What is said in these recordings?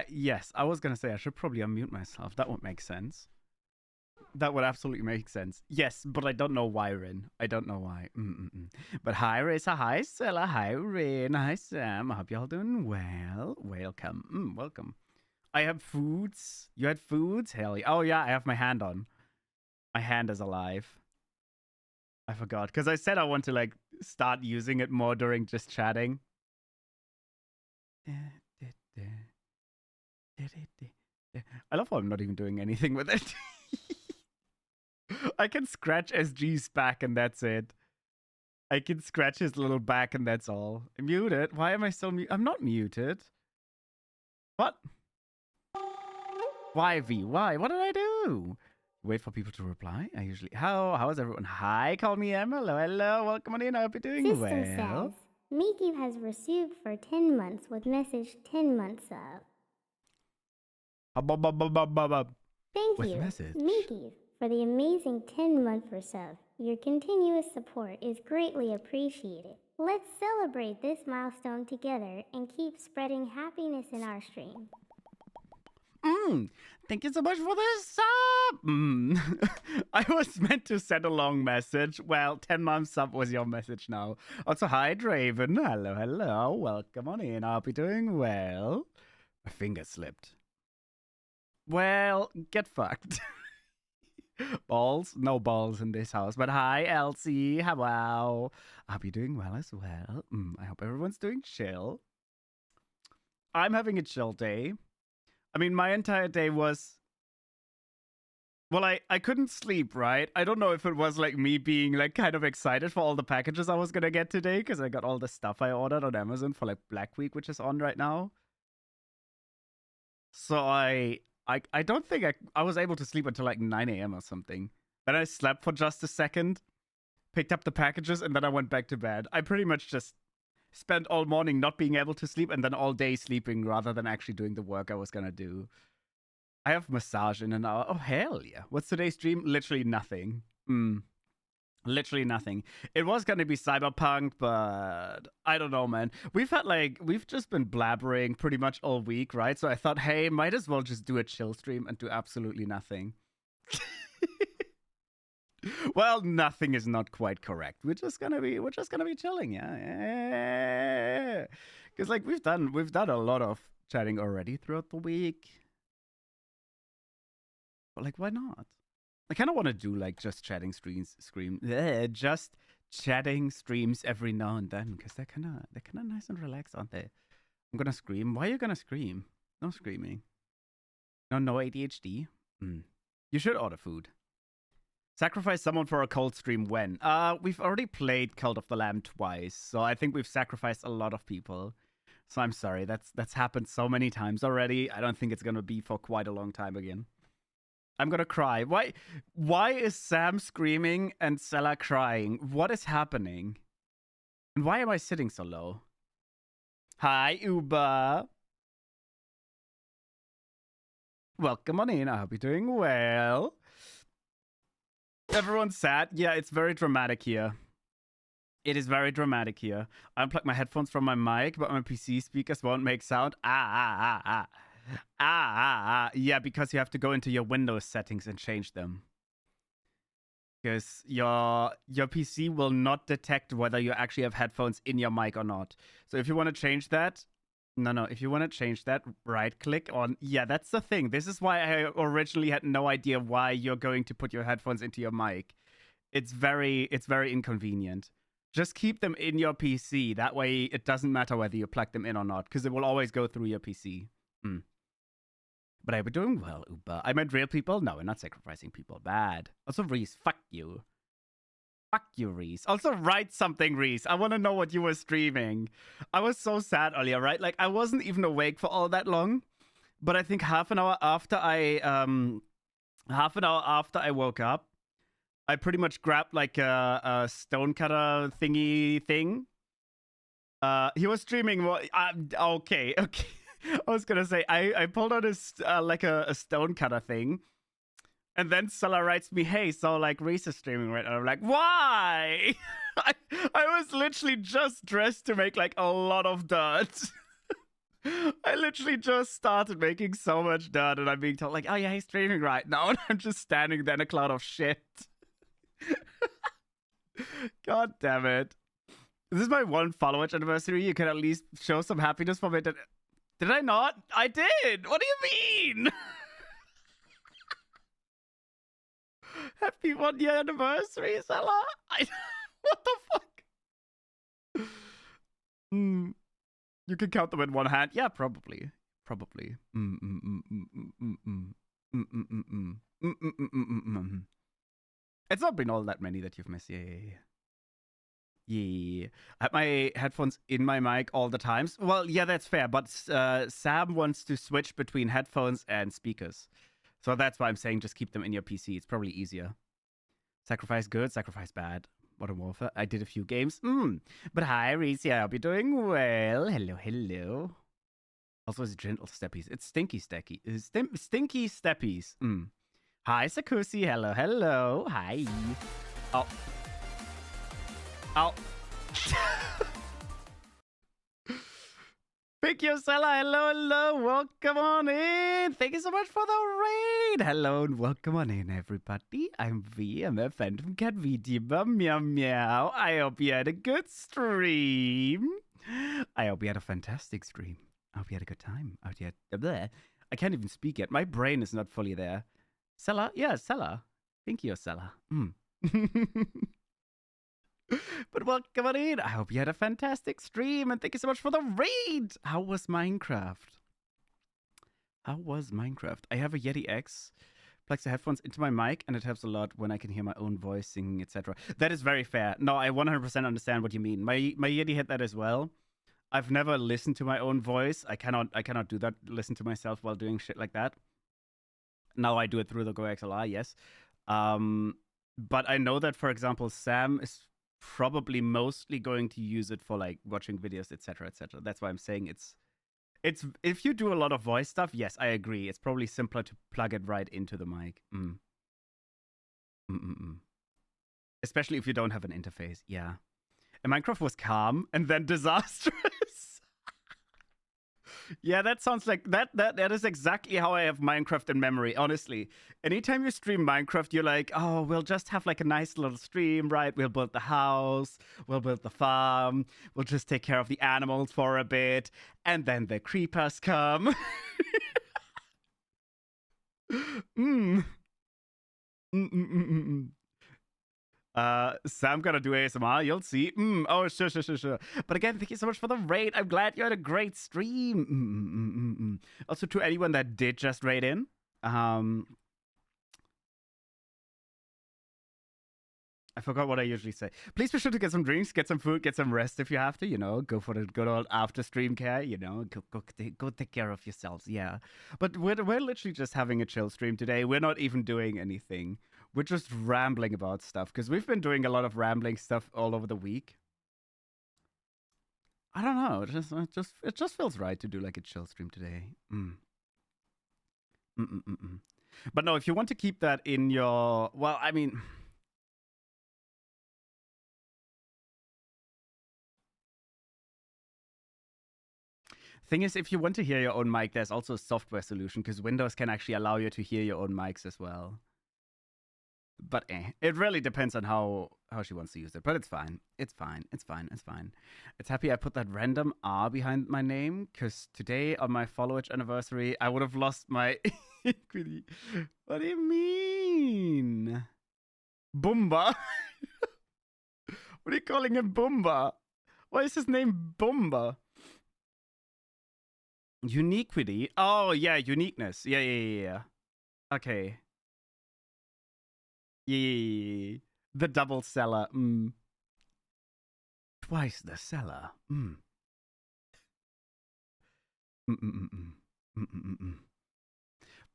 Yes, I was gonna say I should probably unmute myself. That would make sense. That would absolutely make sense. Yes, but I don't know why, Rin. I don't know why. But hi, Risa. Hi, Stella. Hi, Rin. Hi, Sam. I hope y'all doing well. Welcome. Welcome. I have foods. You had foods? Hell yeah. Oh, yeah, I have my hand on. My hand is alive. I forgot. Because I said I want to, like, start using it more during just chatting. I love how I'm not even doing anything with it. I can scratch SG's back and that's it. I can scratch his little back and that's all. Muted? Why am I still muted? I'm not muted. What? Why, V? Why? What did I do? Wait for people to reply. I usually... How is everyone? Hi, call me Em. Hello. Welcome on in. I hope you're doing System well. says, Miki has received for 10 months with message 10 months up. Thank With you, message. Miki, for the amazing 10-month for sub. Your continuous support is greatly appreciated. Let's celebrate this milestone together and keep spreading happiness in our stream. Thank you so much for this sub. I was meant to send a long message. Well, 10 months sub was your message now. Also, hi, Draven. Hello. Welcome on in. I'll be doing well. My finger slipped. Well, get fucked. Balls? No balls in this house. But hi, Elsie. Hello. I'll be doing well as well. I hope everyone's doing chill. I'm having a chill day. I mean, my entire day was... Well, I couldn't sleep, right? I don't know if it was like me being like kind of excited for all the packages I was gonna get today because I got all the stuff I ordered on Amazon for like Black Week, which is on right now. So I don't think I was able to sleep until like 9 a.m. or something. Then I slept for just a second, picked up the packages, and then I went back to bed. I pretty much just spent all morning not being able to sleep and then all day sleeping rather than actually doing the work I was gonna do. I have massage in an hour. Oh, hell yeah. What's today's stream? Literally nothing. Literally nothing. It was going to be Cyberpunk, but I don't know, man. We've just been blabbering pretty much all week, right? So I thought, hey, might as well just do a chill stream and do absolutely nothing. Well, nothing is not quite correct. We're just gonna be chilling, yeah. Because like we've done a lot of chatting already throughout the week. But like, why not? I kind of want to do like just chatting just chatting streams every now and then because they're kind of nice and relaxed, aren't they? I'm gonna scream. Why are you gonna scream? No screaming. No ADHD. You should order food. Sacrifice someone for a cold stream when? We've already played Cult of the Lamb twice, so I think we've sacrificed a lot of people. So I'm sorry. That's happened so many times already. I don't think it's gonna be for quite a long time again. I'm gonna cry. Why is Sam screaming and Sella crying? What is happening? And why am I sitting so low? Hi, Uber. Welcome on in. I hope you're doing well. Everyone's sad. Yeah, it's very dramatic here. It is very dramatic here. I unplugged my headphones from my mic, but my PC speakers won't make sound. Yeah, because you have to go into your Windows settings and change them. Because your PC will not detect whether you actually have headphones in your mic or not. So if you want to change that, if you want to change that, right click on, yeah, that's the thing. This is why I originally had no idea why you're going to put your headphones into your mic. It's very inconvenient. Just keep them in your PC. That way it doesn't matter whether you plug them in or not, because it will always go through your PC. But I've been doing well, Uber. I meant real people? No, we're not sacrificing people. Bad. Also, Reese, fuck you. Fuck you, Reese. Also, write something, Reese. I want to know what you were streaming. I was so sad earlier, right? Like, I wasn't even awake for all that long. But I think half an hour after I woke up, I pretty much grabbed like a stonecutter thingy thing. He was streaming. Okay. I was gonna say I pulled out like a stonecutter thing, and then Stella writes me, "Hey, so like Reese is streaming right?" And I'm like, "Why?" I was literally just dressed to make like a lot of dirt. I literally just started making so much dirt, and I'm being told, like, oh yeah, he's streaming right now, and I'm just standing there in a cloud of shit. God damn it. This is my 1 follow-up anniversary. You can at least show some happiness for me. Did I not? I did! What do you mean? Happy 1-year anniversary, Salah? What the fuck? You can count them in one hand. Yeah, probably. Probably. It's not been all that many that you've missed. Yeah. I have my headphones in my mic all the times. Well, yeah, that's fair. But Sam wants to switch between headphones and speakers. So that's why I'm saying just keep them in your PC. It's probably easier. Sacrifice good, sacrifice bad. Modern Warfare. I did a few games. But hi, Reese. I hope you're doing well. Hello. Also, it's gentle steppies. It's stinky stinky steppies. Hi, Sakusi. Hello. Hi. Oh. Pick your Sella. Hello. Welcome on in. Thank you so much for the raid. Hello and welcome on in, everybody. I'm V. I'm a fan from Cat VTuber. Meow. I hope you had a good stream. I hope you had a fantastic stream. I hope you had a good time. I can't even speak yet. My brain is not fully there. Sella? Yeah, Sella. Thank you, Sella. But welcome on in. I hope you had a fantastic stream, and thank you so much for the raid. How was Minecraft? I have a Yeti X. Plugs the headphones into my mic, and it helps a lot when I can hear my own voice singing, etc. That is very fair. No, I 100% understand what you mean. My Yeti had that as well. I've never listened to my own voice. I cannot do that. Listen to myself while doing shit like that. Now I do it through the Go XLR, yes. But I know that, for example, Sam is probably mostly going to use it for like watching videos, etc. That's why I'm saying it's if you do a lot of voice stuff, yes, I agree. It's probably simpler to plug it right into the mic. Especially if you don't have an interface. Yeah. And Minecraft was calm and then disastrous. Yeah, that sounds like that is exactly how I have Minecraft in memory, honestly. Anytime you stream Minecraft, you're like, oh, we'll just have like a nice little stream, right? We'll build the house, we'll build the farm, we'll just take care of the animals for a bit, and then the creepers come. Sam gonna do ASMR, you'll see. Oh, sure. But again, thank you so much for the raid. I'm glad you had a great stream. Also, to anyone that did just raid in, I forgot what I usually say. Please be sure to get some drinks, get some food, get some rest if you have to, go for the good old after stream care, go take care of yourselves, yeah. But we're literally just having a chill stream today. We're not even doing anything. We're just rambling about stuff because we've been doing a lot of rambling stuff all over the week. I don't know. It just feels right to do like a chill stream today. But no, if you want to keep that in your, well, I mean, thing is, if you want to hear your own mic, there's also a software solution because Windows can actually allow you to hear your own mics as well. But it really depends on how she wants to use it. But it's fine. It's fine. It's happy I put that random R behind my name because today on my follow-up anniversary, I would have lost my equity. What do you mean? Boomba? What are you calling him Boomba? Why is his name Boomba? Uniquity? Oh, yeah, uniqueness. Yeah. Okay. Yeah. The double seller. Twice the seller.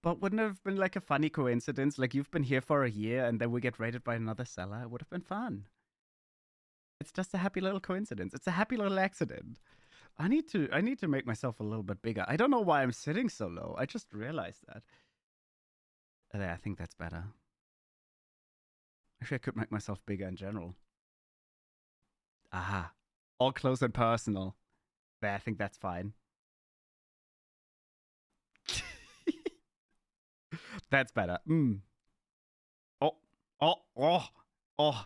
But wouldn't it have been like a funny coincidence? Like you've been here for a year and then we get raided by another seller? It would have been fun. It's just a happy little coincidence. It's a happy little accident. I need to make myself a little bit bigger. I don't know why I'm sitting so low. I just realized that. I think that's better. Actually, I could make myself bigger in general. Aha. All close and personal. Yeah, I think that's fine. That's better. Oh, oh, oh, oh.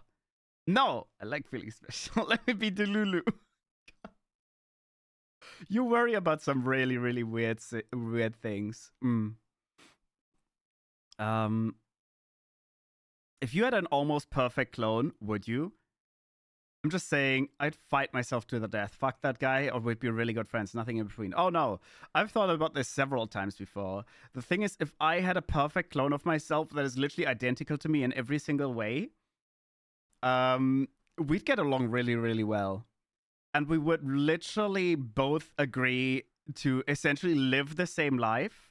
No, I like feeling special. Let me be Delulu. You worry about some really, really weird things. If you had an almost perfect clone, would you? I'm just saying, I'd fight myself to the death. Fuck that guy, or we'd be really good friends. Nothing in between. Oh no, I've thought about this several times before. The thing is, if I had a perfect clone of myself that is literally identical to me in every single way, we'd get along really, really well. And we would literally both agree to essentially live the same life,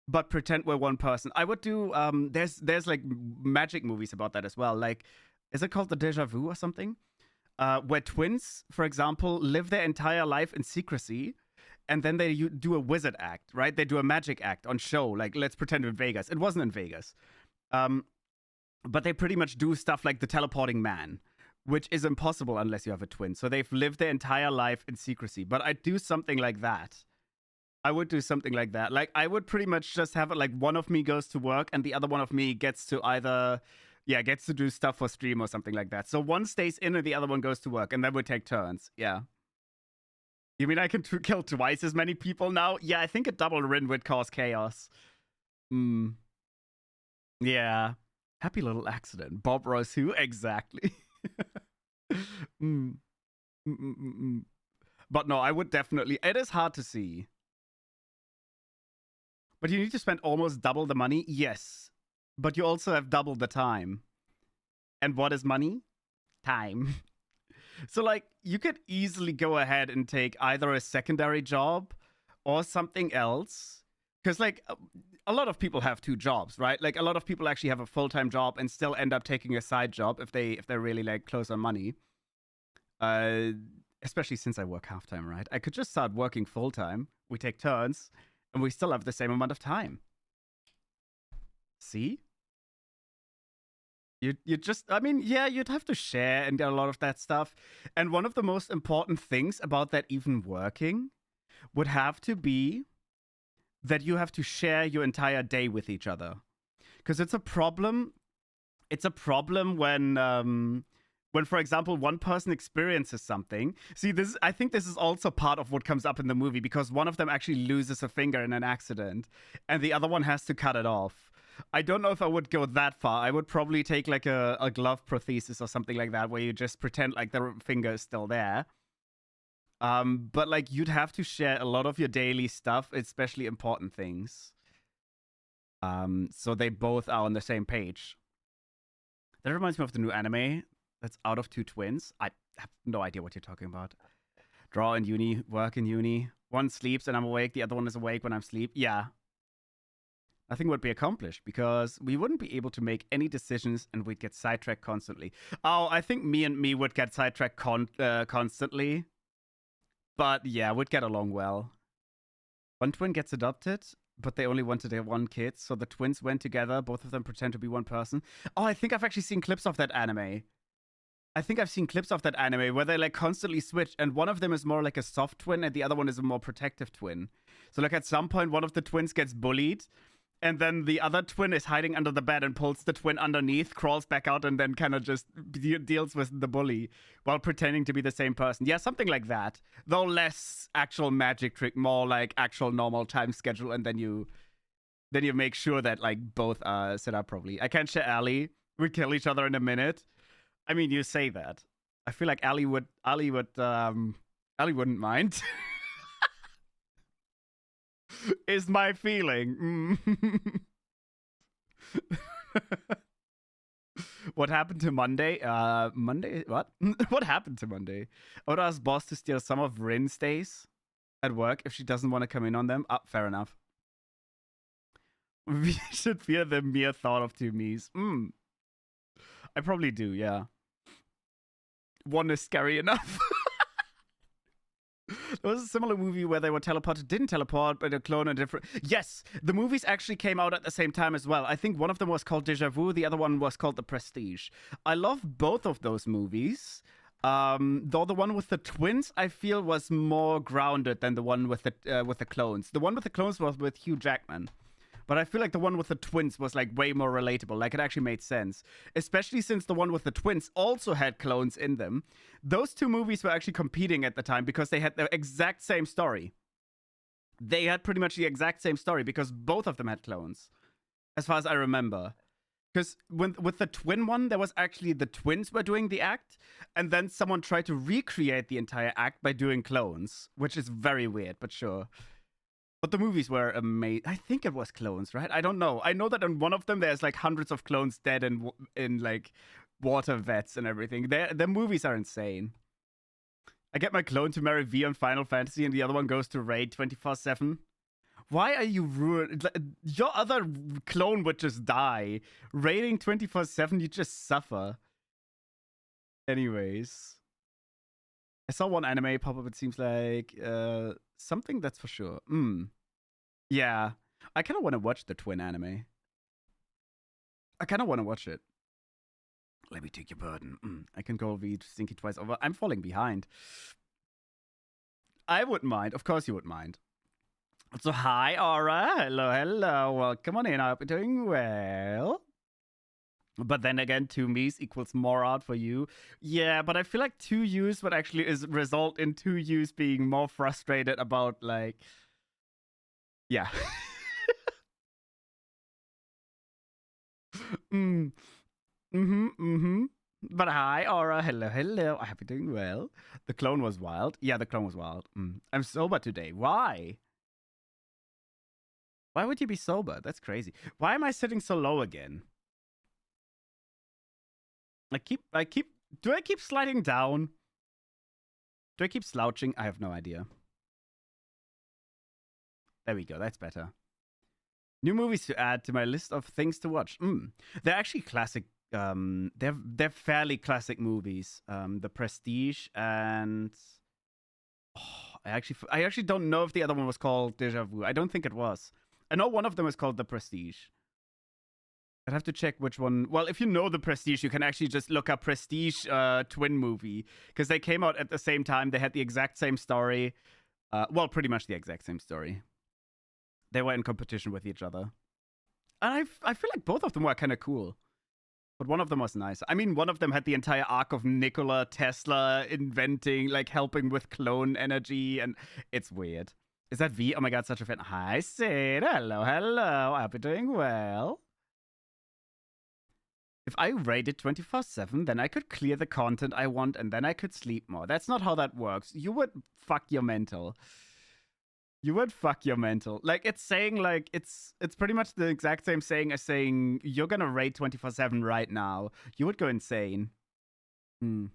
but pretend we're one person. I would do, there's like magic movies about that as well. Like, is it called The Deja Vu or something? Where twins, for example, live their entire life in secrecy, and then they do a wizard act, right? They do a magic act on show. Like, let's pretend in Vegas. It wasn't in Vegas. But they pretty much do stuff like the teleporting man, which is impossible unless you have a twin. So they've lived their entire life in secrecy. But I'd do something like that. I would do something like that. Like, I would pretty much just have it like one of me goes to work and the other one of me gets to either, gets to do stuff for stream or something like that. So one stays in and the other one goes to work, and then we take turns. Yeah. You mean I can kill twice as many people now? Yeah, I think a double Rin would cause chaos. Yeah. Happy little accident. Bob Ross who? Exactly. But no, I would definitely. It is hard to see. But you need to spend almost double the money? Yes. But you also have double the time. And what is money? Time. So, like, you could easily go ahead and take either a secondary job or something else. Because, like, a lot of people have 2 jobs, right? Like, a lot of people actually have a full-time job and still end up taking a side job if they're really, like, close on money. Especially since I work half-time, right? I could just start working full-time. We take turns, and we still have the same amount of time. See? You just, I mean, yeah, you'd have to share and a lot of that stuff. And one of the most important things about that even working would have to be that you have to share your entire day with each other. Because it's a problem. It's a problem when, for example, one person experiences something. See, I think this is also part of what comes up in the movie, because one of them actually loses a finger in an accident and the other one has to cut it off. I don't know if I would go that far. I would probably take like a glove prosthesis or something like that, where you just pretend like the finger is still there. But like, you'd have to share a lot of your daily stuff, especially important things. So they both are on the same page. That reminds me of the new anime that's Out of Two Twins. I have no idea what you're talking about. Draw in uni, work in uni. One sleeps and I'm awake. The other one is awake when I'm asleep. Yeah. Nothing would be accomplished because we wouldn't be able to make any decisions and we'd get sidetracked constantly. Oh, I think me and me would get sidetracked constantly. But yeah, we'd get along well. One twin gets adopted, but they only wanted their one kid. So the twins went together. Both of them pretend to be one person. Oh, I think I've actually seen clips of that anime. Where they like constantly switch, and one of them is more like a soft twin and the other one is a more protective twin. So like at some point, one of the twins gets bullied, and then the other twin is hiding under the bed and pulls the twin underneath, crawls back out, and then kind of just deals with the bully while pretending to be the same person. Yeah, something like that. Though less actual magic trick, more like actual normal time schedule, and then you make sure that like both are set up properly. I can't share Ali. We kill each other in a minute. I mean, you say that. I feel like Ali wouldn't mind. Is my feeling. What happened to Monday? Monday? What? What happened to Monday? Oda asked boss to steal some of Rin's days at work if she doesn't want to come in on them. Fair enough. We should fear the mere thought of 2 me's. I probably do, yeah. One is scary enough. There was a similar movie where they were teleported, didn't teleport, but a clone and different. Yes, the movies actually came out at the same time as well. I think one of them was called Deja Vu, the other one was called The Prestige. I love both of those movies. Though the one with the twins, I feel, was more grounded than the one with the clones. The one with the clones was with Hugh Jackman. But I feel like the one with the twins was like way more relatable. Like it actually made sense, especially since the one with the twins also had clones in them. Those two movies were actually competing at the time because they had the exact same story. They had pretty much the exact same story because both of them had clones, as far as I remember. Because with the twin one, there was actually the twins were doing the act, and then someone tried to recreate the entire act by doing clones, which is very weird, but sure. But the movies were amazing. I think it was clones, right? I don't know. I know that in one of them, there's like hundreds of clones dead in like water vets and everything. The movies are insane. I get my clone to marry V on Final Fantasy, and the other one goes to raid 24/7. Why are you ruined? Your other clone would just die. Raiding 24/7, you just suffer. Anyways. I saw one anime pop up, it seems like something that's for sure. Yeah. I kind of want to watch the twin anime. I kind of want to watch it. Let me take your burden. I can call V stinky twice over. I'm falling behind. I wouldn't mind. Of course you wouldn't mind. So, hi, Aura. Hello, hello. Welcome on in. I hope you're doing well. But then again, 2 me's equals more art for you. Yeah, but I feel like 2 U's would actually result in 2 U's being more frustrated about, like... Yeah. But hi, Aura. Hello, hello. I hope you're doing well. The clone was wild. Yeah, the clone was wild. I'm sober today. Why? Why would you be sober? That's crazy. Why am I sitting so low again? Do I keep sliding down? Do I keep slouching? I have no idea. There we go. That's better. New movies to add to my list of things to watch. They're actually classic. They're fairly classic movies. The Prestige and I actually don't know if the other one was called Deja Vu. I don't think it was. I know one of them is called The Prestige. I'd have to check which one. Well, if you know The Prestige, you can actually just look up Prestige twin movie. Because they came out at the same time. They had the exact same story. Well, pretty much the exact same story. They were in competition with each other. And I feel like both of them were kind of cool. But one of them was nice. I mean, one of them had the entire arc of Nikola Tesla inventing, like, helping with clone energy. And it's weird. Is that V? Oh my god, such a fan. Hi, Sid. Hello, hello. I hope you're doing well. If I raided 24/7, then I could clear the content I want and then I could sleep more. That's not how that works. You would fuck your mental. You would fuck your mental. Like, it's saying, like, it's pretty much the exact same saying as saying, you're gonna raid 24/7 right now. You would go insane. If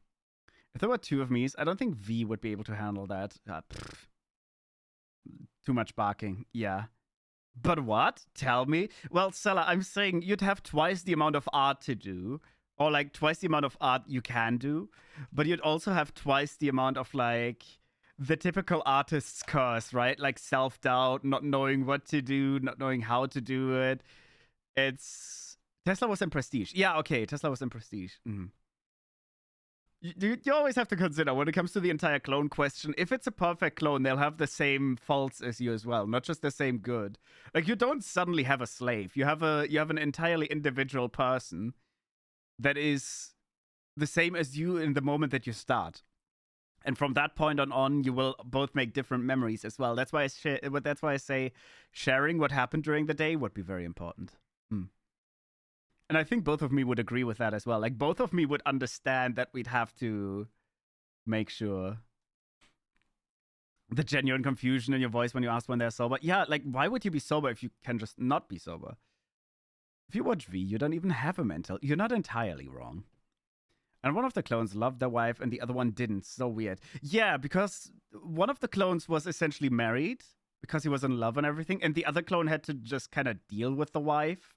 there were 2 of me's, I don't think V would be able to handle that. Too much barking. Yeah. But what? Tell me. Well, Sella, I'm saying you'd have twice the amount of art to do. Or, like, twice the amount of art you can do. But you'd also have twice the amount of, like, the typical artist's curse, right? Like, self-doubt, not knowing what to do, not knowing how to do it. It's... Tesla was in Prestige. Yeah, okay, Tesla was in Prestige. You always have to consider, when it comes to the entire clone question, if it's a perfect clone, they'll have the same faults as you as well, not just the same good. Like, you don't suddenly have a slave. You have an entirely individual person that is the same as you in the moment that you start. And from that point on, you will both make different memories as well. That's why I say sharing what happened during the day would be very important. And I think both of me would agree with that as well. Like, both of me would understand that we'd have to make sure. The genuine confusion in your voice when you ask when they're sober. Yeah, like, why would you be sober if you can just not be sober? If you watch V, you don't even have a mental. You're not entirely wrong. And one of the clones loved their wife and the other one didn't. So weird. Yeah, because one of the clones was essentially married because he was in love and everything. And the other clone had to just kind of deal with the wife.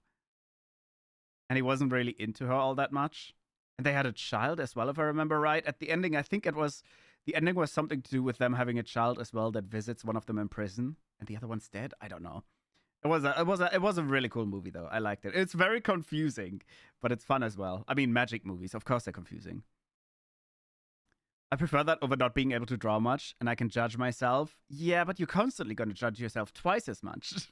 And he wasn't really into her all that much. And they had a child as well, if I remember right. At the ending, I think the ending was something to do with them having a child as well that visits one of them in prison. And the other one's dead? I don't know. It was a really cool movie, though. I liked it. It's very confusing, but it's fun as well. I mean, magic movies, of course they're confusing. I prefer that over not being able to draw much, and I can judge myself. Yeah, but you're constantly going to judge yourself twice as much.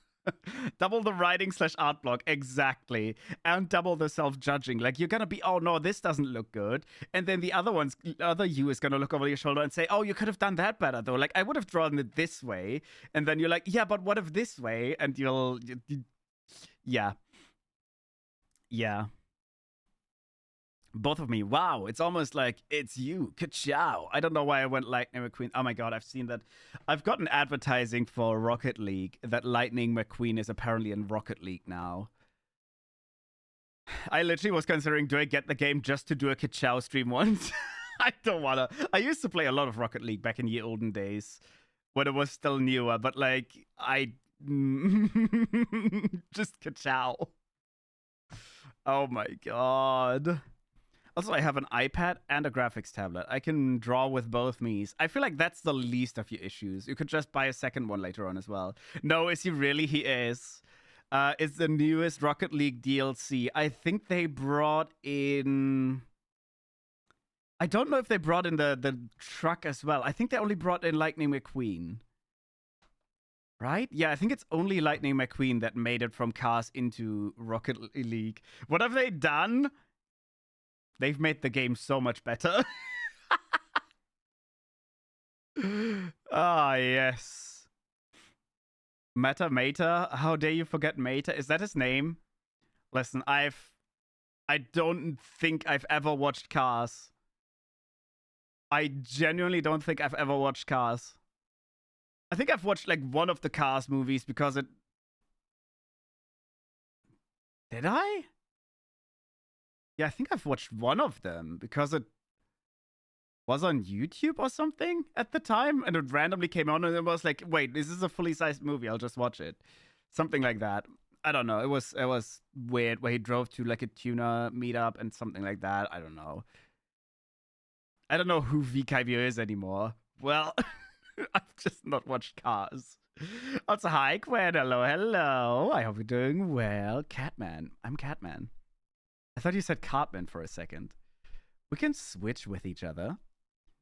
Double the writing / art block, exactly. And double the self-judging. Like, you're gonna be, oh no, this doesn't look good. And then the other you is gonna look over your shoulder and say, oh, you could have done that better though. Like, I would have drawn it this way. And then you're like, yeah, but what if this way? And yeah. Yeah. Both of me. Wow, it's almost like it's you. Ka-chow. I don't know why I went Lightning McQueen. Oh my god, I've seen that. I've gotten advertising for Rocket League that Lightning McQueen is apparently in Rocket League now. I literally was considering, do I get the game just to do a Ka-chow stream once? I don't wanna. I used to play a lot of Rocket League back in the olden days when it was still newer, but like, I just Ka-chow. Oh my god. Also, I have an iPad and a graphics tablet. I can draw with both me's. I feel like that's the least of your issues. You could just buy a second one later on as well. No, is he really? He is. It's the newest Rocket League DLC. I think they brought in... I don't know if they brought in the truck as well. I think they only brought in Lightning McQueen. Right? Yeah, I think it's only Lightning McQueen that made it from Cars into Rocket League. What have they done? They've made the game so much better. Ah, yes. Meta? How dare you forget Meta? Is that his name? Listen, I don't think I've ever watched Cars. I genuinely don't think I've ever watched Cars. I think I've watched like one of the Cars movies because it... Did I? Yeah, I think I've watched one of them because it was on YouTube or something at the time, and it randomly came on, and it was like, wait, this is a fully sized movie. I'll just watch it. Something like that. I don't know. It was weird where he drove to like a tuna meetup and something like that. I don't know. I don't know who V Kaibyo is anymore. Well, I've just not watched Cars. Also, hi, Gwen. Hello. I hope you're doing well. Catman. I'm Catman. I thought you said Cartman for a second. We can switch with each other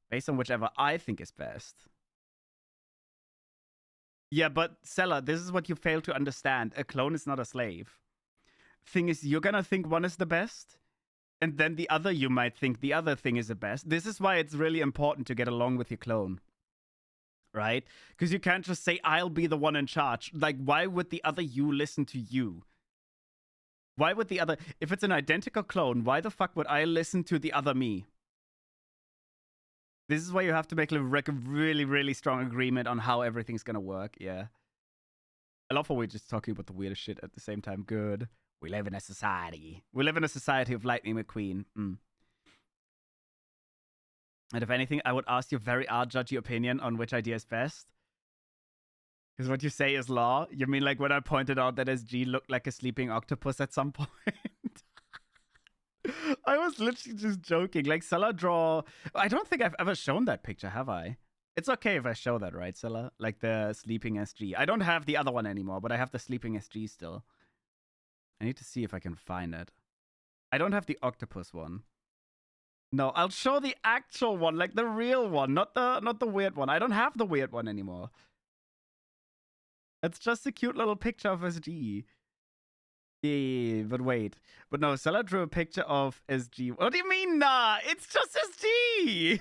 based on whichever I think is best. Yeah, but Sella, this is what you fail to understand. A clone is not a slave. Thing is, you're gonna think one is the best, and then the other you might think the other thing is the best. This is why it's really important to get along with your clone. Right? Because you can't just say, I'll be the one in charge. Like, why would the other you listen to you? Why would the other... If it's an identical clone, why the fuck would I listen to the other me? This is why you have to make a really, really strong agreement on how everything's gonna work, yeah. I love how we're just talking about the weirdest shit at the same time. Good. We live in a society. We live in a society of Lightning McQueen. And if anything, I would ask your very judgy opinion on which idea is best. Because what you say is law. You mean like when I pointed out that SG looked like a sleeping octopus at some point? I was literally just joking. Like, Sella draw... I don't think I've ever shown that picture, have I? It's okay if I show that, right, Sella? Like the sleeping SG. I don't have the other one anymore, but I have the sleeping SG still. I need to see if I can find it. I don't have the octopus one. No, I'll show the actual one, like the real one, not the weird one. I don't have the weird one anymore. It's just a cute little picture of SG. Yeah, but wait. But no, Sella drew a picture of SG. What do you mean, nah? It's just SG!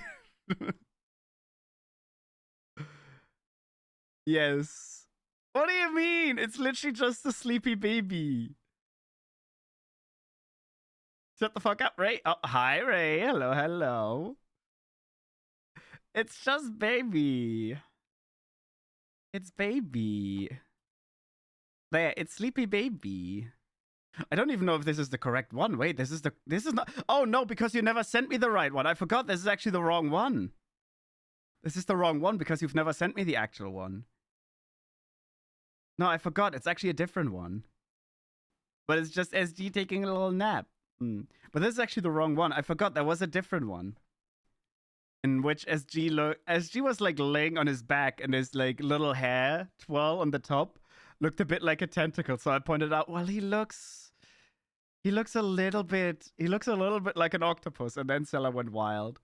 Yes. What do you mean? It's literally just a sleepy baby. Shut the fuck up, Ray. Oh, hi, Ray. Hello, hello. It's just baby. It's baby. There, it's sleepy baby. I don't even know if this is the correct one. Wait, this is not... Oh, no, because you never sent me the right one. I forgot this is actually the wrong one. This is the wrong one because you've never sent me the actual one. No, I forgot. It's actually a different one. But it's just SG taking a little nap. But this is actually the wrong one. I forgot there was a different one. In which SG was like laying on his back and his like little hair twirl on the top looked a bit like a tentacle. So I pointed out, well, he looks a little bit like an octopus. And then Sella went wild.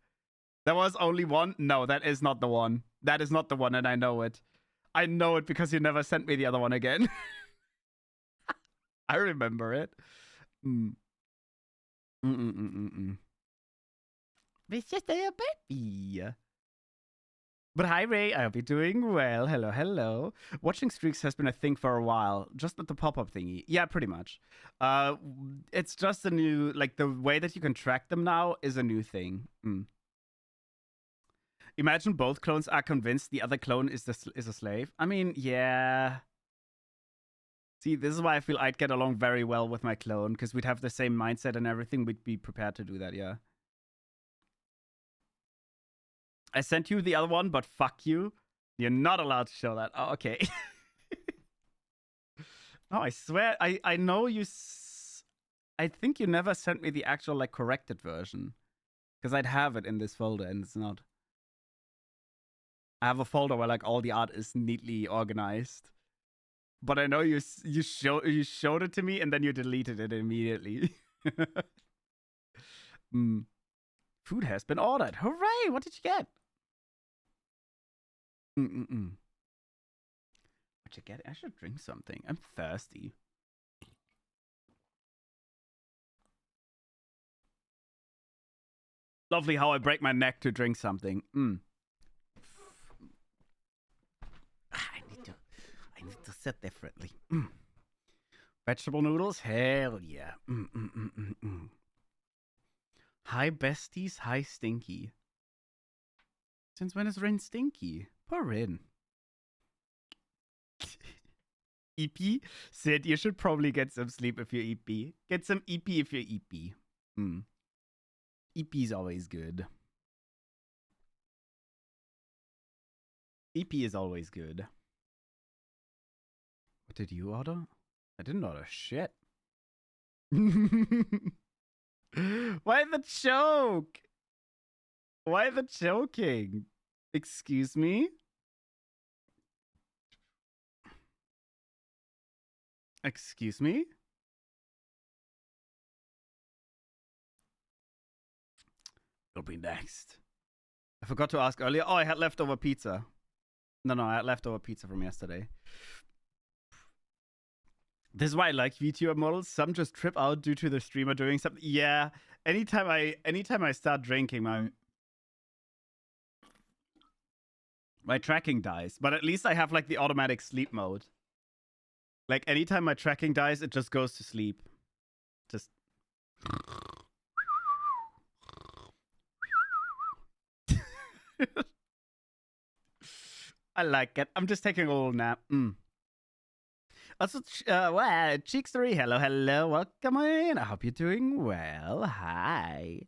There was only one. No, that is not the one. That is not the one, and I know it. I know it because you never sent me the other one again. I remember it. Mm. Mm-mm-mm-mm. It's just a baby. But hi, Ray. I hope you're doing well. Hello, hello. Watching streaks has been a thing for a while, just not the pop-up thingy. Yeah, pretty much. It's just a new, like, the way that you can track them now is a new thing. Imagine both clones are convinced the other clone is a slave. I mean, yeah. See, this is why I feel I'd get along very well with my clone, because we'd have the same mindset and everything. We'd be prepared to do that, yeah. I sent you the other one, but fuck you. You're not allowed to show that. Oh, okay. No, I swear, I know you. I think you never sent me the actual, like, corrected version. Because I'd have it in this folder, and it's not. I have a folder where, like, all the art is neatly organized. But I know you showed it to me, and then you deleted it immediately. Food has been ordered. Hooray! What did you get? What'd you get? I should drink something. I'm thirsty. Lovely how I break my neck to drink something. I need to sit differently. Vegetable noodles? Hell yeah. Hi, besties. Hi, Stinky. Since when is Rin stinky? Poor Rin. EP said you should probably get some sleep if you're EP. Get some EP if you're EP. EP is always good. EP is always good. What did you order? I didn't order shit. Why the choke? Why the choking? Excuse me? Excuse me? It'll be next. I forgot to ask earlier. Oh, I had leftover pizza. No, I had leftover pizza from yesterday. This is why I like VTuber models. Some just trip out due to the streamer doing something. Yeah. Anytime I start drinking, my tracking dies. But at least I have, like, the automatic sleep mode. Like, anytime my tracking dies, it just goes to sleep. Just. I like it. I'm just taking a little nap. Also, Cheeks3, hello, hello, welcome in. I hope you're doing well. Hi.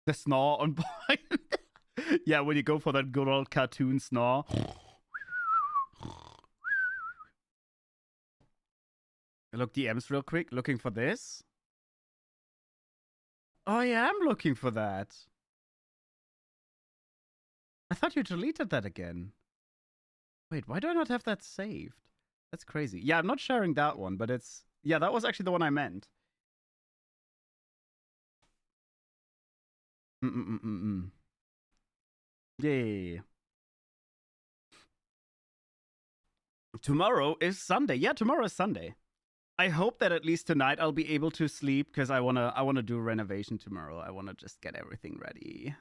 The snore on point. Yeah, when you go for that good old cartoon snore. Look DMs real quick. Looking for this? Oh, I am looking for that. I thought you deleted that again. Wait, why do I not have that saved? That's crazy. Yeah, I'm not sharing that one, but it's... Yeah, that was actually the one I meant. Yeah. Tomorrow is Sunday. Yeah, tomorrow is Sunday. I hope that at least tonight I'll be able to sleep because I wanna do renovation tomorrow. I wanna just get everything ready.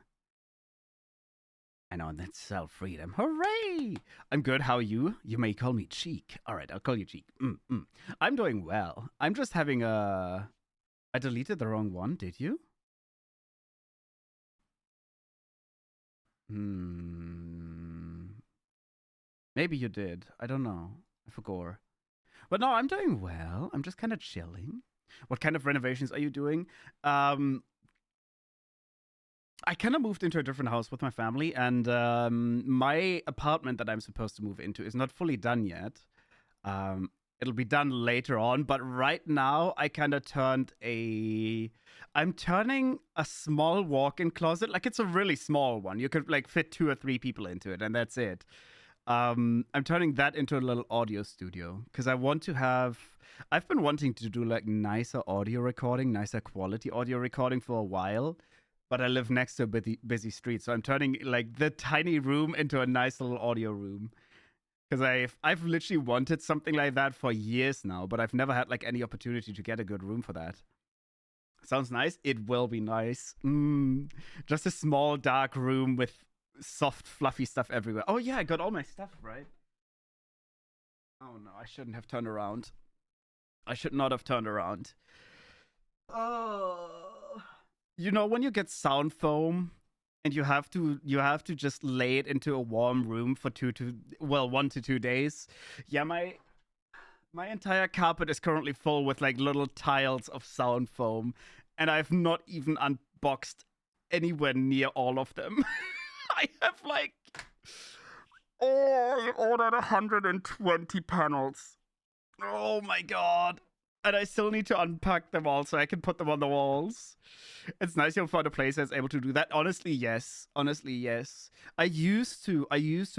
I know, and that's self-freedom. Hooray! I'm good. How are you? You may call me Cheek. All right, I'll call you Cheek. I'm doing well. I'm just having a... I deleted the wrong one. Did you? Maybe you did. I don't know. I forgot. But no, I'm doing well. I'm just kind of chilling. What kind of renovations are you doing? I kind of moved into a different house with my family, and my apartment that I'm supposed to move into is not fully done yet. It'll be done later on, but right now I kind of I'm turning a small walk-in closet, like it's a really small one. You could like fit 2 or 3 people into it, and that's it. I'm turning that into a little audio studio because I want to have. I've been wanting to do like nicer audio recording, nicer quality audio recording for a while, but I live next to a busy street, so I'm turning like the tiny room into a nice little audio room. Because I've literally wanted something like that for years now, but I've never had like any opportunity to get a good room for that. Sounds nice. It will be nice. Just a small dark room with soft fluffy stuff everywhere. Oh yeah, I got all my stuff right. Oh no, I shouldn't have turned around. I should not have turned around. Oh, you know when you get sound foam and you have to just lay it into a warm room for 1 to 2 days. Yeah, my entire carpet is currently full with like little tiles of sound foam, and I've not even unboxed anywhere near all of them. I have like I ordered 120 panels. Oh my god. And I still need to unpack them all so I can put them on the walls. It's nice you'll find a place that's able to do that. Honestly, yes. Honestly, yes. I used to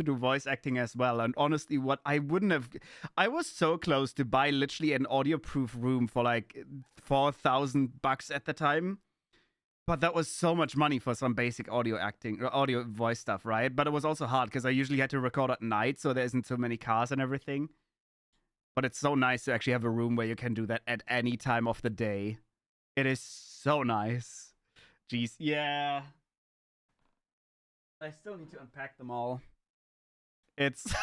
do voice acting as well. And honestly, what I wouldn't have, I was so close to buy literally an audio-proof room for like $4,000 at the time. But that was so much money for some basic audio acting or audio voice stuff, right? But it was also hard because I usually had to record at night, so there isn't so many cars and everything. But it's so nice to actually have a room where you can do that at any time of the day. It is so nice. Jeez, yeah. I still need to unpack them all. It's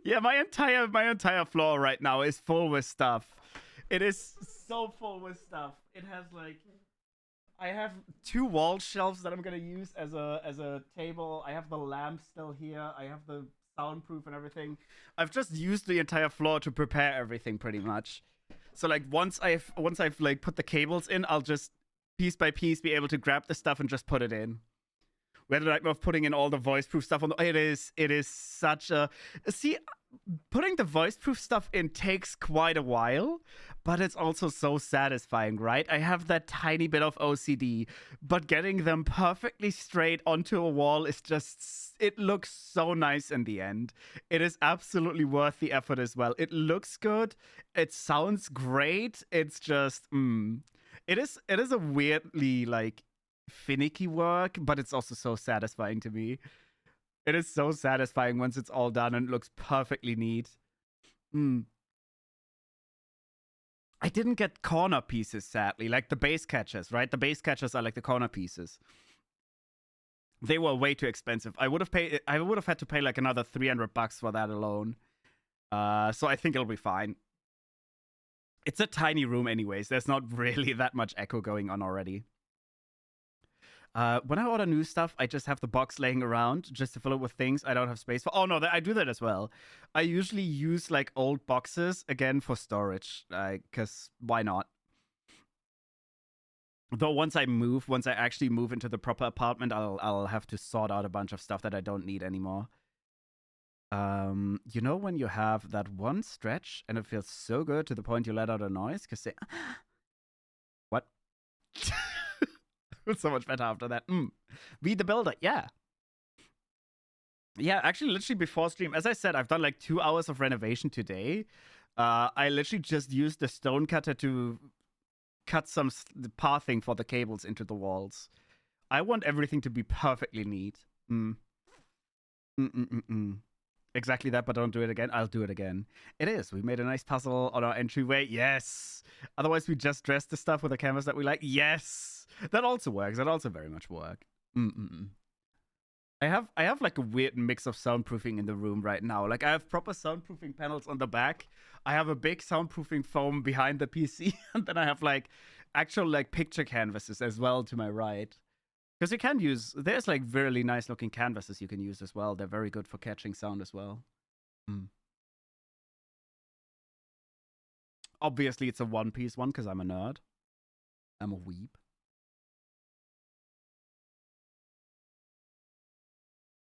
yeah, my entire floor right now is full with stuff. It is so full with stuff. It has like I have 2 wall shelves that I'm gonna use as a table. I have the lamp still here. I have the soundproof and everything. I've just used the entire floor to prepare everything pretty much. So like once I've like put the cables in, I'll just piece by piece be able to grab the stuff and just put it in. We had a nightmare of putting in all the voice-proof stuff on the, it is such a see putting the voice-proof stuff in takes quite a while, but it's also so satisfying, right? I have that tiny bit of OCD, but getting them perfectly straight onto a wall is just, it looks so nice in the end. It is absolutely worth the effort as well. It looks good. It sounds great. It's just, it is a weirdly like finicky work, but it's also so satisfying to me. It is so satisfying once it's all done and it looks perfectly neat. I didn't get corner pieces, sadly, like the base catchers, right? The base catchers are like the corner pieces. They were way too expensive. I would have had to pay like another $300 for that alone. So I think it'll be fine. It's a tiny room anyways. There's not really that much echo going on already. When I order new stuff, I just have the box laying around just to fill it with things I don't have space for. Oh no, I do that as well. I usually use like old boxes again for storage, because why not? Though once I actually move into the proper apartment, I'll have to sort out a bunch of stuff that I don't need anymore. You know when you have that one stretch and it feels so good to the point you let out a noise? Because they... What? It's so much better after that. Be the builder, yeah. Yeah, actually, literally before stream, as I said, I've done like 2 hours of renovation today. I literally just used the stone cutter to cut some pathing for the cables into the walls. I want everything to be perfectly neat. Exactly that, but don't do it again. I'll do it again. It is. We made a nice puzzle on our entryway. Yes. Otherwise, we just dress the stuff with a canvas that we like. Yes. That also works. That also very much works. I have like a weird mix of soundproofing in the room right now. Like I have proper soundproofing panels on the back. I have a big soundproofing foam behind the PC, and then I have like actual like picture canvases as well to my right. Because you can use, there's like really nice looking canvases you can use as well. They're very good for catching sound as well. Obviously, it's a one-piece one because I'm a nerd. I'm a weeb.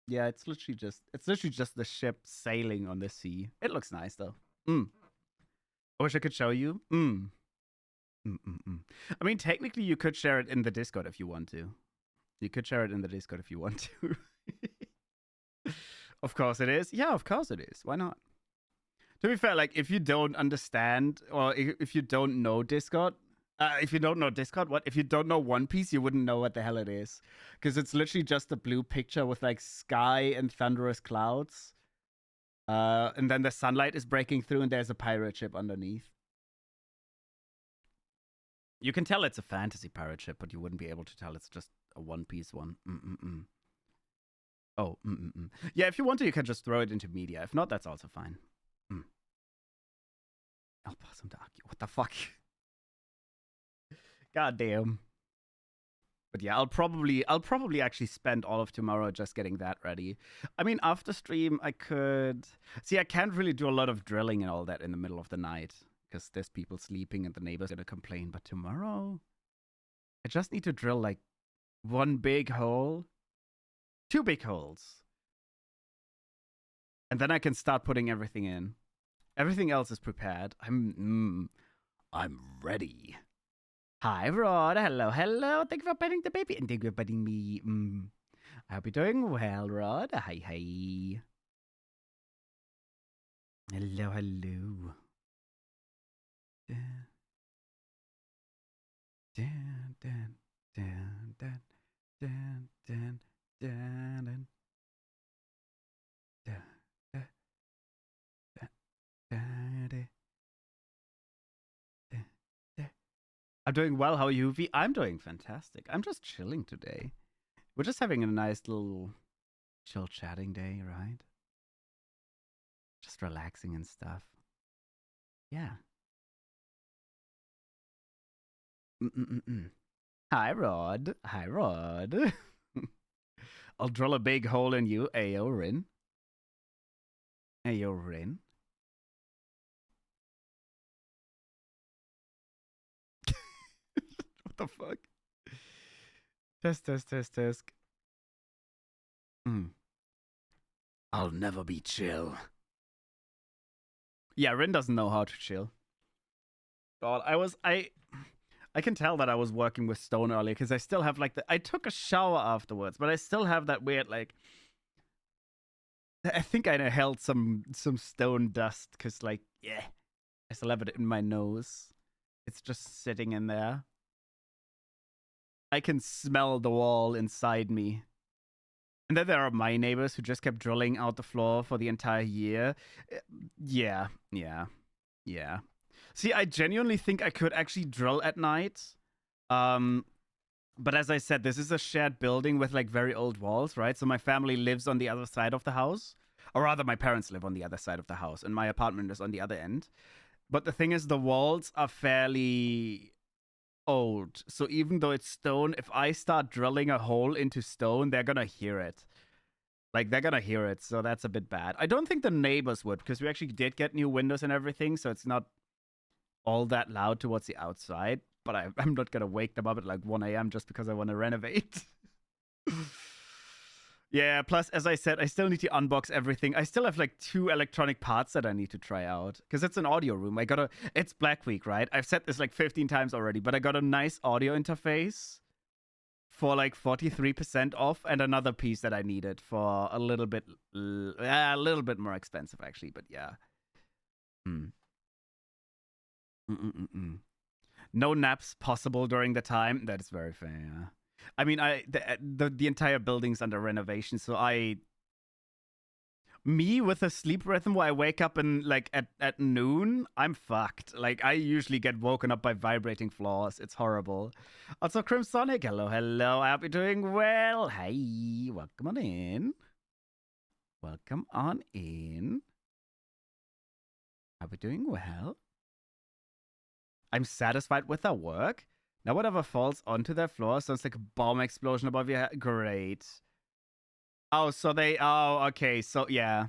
Yeah, it's literally just the ship sailing on the sea. It looks nice though. I wish I could show you. I mean, technically, you could share it in the Discord if you want to. You could share it in the Discord if you want to. Of course it is. Yeah, of course it is. Why not? To be fair, like, if you don't understand or if you don't know Discord, if you don't know Discord, what? If you don't know One Piece, you wouldn't know what the hell it is. Because it's literally just a blue picture with, like, sky and thunderous clouds. And then the sunlight is breaking through and there's a pirate ship underneath. You can tell it's a fantasy pirate ship, but you wouldn't be able to tell it's just a one-piece one. Oh, yeah, if you want to, you can just throw it into media. If not, that's also fine. El Possum Dark. What the fuck? God damn. But yeah, I'll probably actually spend all of tomorrow just getting that ready. I mean, after stream, I could... See, I can't really do a lot of drilling and all that in the middle of the night, because there's people sleeping and the neighbors are gonna complain. But tomorrow, I just need to drill, like, one big hole. 2 big holes. And then I can start putting everything in. Everything else is prepared. I'm ready. Hi, Rod. Hello, hello. Thank you for petting the baby. And thank you for petting me. I hope you're doing well, Rod. Hi, hi. Hello, hello. Dun, dun, dun, dun, dun, dun, dun, dun, dun. I'm doing well. How are you, V? I'm doing fantastic. I'm just chilling today. We're just having a nice little chill chatting day, right? Just relaxing and stuff. Yeah. Hi, Rod. Hi, Rod. I'll drill a big hole in you, Ayo Rin. Ayo Rin. What the fuck? Test. I'll never be chill. Yeah, Rin doesn't know how to chill. God, I can tell that I was working with stone earlier because I still have like I took a shower afterwards, but I still have that weird like. I think I inhaled some stone dust because like yeah, I still have it in my nose. It's just sitting in there. I can smell the wall inside me. And then there are my neighbors who just kept drilling out the floor for the entire year. Yeah. See, I genuinely think I could actually drill at night. But as I said, this is a shared building with like very old walls, right? So my family lives on the other side of the house. Or rather, my parents live on the other side of the house, and my apartment is on the other end. But the thing is, the walls are fairly old. So even though it's stone, if I start drilling a hole into stone, they're gonna hear it. Like, they're gonna hear it, so that's a bit bad. I don't think the neighbors would, because we actually did get new windows and everything, so it's not all that loud towards the outside. But I'm not gonna wake them up at like 1 a.m. just because I want to renovate. Yeah, plus, as I said, I still need to unbox everything. I still have like 2 electronic parts that I need to try out. Because it's an audio room. It's Black Week, right? I've said this like 15 times already, but I got a nice audio interface for like 43% off and another piece that I needed for a little bit more expensive, actually. But yeah. No naps possible during the time. That is very fair. I mean, the entire building's under renovation, so me with a sleep rhythm where I wake up and like at noon, I'm fucked. Like I usually get woken up by vibrating floors. It's horrible. Also, Crimsonic, hello. I hope you're doing well. Hey, welcome on in. Hope you're doing well. I'm satisfied with our work. Now whatever falls onto their floor sounds like a bomb explosion above your head. Great. Oh, so okay. So yeah.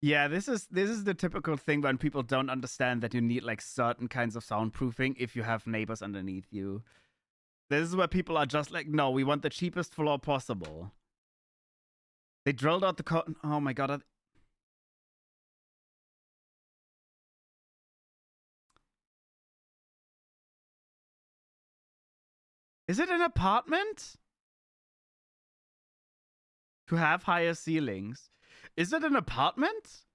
Yeah, this is the typical thing when people don't understand that you need like certain kinds of soundproofing if you have neighbors underneath you. This is where people are just like, no, we want the cheapest floor possible. They drilled out the cotton. Oh my god. Is it an apartment? To have higher ceilings. Is it an apartment?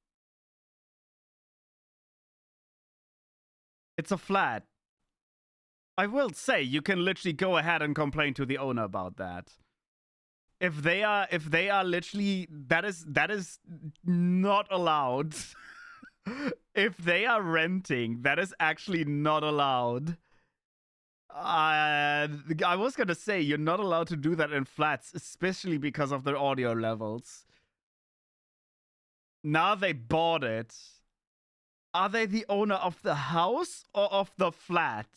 It's a flat. I will say, you can literally go ahead and complain to the owner about that. If they are literally, that is not allowed. If they are renting, that is actually not allowed. I was gonna say you're not allowed to do that in flats, especially because of their audio levels. Now they bought it. Are they the owner of the house or of the flat?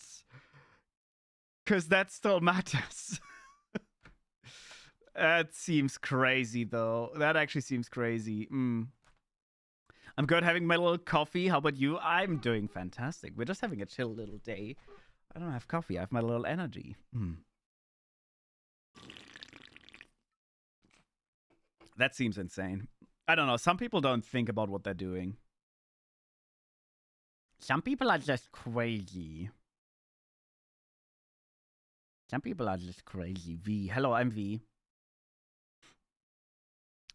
Because that still matters. That seems crazy, though. That actually seems crazy. I'm good having my little coffee. How about you? I'm doing fantastic. We're just having a chill little day. I don't have coffee. I have my little energy. That seems insane. I don't know. Some people don't think about what they're doing. Some people are just crazy. Some people are just crazy. V. Hello, I'm V.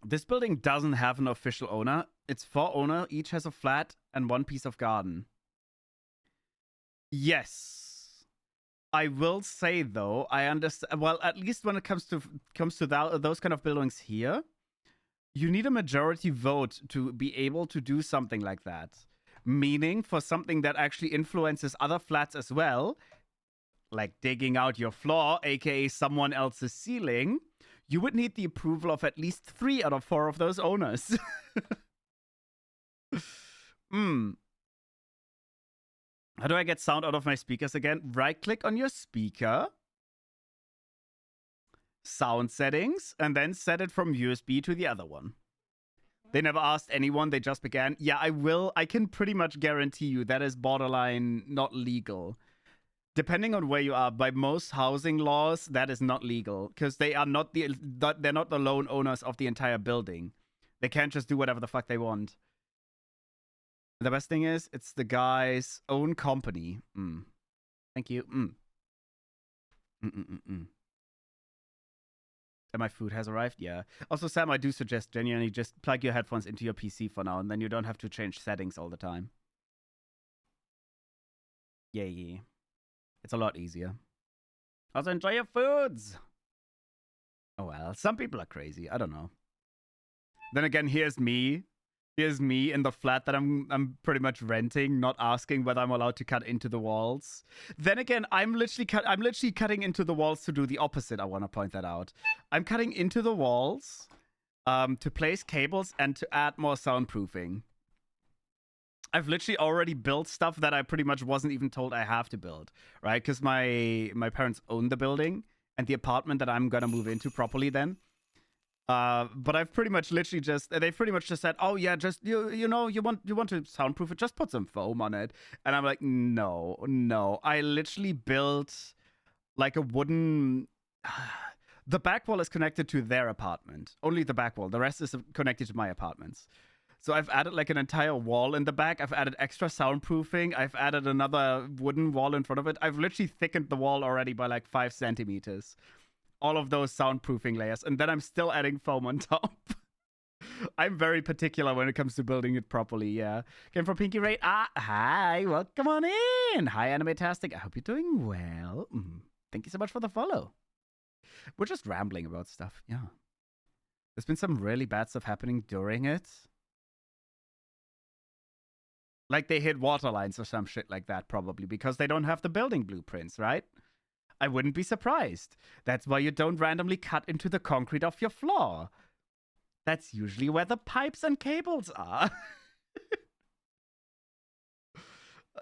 This building doesn't have an official owner. It's 4 owner. Each has a flat and 1 piece of garden. Yes. I will say, though, I understand. Well, at least when it comes to those kind of buildings here, you need a majority vote to be able to do something like that. Meaning, for something that actually influences other flats as well, like digging out your floor, aka someone else's ceiling, you would need the approval of at least 3 out of 4 of those owners. How do I get sound out of my speakers again? Right-click on your speaker, sound settings, and then set it from USB to the other one. They never asked anyone, they just began. Yeah, I can pretty much guarantee you that is borderline not legal. Depending on where you are, by most housing laws, that is not legal because they're not the lone owners of the entire building. They can't just do whatever the fuck they want. The best thing is, it's the guy's own company. Thank you. And my food has arrived? Yeah. Also, Sam, I do suggest genuinely just plug your headphones into your PC for now, and then you don't have to change settings all the time. Yay. It's a lot easier. Also, enjoy your foods! Oh well, some people are crazy. I don't know. Then again, here's me. Here's me in the flat that I'm pretty much renting, not asking whether I'm allowed to cut into the walls. Then again, I'm literally cutting into the walls to do the opposite. I want to point that out. I'm cutting into the walls to place cables and to add more soundproofing. I've literally already built stuff that I pretty much wasn't even told I have to build, right? Because my parents own the building and the apartment that I'm gonna move into properly then. But I've pretty much they've pretty much just said, oh yeah, just you want to soundproof it, just put some foam on it. And I'm like, no. I literally built like a wooden the back wall is connected to their apartment. Only the back wall. The rest is connected to my apartments. So I've added like an entire wall in the back. I've added extra soundproofing. I've added another wooden wall in front of it. I've literally thickened the wall already by like 5 centimeters. All of those soundproofing layers. And then I'm still adding foam on top. I'm very particular when it comes to building it properly, yeah. Came from Pinky Ray. Hi. Welcome on in. Hi, Animatastic. I hope you're doing well. Thank you so much for the follow. We're just rambling about stuff, yeah. There's been some really bad stuff happening during it. Like they hit water lines or some shit like that, probably, because they don't have the building blueprints, right? I wouldn't be surprised. That's why you don't randomly cut into the concrete of your floor. That's usually where the pipes and cables are.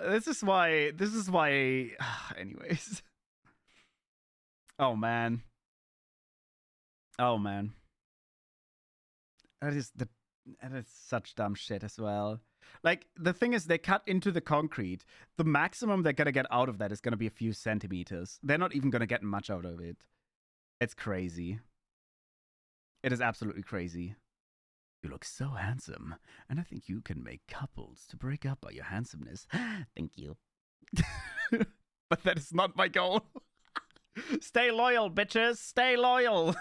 This is why, anyways. Oh, man. That is such dumb shit as well. Like, the thing is, they cut into the concrete. The maximum they're gonna get out of that is gonna be a few centimeters. They're not even gonna get much out of it. It's crazy. It is absolutely crazy. You look so handsome, and I think you can make couples to break up by your handsomeness. Thank you. But that is not my goal. Stay loyal, bitches. Stay loyal.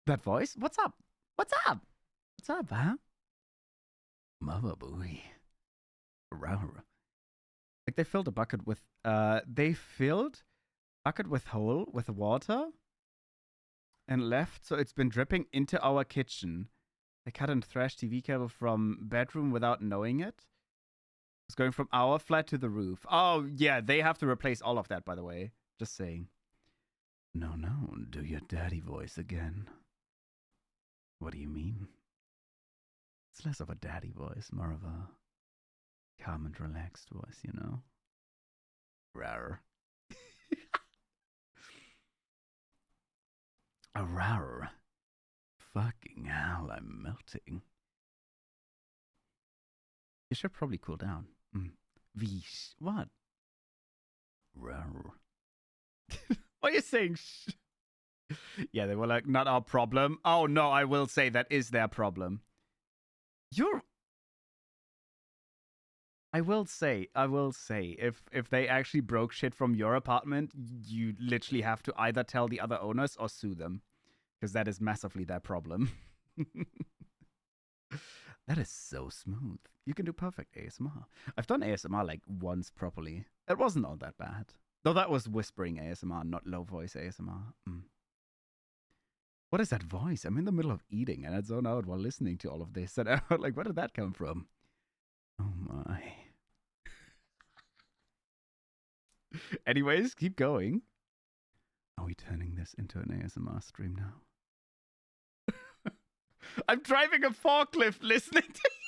That voice? What's up? What's up? What's up, huh? Mama boy. Like they filled a bucket with they filled bucket with hole with water and left, so it's been dripping into our kitchen. They cut and thrashed TV cable from bedroom without knowing it. It's going from our flat to the roof. Oh, yeah, they have to replace all of that, by the way. Just saying. No, do your daddy voice again. What do you mean? It's less of a daddy voice, more of a calm and relaxed voice, you know? Rawr. A rawr. Fucking hell, I'm melting. You should probably cool down. What? Rawr. What are you saying? Yeah, they were like, not our problem. Oh, no, I will say that is their problem. I will say, if they actually broke shit from your apartment, you literally have to either tell the other owners or sue them. Because that is massively their problem. That is so smooth. You can do perfect ASMR. I've done ASMR like once properly. It wasn't all that bad. Though that was whispering ASMR, not low voice ASMR. What is that voice? I'm in the middle of eating and I zone out while listening to all of this. And I'm like, where did that come from? Oh my. Anyways, keep going. Are we turning this into an ASMR stream now? I'm driving a forklift listening to you.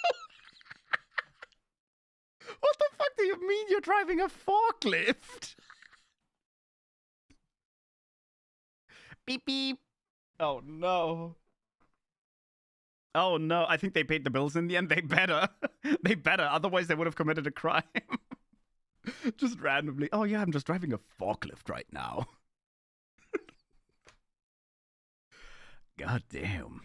What the fuck do you mean you're driving a forklift? Beep beep. Oh no. Oh no, I think they paid the bills in the end. They better. They better, otherwise they would have committed a crime. Just randomly. Oh yeah, I'm just driving a forklift right now. God damn.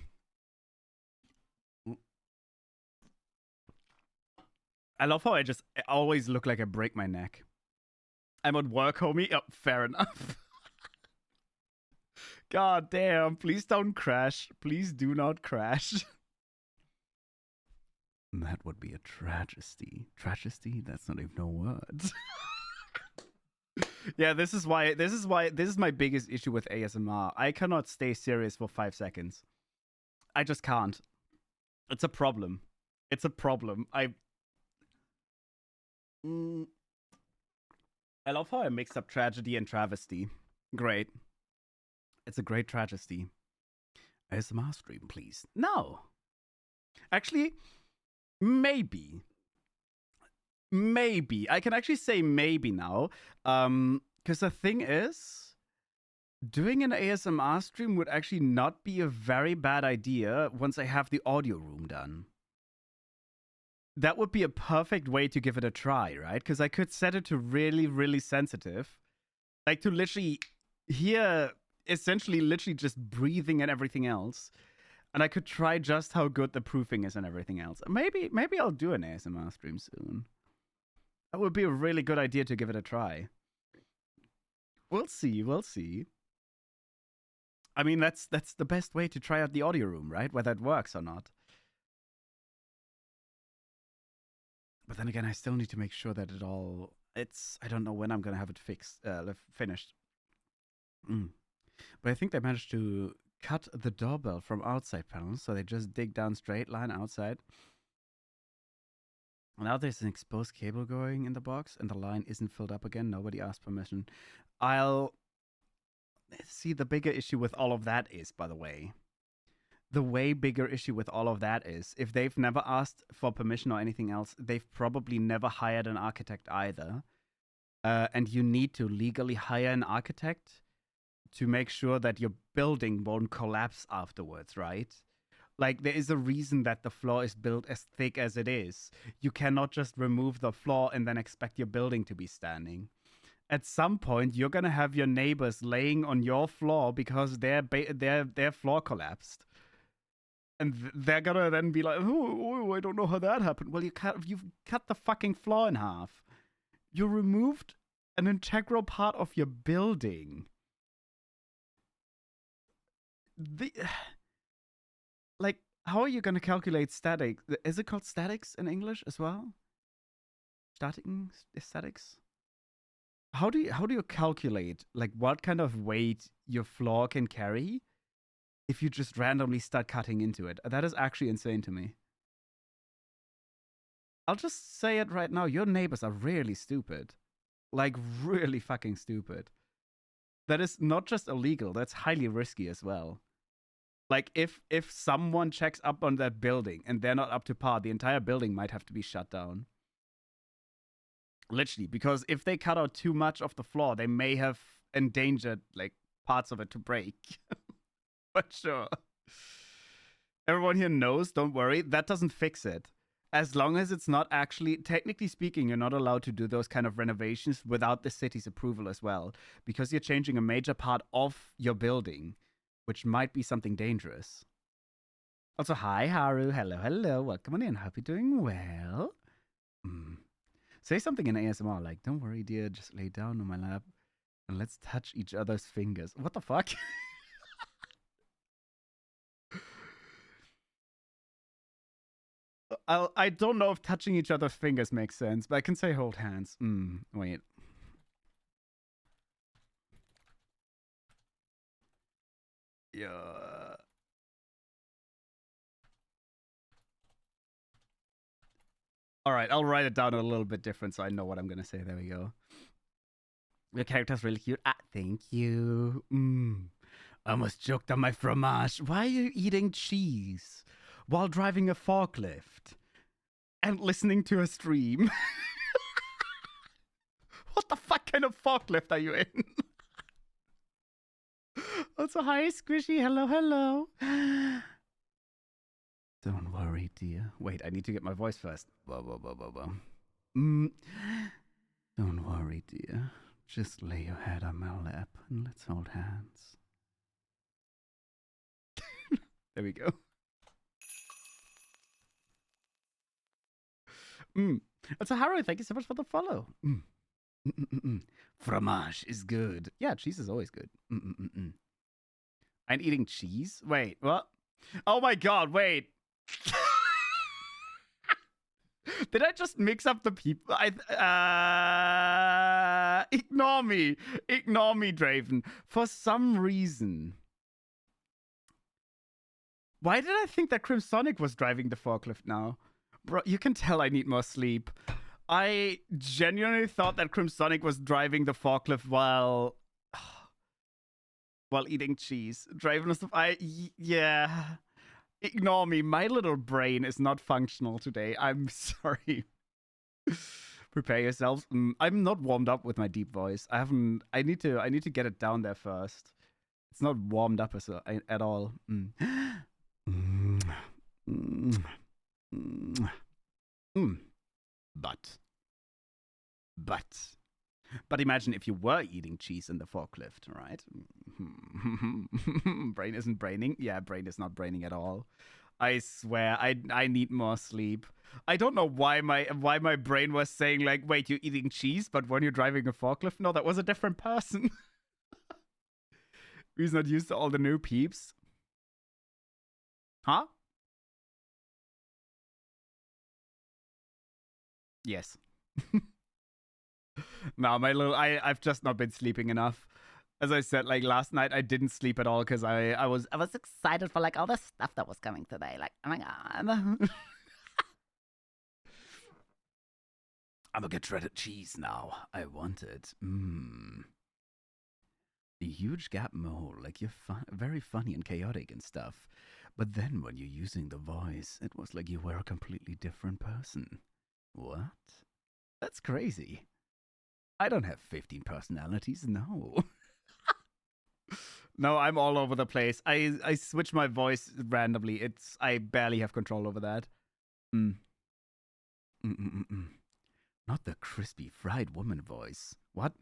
I love how I always look like I break my neck. I'm at work, homie. Oh, fair enough. God damn. Please don't crash. Please do not crash. That would be a tragedy. Tragedy? That's not even a word. Yeah, this is my biggest issue with ASMR. I cannot stay serious for 5 seconds. I just can't. It's a problem. It's a problem. I love how I mixed up tragedy and travesty. Great. It's a great tragedy. ASMR stream, please. No. Actually, maybe. Maybe. I can actually say maybe now. Because the thing is, doing an ASMR stream would actually not be a very bad idea once I have the audio room done. That would be a perfect way to give it a try, right? Because I could set it to really, really sensitive. Like to literally hear, essentially, literally just breathing and everything else. And I could try just how good the proofing is and everything else. Maybe I'll do an ASMR stream soon. That would be a really good idea to give it a try. We'll see. I mean, that's the best way to try out the audio room, right? Whether it works or not. But then again, I still need to make sure that I don't know when I'm going to have it finished. But I think they managed to cut the doorbell from outside panels, so they just dig down straight line outside. Now there's an exposed cable going in the box, and the line isn't filled up again. Nobody asked permission. I'll see the bigger issue with all of that is, by the way. The way bigger issue with all of that is, if they've never asked for permission or anything else, they've probably never hired an architect either. And you need to legally hire an architect to make sure that your building won't collapse afterwards, right? Like, there is a reason that the floor is built as thick as it is. You cannot just remove the floor and then expect your building to be standing. At some point, you're gonna have your neighbors laying on your floor because their floor collapsed. And they're gonna then be like, oh, I don't know how that happened. Well, you've cut the fucking floor in half. You removed an integral part of your building. Like, how are you gonna calculate static? Is it called statics in English as well? Statics? how do you calculate like what kind of weight your floor can carry if you just randomly start cutting into it? That is actually insane to me. I'll just say it right now. Your neighbors are really stupid. Like, really fucking stupid. That is not just illegal, that's highly risky as well. Like, if someone checks up on that building and they're not up to par, the entire building might have to be shut down. Literally, because if they cut out too much of the floor, they may have endangered, like, parts of it to break. But sure. Everyone here knows, don't worry, that doesn't fix it. As long as it's not actually, technically speaking, you're not allowed to do those kind of renovations without the city's approval as well, because you're changing a major part of your building, which might be something dangerous. Also, hi, Haru. Hello, hello. Welcome on in. Hope you're doing well. Say something in ASMR like, don't worry, dear, just lay down on my lap and let's touch each other's fingers. What the fuck? I don't know if touching each other's fingers makes sense, but I can say hold hands. Wait. Yeah. All right, I'll write it down a little bit different so I know what I'm going to say. There we go. Your character's really cute. Ah, thank you. I almost choked on my fromage. Why are you eating cheese while driving a forklift and listening to a stream? What the fuck kind of forklift are you in? Also, hi, Squishy. Hello, hello. Don't worry, dear. Wait, I need to get my voice first. Whoa. Don't worry, dear. Just lay your head on my lap and let's hold hands. There we go. Also, Haru, thank you so much for the follow. Fromage is good. Yeah, cheese is always good. I'm eating cheese? Wait, what? Oh my god, wait. Did I just mix up the people? Ignore me. Ignore me, Draven. For some reason. Why did I think that Crimsonic was driving the forklift now? Bro, you can tell I need more sleep. I genuinely thought that Crimsonic was driving the forklift while eating cheese. Draven was yeah. Ignore me. My little brain is not functional today. I'm sorry. Prepare yourselves. I'm not warmed up with my deep voice. I need to get it down there first. It's not warmed up at all. But imagine if you were eating cheese in the forklift, right? Brain isn't braining. Yeah, brain is not braining at all. I swear, I need more sleep. I don't know why my brain was saying like, wait, you're eating cheese, but when you're driving a forklift, no, that was a different person. He's not used to all the new peeps. Huh? Yes. No, I've just not been sleeping enough. As I said, like last night, I didn't sleep at all because I was excited for like all the stuff that was coming today. Like, oh my god, I'm gonna get shredded cheese now. I want it. A huge gap mole, like you're very funny and chaotic and stuff. But then when you're using the voice, it was like you were a completely different person. What? That's crazy. I don't have 15 personalities, no. No, I'm all over the place. I switch my voice randomly. I barely have control over that. Not the crispy fried woman voice. What?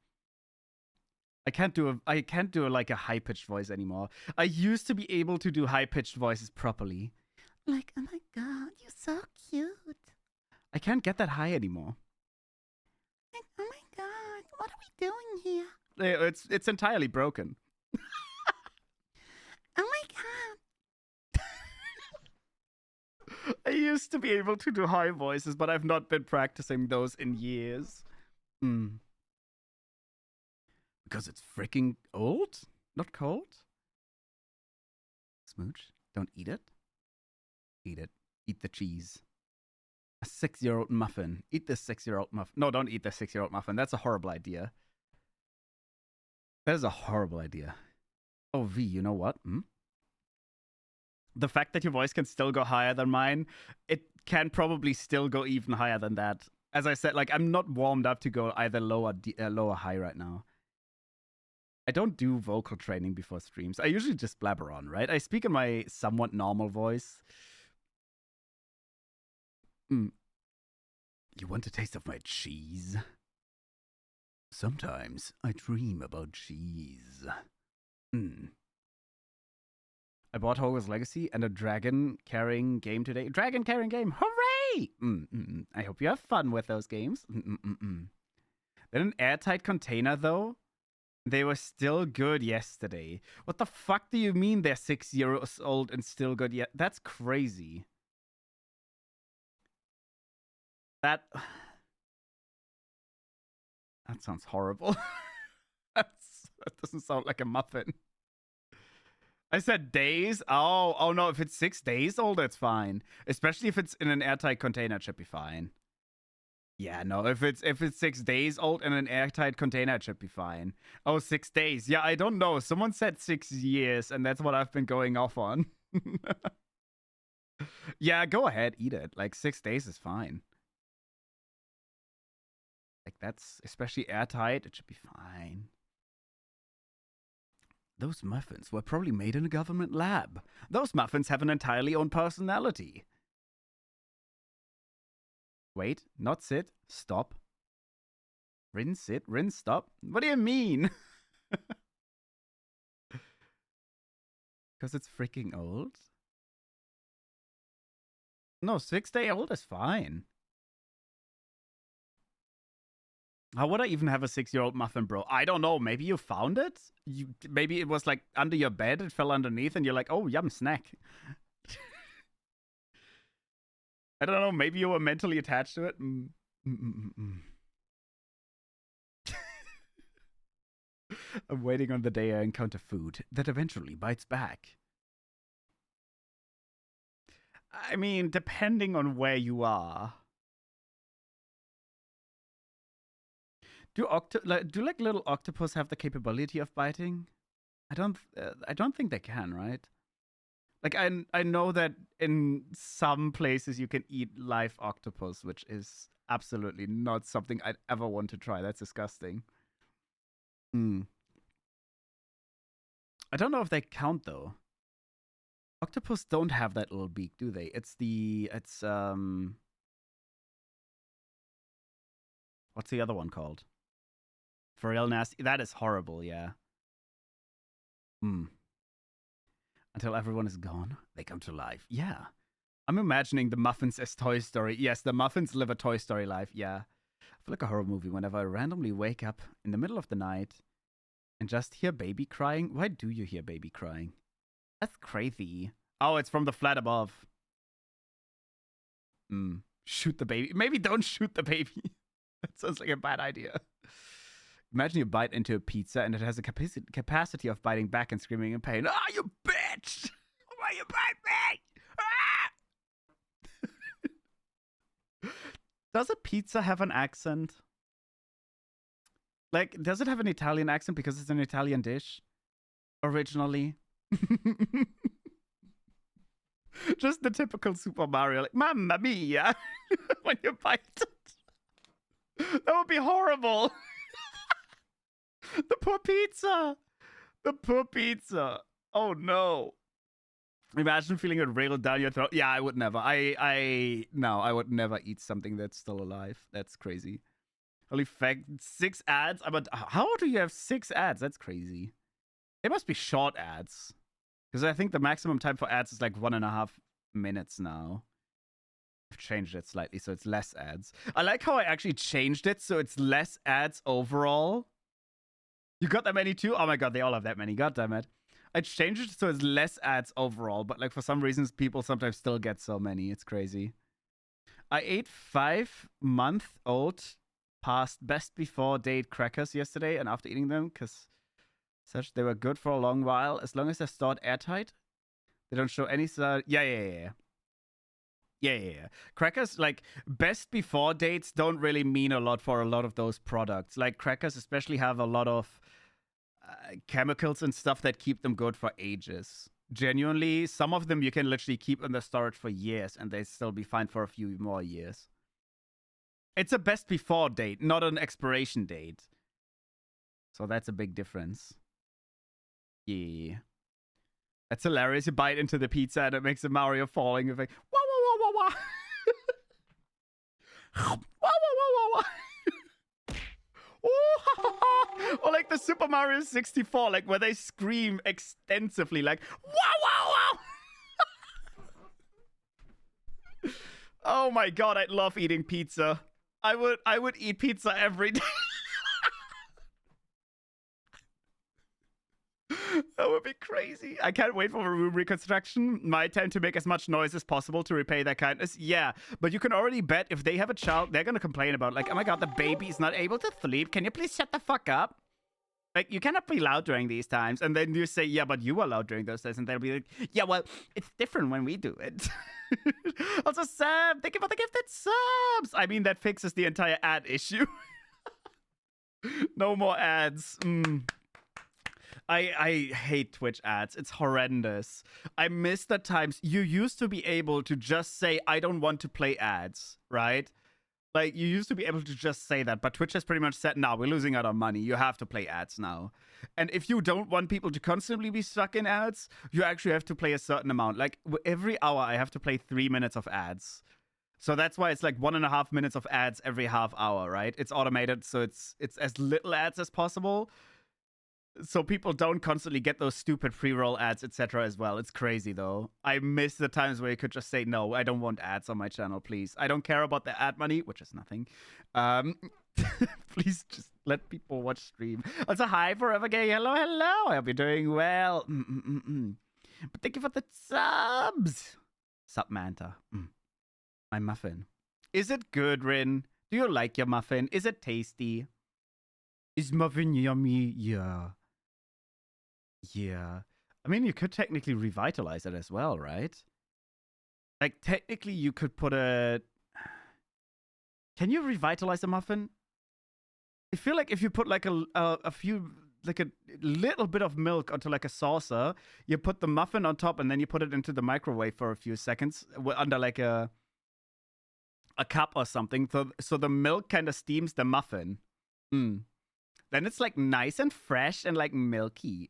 I can't do like a high pitched voice anymore. I used to be able to do high pitched voices properly. Like, oh my god, you're so cute. I can't get that high anymore. Like, oh my god, what are we doing here? It's entirely broken. Oh my god. I used to be able to do high voices, but I've not been practicing those in years. Because it's freaking old? Not cold? Smooch, don't eat it. Eat it. Eat the cheese. A 6-year-old muffin. Eat this 6-year-old muffin. No, don't eat the 6-year-old muffin. That's a horrible idea. That is a horrible idea. Oh, V, you know what? The fact that your voice can still go higher than mine, it can probably still go even higher than that. As I said, like, I'm not warmed up to go either low or high right now. I don't do vocal training before streams. I usually just blabber on, right? I speak in my somewhat normal voice. You want a taste of my cheese? Sometimes I dream about cheese. I bought Hogwarts Legacy and a dragon carrying game today. Dragon carrying game! Hooray! I hope you have fun with those games. Then an airtight container, though? They were still good yesterday. What the fuck do you mean they're 6 years old and still good yet? That's crazy. That sounds horrible. That doesn't sound like a muffin. I said days? Oh no, if it's 6 days old, it's fine. Especially if it's in an airtight container, it should be fine. Yeah, no, if it's 6 days old in an airtight container, it should be fine. Oh, 6 days. Yeah, I don't know. Someone said 6 years, and that's what I've been going off on. Yeah, go ahead, eat it. Like, 6 days is fine. Like, that's, especially airtight, it should be fine. Those muffins were probably made in a government lab. Those muffins have an entirely own personality. Wait, not sit, stop. Rinse, sit, rinse, stop. What do you mean? Because it's freaking old? No, 6-day-old is fine. How would I even have a 6-year-old muffin, bro? I don't know. Maybe you found it? Maybe it was like under your bed, it fell underneath, and you're like, oh, yum, snack. I don't know. Maybe you were mentally attached to it. I'm waiting on the day I encounter food that eventually bites back. I mean, depending on where you are. Do like little octopus have the capability of biting? I don't think they can, right? Like I know that in some places you can eat live octopus, which is absolutely not something I'd ever want to try. That's disgusting. I don't know if they count though. Octopus don't have that little beak, do they? It's what's the other one called? For real nasty. That is horrible, yeah. Until everyone is gone, they come to life. Yeah. I'm imagining the muffins as Toy Story. Yes, the muffins live a Toy Story life. Yeah. I feel like a horror movie whenever I randomly wake up in the middle of the night and just hear baby crying. Why do you hear baby crying? That's crazy. Oh, it's from the flat above. Shoot the baby. Maybe don't shoot the baby. That sounds like a bad idea. Imagine you bite into a pizza and it has a capacity of biting back and screaming in pain. Ah, you bitch! Why you bite me? Ah! Does a pizza have an accent? Like, does it have an Italian accent because it's an Italian dish? Originally? Just the typical Super Mario, like, Mamma Mia! When you bite it. That would be horrible! The poor pizza! The poor pizza! Oh no! Imagine feeling it rail down your throat. Yeah, I would never. No, I would never eat something that's still alive. That's crazy. Holy fact, 6 ads? But how do you have 6 ads? That's crazy. It must be short ads. Because I think the maximum time for ads is like 1.5 minutes now. I've changed it slightly so it's less ads. I like how I actually changed it so it's less ads overall. You got that many too? Oh my god, they all have that many. God damn it. I changed it so it's less ads overall, but like for some reasons people sometimes still get so many. It's crazy. I ate 5-month-old passed best before date crackers yesterday and after eating them because such they were good for a long while as long as they're stored airtight. They don't show any sign. Yeah. Crackers, like, best before dates don't really mean a lot for a lot of those products. Like, crackers especially have a lot of chemicals and stuff that keep them good for ages. Genuinely, some of them you can literally keep in the storage for years and they still be fine for a few more years. It's a best before date, not an expiration date. So that's a big difference. Yeah. That's hilarious. You bite into the pizza and it makes a Mario falling. You're like, wah, wah, wah, wah, wah. Wah, wah, wah, wah, wah. Or like the Super Mario 64, like where they scream extensively, like, wow, wow, wow. Oh my god, I love eating pizza. I would eat pizza every day. That would be crazy. I can't wait for a room reconstruction. My time to make as much noise as possible to repay their kindness. Yeah, but you can already bet if they have a child, they're gonna complain about, like, oh my god, the baby is not able to sleep. Can you please shut the fuck up? Like, you cannot be loud during these times. And then you say, yeah, but you were loud during those days. And they'll be like, yeah, well, it's different when we do it. Also, Sam, thank you for the gifted subs. I mean, that fixes the entire ad issue. No more ads. I hate Twitch ads. It's horrendous. I miss the times you used to be able to just say, I don't want to play ads, right? Like, you used to be able to just say that, but Twitch has pretty much said, no, we're losing out on money. You have to play ads now. And if you don't want people to constantly be stuck in ads, you actually have to play a certain amount. Like, every hour, I have to play 3 minutes of ads. So that's why it's like 1.5 minutes of ads every half hour, right? It's automated, so it's as little ads as possible. So people don't constantly get those stupid pre-roll ads, etc. as well. It's crazy, though. I miss the times where you could just say, no, I don't want ads on my channel, please. I don't care about the ad money, which is nothing. Please just let people watch stream. Also, hi, Forever Gay. Hello. I hope you're doing well. But thank you for the subs. Sup, Manta. My muffin. Is it good, Rin? Do you like your muffin? Is it tasty? Is muffin yummy? Yeah. I mean, you could technically revitalize it as well, right? Like, technically, you could put a... Can you revitalize a muffin? I feel like if you put like a few... like a little bit of milk onto like a saucer, you put the muffin on top and then you put it into the microwave for a few seconds under like a cup or something. So the milk kind of steams the muffin. Then it's like nice and fresh and like milky.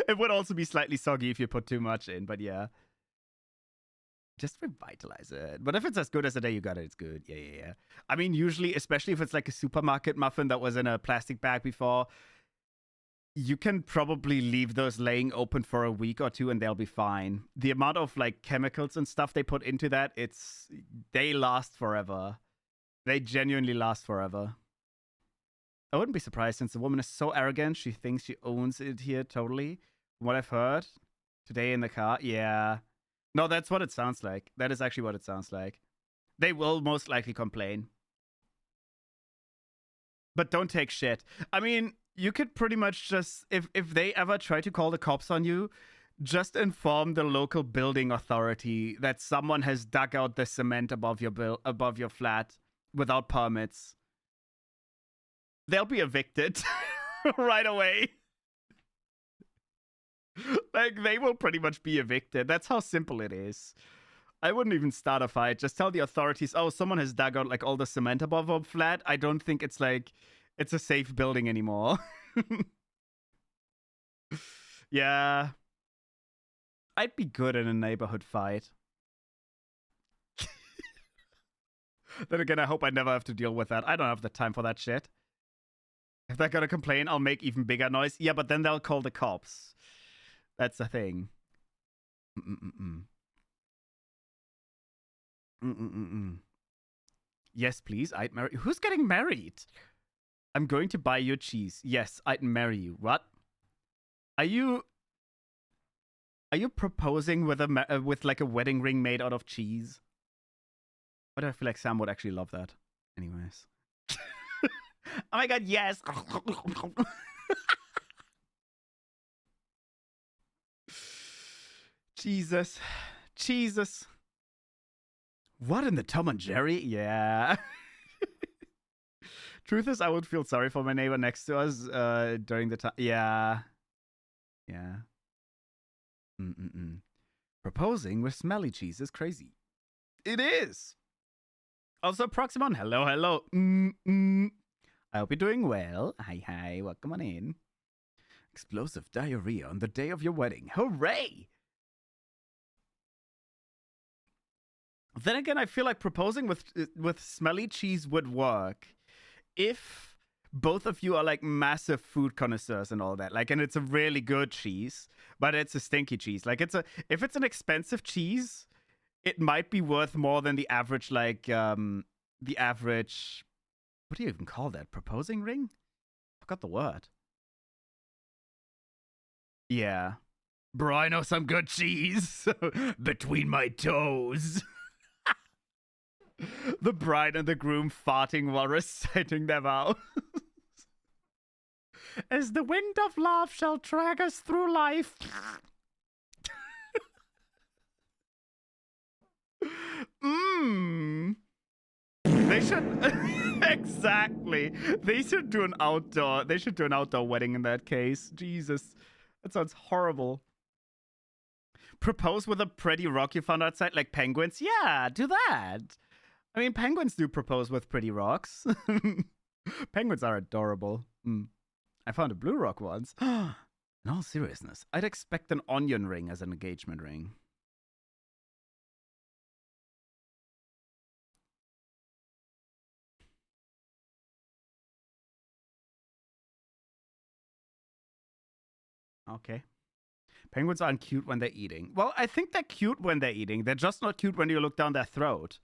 It would also be slightly soggy if you put too much in, but yeah. Just revitalize it. But if it's as good as the day you got it, it's good. Yeah. I mean, usually, especially if it's like a supermarket muffin that was in a plastic bag before, you can probably leave those laying open for a week or two and they'll be fine. The amount of like chemicals and stuff they put into that, they last forever. They genuinely last forever. I wouldn't be surprised since the woman is so arrogant. She thinks she owns it here totally. From what I've heard today in the car. Yeah. No, that's what it sounds like. That is actually what it sounds like. They will most likely complain. But don't take shit. I mean, you could pretty much just, if they ever try to call the cops on you, just inform the local building authority that someone has dug out the cement above your flat without permits. They'll be evicted right away. Like, they will pretty much be evicted. That's how simple it is. I wouldn't even start a fight. Just tell the authorities, oh, someone has dug out like all the cement above our flat. I don't think it's like, it's a safe building anymore. Yeah. I'd be good in a neighborhood fight. Then again, I hope I never have to deal with that. I don't have the time for that shit. If they're gonna complain, I'll make even bigger noise. Yeah, but then they'll call the cops. That's the thing. Yes, please. I'd marry. Who's getting married? I'm going to buy you cheese. Yes, I'd marry you. What? Are you proposing with like a wedding ring made out of cheese? Why do I feel like Sam would actually love that? Anyways. Oh my god, yes. Jesus. Jesus. What in the Tom and Jerry? Yeah. Truth is, I would feel sorry for my neighbor next to us during the time. Yeah. Yeah. Mm-mm-mm. Proposing with smelly cheese is crazy. It is. Also, Proximon, hello, hello. I hope you're doing well. Hi, hi. Welcome on in. Explosive diarrhea on the day of your wedding. Hooray! Then again, I feel like proposing with smelly cheese would work if both of you are like massive food connoisseurs and all that. Like, and it's a really good cheese, but it's a stinky cheese. Like, if it's an expensive cheese, it might be worth more than the average, like the average. What do you even call that? Proposing ring? Forgot the word. Yeah. Bro, I know some good cheese between my toes. The bride and the groom farting while reciting their vows. As the wind of love shall drag us through life. They should exactly. They should do an outdoor. They should do an outdoor wedding in that case. Jesus, that sounds horrible. Propose with a pretty rock you found outside, like penguins. Yeah, do that. I mean, penguins do propose with pretty rocks. Penguins are adorable. I found a blue rock once. In all seriousness, I'd expect an onion ring as an engagement ring. Okay. Penguins aren't cute when they're eating. Well, I think they're cute when they're eating. They're just not cute when you look down their throat.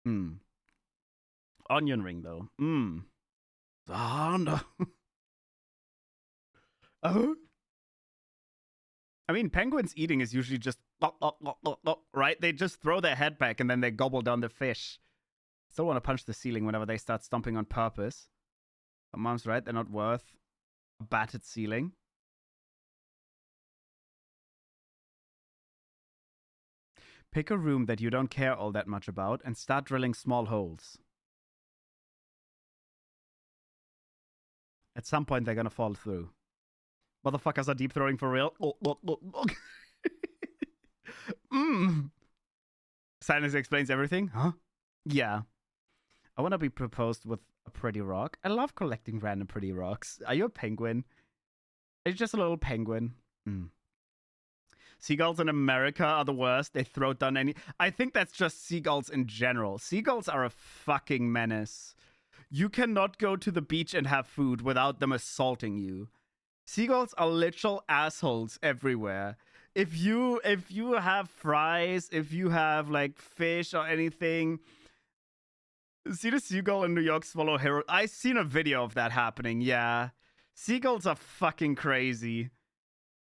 Onion ring, though. Oh, no. Oh. I mean, penguins eating is usually just right? They just throw their head back and then they gobble down the fish. Still want to punch the ceiling whenever they start stomping on purpose. But Mom's right, they're not worth a battered ceiling. Pick a room that you don't care all that much about and start drilling small holes. At some point, they're gonna fall through. Motherfuckers are deep throwing for real. Silence explains everything. Huh? Yeah. I want to be proposed with a pretty rock. I love collecting random pretty rocks. Are you a penguin? Are you just a little penguin? Seagulls in America are the worst. They throw down any... I think that's just seagulls in general. Seagulls are a fucking menace. You cannot go to the beach and have food without them assaulting you. Seagulls are literal assholes everywhere. If you have fries, if you have like fish or anything... See the seagull in New York swallow hero? I seen a video of that happening, yeah. Seagulls are fucking crazy.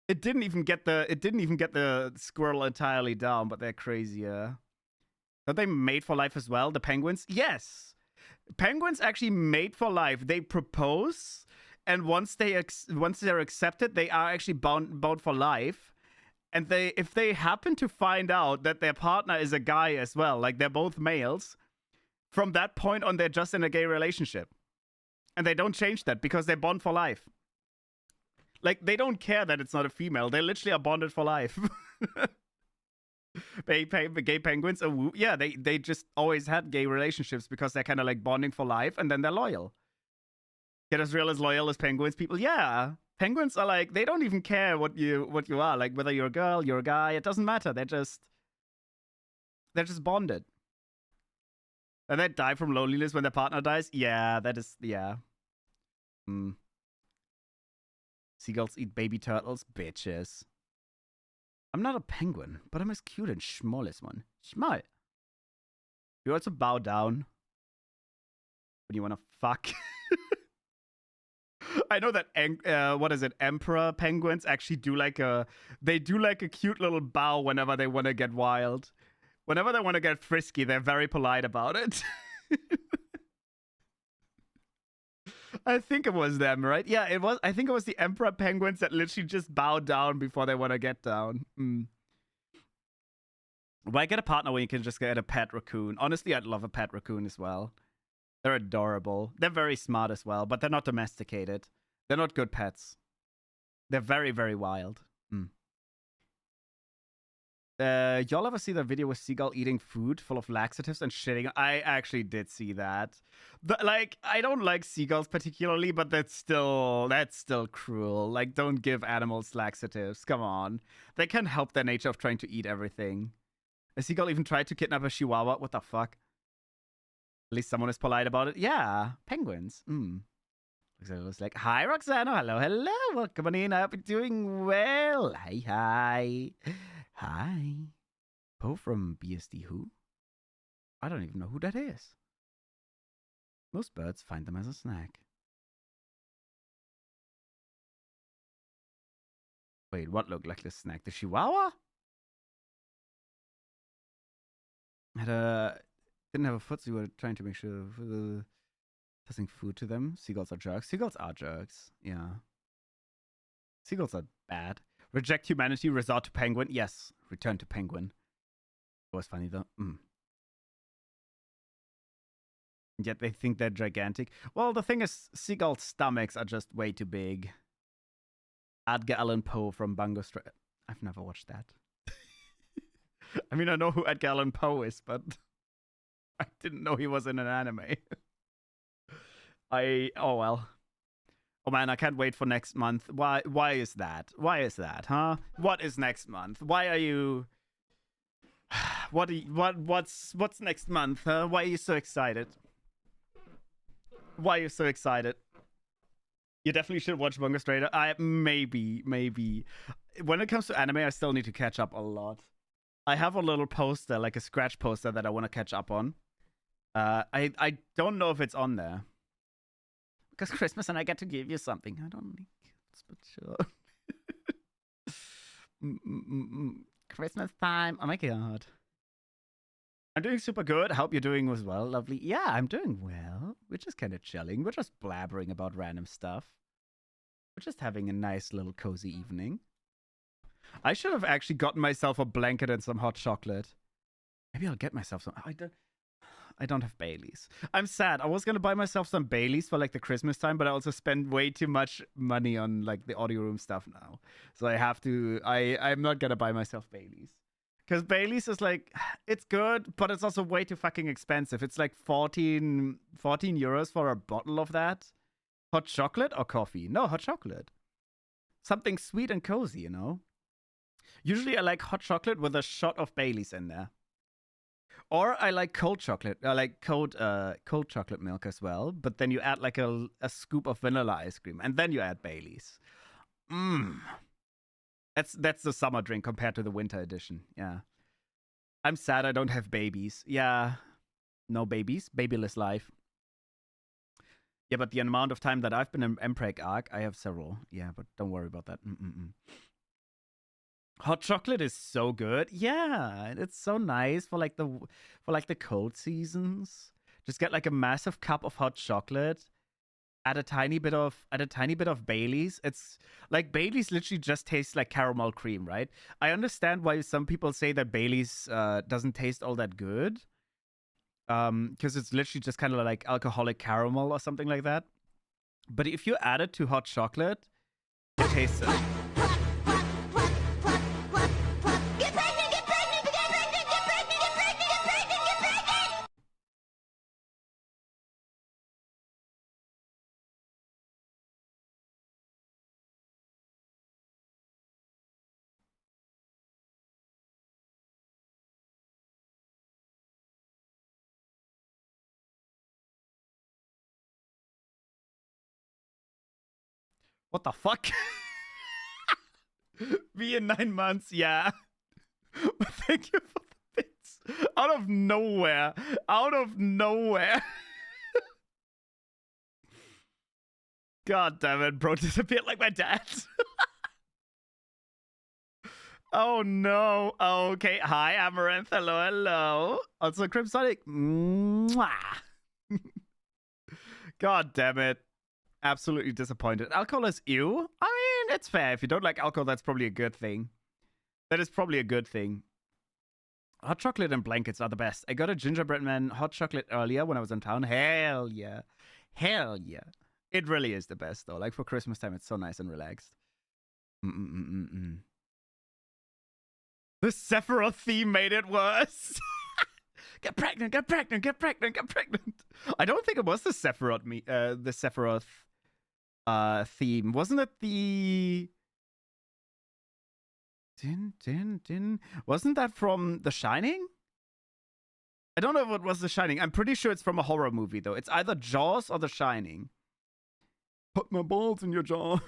It didn't even get the squirrel entirely down, but they're crazier. Are they made for life as well, the penguins? Yes. Penguins actually made for life. They propose, and once they're accepted, they are actually bound for life. And if they happen to find out that their partner is a guy as well, like they're both males, from that point on, they're just in a gay relationship. And they don't change that because they bond for life. Like, they don't care that it's not a female. They literally are bonded for life. Gay penguins, yeah, they just always had gay relationships because they're kind of like bonding for life, and then they're loyal. Get as real as loyal as penguins people. Yeah, penguins are like, they don't even care what you are, like whether you're a girl, you're a guy. It doesn't matter. They're just bonded. And they die from loneliness when their partner dies. Yeah, that is Seagulls eat baby turtles, bitches. I'm not a penguin, but I'm as cute and small as one. Small. You also bow down when you want to fuck. I know that emperor penguins actually do like a cute little bow whenever they want to get wild. Whenever they want to get frisky, they're very polite about it. I think it was them, right? Yeah, it was. I think it was the emperor penguins that literally just bow down before they want to get down. Why get a partner when you can just get a pet raccoon? Honestly, I'd love a pet raccoon as well. They're adorable. They're very smart as well, but they're not domesticated. They're not good pets. They're very, very wild. Y'all ever see the video with seagull eating food full of laxatives and shitting? I actually did see that. I don't like seagulls particularly, but that's still cruel. Like, don't give animals laxatives. Come on. They can't help their nature of trying to eat everything. A seagull even tried to kidnap a chihuahua. What the fuck? At least someone is polite about it. Yeah, penguins. So it was like, hi, Roxana. Hello. Welcome on in. I hope you're doing well. Hi. Hi. Poe from BSD who? I don't even know who that is. Most birds find them as a snack. Wait, what looked like the snack? The chihuahua? Didn't have a foot, so you were trying to make sure tossing food to them. Seagulls are jerks. Seagulls are jerks. Yeah. Seagulls are bad. Reject humanity, resort to penguin. Yes, return to penguin. It was funny though. Yet they think they're gigantic. Well, the thing is, seagull stomachs are just way too big. Edgar Allan Poe from Bungo Stray. I've never watched that. I mean, I know who Edgar Allan Poe is, but I didn't know he was in an anime. Oh well. Oh man, I can't wait for next month. Why is that? Why is that, huh? What is next month? Why are you what's next month, huh? Why are you so excited? Why are you so excited? You definitely should watch Bungo Stray Dogs. Maybe. When it comes to anime, I still need to catch up a lot. I have a little poster, like a scratch poster that I want to catch up on. I don't know if it's on there. Because Christmas and I get to give you something. I don't think it's but sure. Christmas time. Oh my god. I'm doing super good. I hope you're doing as well. Lovely. Yeah, I'm doing well. We're just kind of chilling. We're just blabbering about random stuff. We're just having a nice little cozy evening. I should have actually gotten myself a blanket and some hot chocolate. Maybe I'll get myself some. I don't have Baileys. I'm sad. I was gonna buy myself some Baileys for like the Christmas time, but I also spend way too much money on like the audio room stuff now. So I have to. I'm not gonna buy myself Baileys because Baileys is like, it's good, but it's also way too fucking expensive. It's like 14 euros for a bottle of that. Hot chocolate or coffee? No, hot chocolate. Something sweet and cozy, you know. Usually I like hot chocolate with a shot of Baileys in there. Or I like cold chocolate. I like cold chocolate milk as well. But then you add like a scoop of vanilla ice cream. And then you add Baileys. That's the summer drink compared to the winter edition. Yeah. I'm sad I don't have babies. Yeah. No babies. Babyless life. Yeah, but the amount of time that I've been in Mpreg Arc, I have several. Yeah, but don't worry about that. Hot chocolate is so good. Yeah, it's so nice for like the cold seasons. Just get like a massive cup of hot chocolate. Add a tiny bit of Baileys. It's like Baileys literally just tastes like caramel cream, right? I understand why some people say that Baileys doesn't taste all that good. Because it's literally just kind of like alcoholic caramel or something like that. But if you add it to hot chocolate, it tastes it. What the fuck? Me in 9 months, yeah. Thank you for the bits. Out of nowhere. God damn it, bro. Disappeared like my dad. Oh no. Okay. Hi, Amaranth. Hello. Also, Crimsonic. Mwah. God damn it. Absolutely disappointed. Alcohol is ew. I mean, it's fair. If you don't like alcohol, that's probably a good thing. That is probably a good thing. Hot chocolate and blankets are the best. I got a gingerbread man hot chocolate earlier when I was in town. Hell yeah. Hell yeah. It really is the best, though. Like, for Christmas time, it's so nice and relaxed. The Sephiroth theme made it worse. Get pregnant, get pregnant, get pregnant, get pregnant. I don't think it was the Sephiroth theme. Wasn't it the Din? Wasn't that from The Shining? I don't know if it was The Shining. I'm pretty sure it's from a horror movie, though. It's either Jaws or The Shining. Put my balls in your jaw.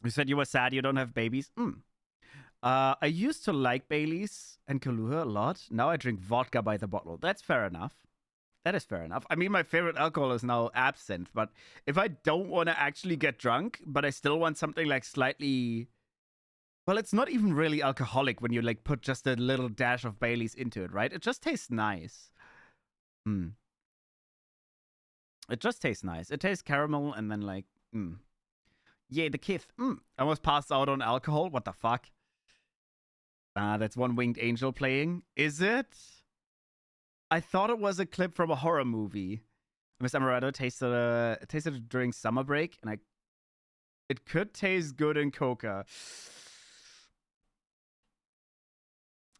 You said you were sad you don't have babies? I used to like Baileys and Kahlua a lot. Now I drink vodka by the bottle. That's fair enough. That is fair enough. I mean, my favorite alcohol is now absinthe, but if I don't want to actually get drunk, but I still want something like slightly... Well, it's not even really alcoholic when you like put just a little dash of Baileys into it, right? It just tastes nice. It just tastes nice. It tastes caramel and then like, Yeah, the kith. I almost passed out on alcohol. What the fuck? That's One Winged Angel playing. Is it? I thought it was a clip from a horror movie. Miss Amaretto tasted it during summer break, and it could taste good in coca.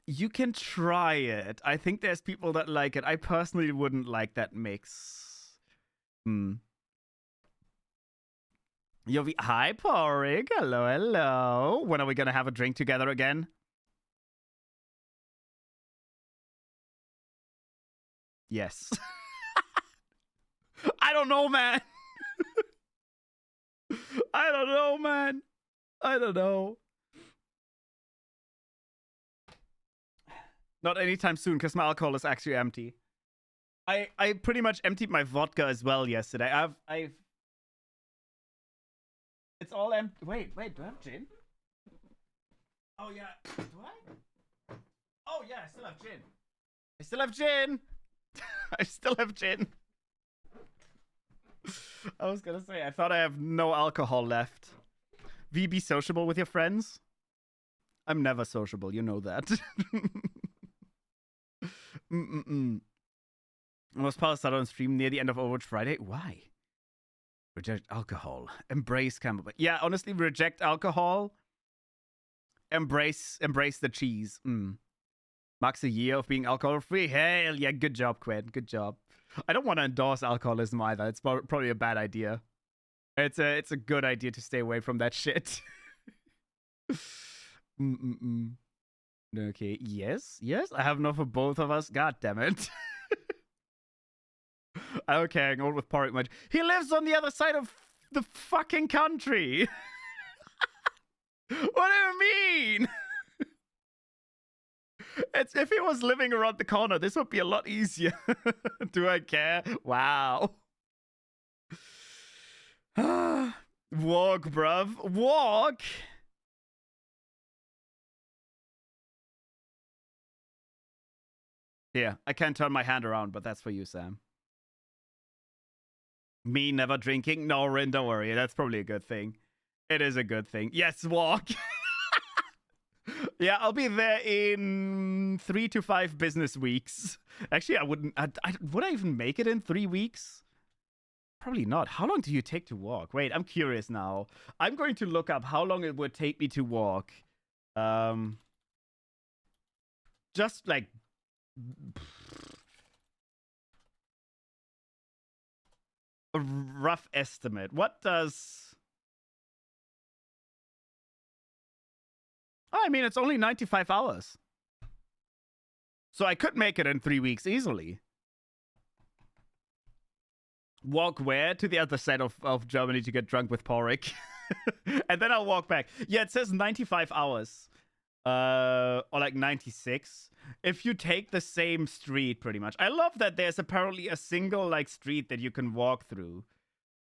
You can try it. I think there's people that like it. I personally wouldn't like that mix. Hi, Porig. Hello, hello. When are we gonna have a drink together again? Yes. I don't know, man. I don't know, man. I don't know. Not anytime soon, because my alcohol is actually empty. I pretty much emptied my vodka as well yesterday. I've It's all empty. Wait, do I have gin? Oh yeah. Do I? Oh yeah, I still have gin. I still have gin. I still have gin. I was gonna say, I thought I have no alcohol left. V, be sociable with your friends? I'm never sociable, you know that. I was passed out on stream near the end of Overwatch Friday. Why? Reject alcohol. Embrace Campbell. Yeah, honestly, reject alcohol. Embrace the cheese. Marks a year of being alcohol free. Hell yeah, good job, Quinn. Good job. I don't want to endorse alcoholism either. It's probably a bad idea. It's a good idea to stay away from that shit. Okay, yes, I have enough for both of us. God damn it. I don't care, hang out with Porrick much. He lives on the other side of the fucking country. What do you mean? It's if he was living around the corner, this would be a lot easier. Do I care? Wow. Walk, bruv. Walk. Yeah, I can't turn my hand around, but that's for you, Sam. Me never drinking? No, Rin, don't worry. That's probably a good thing. It is a good thing. Yes, walk. Yeah, I'll be there in 3 to 5 business weeks. Actually, I wouldn't. Would I even make it in 3 weeks? Probably not. How long do you take to walk? Wait, I'm curious now. I'm going to look up how long it would take me to walk. Just like... a rough estimate. What does... Oh, I mean, it's only 95 hours. So I could make it in 3 weeks easily. Walk where? To the other side of Germany to get drunk with Porrick. And then I'll walk back. Yeah, it says 95 hours. Or like 96. If you take the same street, pretty much. I love that there's apparently a single, like, street that you can walk through.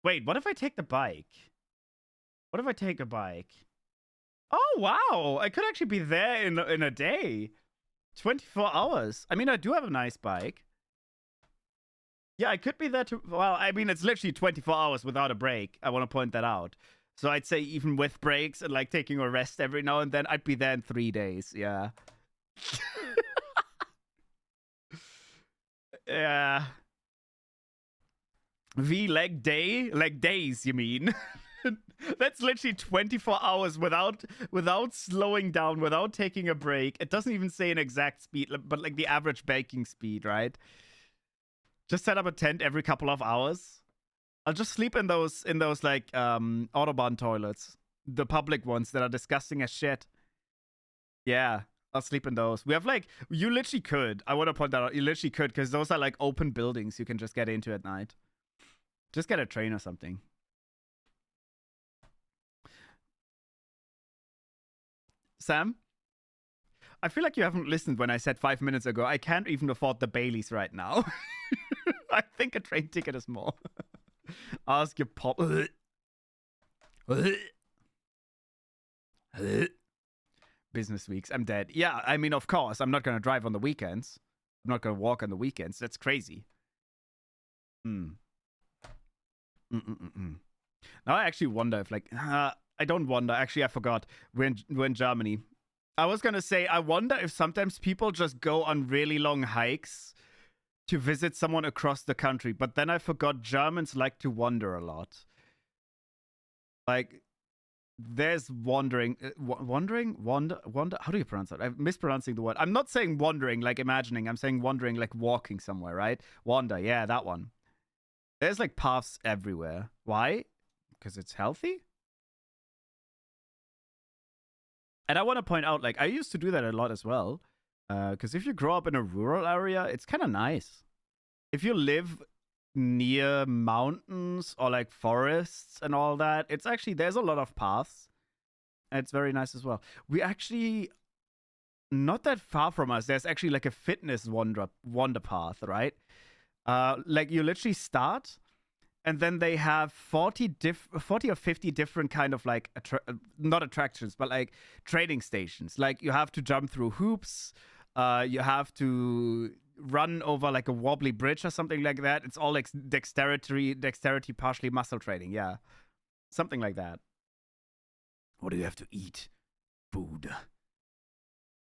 Wait, what if I take the bike? What if I take a bike? Oh, wow. I could actually be there in a day. 24 hours. I mean, I do have a nice bike. Yeah, I could be there too. Well, I mean, it's literally 24 hours without a break. I want to point that out. So I'd say even with breaks and like taking a rest every now and then, I'd be there in 3 days. Yeah. Yeah. V leg day? Leg days, you mean? That's literally 24 hours without slowing down, without taking a break. It doesn't even say an exact speed, but like the average baking speed, right? Just set up a tent every couple of hours. I'll just sleep in those like Autobahn toilets, the public ones that are disgusting as shit. Yeah, I'll sleep in those. We have like, you literally could. I want to point that out. You literally could, because those are like open buildings you can just get into at night. Just get a train or something. Sam, I feel like you haven't listened when I said 5 minutes ago, I can't even afford the Baileys right now. I think a train ticket is more. Ask your pop. Business weeks. I'm dead. Yeah, I mean, of course, I'm not going to drive on the weekends. I'm not going to walk on the weekends. That's crazy. Now I actually wonder if, like, I don't wonder. Actually, I forgot. We're in Germany. I was going to say, I wonder if sometimes people just go on really long hikes to visit someone across the country. But then I forgot Germans like to wander a lot. Like, there's wandering. Wander. How do you pronounce that? I'm mispronouncing the word. I'm not saying wandering like imagining. I'm saying wandering like walking somewhere, right? Wander. Yeah, that one. There's like paths everywhere. Why? Because it's healthy? And I want to point out, like, I used to do that a lot as well. Because if you grow up in a rural area, it's kind of nice. If you live near mountains or like forests and all that, it's actually, there's a lot of paths. And it's very nice as well. We actually, not that far from us, there's actually like a fitness wander path, right? Like you literally start, and then they have 40 or 50 different kind of like not attractions, but like training stations. Like you have to jump through hoops, you have to run over like a wobbly bridge or something like that. It's all like dexterity, partially muscle training. Yeah, something like that. What do you have to eat? Food.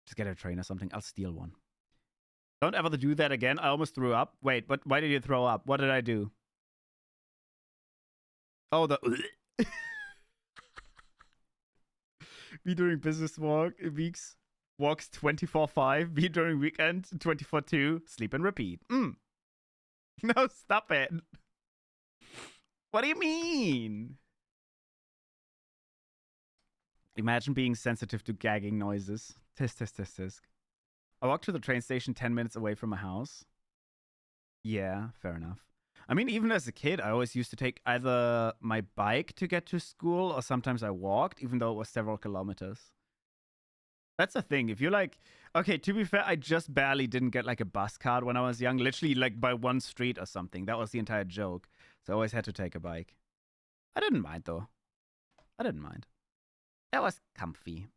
Just get a train or something. I'll steal one. Don't ever do that again. I almost threw up. Wait, but why did you throw up? What did I do? Oh, the be during business weeks, walks 24/5. Be during weekend 24/2. Sleep and repeat. No, stop it. What do you mean? Imagine being sensitive to gagging noises. Tisk. I walked to the train station 10 minutes away from my house. Yeah, fair enough. I mean, even as a kid, I always used to take either my bike to get to school or sometimes I walked, even though it was several kilometers. That's the thing. If you're like, okay, to be fair, I just barely didn't get like a bus card when I was young, literally like by one street or something. That was the entire joke. So I always had to take a bike. I didn't mind though. I didn't mind. It was comfy.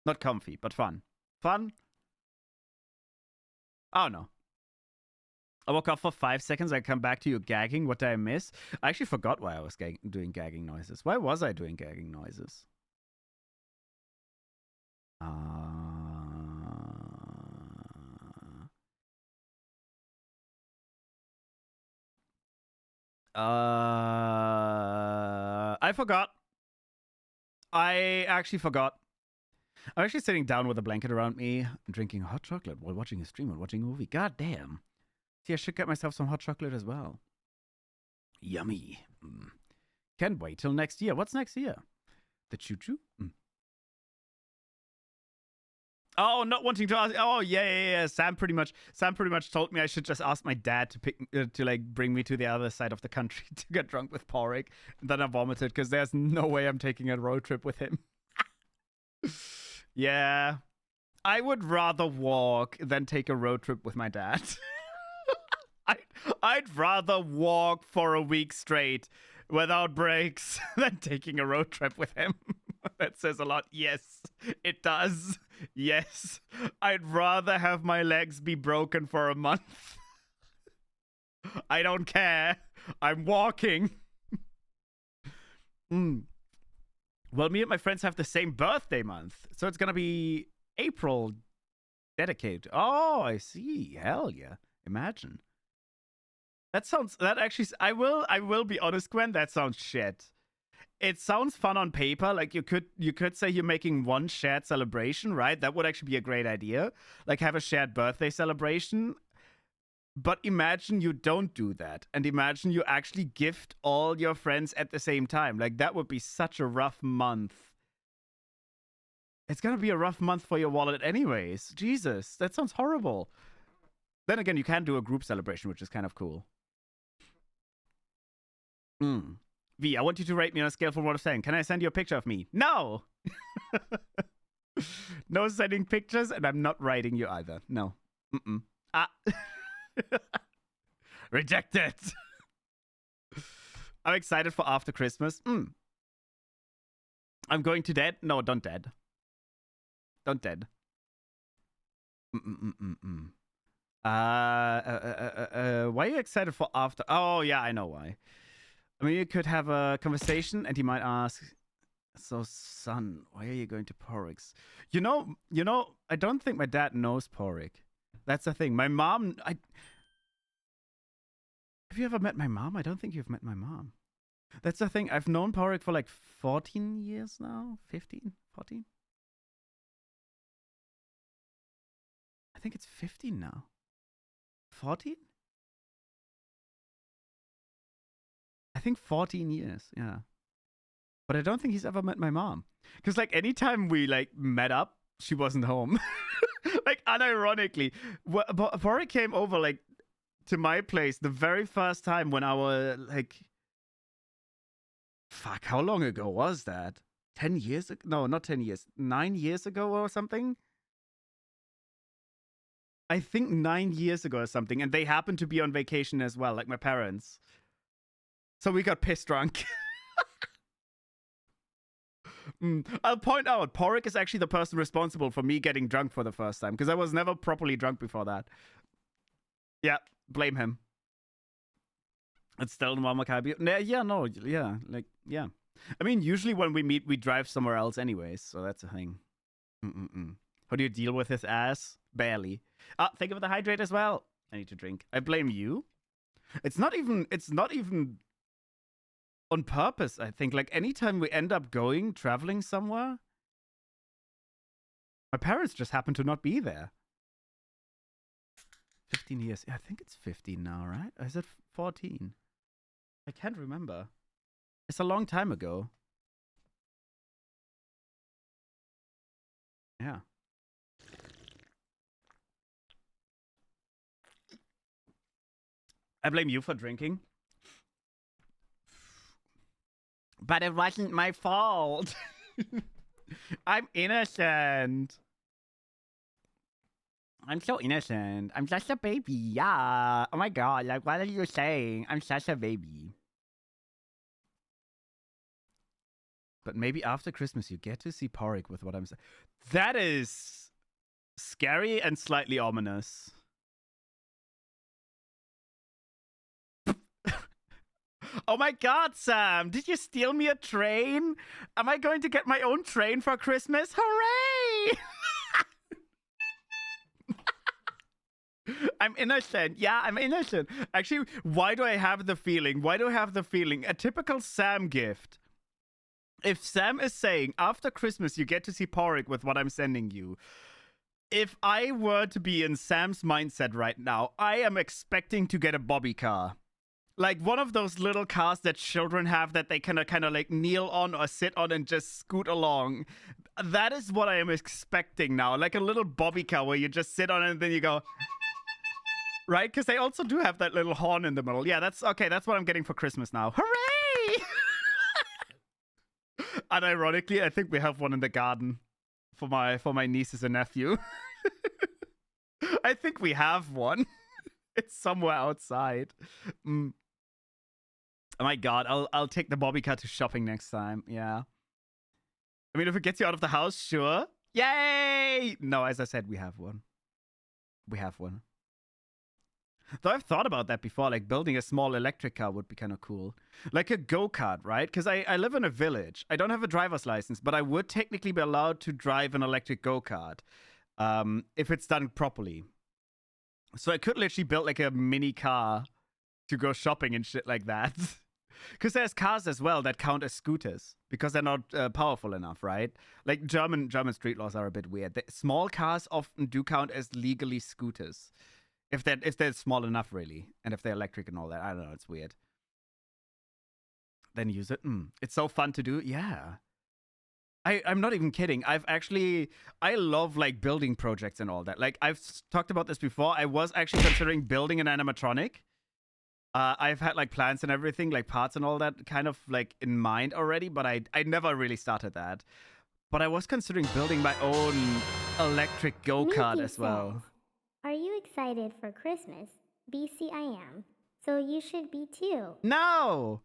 Not comfy, but fun. Fun? Oh no. I woke up for 5 seconds. I come back to you gagging. What did I miss? I actually forgot why I was doing gagging noises. Why was I doing gagging noises? I forgot. I actually forgot. I'm actually sitting down with a blanket around me, drinking hot chocolate while watching a stream and watching a movie. God damn. See, I should get myself some hot chocolate as well. Yummy. Can't wait till next year. What's next year? The choo-choo? Oh, not wanting to ask. Oh, yeah. Sam pretty much told me I should just ask my dad to pick to like bring me to the other side of the country to get drunk with porridge. And then I vomited because there's no way I'm taking a road trip with him. Yeah, I would rather walk than take a road trip with my dad. I'd rather walk for a week straight without breaks than taking a road trip with him. That says a lot. Yes, it does. Yes, I'd rather have my legs be broken for a month I don't care. I'm walking. Well, me and my friends have the same birthday month, so it's gonna be April dedicated. Oh, I see. Hell yeah. Imagine. That actually, I will be honest, Gwen, that sounds shit. It sounds fun on paper. Like you could say you're making one shared celebration, right? That would actually be a great idea. Like have a shared birthday celebration. But imagine you don't do that. And imagine you actually gift all your friends at the same time. Like that would be such a rough month. It's gonna be a rough month for your wallet anyways. Jesus, that sounds horrible. Then again, you can do a group celebration, which is kind of cool. V, I want you to rate me on a scale from 1 to 10. Can I send you a picture of me? No! No sending pictures, and I'm not writing you either. No. Ah. Rejected. I'm excited for after Christmas. I'm going to dead. No, don't dead. Don't dead. Why are you excited for after? Oh, yeah, I know why. I mean, you could have a conversation and he might ask, so son, why are you going to Porrick's? You know, I don't think my dad knows Porrick. That's the thing. My mom, have you ever met my mom? I don't think you've met my mom. That's the thing. I've known Porrick for like 14 years now. 15, 14. I think it's 15 now. 14? I think 14 years, yeah. But I don't think he's ever met my mom. Because, like, anytime we, like, met up, she wasn't home. Like, unironically. Porrick came over, like, to my place the very first time when I was, like... Fuck, how long ago was that? 10 years ago? No, not 10 years. 9 years ago or something? I think 9 years ago or something. And they happened to be on vacation as well, like my parents. So we got pissed drunk. I'll point out, Porrick is actually the person responsible for me getting drunk for the first time, because I was never properly drunk before that. Yeah, blame him. It's still Mama Kaibyo. Yeah, no, yeah, like, yeah. I mean, usually when we meet, we drive somewhere else anyways, so that's a thing. How do you deal with his ass? Barely. Think of the hydrate as well. I need to drink. I blame you. It's not even on purpose, I think. Like, anytime we end up traveling somewhere, my parents just happen to not be there. 15 years. Yeah, I think it's 15 now, right? Or is it 14? I can't remember. It's a long time ago. Yeah. I blame you for drinking. But it wasn't my fault. I'm innocent. I'm so innocent. I'm just a baby. Yeah. Oh my god. Like, what are you saying? I'm such a baby. But maybe after Christmas you get to see Porrick with what I'm saying. That is scary and slightly ominous. Oh my god, Sam! Did you steal me a train? Am I going to get my own train for Christmas? Hooray! I'm innocent. Yeah, I'm innocent. Actually, why do I have the feeling? A typical Sam gift. If Sam is saying, after Christmas, you get to see Porrick with what I'm sending you. If I were to be in Sam's mindset right now, I am expecting to get a bobby car. Like one of those little cars that children have that they kind of like kneel on or sit on and just scoot along. That is what I am expecting now. Like a little bobby car where you just sit on it and then you go... Right? Because they also do have that little horn in the middle. Yeah, that's okay. That's what I'm getting for Christmas now. Hooray! Unironically, I think we have one in the garden for my nieces and nephew. I think we have one. It's somewhere outside. Oh my god, I'll take the bobby car to shopping next time. Yeah. I mean, if it gets you out of the house, sure. Yay! No, as I said, we have one. We have one. Though I've thought about that before, like building a small electric car would be kind of cool. Like a go-kart, right? Because I live in a village. I don't have a driver's license, but I would technically be allowed to drive an electric go-kart if it's done properly. So I could literally build like a mini car to go shopping and shit like that. Because there's cars as well that count as scooters because they're not powerful enough, right? Like German street laws are a bit weird. Small cars often do count as legally scooters if they're small enough, really, and if they're electric and all that. I don't know. It's weird. Then use it. It's so fun to do. Yeah. I'm not even kidding. I love like building projects and all that. Like I've talked about this before. I was actually considering building an animatronic. I've had like plans and everything, like parts and all that kind of like in mind already, but I never really started that. But I was considering building my own electric go-kart as well. Are you excited for Christmas? BC I am. So you should be too. No!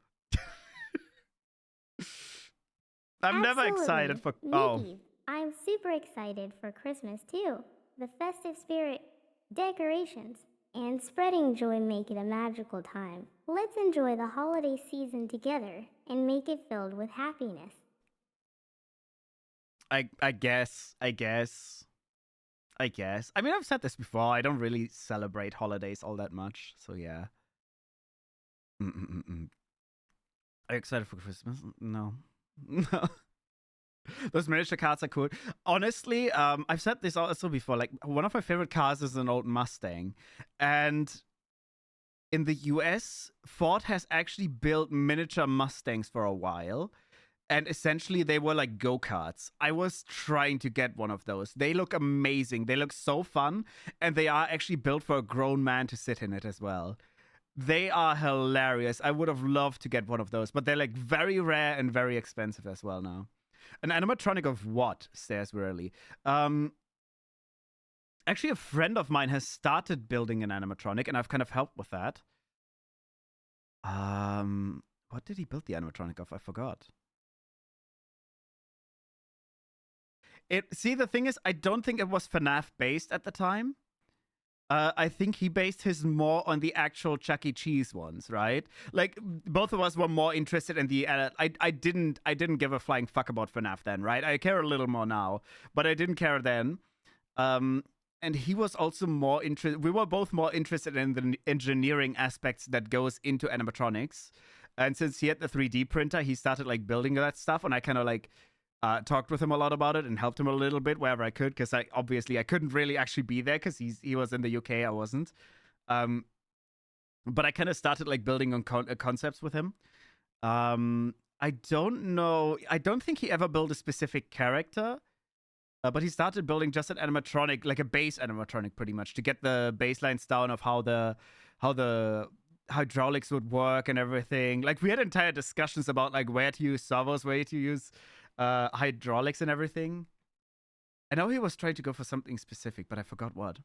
I'm never Absolutely. excited for... Mickey, I'm super excited for Christmas too. The festive spirit, decorations, and spreading joy make it a magical time. Let's enjoy the holiday season together and make it filled with happiness. I guess. I mean, I've said this before. I don't really celebrate holidays all that much. So, yeah. Are you excited for Christmas? No. No. Those miniature cars are cool. Honestly, I've said this also before. Like, one of my favorite cars is an old Mustang. And in the US, Ford has actually built miniature Mustangs for a while. And essentially, they were like go-karts. I was trying to get one of those. They look amazing. They look so fun. And they are actually built for a grown man to sit in it as well. They are hilarious. I would have loved to get one of those. But they're like very rare and very expensive as well now. An animatronic of what? Stares wearily. Actually, a friend of mine has started building an animatronic, and I've kind of helped with that. What did he build the animatronic of? I forgot. See, the thing is, I don't think it was FNAF based at the time. I think he based his more on the actual Chuck E. Cheese ones, right? Like both of us were more interested in the. I didn't give a flying fuck about FNAF then, right? I care a little more now, but I didn't care then. And he was also more interested. We were both more interested in the engineering aspects that goes into animatronics. And since he had the 3D printer, he started like building that stuff, and I kind of like. Talked with him a lot about it and helped him a little bit wherever I could because I couldn't really actually be there because he was in the UK, I wasn't. But I kind of started like building on concepts with him. I don't know. I don't think he ever built a specific character, but he started building just an animatronic, like a base animatronic, pretty much to get the baselines down of how the hydraulics would work and everything. Like we had entire discussions about like where to use servos, where to use hydraulics and everything. I know he was trying to go for something specific, but I forgot what.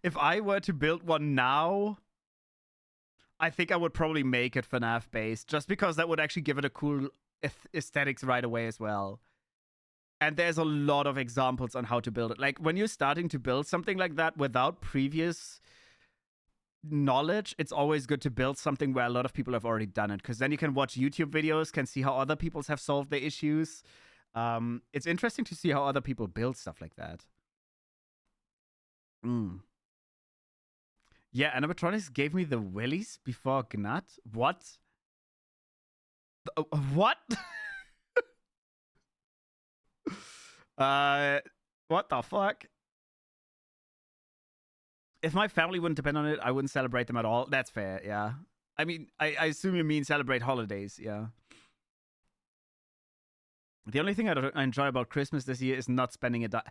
If I were to build one now, I think I would probably make it FNAF based, just because that would actually give it a cool aesthetics right away as well. And there's a lot of examples on how to build it. Like when you're starting to build something like that without previous knowledge, it's always good to build something where a lot of people have already done it, because then you can watch YouTube videos, can see how other people have solved the issues. It's interesting to see how other people build stuff like that. Yeah, animatronics gave me the willies before Gnat. What? What? What the fuck? If my family wouldn't depend on it, I wouldn't celebrate them at all. That's fair, yeah. I mean, I assume you mean celebrate holidays, yeah. The only thing I enjoy about Christmas this year is not spending a dime.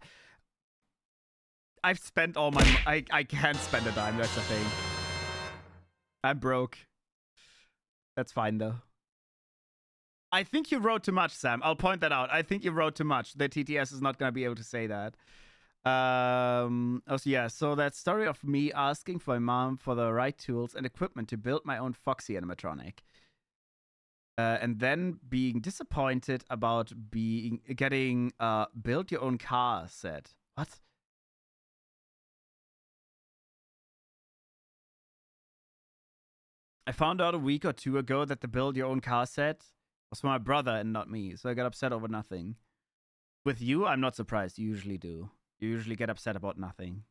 I've spent all my... I can't spend a dime, that's the thing. I'm broke. That's fine, though. I think you wrote too much, Sam. I'll point that out. I think you wrote too much. The TTS is not going to be able to say that. So that story of me asking for my mom for the right tools and equipment to build my own Foxy animatronic, and then being disappointed about getting build your own car set. What? I found out a week or two ago that the build your own car set was for my brother and not me, so I got upset over nothing. With you, I'm not surprised. You usually do. You usually get upset about nothing.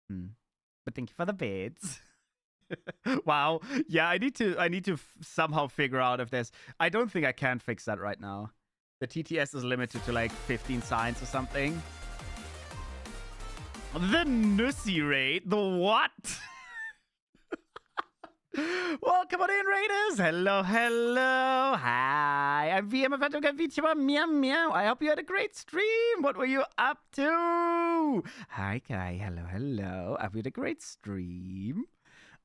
But thank you for the bits. Wow. Yeah, I need to somehow figure out if there's. I don't think I can fix that right now. The TTS is limited to like 15 signs or something. The Nussy raid? The what? Welcome on in, Raiders. Hello, hello. Hi. I'm VMFVTuber. Meow, meow. I hope you had a great stream. What were you up to? Hi, Kai. Hello, hello. I hope you had a great stream.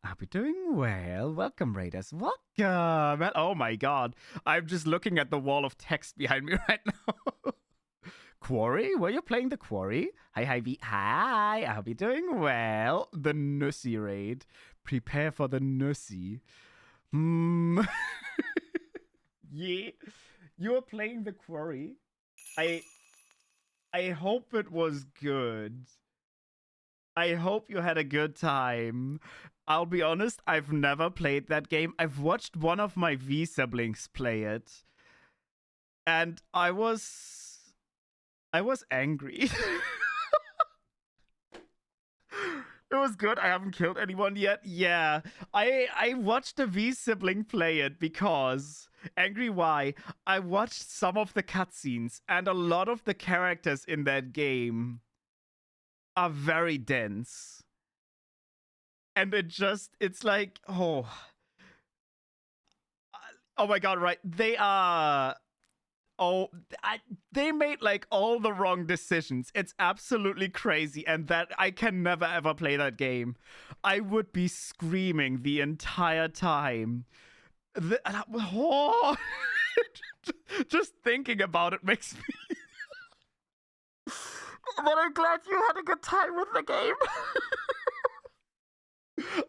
I hope you're doing well. Welcome, Raiders. Welcome. Oh my god. I'm just looking at the wall of text behind me right now. Quarry? Were you playing the Quarry? Hi, hi, V. Hi. I hope you're doing well. The Nussy raid. Prepare for the Nussy. Yeah. You were playing the Quarry. I hope it was good. I hope you had a good time. I'll be honest, I've never played that game. I've watched one of my V siblings play it. And I was angry. It was good. I haven't killed anyone yet. Yeah. I watched a V sibling play it because angry why? I watched some of the cutscenes and a lot of the characters in that game are very dense. And it's like, oh my god, right? They are they made like all the wrong decisions. It's absolutely crazy, and that I can never ever play that game. I would be screaming the entire time. Just thinking about it makes me. But I'm glad you had a good time with the game.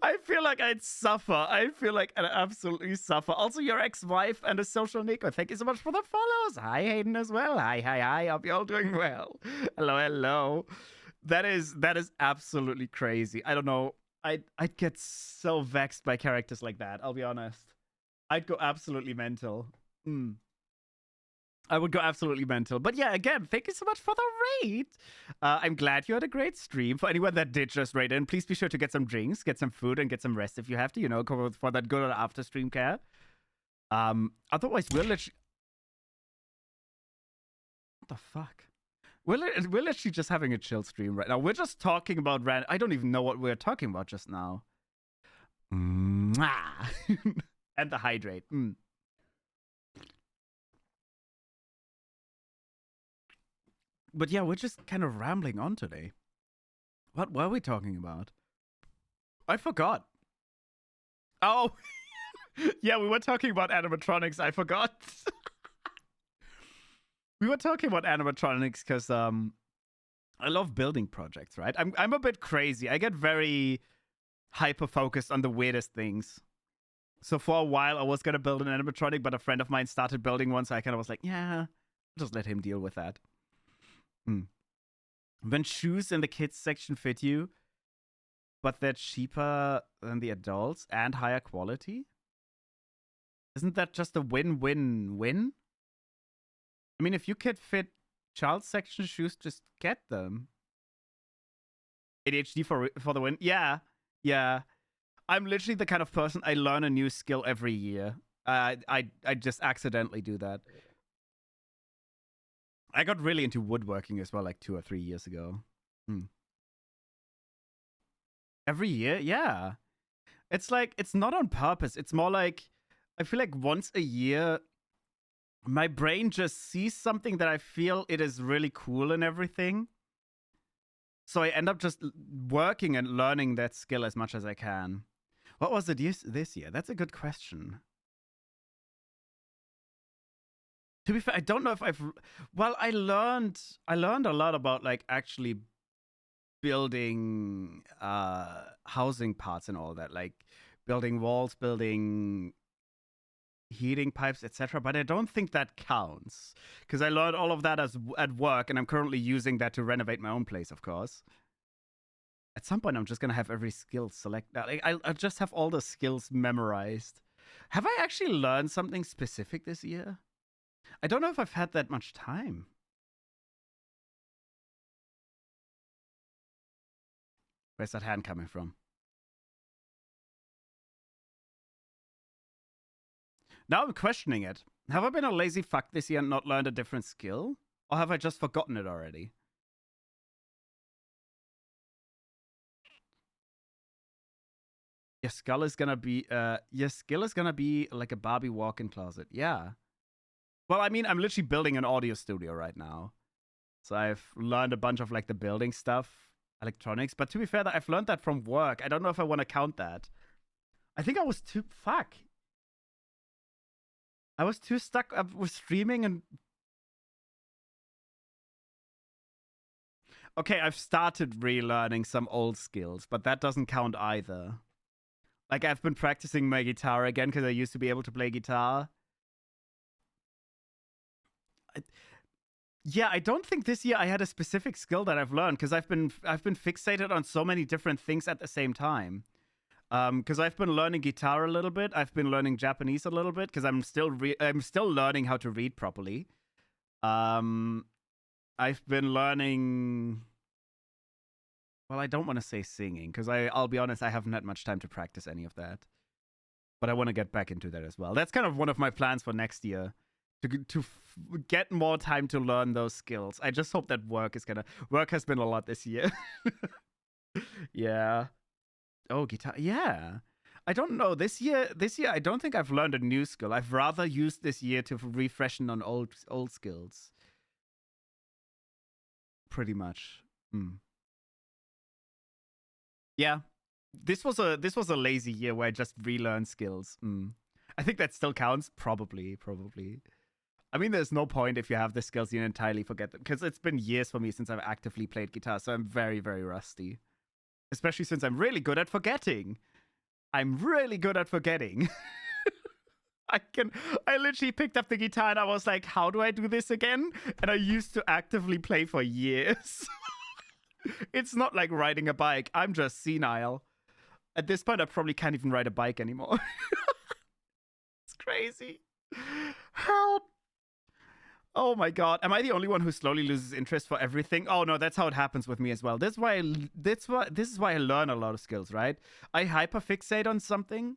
I feel like I'd suffer. I feel like I'd absolutely suffer. Also, your ex-wife and a social Nico. Thank you so much for the follows. Hi, Hayden, as well. Hi, hi, hi. Hope you're all doing well. Hello, hello. That is absolutely crazy. I don't know. I'd get so vexed by characters like that. I'll be honest. I'd go absolutely mental. I would go absolutely mental. But yeah, again, thank you so much for the raid. I'm glad you had a great stream. For anyone that did just raid in, please be sure to get some drinks, get some food, and get some rest if you have to, you know, for that good after stream care. Otherwise, we're literally... What the fuck? We're literally just having a chill stream right now. We're just talking about I don't even know what we're talking about just now. Mwah. And the hydrate. But yeah, we're just kind of rambling on today. What were we talking about? I forgot. Oh, yeah, we were talking about animatronics. I forgot. We were talking about animatronics because I love building projects, right? I'm a bit crazy. I get very hyper focused on the weirdest things. So for a while, I was gonna build an animatronic, but a friend of mine started building one, so I kind of was like, yeah, just let him deal with that. When shoes in the kids section fit you, but they're cheaper than the adults and higher quality? Isn't that just a win-win-win? I mean, if you could fit child section shoes, just get them. ADHD for the win? Yeah. I'm literally the kind of person, I learn a new skill every year. I just accidentally do that. I got really into woodworking as well, like 2 or 3 years ago. Every year? Yeah. It's like, it's not on purpose. It's more like, I feel like once a year, my brain just sees something that I feel it is really cool and everything. So I end up just working and learning that skill as much as I can. What was it this year? That's a good question. To be fair, I don't know if I learned a lot about like actually building housing parts and all that, like building walls, building heating pipes, etc. But I don't think that counts because I learned all of that at work, and I'm currently using that to renovate my own place, of course. At some point, I'm just gonna have every skill selected. Like, I'll just have all the skills memorized. Have I actually learned something specific this year? I don't know if I've had that much time. Where's that hand coming from? Now I'm questioning it. Have I been a lazy fuck this year and not learned a different skill? Or have I just forgotten it already? Your skill is gonna be like a Barbie walk-in closet. Yeah. Well, I mean, I'm literally building an audio studio right now. So I've learned a bunch of like the building stuff, electronics. But to be fair, I've learned that from work. I don't know if I want to count that. I think I was too I was too stuck up with streaming and. Okay, I've started relearning some old skills, but that doesn't count either. Like, I've been practicing my guitar again because I used to be able to play guitar. Yeah, I don't think this year I had a specific skill that I've learned because I've been fixated on so many different things at the same time. Because I've been learning guitar a little bit, I've been learning Japanese a little bit because I'm still learning how to read properly. I've been learning. Well, I don't want to say singing because I'll be honest, I haven't had much time to practice any of that. But I want to get back into that as well. That's kind of one of my plans for next year. To get more time to learn those skills. I just hope that work has been a lot this year. Yeah. Oh, guitar. Yeah. I don't know. This year I don't think I've learned a new skill. I've rather used this year to refreshen on old skills. Pretty much. Yeah. This was a lazy year where I just relearned skills. I think that still counts. Probably. I mean, there's no point if you have the skills, you entirely forget them. Because it's been years for me since I've actively played guitar, so I'm very, very rusty. Especially since I'm really good at forgetting. I literally picked up the guitar and I was like, how do I do this again? And I used to actively play for years. It's not like riding a bike. I'm just senile. At this point, I probably can't even ride a bike anymore. It's crazy. Help. Oh my god. Am I the only one who slowly loses interest for everything? Oh no, that's how it happens with me as well. This is why I learn a lot of skills, right? I hyperfixate on something.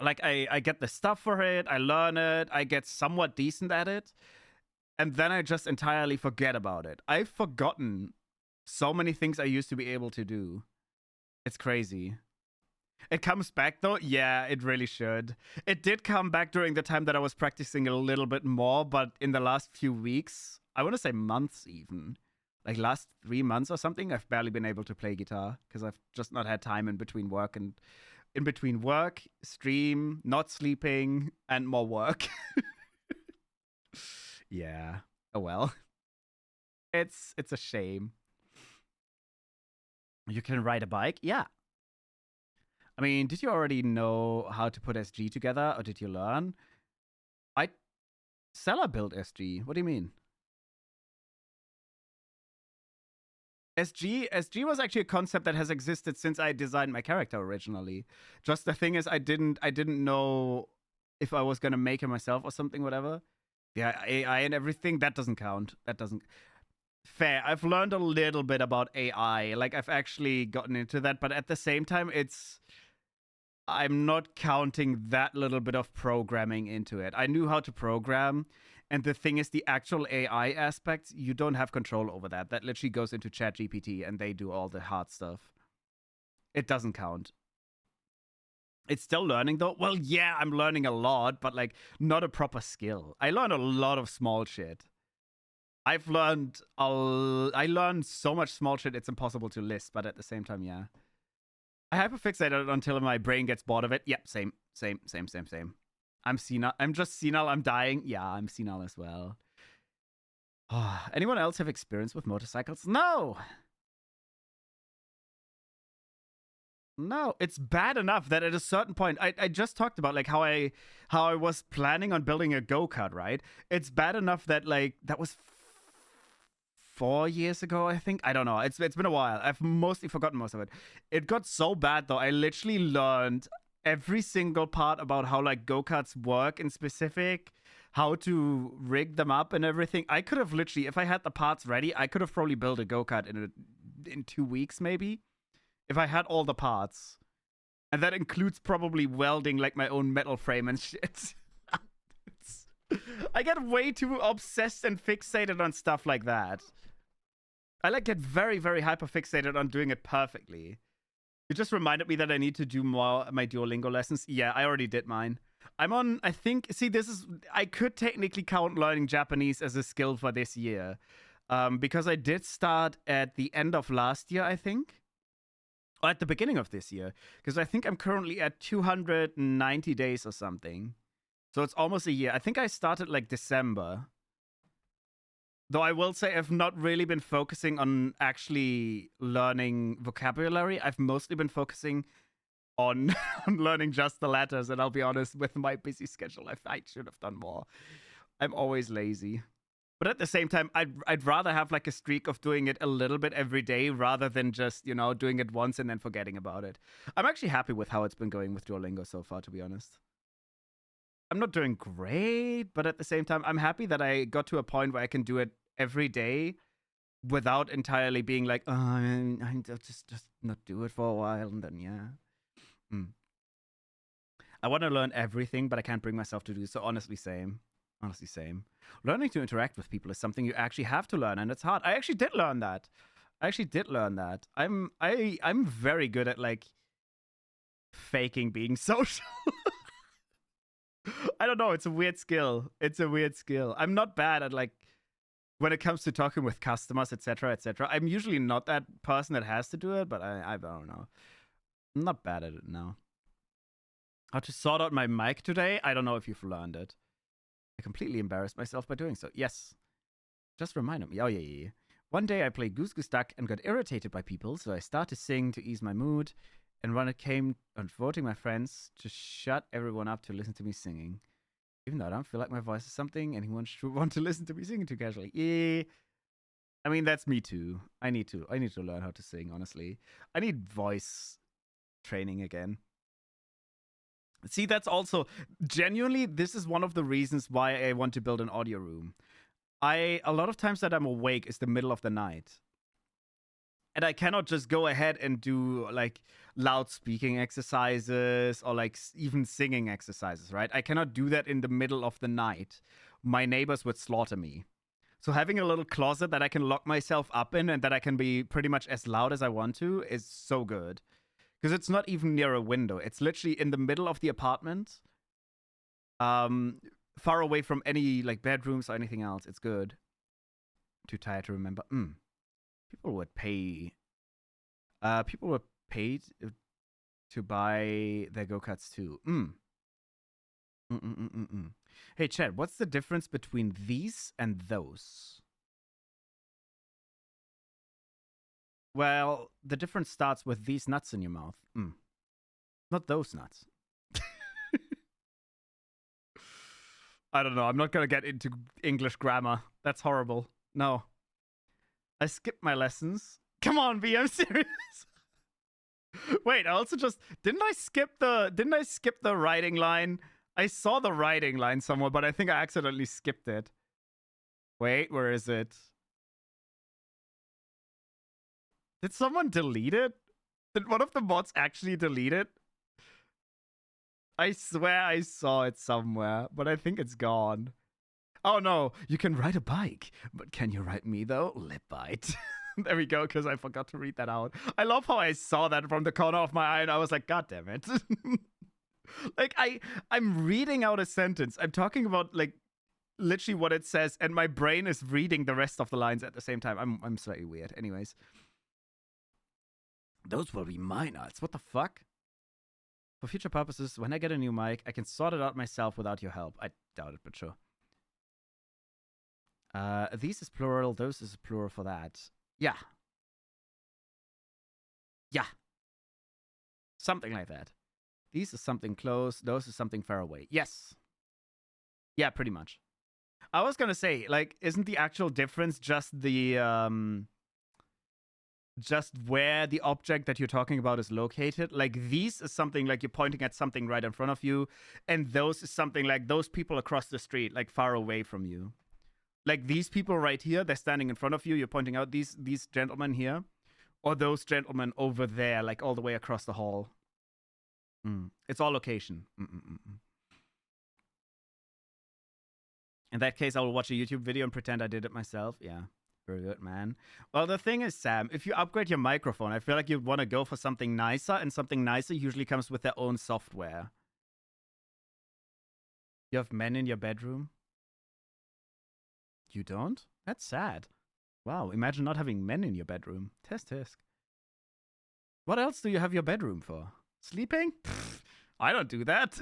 Like I get the stuff for it, I learn it, I get somewhat decent at it, and then I just entirely forget about it. I've forgotten so many things I used to be able to do. It's crazy. It comes back though? Yeah, it really should. It did come back during the time that I was practicing a little bit more, but in the last few weeks, I want to say months even, like last 3 months or something, I've barely been able to play guitar because I've just not had time in between work, stream, not sleeping, and more work. Yeah. Oh well. It's a shame. You can ride a bike? Yeah. I mean, did you already know how to put SG together, or did you learn? Seller built SG. What do you mean? SG was actually a concept that has existed since I designed my character originally. Just the thing is, I didn't know if I was gonna make it myself or something, whatever. Yeah, AI and everything, that doesn't count. That doesn't. Fair. I've learned a little bit about AI. Like, I've actually gotten into that, but at the same time, I'm not counting that little bit of programming into it. I knew how to program, and the thing is, the actual AI aspects, you don't have control over that. That literally goes into ChatGPT, and they do all the hard stuff. It doesn't count. It's still learning, though. Well, yeah, I'm learning a lot, but, like, not a proper skill. I learned a lot of small shit. I learned so much small shit, it's impossible to list, but at the same time, yeah. I hyperfixated until my brain gets bored of it. Yep, same. I'm senile. I'm just senile. I'm dying. Yeah, I'm senile as well. Anyone else have experience with motorcycles? No, it's bad enough that at a certain point, I just talked about like how I was planning on building a go-kart, right? It's bad enough that like that was 4 years ago, I think. I don't know. It's been a while. I've mostly forgotten most of it. It got so bad though. I literally learned every single part about how like go-karts work in specific, how to rig them up and everything. I could have literally, if I had the parts ready, I could have probably built a go-kart in 2 weeks maybe, if I had all the parts. And that includes probably welding like my own metal frame and shit. I get way too obsessed and fixated on stuff like that. I like get very, very hyper fixated on doing it perfectly. You just reminded me that I need to do more my Duolingo lessons. Yeah, I already did mine. I'm on, I think, see, I could technically count learning Japanese as a skill for this year. Because I did start at the end of last year, I think. Or at the beginning of this year. Because I think I'm currently at 290 days or something. So it's almost a year. I think I started like December. Though I will say I've not really been focusing on actually learning vocabulary. I've mostly been focusing on, on learning just the letters. And I'll be honest, with my busy schedule, I should have done more. I'm always lazy. But at the same time, I'd rather have like a streak of doing it a little bit every day rather than just, you know, doing it once and then forgetting about it. I'm actually happy with how it's been going with Duolingo so far, to be honest. I'm not doing great, but at the same time, I'm happy that I got to a point where I can do it every day without entirely being like, oh, I'll just not do it for a while and then, yeah. I want to learn everything, but I can't bring myself to do so. Honestly, same. Honestly, same. Learning to interact with people is something you actually have to learn, and it's hard. I actually did learn that. I'm very good at like faking being social. I don't know. It's a weird skill. I'm not bad at like when it comes to talking with customers, etc., etc. I'm usually not that person that has to do it, but I don't know. I'm not bad at it now. How to sort out my mic today? I don't know if you've learned it. I completely embarrassed myself by doing so. Yes. Just reminded me. Oh, yeah. One day I played Goose Goose Duck and got irritated by people, so I started to sing to ease my mood. And when it came on voting my friends to shut everyone up to listen to me singing. Even though I don't feel like my voice is something anyone should want to listen to me singing too casually. Yeah. I mean, that's me too. I need to learn how to sing, honestly. I need voice training again. See, that's also genuinely, this is one of the reasons why I want to build an audio room. A lot of times that I'm awake is the middle of the night. And I cannot just go ahead and do like loud speaking exercises or like even singing exercises, right? I cannot do that in the middle of the night. My neighbors would slaughter me. So having a little closet that I can lock myself up in and that I can be pretty much as loud as I want to is so good. Because it's not even near a window. It's literally in the middle of the apartment. Far away from any like bedrooms or anything else. It's good. Too tired to remember. People would pay. People were paid to buy their go-karts too. Hey, Chad, what's the difference between these and those? Well, the difference starts with these nuts in your mouth. Not those nuts. I don't know. I'm not going to get into English grammar. That's horrible. No. I skipped my lessons. Come on, B, I'm serious. Wait, I also just didn't I skip the writing line? I saw the writing line somewhere, but I think I accidentally skipped it. Wait, where is it? Did someone delete it? Did one of the mods actually delete it? I swear I saw it somewhere, but I think it's gone. Oh no, you can ride a bike, but can you ride me though? Lip bite. There we go, because I forgot to read that out. I love how I saw that from the corner of my eye and I was like, God damn it. Like I'm reading out a sentence. I'm talking about like literally what it says, and my brain is reading the rest of the lines at the same time. I'm slightly weird. Anyways. Those will be my nuts. What the fuck? For future purposes, when I get a new mic, I can sort it out myself without your help. I doubt it, but sure. These is plural, those is plural for that. Yeah. Yeah. Something like that. These is something close, those is something far away. Yes. Yeah, pretty much. I was gonna say, like, isn't the actual difference just the just where the object that you're talking about is located. Like these is something like you're pointing at something right in front of you, and those is something like those people across the street, like far away from you. Like these people right here, they're standing in front of you. You're pointing out these gentlemen here, or those gentlemen over there, like all the way across the hall. It's all location. In that case, I will watch a YouTube video and pretend I did it myself. Yeah, very good, man. Well, the thing is, Sam, if you upgrade your microphone, I feel like you'd want to go for something nicer, and something nicer usually comes with their own software. You have men in your bedroom? You don't? That's sad. Wow, imagine not having men in your bedroom. Tisk. What else do you have your bedroom for? Sleeping? Pfft, I don't do that.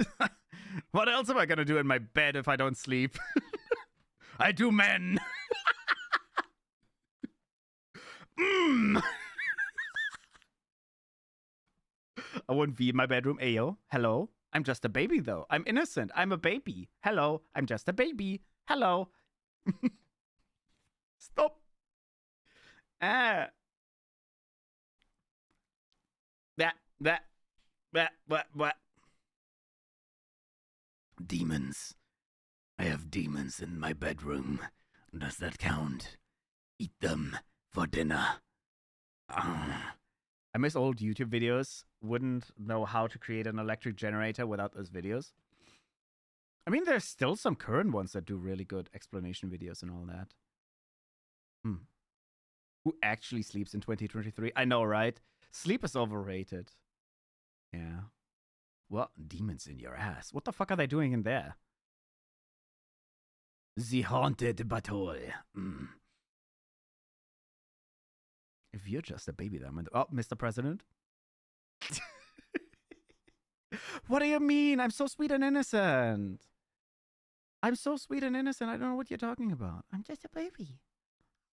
What else am I gonna do in my bed if I don't sleep? I do men. I won't be in my bedroom. Ayo, hello. I'm just a baby, though. I'm innocent. I'm a baby. Hello. I'm just a baby. Hello. Stop. What? Demons. I have demons in my bedroom. Does that count? Eat them for dinner. I miss old YouTube videos. Wouldn't know how to create an electric generator without those videos. I mean, there's still some current ones that do really good explanation videos and all that. Who actually sleeps in 2023? I know, right? Sleep is overrated. Yeah. What? Demons in your ass. What the fuck are they doing in there? The haunted battle. If you're just a baby, then oh, Mr. President. What do you mean? I'm so sweet and innocent. I'm so sweet and innocent. I don't know what you're talking about. I'm just a baby.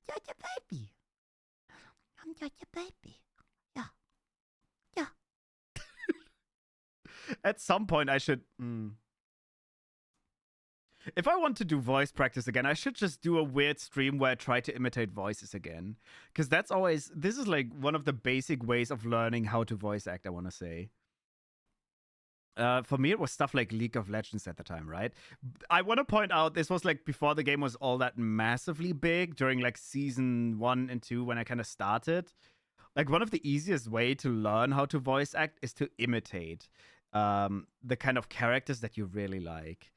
Just a baby. I'm just a baby. Yeah. At some point, I should. If I want to do voice practice again, I should just do a weird stream where I try to imitate voices again. Because that's always. This is like one of the basic ways of learning how to voice act, I want to say. For me, it was stuff like League of Legends at the time, right? I want to point out this was like before the game was all that massively big, during like season 1 and 2 when I kind of started. Like one of the easiest way to learn how to voice act is to imitate the kind of characters that you really like,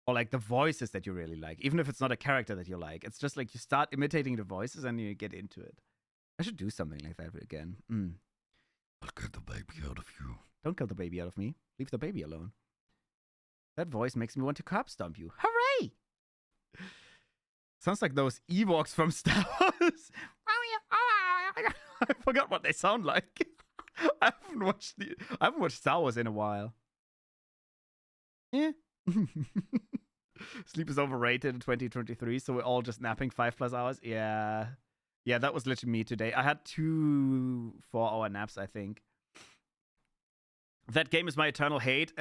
or like the voices that you really like, even if it's not a character that you like. It's just like you start imitating the voices and you get into it. I should do something like that again. I'll get the baby out of you. Don't kill the baby out of me. Leave the baby alone. That voice makes me want to curb stomp you. Hooray! Sounds like those Ewoks from Star Wars. I forgot what they sound like. I haven't watched Star Wars in a while. Yeah. Sleep is overrated in 2023, so we're all just napping 5+ hours. Yeah, that was literally me today. I had 2 4-hour naps, I think. That game is my eternal hate.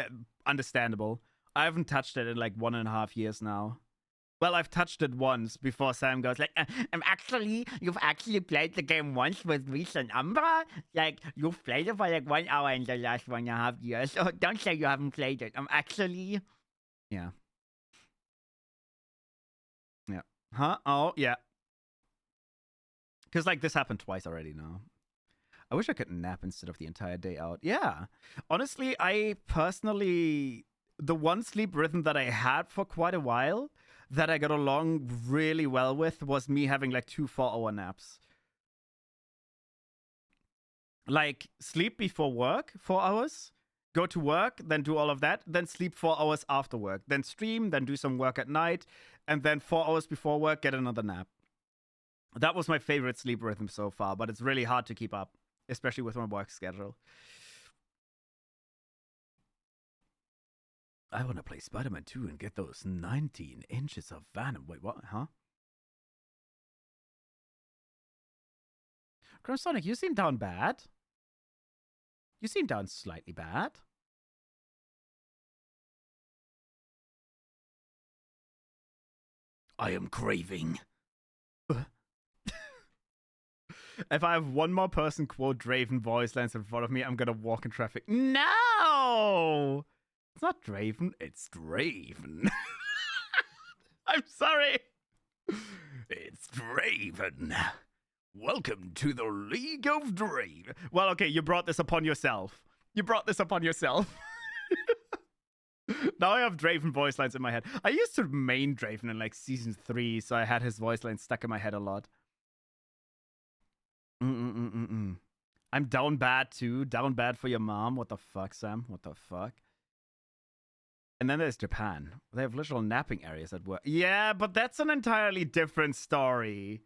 Understandable. I haven't touched it in like 1.5 years now. Well, I've touched it once before Sam goes like, you've actually played the game once with Reese and Umbra? Like, you've played it for like 1 hour in the last 1.5 years. So don't say you haven't played it. Yeah. Huh? Oh, yeah. Because like this happened twice already now. I wish I could nap instead of the entire day out. Yeah. Honestly, I personally, the one sleep rhythm that I had for quite a while that I got along really well with was me having like 2 4-hour naps. Like sleep before work, 4 hours, go to work, then do all of that, then sleep 4 hours after work, then stream, then do some work at night, and then 4 hours before work, get another nap. That was my favorite sleep rhythm so far, but it's really hard to keep up, especially with my work schedule. I want to play Spider-Man 2 and get those 19 inches of Venom. Wait, what? Huh? Sonic, you seem down bad. You seem down slightly bad. I am craving. If I have one more person quote Draven voice lines in front of me, I'm gonna walk in traffic. No! It's not Draven, it's Draven. I'm sorry. It's Draven. Welcome to the League of Draven. Well, okay, you brought this upon yourself. You brought this upon yourself. Now I have Draven voice lines in my head. I used to main Draven in like season 3, so I had his voice lines stuck in my head a lot. I'm down bad too. Down bad for your mom. What the fuck, Sam? What the fuck? And then there's Japan. They have literal napping areas at work. Yeah, but that's an entirely different story.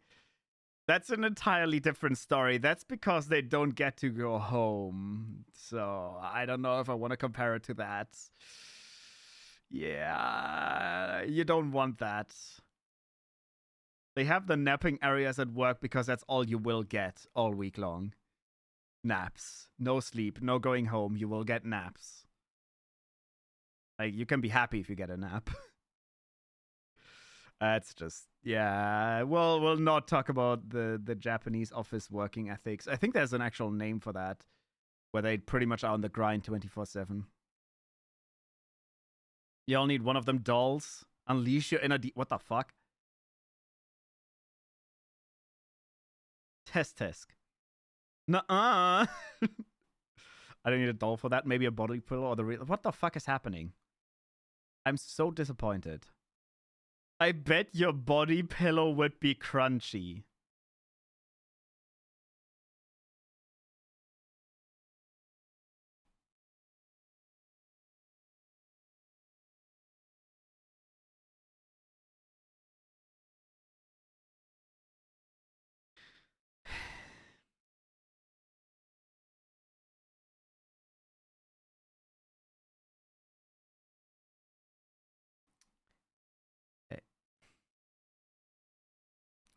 That's an entirely different story. That's because they don't get to go home. So I don't know if I want to compare it to that. Yeah, you don't want that. They have the napping areas at work because that's all you will get all week long. Naps. No sleep. No going home. You will get naps. Like, you can be happy if you get a nap. It's just, yeah. We'll not talk about the Japanese office working ethics. I think there's an actual name for that, where they pretty much are on the grind 24/7. You all need one of them dolls. Unleash your inner what the fuck? Test. Nuh-uh. I don't need a doll for that. Maybe a body pillow or the real. What the fuck is happening? I'm so disappointed. I bet your body pillow would be crunchy.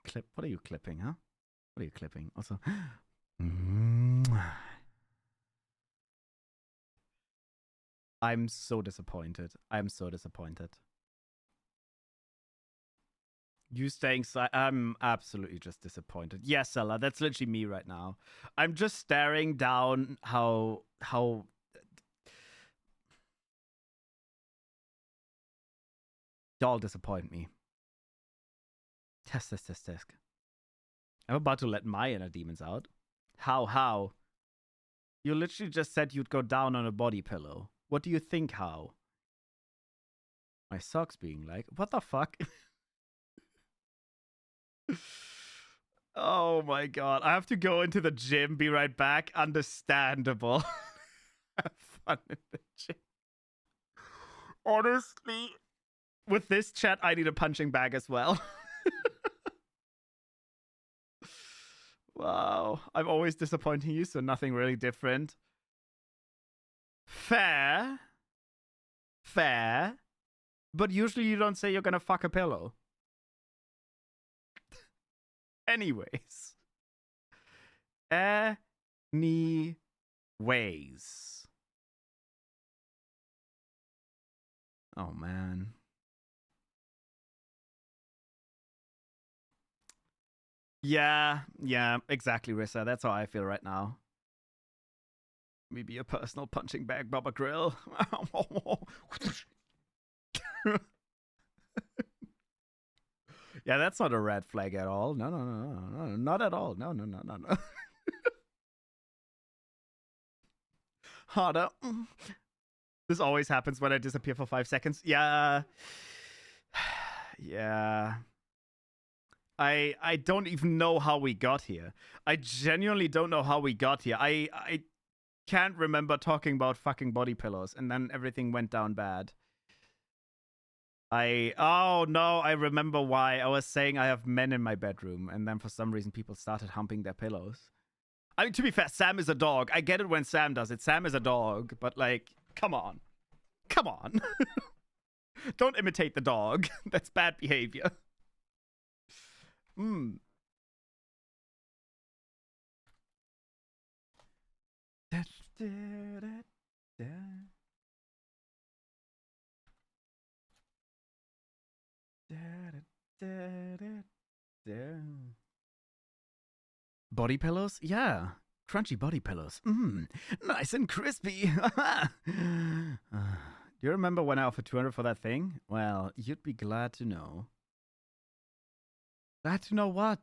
Clip. What are you clipping, huh? What are you clipping? Also. I'm so disappointed. I'm so disappointed. You staying silent. I'm absolutely just disappointed. Yes, Ella, that's literally me right now. I'm just staring down how y'all disappoint me. Test. I'm about to let my inner demons out. How? You literally just said you'd go down on a body pillow. What do you think, how? My socks being like, what the fuck? Oh my god. I have to go into the gym, be right back. Understandable. Have fun in the gym. Honestly, with this chat, I need a punching bag as well. Wow. I'm always disappointing you, so nothing really different. Fair. But usually you don't say you're gonna fuck a pillow. Anyways. Anyways. Oh, man. Yeah, exactly, Rissa. That's how I feel right now. Maybe a personal punching bag, Baba Grill. Yeah, that's not a red flag at all. No, not at all. No. Harder. This always happens when I disappear for 5 seconds. Yeah. Yeah. I don't even know how we got here. I genuinely don't know how we got here. I can't remember talking about fucking body pillows, and then everything went down bad. Oh no, I remember why. I was saying I have men in my bedroom, and then for some reason people started humping their pillows. I mean, to be fair, Sam is a dog. I get it when Sam does it. Sam is a dog, but like, come on. Don't imitate the dog. That's bad behavior. body pillows? Yeah. Crunchy body pillows. Nice and crispy. Do you remember when I offered 200 for that thing? Well, you'd be glad to know. Glad to know what?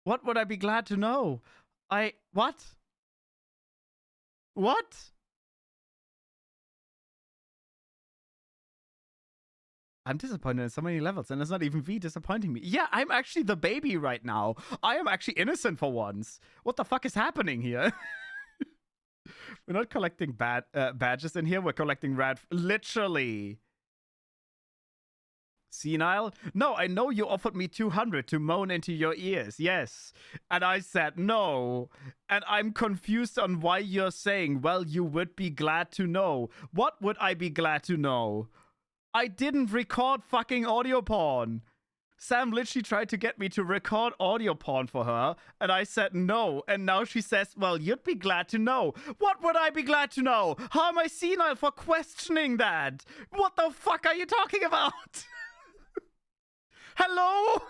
What would I be glad to know? What? What? I'm disappointed in so many levels, and it's not even V disappointing me. Yeah, I'm actually the baby right now. I am actually innocent for once. What the fuck is happening here? We're not collecting badges in here. We're collecting literally. Senile? No, I know you offered me 200 to moan into your ears. Yes. And I said no. And I'm confused on why you're saying, well, you would be glad to know. What would I be glad to know? I didn't record fucking audio porn. Sam literally tried to get me to record audio porn for her, and I said no. And now she says, well, you'd be glad to know. What would I be glad to know? How am I senile for questioning that? What the fuck are you talking about? Hello?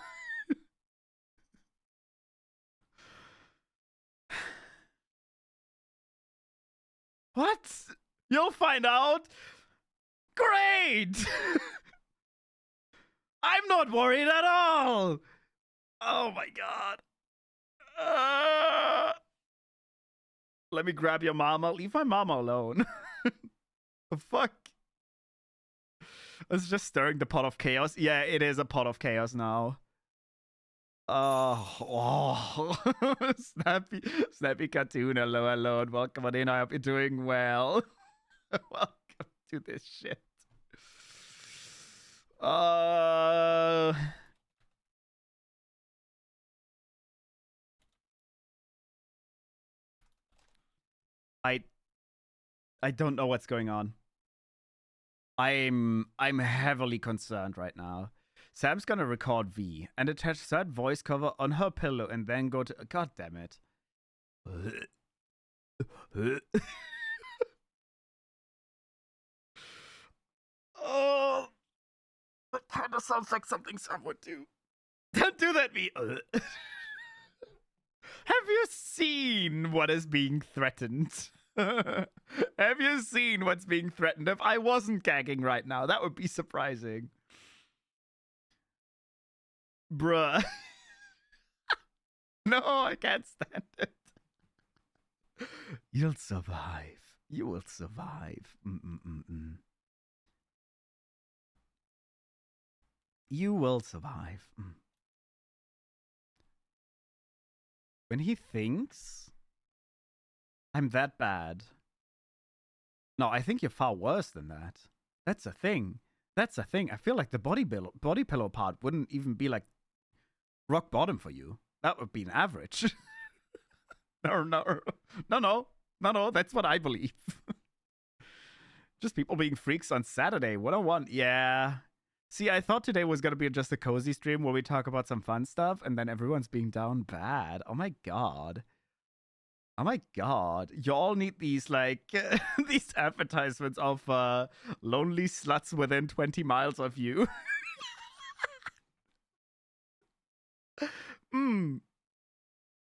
What? You'll find out. Great! I'm not worried at all. Oh my god. Let me grab your mama. Leave my mama alone. The fuck? It's just stirring the pot of chaos. Yeah, it is a pot of chaos now. Oh. Snappy cartoon. Hello. Welcome on in. I hope you're doing well. Welcome to this shit. I don't know what's going on. I'm heavily concerned right now. Sam's gonna record V and attach that voice cover on her pillow and then go to. God damn it. Oh, that kind of sounds like something Sam would do. Don't do that, V. Have you seen what is being threatened? Have you seen what's being threatened? If I wasn't gagging right now, that would be surprising. Bruh. No, I can't stand it. You'll survive. You will survive. You will survive. When he thinks I'm that bad. No, I think you're far worse than that. That's a thing. That's a thing. I feel like the body pillow part wouldn't even be like rock bottom for you. That would be an average. No. That's what I believe. Just people being freaks on Saturday. 101. Yeah. See, I thought today was going to be just a cozy stream where we talk about some fun stuff and then everyone's being down bad. Oh my god. Oh my god. You all need these, like, these advertisements of lonely sluts within 20 miles of you.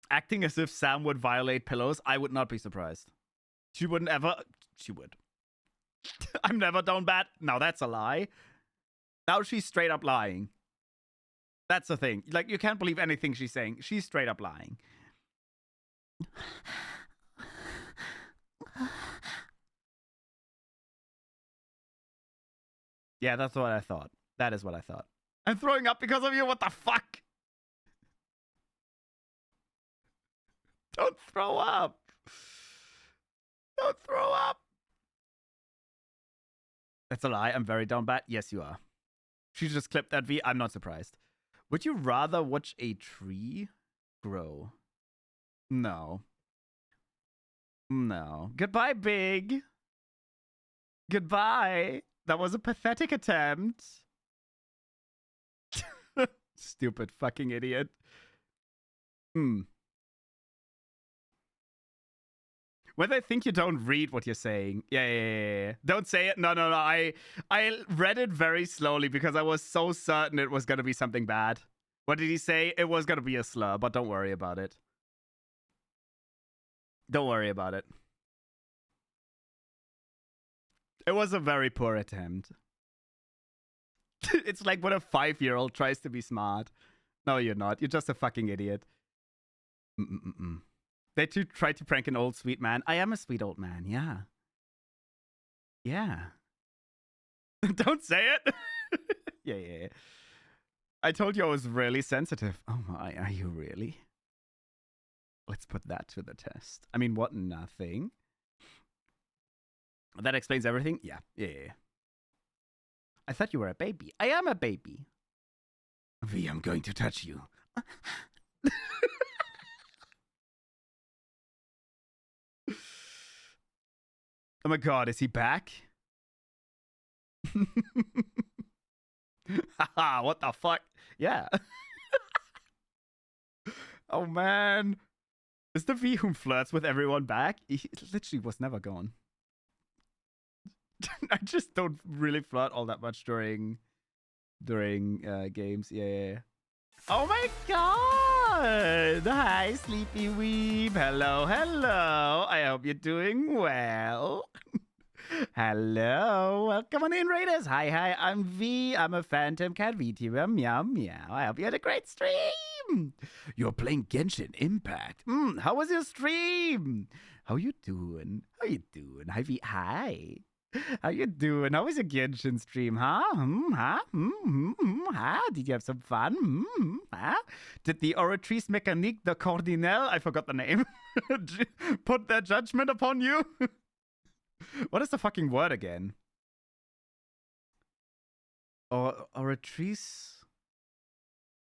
Acting as if Sam would violate pillows, I would not be surprised. She wouldn't ever. She would. I'm never down bad. Now that's a lie. Now she's straight up lying. That's the thing. Like, you can't believe anything she's saying. She's straight up lying. Yeah, that's what I thought. That is what I thought. I'm throwing up because of you. What the fuck? Don't throw up. Don't throw up. That's a lie. I'm very down bad. Yes, you are. She just clipped that V. I'm not surprised. Would you rather watch a tree grow? No. No. Goodbye, Big. Goodbye. That was a pathetic attempt. Stupid fucking idiot. When they think you don't read what you're saying. Yeah. Don't say it. No. I read it very slowly because I was so certain it was going to be something bad. What did he say? It was gonna be a slur, but don't worry about it. Don't worry about it. It was a very poor attempt. It's like when a 5-year-old tries to be smart. No, you're not. You're just a fucking idiot. They too try to prank an old sweet man. I am a sweet old man, yeah. Yeah. Don't say it. Yeah. I told you I was really sensitive. Oh my, are you really? Let's put that to the test. I mean, what, nothing? That explains everything? Yeah. I thought you were a baby. I am a baby. V, I'm going to touch you. Oh my god, is he back? Haha, what the fuck? Yeah. Oh man. Is the V who flirts with everyone back? He literally was never gone. I just don't really flirt all that much during games. Yeah. Oh my god! Hi, Sleepy Weeb. Hello. I hope you're doing well. Hello. Welcome on in, Raiders. Hi. I'm V. I'm a Phantom Cat VTuber. Meow. I hope you had a great stream. You're playing Genshin Impact. How was your stream? How you doing? Hi, V. Hi. How you doing? How was your Genshin stream, huh? Did you have some fun? Did the Oratrice Mécanique de Cardinal, I forgot the name, put their judgment upon you? What is the fucking word again? Oratrice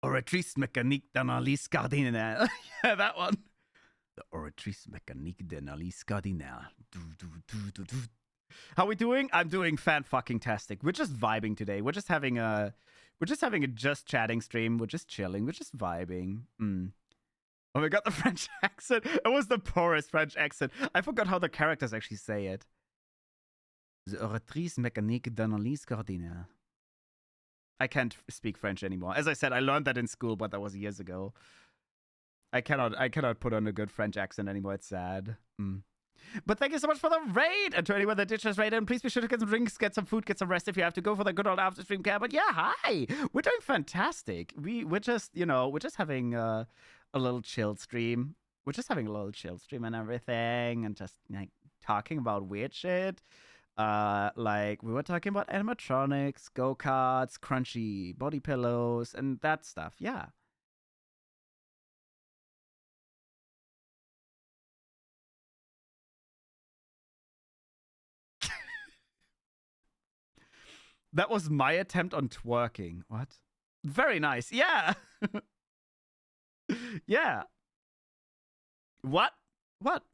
Mécanique d'Analyse Cardinal. Yeah, that one. The Oratrice Mécanique d'Analyse Cardinal. How we doing? I'm doing fan-fucking-tastic. We're just vibing today. We're just having a just chatting stream. We're just chilling. We're just vibing. Oh my god, the French accent. It was the poorest French accent. I forgot how the characters actually say it. The Oratrice Mécanique d'Analyse Cardinal. I can't speak French anymore. As I said, I learned that in school, but that was years ago. I cannot put on a good French accent anymore. It's sad. But thank you so much for the raid! And to anyone that did just raid in, please be sure to get some drinks, get some food, get some rest if you have to go for the good old after stream care. But yeah, hi! We're doing fantastic. We're just, we're just having a little chill stream. We're just having a little chill stream and everything, and just like talking about weird shit. Like we were talking about animatronics, go-karts, crunchy body pillows, and that stuff. Yeah. That was my attempt on twerking. What? Very nice. Yeah. Yeah. What? What's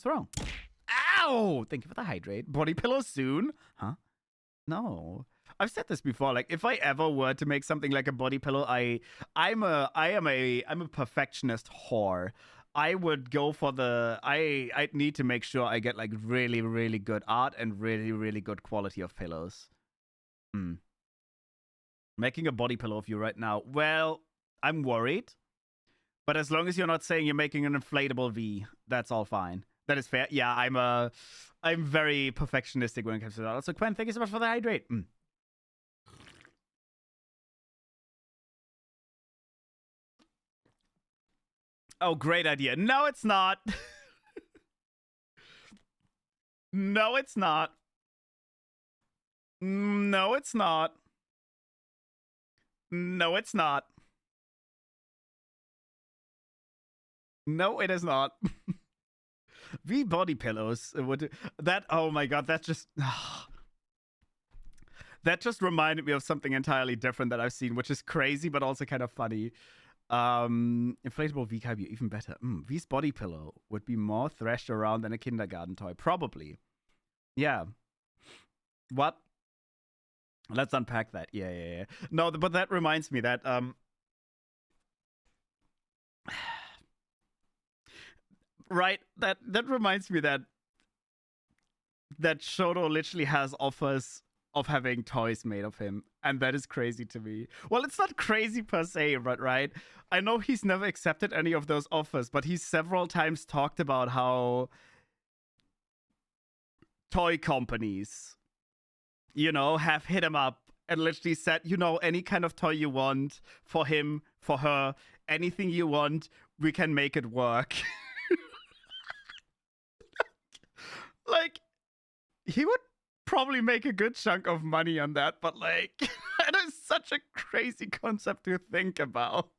wrong? Ow! Thank you for the hydrate. Body pillow soon? Huh? No. I've said this before. Like, if I ever were to make something like a body pillow, I'm a perfectionist whore. I would go for I'd need to make sure I get like really, really good art and really, really good quality of pillows. Making a body pillow of you right now. Well, I'm worried. But as long as you're not saying you're making an inflatable V, that's all fine. That is fair. Yeah, I'm very perfectionistic when it comes to that. Also, Quen, thank you so much for the hydrate. Oh, great idea. No, it's not. No, it's not. No, it's not. No, it's not. No, it is not. V body pillows would that. Oh my god, that just that just reminded me of something entirely different that I've seen, which is crazy but also kind of funny. Inflatable V Kaibyo, even better. V's body pillow would be more thrashed around than a kindergarten toy, probably. Yeah. What? Let's unpack that. Yeah. No, but that reminds me that right, that reminds me that Shoto literally has offers of having toys made of him. And that is crazy to me. Well, it's not crazy per se, but right? I know he's never accepted any of those offers, but he's several times talked about how toy companies, have hit him up and literally said, any kind of toy you want for him, for her, anything you want, we can make it work. Like, he would probably make a good chunk of money on that, but like, that is such a crazy concept to think about.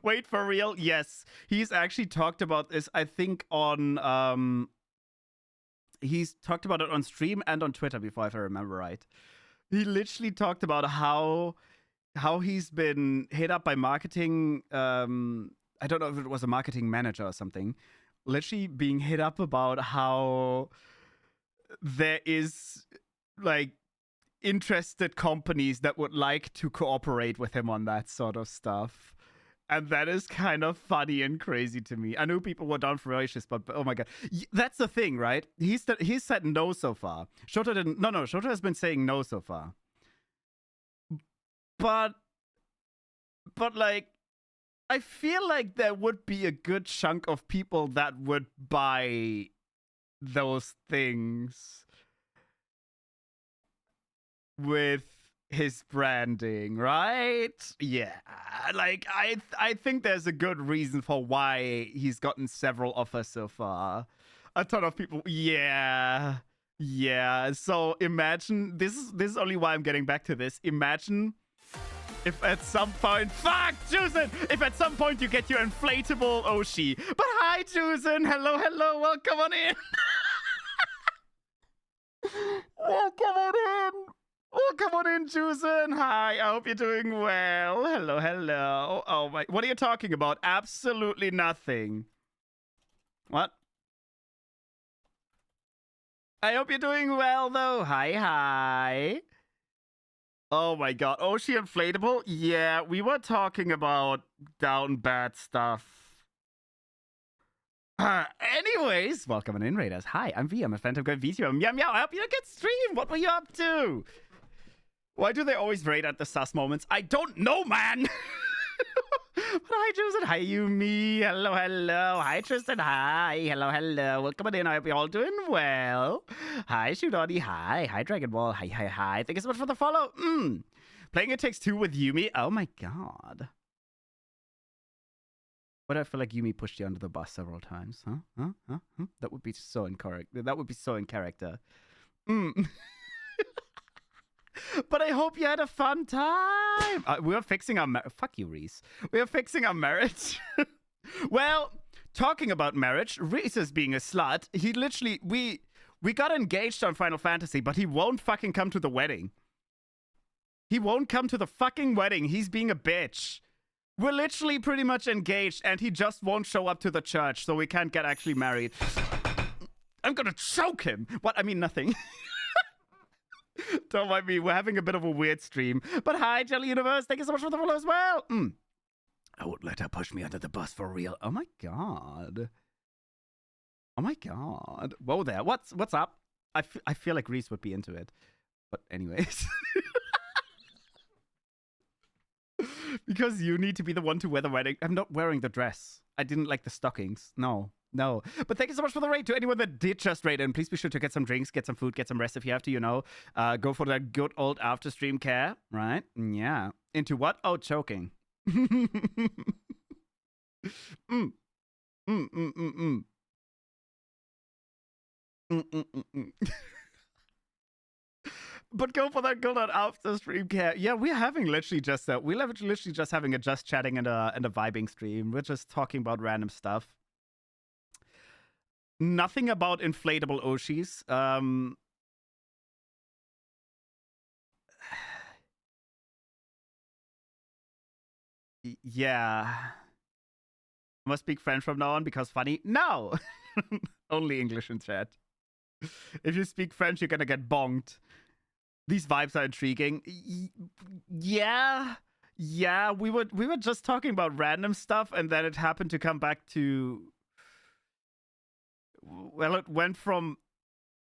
Wait, for real? Yes, he's actually talked about this, I think, on he's talked about it on stream and on Twitter before, if I remember right. He literally talked about how he's been hit up by marketing. I don't know if it was a marketing manager or something. Literally being hit up about how there is like interested companies that would like to cooperate with him on that sort of stuff. And that is kind of funny and crazy to me. I know people were down for Oasis, but oh my god. That's the thing, right? He's said no so far. Shota didn't. No, Shota has been saying no so far. But like, I feel like there would be a good chunk of people that would buy those things with his branding, right? Yeah, like I think there's a good reason for why he's gotten several offers so far. A ton of people, yeah. So imagine this is only why I'm getting back to this. Imagine if at some point, fuck, Jusen! If at some point you get your inflatable Oshi. But hi, Jusen! Hello, welcome on in! Welcome on in, Jusen! Hi, I hope you're doing well. Hello. Oh my, what are you talking about? Absolutely nothing. What? I hope you're doing well, though. Hi. Oh my god. Oshi inflatable? Yeah, we were talking about down bad stuff. Anyways, welcome in, Raiders. Hi, I'm V. I'm a Phantom Good VTuber. Meow meow, I hope you had a good stream. What were you up to? Why do they always raid at the sus moments? I don't know, man. But hi, Tristan. Hi, Yumi. Hello. Hi, Tristan. Hi. Hello. Welcome in. I hope you're all doing well. Hi, Shudoni. Hi, Dragon Ball. Hi. Thank you so much for the follow. Playing It Takes Two with Yumi. Oh my god. But I feel like Yumi pushed you under the bus several times. Huh? That would be so incorrect. That would be so in character. But I hope you had a fun time. We are fixing our fuck you, Reese. We are fixing our marriage. Well, talking about marriage, Reese is being a slut. He literally we got engaged on Final Fantasy, but he won't fucking come to the wedding. He won't come to the fucking wedding. He's being a bitch. We're literally pretty much engaged, and he just won't show up to the church, so we can't get actually married. I'm gonna choke him. What? I mean, nothing. Don't mind me. We're having a bit of a weird stream. But hi, Jelly Universe. Thank you so much for the follow as well. I won't let her push me under the bus for real. Oh my god. Whoa there. What's up? I feel like Reese would be into it. But anyways. Because you need to be the one to wear the wedding. I'm not wearing the dress. I didn't like the stockings. No. But thank you so much for the raid. To anyone that did just raid in, please be sure to get some drinks, get some food, get some rest if you have to, go for that good old after stream care, right? Yeah. Into what? Oh, choking. But go for that good old after stream care. Yeah, we're having literally just that. We're literally just having a just chatting and a vibing stream. We're just talking about random stuff. Nothing about inflatable Oshis. Yeah. I must speak French from now on because funny? No! Only English in chat. If you speak French, you're gonna get bonked. These vibes are intriguing. Yeah. We were just talking about random stuff, and then it happened to come back to... Well, it went from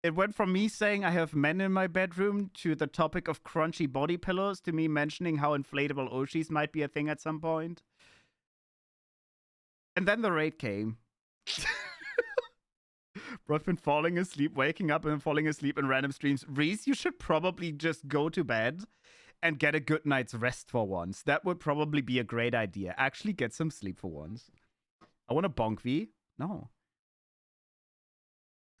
It went from me saying I have men in my bedroom to the topic of crunchy body pillows to me mentioning how inflatable Oshis might be a thing at some point. And then the raid came. Bro, I've been falling asleep, waking up, and falling asleep in random streams. Reese, you should probably just go to bed and get a good night's rest for once. That would probably be a great idea. Actually get some sleep for once. I want a bonk V. No.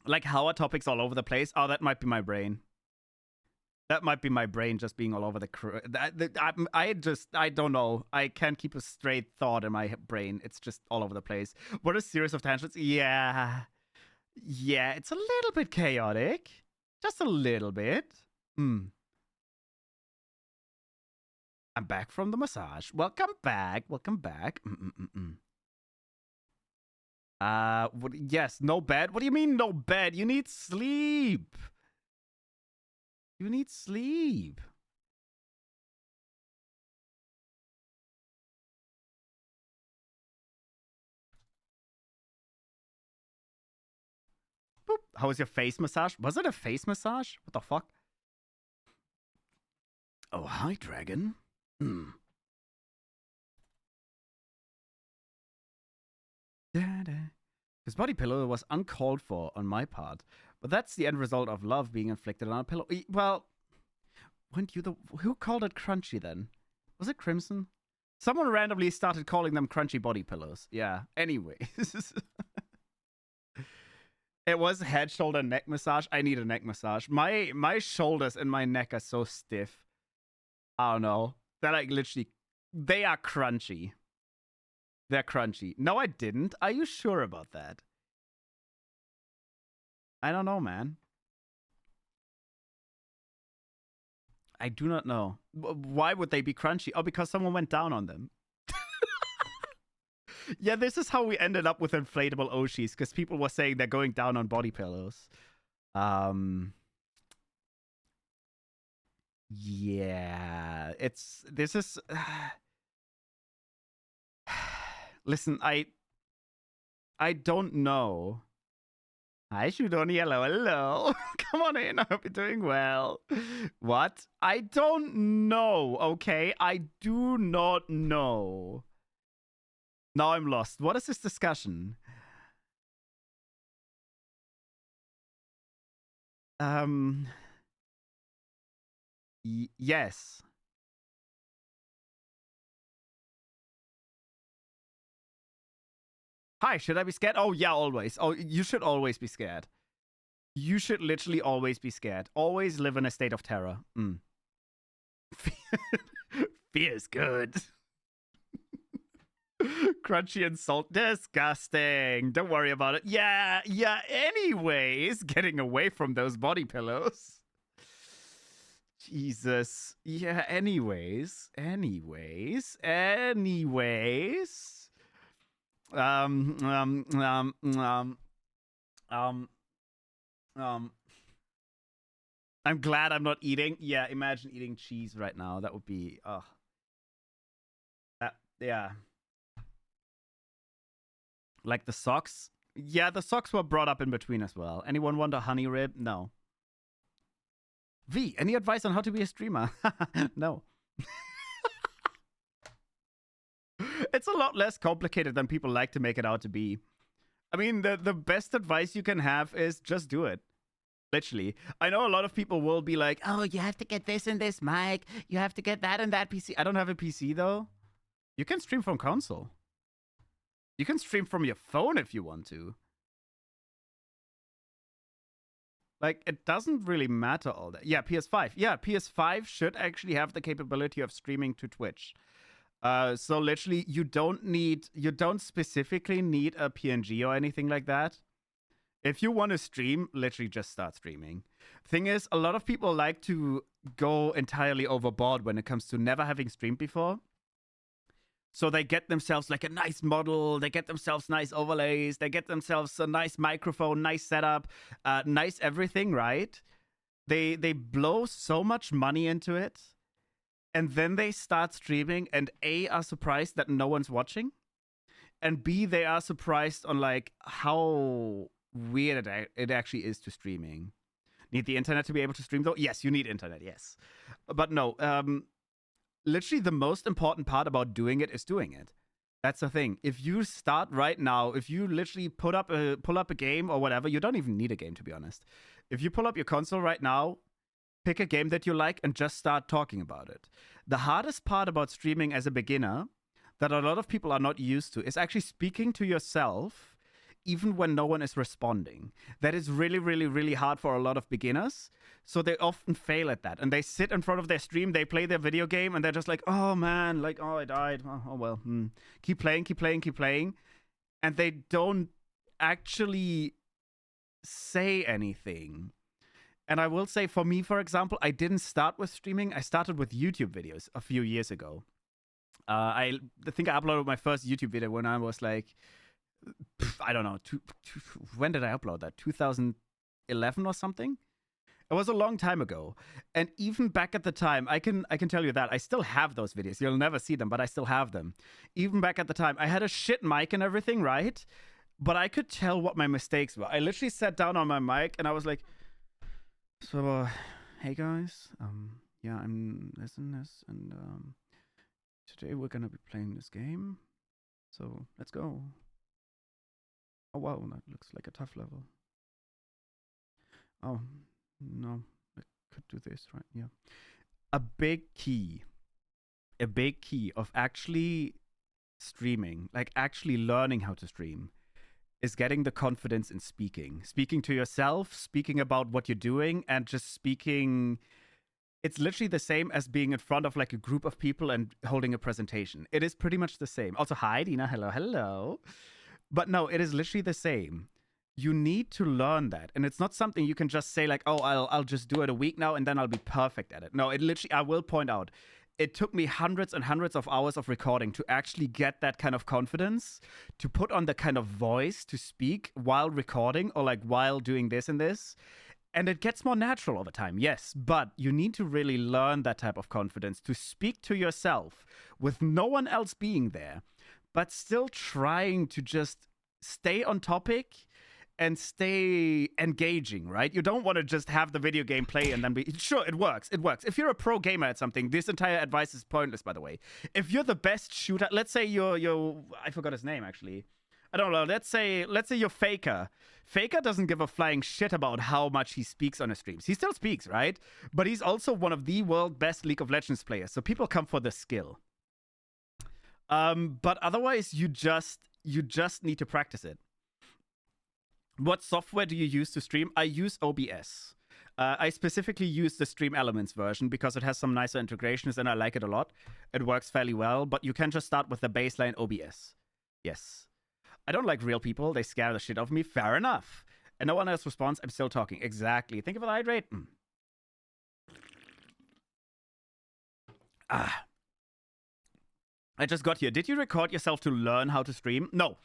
Like, how are topics all over the place? Oh, that might be my brain. That might be my brain just being all over the... I don't know. I can't keep a straight thought in my brain. It's just all over the place. What a series of tangents. Yeah. Yeah, it's a little bit chaotic. Just a little bit. I'm back from the massage. Welcome back. Welcome back. Yes, no bed. What do you mean no bed? You need sleep. You need sleep. Boop. How was your face massage? Was it a face massage? What the fuck? Oh, hi, dragon. His body pillow was uncalled for on my part, but that's the end result of love being inflicted on a pillow. Well, weren't you the... Who called it crunchy then? Was it Crimson? Someone randomly started calling them crunchy body pillows. Yeah, anyway. It was head, shoulder, neck massage. I need a neck massage. My shoulders and my neck are so stiff. I don't know. They're like literally... They are crunchy. They're crunchy. No, I didn't. Are you sure about that? I don't know, man. I do not know. Why would they be crunchy? Oh, because someone went down on them. Yeah, this is how we ended up with inflatable Oshis, because people were saying they're going down on body pillows. Yeah, this is... Listen, I don't know. Hi, Shudoni. Hello. Come on in. I hope you're doing well. What? I don't know, okay? I do not know. Now I'm lost. What is this discussion? Yes. Hi, should I be scared? Oh, yeah, always. Oh, you should always be scared. You should literally always be scared. Always live in a state of terror. Fear is good. Crunchy and salt. Disgusting. Don't worry about it. Yeah. Anyways, getting away from those body pillows. Jesus. Yeah, anyways. I'm glad I'm not eating. Yeah, imagine eating cheese right now. That would be yeah. Like the socks. Yeah, the socks were brought up in between as well. Anyone want a honey rib? No. V, any advice on how to be a streamer? No. It's a lot less complicated than people like to make it out to be. I mean, the best advice you can have is just do it. Literally. I know a lot of people will be like, oh, you have to get this and this mic. You have to get that and that PC. I don't have a PC, though. You can stream from console. You can stream from your phone if you want to. Like, it doesn't really matter all that. Yeah, PS5. Yeah, PS5 should actually have the capability of streaming to Twitch. So literally, you don't specifically need a PNG or anything like that. If you want to stream, literally just start streaming. Thing is, a lot of people like to go entirely overboard when it comes to never having streamed before. So they get themselves like a nice model, they get themselves nice overlays, they get themselves a nice microphone, nice setup, nice everything, right? They blow so much money into it, and then they start streaming, and A, are surprised that no one's watching, and B, they are surprised on like how weird it actually is to streaming. Need the internet to be able to stream though? Yes, you need internet, yes. But no, literally the most important part about doing it is doing it. That's the thing. If you start right now, if you literally pull up a game or whatever, you don't even need a game, to be honest. If you pull up your console right now, pick a game that you like and just start talking about it. The hardest part about streaming as a beginner that a lot of people are not used to is actually speaking to yourself even when no one is responding. That is really, really, really hard for a lot of beginners. So they often fail at that. And they sit in front of their stream, they play their video game, and they're just like, oh man, like, oh, I died. Oh well, keep playing, keep playing, keep playing. And they don't actually say anything. And I will say, for me, for example, I didn't start with streaming. I started with YouTube videos a few years ago. I think I uploaded my first YouTube video when I was like, I don't know, when did I upload that? 2011 or something? It was a long time ago. And even back at the time, I can tell you that I still have those videos. You'll never see them, but I still have them. Even back at the time, I had a shit mic and everything, right? But I could tell what my mistakes were. I literally sat down on my mic and I was like, so, hey guys, yeah, I'm this and this, and today we're gonna be playing this game. So let's go. Oh wow, that looks like a tough level. Oh no, I could do this, right? Yeah. A big key of actually streaming, like actually learning how to stream, is getting the confidence in speaking to yourself, speaking about what you're doing, and just speaking. It's literally the same as being in front of like a group of people and holding a presentation. It is pretty much the same. Also, hi, Dina. Hello. But no, it is literally the same. You need to learn that. And it's not something you can just say like, oh, I'll just do it a week now and then I'll be perfect at it. No, it literally, I will point out, it took me hundreds and hundreds of hours of recording to actually get that kind of confidence, to put on the kind of voice to speak while recording or like while doing this and this. And it gets more natural over time, yes. But you need to really learn that type of confidence to speak to yourself with no one else being there, but still trying to just stay on topic and stay engaging, right? You don't want to just have the video game play and then be... Sure, it works. If you're a pro gamer at something, this entire advice is pointless, by the way. If you're the best shooter... Let's say you're I forgot his name, actually. I don't know. Let's say you're Faker. Faker doesn't give a flying shit about how much he speaks on his streams. He still speaks, right? But he's also one of the world best League of Legends players. So people come for the skill. But otherwise, you just need to practice it. What software do you use to stream? I use OBS. I specifically use the Stream Elements version because it has some nicer integrations and I like it a lot. It works fairly well, but you can just start with the baseline OBS. Yes. I don't like real people. They scare the shit out of me. Fair enough. And no one else responds. I'm still talking. Exactly. Think of the hydrate. I just got here. Did you record yourself to learn how to stream? No.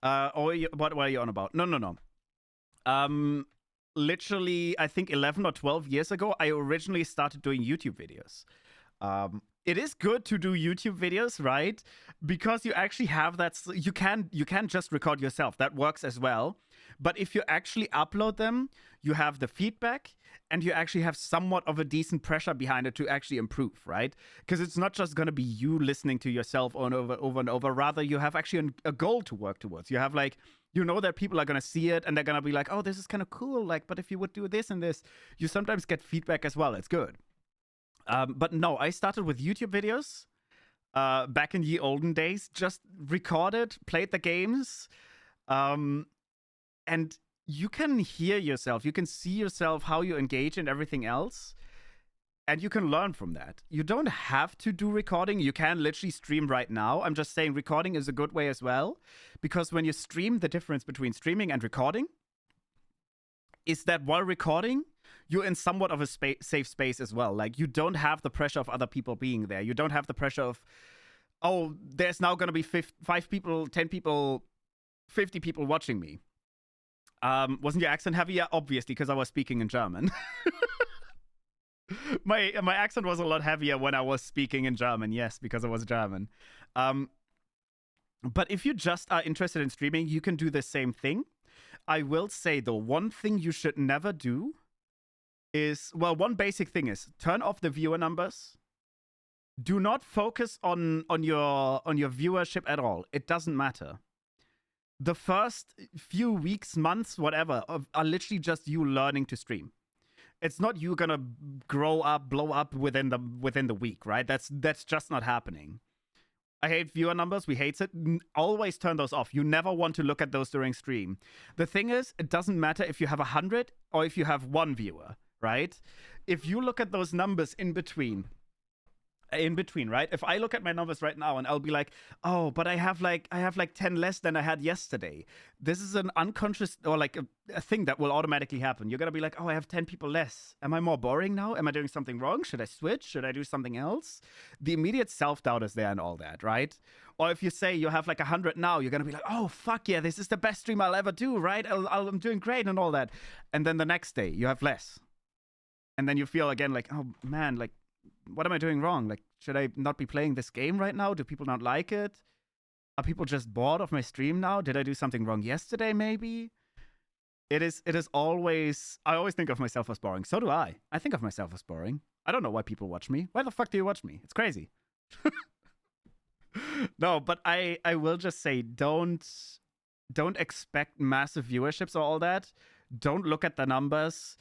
What were you on about? No. Literally, I think 11 or 12 years ago, I originally started doing YouTube videos. It is good to do YouTube videos, right? Because you actually have that. You can just record yourself. That works as well. But if you actually upload them, you have the feedback and you actually have somewhat of a decent pressure behind it to actually improve, right? Because it's not just going to be you listening to yourself over and over. Rather, you have actually a goal to work towards. You have like, you know that people are going to see it and they're going to be like, oh, this is kind of cool. Like, but if you would do this and this, you sometimes get feedback as well. It's good. But no, I started with YouTube videos back in the olden days. Just recorded, played the games, and you can hear yourself. You can see yourself, how you engage and everything else, and you can learn from that. You don't have to do recording. You can literally stream right now. I'm just saying recording is a good way as well, because when you stream, the difference between streaming and recording is that while recording, you're in somewhat of a safe space as well. Like, you don't have the pressure of other people being there. You don't have the pressure of, oh, there's now going to be 5 people, 10 people, 50 people watching me. Wasn't your accent heavier? Obviously, because I was speaking in German. My accent was a lot heavier when I was speaking in German. Yes, because I was German. But if you just are interested in streaming, you can do the same thing. I will say, though, one thing you should never do is, well, one basic thing is turn off the viewer numbers. Do not focus on your viewership at all. It doesn't matter. The first few weeks, months, whatever, are literally just you learning to stream. It's not you gonna grow up, blow up within the week, right? That's just not happening. I hate viewer numbers. We hate it. Always turn those off. You never want to look at those during stream. The thing is, it doesn't matter if you have 100 or if you have 1 viewer, right? If you look at those numbers in between, right? If I look at my numbers right now and I'll be like, oh, but I have like 10 less than I had yesterday. This is an unconscious, or like a thing that will automatically happen. You're gonna be like, oh, I have 10 people less. Am I more boring now? Am I doing something wrong? Should I switch? Should I do something else? The immediate self-doubt is there and all that, right? Or if you say you have like 100 now, you're gonna be like, oh, fuck yeah, this is the best stream I'll ever do, right? I'm doing great and all that. And then the next day you have less. And then you feel again like, oh man, like, what am I doing wrong? Like, should I not be playing this game right now? Do people not like it? Are people just bored of my stream now? Did I do something wrong yesterday, maybe? It is always... I always think of myself as boring. So do I. I think of myself as boring. I don't know why people watch me. Why the fuck do you watch me? It's crazy. No, but I will just say, don't expect massive viewerships or all that. Don't look at the numbers.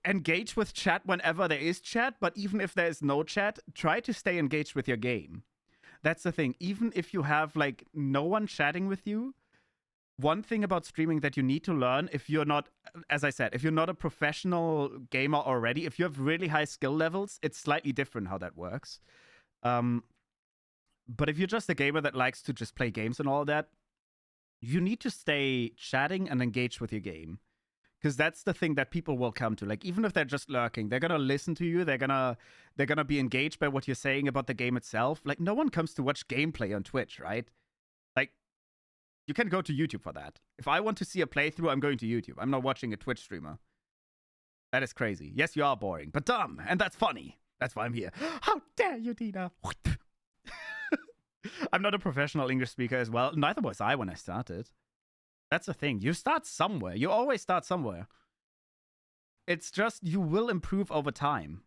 Engage with chat whenever there is chat, but even if there is no chat, try to stay engaged with your game. That's the thing. Even if you have like no one chatting with you, one thing about streaming that you need to learn, if you're not, as I said, if you're not a professional gamer already, if you have really high skill levels, it's slightly different how that works. But if you're just a gamer that likes to just play games and all that, you need to stay chatting and engaged with your game. Because that's the thing that people will come to. Like, even if they're just lurking, they're gonna listen to you. They're gonna be engaged by what you're saying about the game itself. Like, no one comes to watch gameplay on Twitch, right? Like, you can go to YouTube for that. If I want to see a playthrough, I'm going to YouTube. I'm not watching a Twitch streamer. That is crazy. Yes, you are boring, but dumb, and that's funny. That's why I'm here. How dare you, Dina? I'm not a professional English speaker as well. Neither was I when I started. That's the thing. You start somewhere. You always start somewhere. It's just you will improve over time.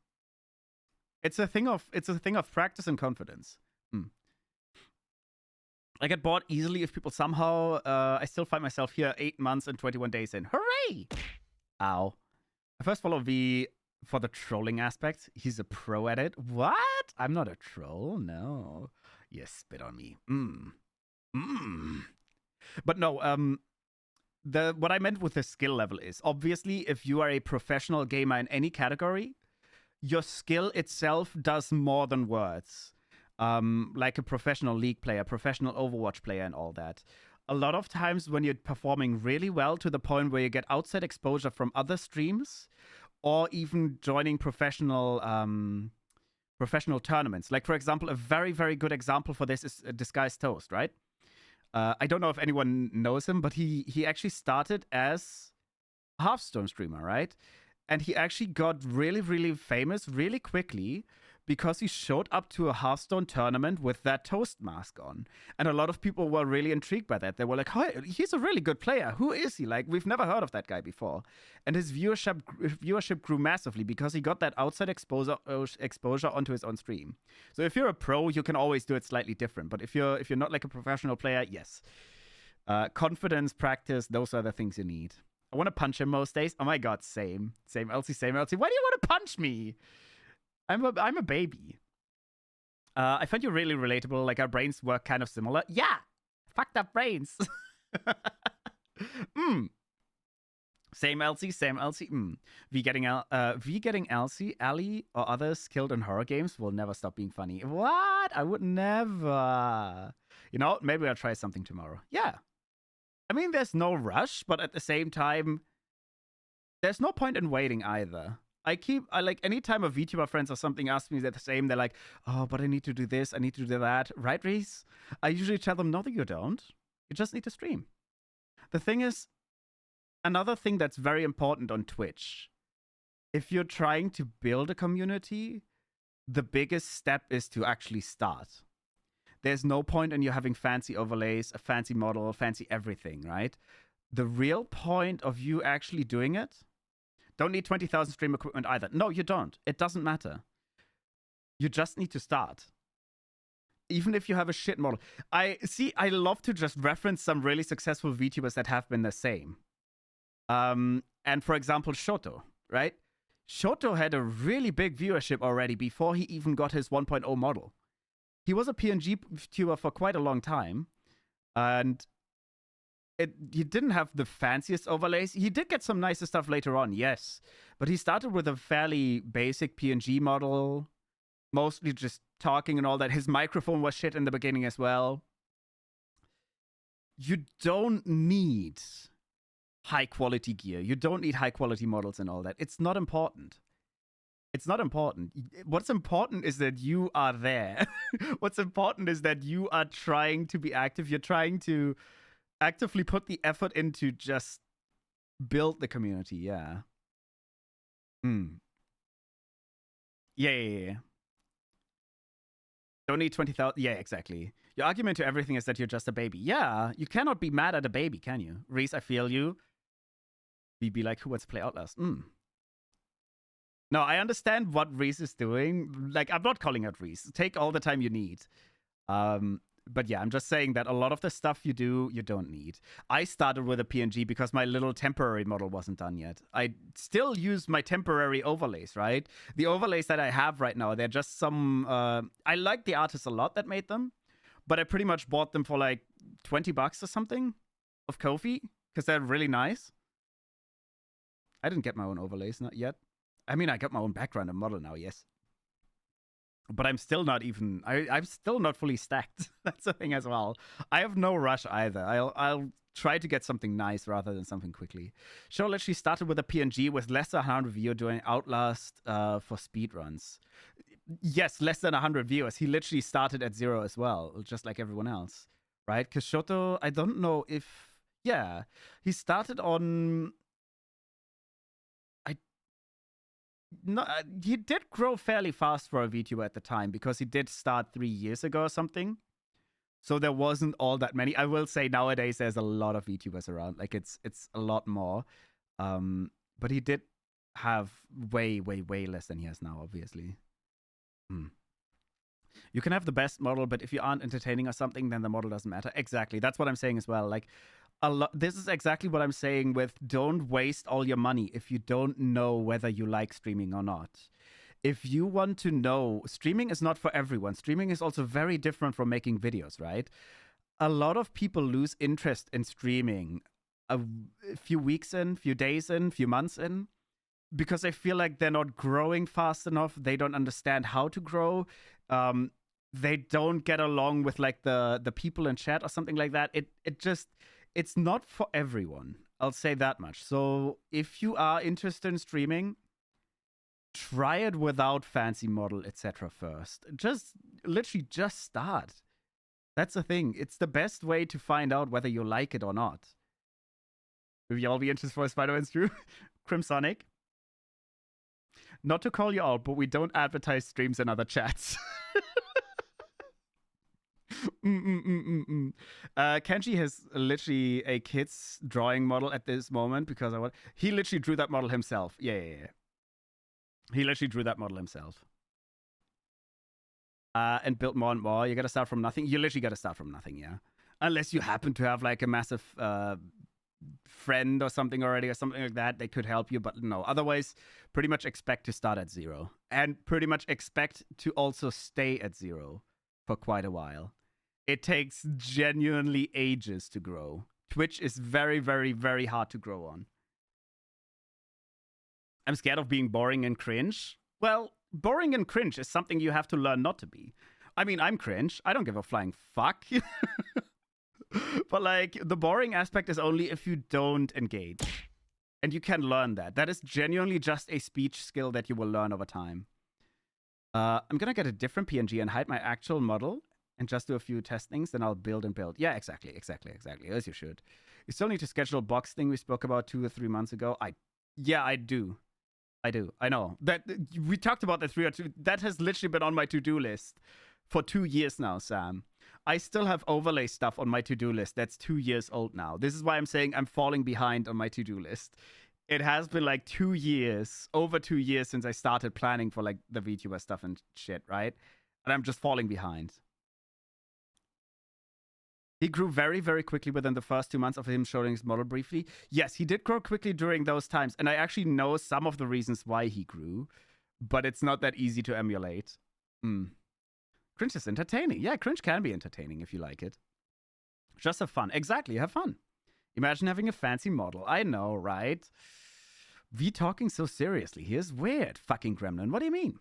It's a thing of practice and confidence. I get bored easily if people somehow I still find myself here 8 months and 21 days in. Hooray! Ow. I first follow V for the trolling aspect. He's a pro at it. What? I'm not a troll. No. You spit on me. But no, what I meant with the skill level is, obviously, if you are a professional gamer in any category, your skill itself does more than words. Like a professional League player, professional Overwatch player, and all that. A lot of times when you're performing really well to the point where you get outside exposure from other streams, or even joining professional tournaments. Like, for example, a very, very good example for this is Disguised Toast, right? I don't know if anyone knows him, but he actually started as a Hearthstone streamer, right? And he actually got really, really famous really quickly because he showed up to a Hearthstone tournament with that Toast mask on. And a lot of people were really intrigued by that. They were like, "Hey, he's a really good player. Who is he? Like, we've never heard of that guy before." And his viewership grew massively because he got that outside exposure onto his own stream. So if you're a pro, you can always do it slightly different. But if you're not like a professional player, yes. Confidence, practice, those are the things you need. I want to punch him most days. Oh my god, same. Same Elsie, same Elsie. Why do you want to punch me? I'm a baby. I find you really relatable. Like, our brains work kind of similar. Yeah! Fucked up brains. Same Elsie, same Elsie. V getting Elsie, Ali, or others killed in horror games will never stop being funny. What? I would never. You know, maybe I'll try something tomorrow. Yeah. I mean, there's no rush, but at the same time, there's no point in waiting either. I like, anytime a VTuber friends or something ask me the same, they're like, oh, but I need to do this, I need to do that. Right, Reese? I usually tell them, no, you don't. You just need to stream. The thing is, another thing that's very important on Twitch, if you're trying to build a community, the biggest step is to actually start. There's no point in you having fancy overlays, a fancy model, fancy everything, right? The real point of you actually doing it, Don't need 20,000 stream equipment either. No, you don't. It doesn't matter. You just need to start. Even if you have a shit model. I love to just reference some really successful VTubers that have been the same. And for example, Shoto, right? Shoto had a really big viewership already before he even got his 1.0 model. He was a PNG tuber for quite a long time. And he didn't have the fanciest overlays. He did get some nicer stuff later on, yes. But he started with a fairly basic PNG model. Mostly just talking and all that. His microphone was shit in the beginning as well. You don't need high quality gear. You don't need high quality models and all that. It's not important. It's not important. What's important is that you are there. What's important is that you are trying to be active. You're trying to actively put the effort into just build the community. Yeah. Yeah. Don't need 20,000. Yeah, exactly. Your argument to everything is that you're just a baby. Yeah, you cannot be mad at a baby, can you? Reese, I feel you. Be like, who wants to play Outlast? No, I understand what Reese is doing. Like, I'm not calling out Reese. Take all the time you need. But yeah, I'm just saying that a lot of the stuff you do, you don't need. I started with a PNG because my little temporary model wasn't done yet. I still use my temporary overlays, right? The overlays that I have right now, they're just some... I like the artists a lot that made them, but I pretty much bought them for like 20 bucks or something of Ko-fi because they're really nice. I didn't get my own overlays, not yet. I mean, I got my own background and model now, yes. But I'm still not even... I'm still not fully stacked. That's the thing as well. I have no rush either. I'll try to get something nice rather than something quickly. Show literally started with a PNG with less than 100 viewers doing Outlast for speedruns. Yes, less than 100 viewers. He literally started at 0 as well, just like everyone else. Right? Because Shoto, I don't know if... Yeah. He started on... No, he did grow fairly fast for a VTuber at the time because he did start 3 years ago or something. So there wasn't all that many. I will say nowadays there's a lot of VTubers around. Like it's a lot more. But he did have way less than he has now, obviously. You can have the best model, but if you aren't entertaining or something, then the model doesn't matter. Exactly. That's what I'm saying as well. Like this is exactly what I'm saying with don't waste all your money if you don't know whether you like streaming or not. If you want to know, streaming is not for everyone. Streaming is also very different from making videos, right? A lot of people lose interest in streaming a few weeks in, few days in, few months in, because they feel like they're not growing fast enough. They don't understand how to grow. They don't get along with like the people in chat or something like that. It's not for everyone. I'll say that much. So if you are interested in streaming, try it without fancy model, etc. first. Literally just start. That's the thing. It's the best way to find out whether you like it or not. Will you all be interested for a Spider-Man stream? Crimsonic. Not to call you out, but we don't advertise streams in other chats. Kenji has literally a kid's drawing model at this moment because he literally drew that model himself. Yeah. He literally drew that model himself. And built more and more. You gotta start from nothing. You literally gotta start from nothing, yeah. Unless you happen to have like a massive friend or something already or something like that, they could help you, but no. Otherwise, pretty much expect to start at 0. And pretty much expect to also stay at 0 for quite a while. It takes genuinely ages to grow. Twitch is very hard to grow on. I'm scared of being boring and cringe. Well, boring and cringe is something you have to learn not to be. I mean, I'm cringe. I don't give a flying fuck. But like, the boring aspect is only if you don't engage. And you can learn that. That is genuinely just a speech skill that you will learn over time. I'm gonna get a different PNG and hide my actual model and just do a few testings, then I'll build and build. Yeah, exactly. As you should. You still need to schedule a box thing we spoke about 2 or 3 months ago. Yeah, I do. I know. That we talked about the 3 or 2. That has literally been on my to-do list for 2 years now, Sam. I still have overlay stuff on my to-do list that's 2 years old now. This is why I'm saying I'm falling behind on my to-do list. it has been like 2 years, over 2 years since I started planning for like the VTuber stuff and shit, right? And I'm just falling behind. He grew very, very quickly within the first 2 months of him showing his model briefly. Yes, he did grow quickly during those times. And I actually know some of the reasons why he grew, but it's not that easy to emulate. Cringe is entertaining. Yeah, cringe can be entertaining if you like it. Just have fun. Exactly, have fun. Imagine having a fancy model. I know, right? V talking so seriously. Here's weird. Fucking gremlin. What do you mean?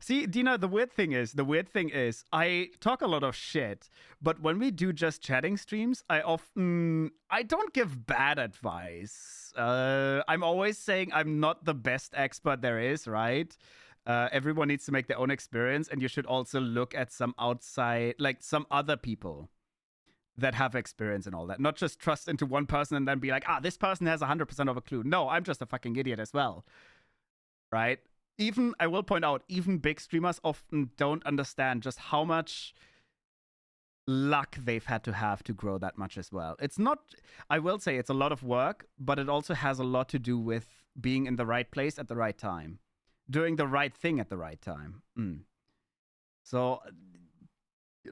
See, Dina, the weird thing is, I talk a lot of shit, but when we do just chatting streams, I don't give bad advice. I'm always saying I'm not the best expert there is, right? Everyone needs to make their own experience, and you should also look at some outside, like some other people that have experience and all that. Not just trust into one person and then be like, this person has 100% of a clue. No, I'm just a fucking idiot as well, right? Even, I will point out, even big streamers often don't understand just how much luck they've had to have to grow that much as well. It's not, I will say it's a lot of work, but it also has a lot to do with being in the right place at the right time, doing the right thing at the right time. So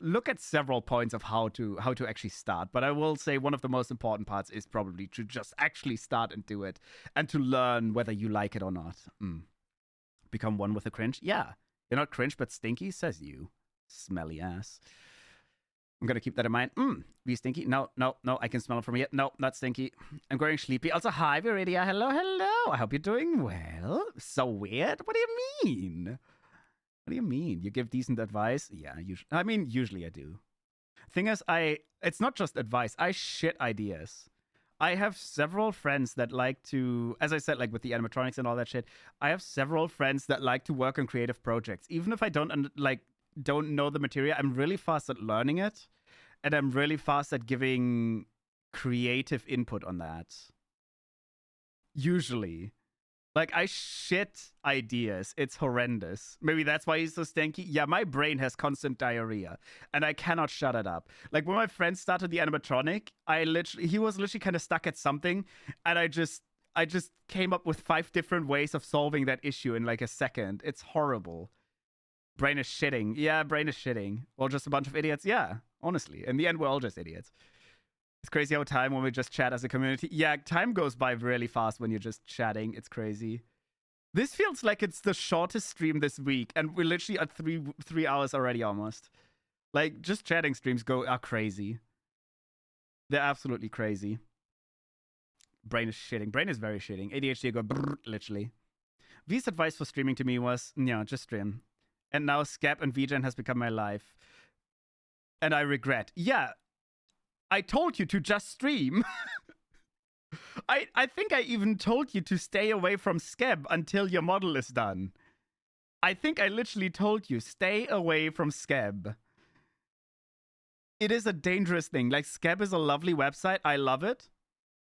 look at several points of how to actually start, but I will say one of the most important parts is probably to just actually start and do it, and to learn whether you like it or not. Become one with the cringe? Yeah. You're not cringe, but stinky, says you. Smelly ass. I'm gonna keep that in mind. Be stinky? No, I can smell it from here. No, not stinky. I'm growing sleepy. Also, hi, Viridia. Hello. I hope you're doing well. So weird. What do you mean? What do you mean? You give decent advice? Yeah, usually I do. Thing is, it's not just advice. I shit ideas. I have several friends that like to, as I said, like with the animatronics and all that shit, I have several friends that like to work on creative projects. Even if I don't know the material, I'm really fast at learning it, and I'm really fast at giving creative input on that. Usually. Like, I shit ideas. It's horrendous. Maybe that's why he's so stanky. Yeah, my brain has constant diarrhea, and I cannot shut it up. Like, when my friend started the animatronic, he was literally kind of stuck at something, and I just came up with 5 different ways of solving that issue in like a second. It's horrible. Brain is shitting. Yeah, brain is shitting. Well, just a bunch of idiots. Yeah, honestly. In the end, we're all just idiots. It's crazy how time when we just chat as a community. Yeah, time goes by really fast when you're just chatting. It's crazy. This feels like it's the shortest stream this week, and we're literally at 3 hours already almost. Like, just chatting streams are crazy. They're absolutely crazy. Brain is shitting. Brain is very shitting. ADHD go brrr, literally. V's advice for streaming to me was, yeah, just stream. And now Scap and VGen has become my life. And I regret. Yeah, I told you to just stream. I think I even told you to stay away from Scab until your model is done. I think I literally told you, stay away from Scab. It is a dangerous thing. Like, Scab is a lovely website. I love it.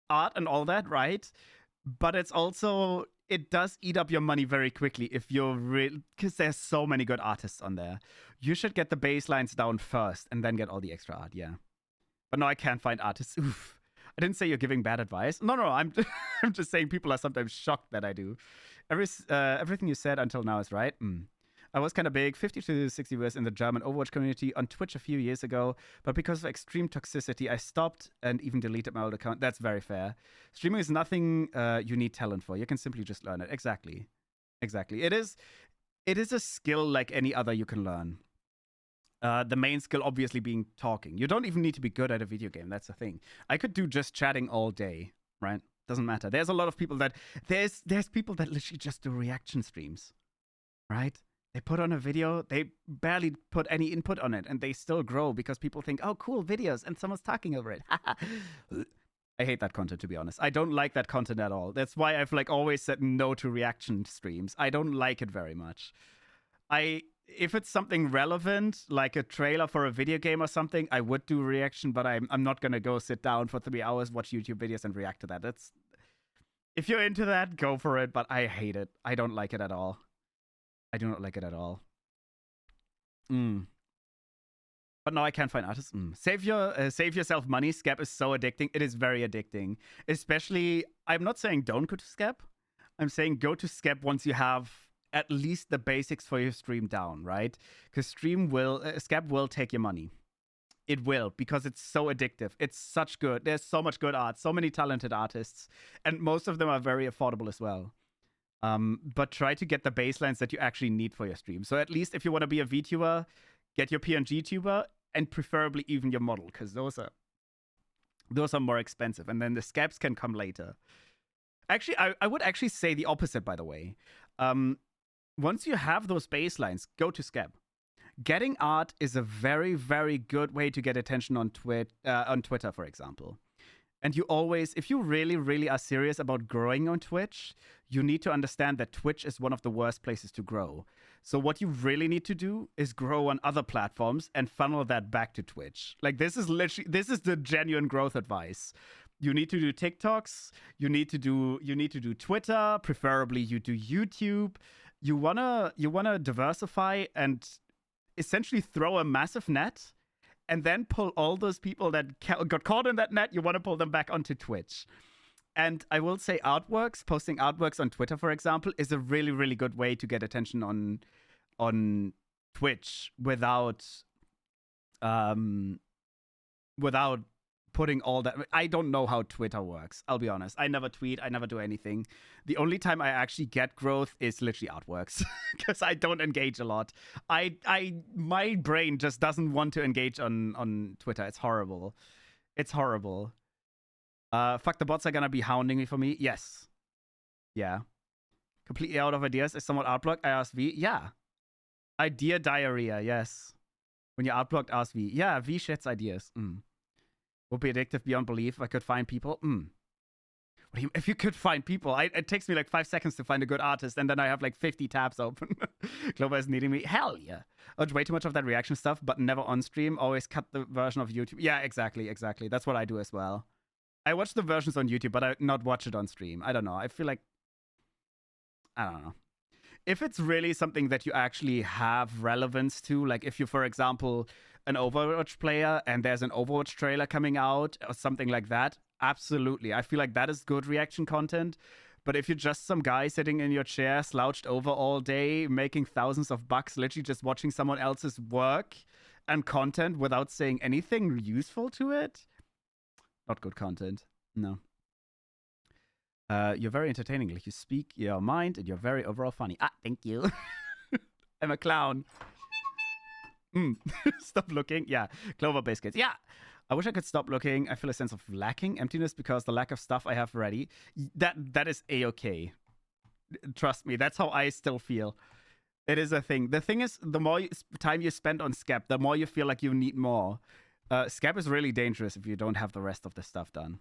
Art and all that, right? But it's also, it does eat up your money very quickly if you're because there's so many good artists on there. You should get the baselines down first and then get all the extra art, yeah. But no, I can't find artists. Oof. I didn't say you're giving bad advice. No, I'm just saying people are sometimes shocked that I do. Everything you said until now is right. I was kind of big, 50 to 60 viewers in the German Overwatch community on Twitch a few years ago, but because of extreme toxicity, I stopped and even deleted my old account. That's very fair. Streaming is nothing you need talent for. You can simply just learn it. Exactly. It is a skill like any other you can learn. The main skill obviously being talking. You don't even need to be good at a video game. That's the thing. I could do just chatting all day, right? Doesn't matter. There's a lot of people that there's people that literally just do reaction streams, right? They put on a video, they barely put any input on it, and they still grow because people think, oh, cool videos, and someone's talking over it. I hate that content, to be honest. I don't like that content at all. That's why I've like always said no to reaction streams. I don't like it very much. If it's something relevant, like a trailer for a video game or something, I would do reaction, but I'm not gonna go sit down for 3 hours, watch YouTube videos, and react to that. If you're into that, go for it, but I hate it. I don't like it at all. I do not like it at all. But But now I can't find artists. Save yourself money. Scap is so addicting. It is very addicting. Especially, I'm not saying don't go to Scap. I'm saying go to Scap once you have at least the basics for your stream down, right? Because Scap will take your money. It will, because it's so addictive. It's such good. There's so much good art, so many talented artists, and most of them are very affordable as well. But try to get the baselines that you actually need for your stream. So at least if you want to be a VTuber, get your PNG tuber, and preferably even your model, because those are more expensive. And then the scaps can come later. Actually, I would actually say the opposite, by the way. Once you have those baselines, go to Scap. Getting art is a very, very good way to get attention on Twitter, for example. And you always, if you really, really are serious about growing on Twitch, you need to understand that Twitch is one of the worst places to grow. So what you really need to do is grow on other platforms and funnel that back to Twitch. Like, this is the genuine growth advice. You need to do TikToks. You need to do Twitter. Preferably, you do YouTube. You wanna diversify and essentially throw a massive net, and then pull all those people that got caught in that net. You want to pull them back onto Twitch. And I will say posting artworks on Twitter, for example, is a really, really good way to get attention on Twitch without putting all that. I don't know how Twitter works. I'll be honest. I never tweet. I never do anything. The only time I actually get growth is literally artworks, because I don't engage a lot. My brain just doesn't want to engage on Twitter. It's horrible. It's horrible. Fuck, the bots are gonna be hounding me for me. Yes. Yeah. Completely out of ideas. Is somewhat outblocked. IRSV. Yeah. Idea diarrhea. Yes. When you're outblocked, RSV. Yeah. V shits ideas. Would be addictive beyond belief if I could find people. What do you, if you could find people? It takes me like 5 seconds to find a good artist, and then I have like 50 tabs open. Clover is needing me. Hell yeah. I watch way too much of that reaction stuff, but never on stream. Always cut the version of YouTube. Yeah, exactly. That's what I do as well. I watch the versions on YouTube, but I not watch it on stream. I don't know. I feel like, I don't know. If it's really something that you actually have relevance to, like if you, for example, an Overwatch player and there's an Overwatch trailer coming out or something like that, absolutely. I feel like that is good reaction content. But if you're just some guy sitting in your chair, slouched over all day, making thousands of bucks, literally just watching someone else's work and content without saying anything useful to it, not good content. No. You're very entertaining. Like, you speak your mind and you're very overall funny. Thank you. I'm a clown. Stop looking. Yeah. Clover biscuits. Yeah. I wish I could stop looking. I feel a sense of lacking, emptiness, because the lack of stuff I have ready. That is a-okay. Trust me. That's how I still feel. It is a thing. The thing is, the more time you spend on Scap, the more you feel like you need more. Scap is really dangerous if you don't have the rest of the stuff done.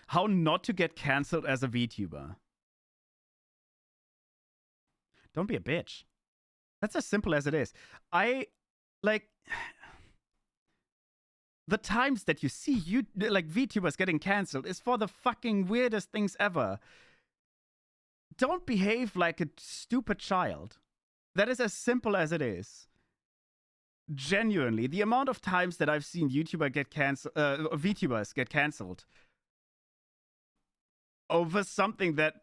How not to get cancelled as a VTuber. Don't be a bitch. That's as simple as it is. The times that you see VTubers getting cancelled is for the fucking weirdest things ever. Don't behave like a stupid child. That is as simple as it is. Genuinely, the amount of times that I've seen VTubers get cancelled over something that,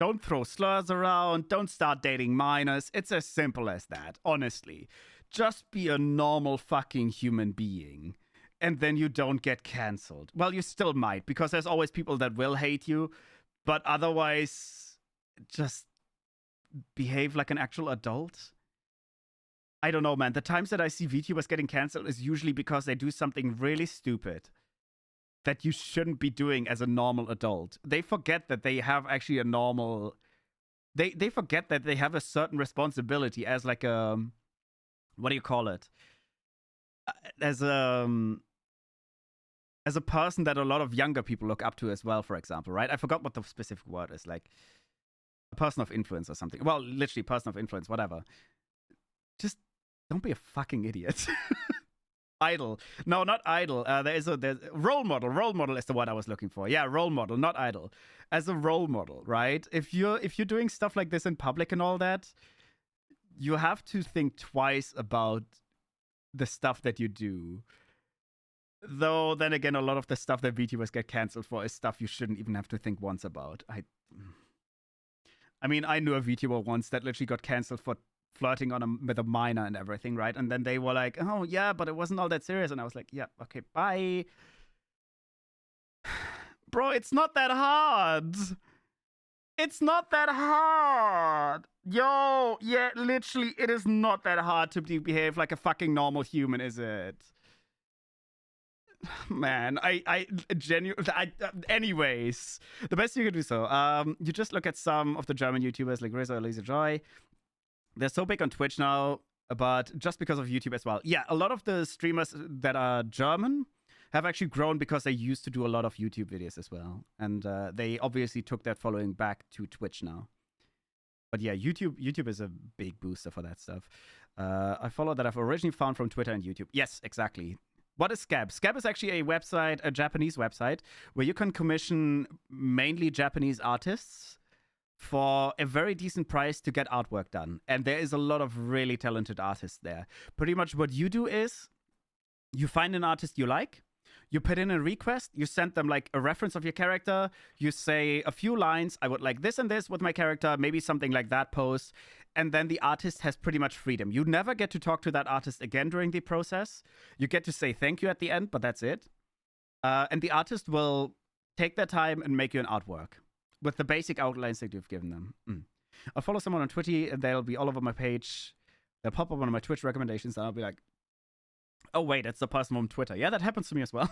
don't throw slurs around, don't start dating minors. It's as simple as that, honestly. Just be a normal fucking human being, and then you don't get cancelled. Well, you still might, because there's always people that will hate you, but otherwise, just behave like an actual adult. I don't know, man. The times that I see VTubers getting cancelled is usually because they do something really stupid that you shouldn't be doing as a normal adult. They forget that they have actually a normal... They forget that they have a certain responsibility as like a... What do you call it? As a person that a lot of younger people look up to as well, for example, right? I forgot what the specific word is. Like, a person of influence or something. Well, literally, person of influence, whatever. Just don't be a fucking idiot. Idol. No, not idol. There's role model. Role model is the word I was looking for. Yeah, role model, not idol. As a role model, right? If you're doing stuff like this in public and all that, you have to think twice about the stuff that you do. Though, then again, a lot of the stuff that VTubers get cancelled for is stuff you shouldn't even have to think once about. I mean, I knew a VTuber once that literally got cancelled for flirting with a minor and everything, right? And then they were like, oh, yeah, but it wasn't all that serious. And I was like, yeah, okay, bye. Bro, it's not that hard. It's not that hard. Yo, yeah, literally, it is not that hard to behave like a fucking normal human, is it? Man, I genuinely. Anyways, the best you can do so. You just look at some of the German YouTubers like Rizzo or Lisa Joy. They're so big on Twitch now, but just because of YouTube as well. Yeah, a lot of the streamers that are German have actually grown because they used to do a lot of YouTube videos as well, and they obviously took that following back to Twitch now. But yeah, YouTube is a big booster for that stuff. I follow that I've originally found from Twitter and YouTube. Yes, exactly. What is Scab? Scab is actually a website, a Japanese website, where you can commission mainly Japanese artists for a very decent price to get artwork done. And there is a lot of really talented artists there. Pretty much what you do is you find an artist you like, you put in a request, you send them like a reference of your character, you say a few lines, I would like this and this with my character, maybe something like that post, and then the artist has pretty much freedom. You never get to talk to that artist again during the process. You get to say thank you at the end, but that's it. And the artist will take their time and make you an artwork with the basic outlines that you've given them. I'll follow someone on Twitter, and they'll be all over my page. They'll pop up one of my Twitch recommendations, and I'll be like, oh, wait, it's the person from Twitter. Yeah, that happens to me as well.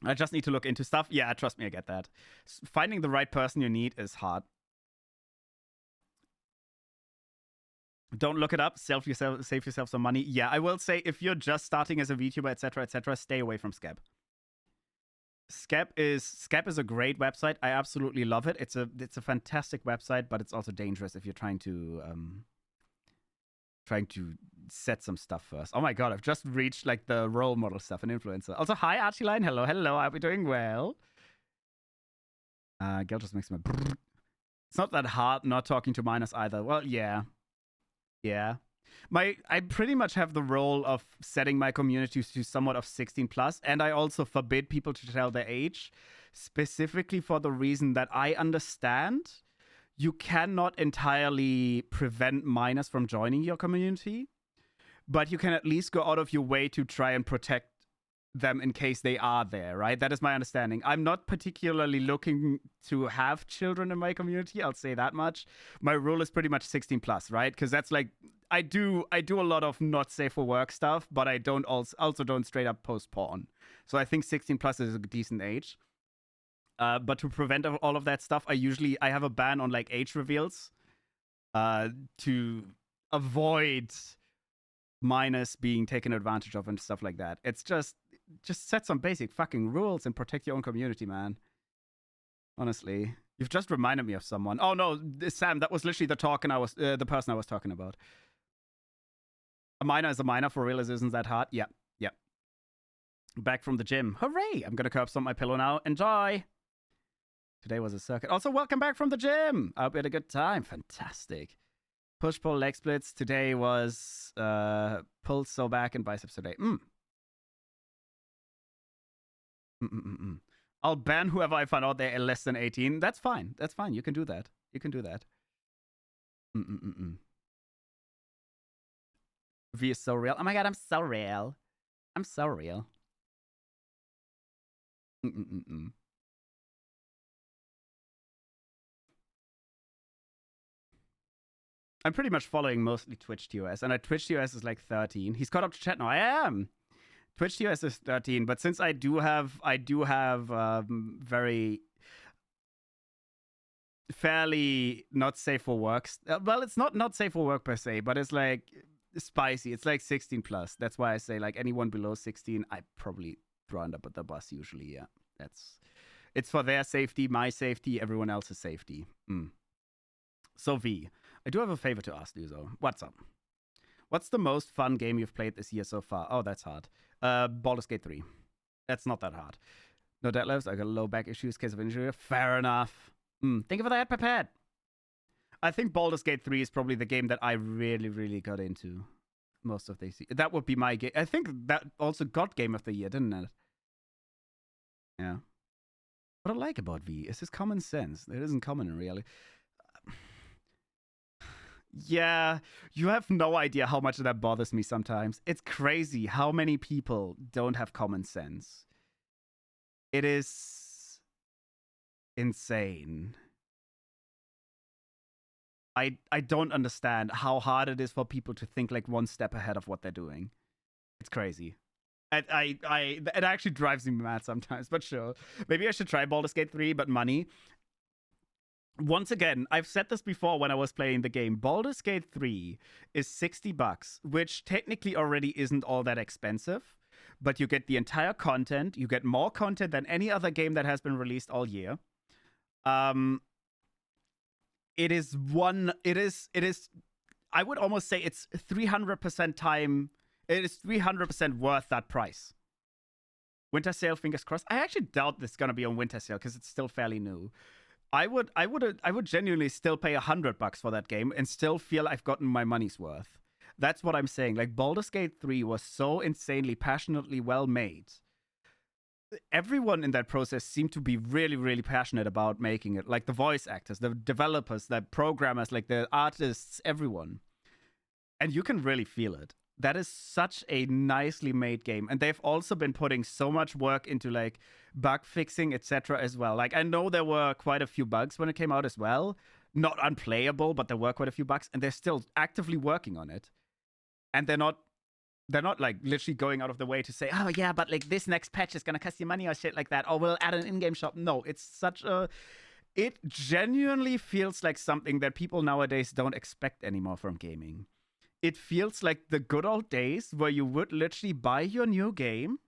I just need to look into stuff. Yeah, trust me, I get that. Finding the right person you need is hard. Don't look it up. Save yourself some money. Yeah, I will say if you're just starting as a VTuber, etc., stay away from Scab. Scab is a great website. I absolutely love it. It's a fantastic website, but it's also dangerous if you're trying to set some stuff first. Oh my god, I've just reached like the role model stuff and influencer. Also, hi Archieline. Hello. I hope you're doing well. Gil just makes me. It's not that hard not talking to minors either. Well, yeah. I pretty much have the role of setting my community to somewhat of 16 plus, and I also forbid people to tell their age, specifically for the reason that I understand you cannot entirely prevent minors from joining your community, but you can at least go out of your way to try and protect them in case they are there, right? That is my understanding. I'm not particularly looking to have children in my community, I'll say that much. My rule is pretty much 16 plus, right? Because that's like, I do a lot of not safe for work stuff, but I don't also don't straight up post porn. So I think 16 plus is a decent age. But to prevent all of that stuff, I have a ban on like age reveals to avoid minors being taken advantage of and stuff like that. It's just set some basic fucking rules and protect your own community, man. Honestly, you've just reminded me of someone. Oh no, Sam, that was literally the person I was talking about. A minor is a minor, for real. It isn't that hard. Yeah. Back from the gym. Hooray! I'm gonna curb stomp my pillow now. Enjoy! Today was a circuit. Also, welcome back from the gym! I hope you had a good time. Fantastic. Push, pull, leg splits. Today was pull, so back, and biceps today. I'll ban whoever I find out they're less than 18. That's fine. You can do that. V is so real. Oh my god, I'm so real. I'm pretty much following mostly Twitch TOS, and Twitch TOS is like 13. He's caught up to chat now. I am. Twitch TOS is 13, but since I do have very fairly not safe for work. Well, it's not safe for work per se, but it's like spicy. It's like 16 plus. That's why I say like anyone below 16, I probably throw under the bus usually. Yeah, it's for their safety, my safety, everyone else's safety. So V, I do have a favor to ask you though. What's up? What's the most fun game you've played this year so far? Oh, that's hard. Baldur's Gate 3. That's not that hard. No deadlifts. I got low back issues, case of injury. Fair enough. Thank you for that, Pepette. I think Baldur's Gate 3 is probably the game that I really, really got into most of this year. That would be my game. I think that also got Game of the Year, didn't it? Yeah. What I like about V is his common sense. It isn't common in reality. Yeah, you have no idea how much that bothers me sometimes. It's crazy how many people don't have common sense. It is insane. I don't understand how hard it is for people to think like one step ahead of what they're doing. It's crazy. It actually drives me mad sometimes, but sure. Maybe I should try Baldur's Gate 3, but money. Once again, I've said this before when I was playing the game. Baldur's Gate 3 is $60, which technically already isn't all that expensive, but you get the entire content. You get more content than any other game that has been released all year. It is I would almost say it's 300% time. It is 300% worth that price. Winter sale, fingers crossed. I actually doubt this is gonna be on winter sale because it's still fairly new. I would genuinely still pay $100 for that game and still feel I've gotten my money's worth. That's what I'm saying. Like Baldur's Gate 3 was so insanely passionately well made. Everyone in that process seemed to be really, really passionate about making it. Like the voice actors, the developers, the programmers, like the artists, everyone. And you can really feel it. That is such a nicely made game. And they've also been putting so much work into like bug fixing, etc. as well. Like I know there were quite a few bugs when it came out as well. Not unplayable, but there were quite a few bugs. And they're still actively working on it. And they're not like literally going out of the way to say, oh yeah, but like this next patch is gonna cost you money or shit like that, or we'll add an in-game shop. No, it genuinely feels like something that people nowadays don't expect anymore from gaming. It feels like the good old days where you would literally buy your new game.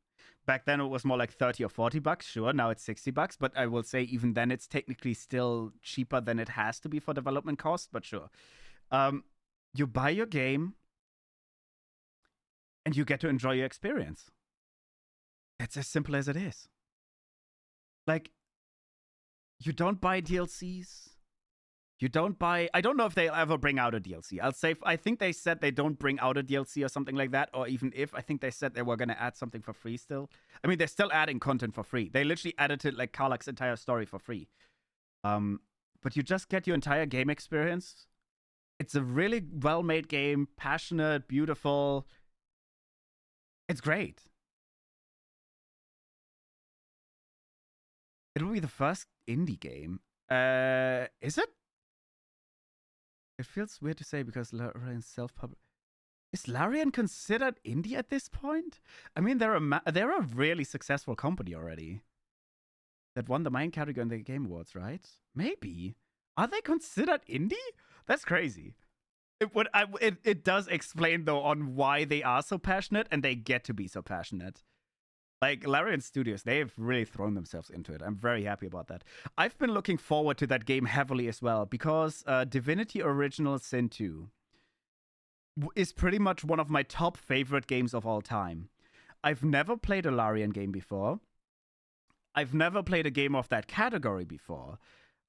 Back then it was more like $30 or $40, sure, now it's $60, but I will say even then it's technically still cheaper than it has to be for development costs, but sure. You buy your game, and you get to enjoy your experience. It's as simple as it is. Like, you don't buy DLCs. You don't buy... I don't know if they'll ever bring out a DLC. I think they said they don't bring out a DLC or something like that, or even if, I think they said they were going to add something for free still. I mean, they're still adding content for free. They literally edited, like, Karlak's entire story for free. But you just get your entire game experience. It's a really well-made game, passionate, beautiful... It's great. It'll be the first indie game. Is it? It feels weird to say because Larian self-published. Is Larian considered indie at this point? I mean, they're a really successful company already. That won the main category in the Game Awards, right? Maybe. Are they considered indie? That's crazy. It does explain though on why they are so passionate and they get to be so passionate. Like Larian Studios, they've really thrown themselves into it. I'm very happy about that. I've been looking forward to that game heavily as well because Divinity Original Sin 2 is pretty much one of my top favorite games of all time. I've never played a Larian game before. I've never played a game of that category before.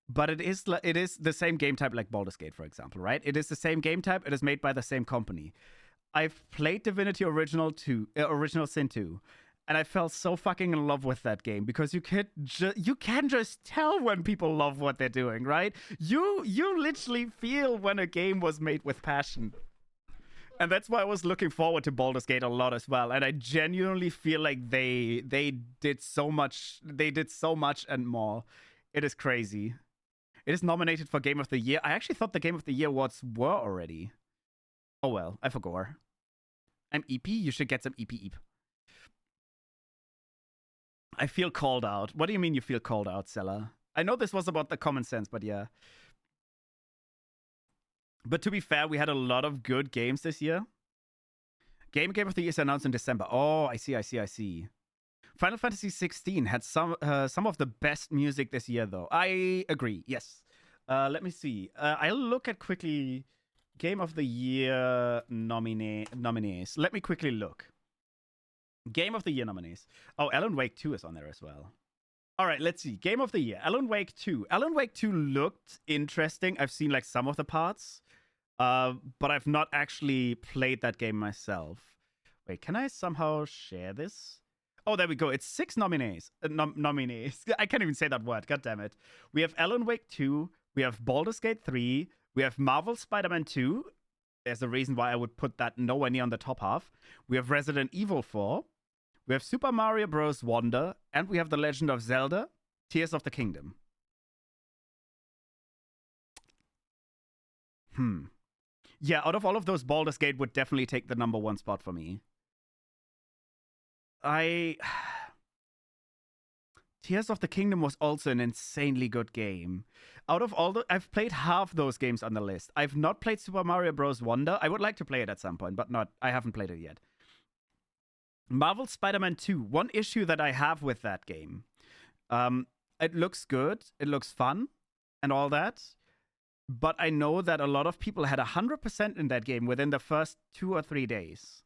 But it is the same game type like Baldur's Gate, for example, right? It is the same game type. It is made by the same company. I've played Divinity Original Sin 2, and I fell so fucking in love with that game because you can just tell when people love what they're doing, right? You literally feel when a game was made with passion. And that's why I was looking forward to Baldur's Gate a lot as well. And I genuinely feel like they did so much. They did so much and more. It is crazy. It is nominated for Game of the Year. I actually thought the Game of the Year awards were already. Oh well, I forgot. I'm EP. You should get some EP. I feel called out. What do you mean you feel called out, Sella? I know this was about the common sense, but yeah. But to be fair, we had a lot of good games this year. Game of the Year is announced in December. Oh, I see. Final Fantasy 16 had some of the best music this year, though. I agree. Yes. Let me see. I'll look at quickly Game of the Year nominees. Let me quickly look. Game of the Year nominees. Oh, Alan Wake 2 is on there as well. All right, let's see. Game of the year. Alan Wake 2. Alan Wake 2 looked interesting. I've seen like some of the parts, but I've not actually played that game myself. Wait, can I somehow share this? Oh, there we go. It's 6 nominees. Nominees. I can't even say that word. God damn it. We have Alan Wake 2. We have Baldur's Gate 3. We have Marvel Spider-Man 2. There's a reason why I would put that nowhere near on the top half. We have Resident Evil 4. We have Super Mario Bros. Wonder, and we have The Legend of Zelda, Tears of the Kingdom. Yeah, out of all of those, Baldur's Gate would definitely take the number 1 spot for me. Tears of the Kingdom was also an insanely good game. Out of all I've played half those games on the list. I've not played Super Mario Bros. Wonder. I would like to play it at some point, but I haven't played it yet. Marvel Spider-Man 2. One issue that I have with that game. It looks good. It looks fun and all that. But I know that a lot of people had 100% in that game within the first 2 or 3 days.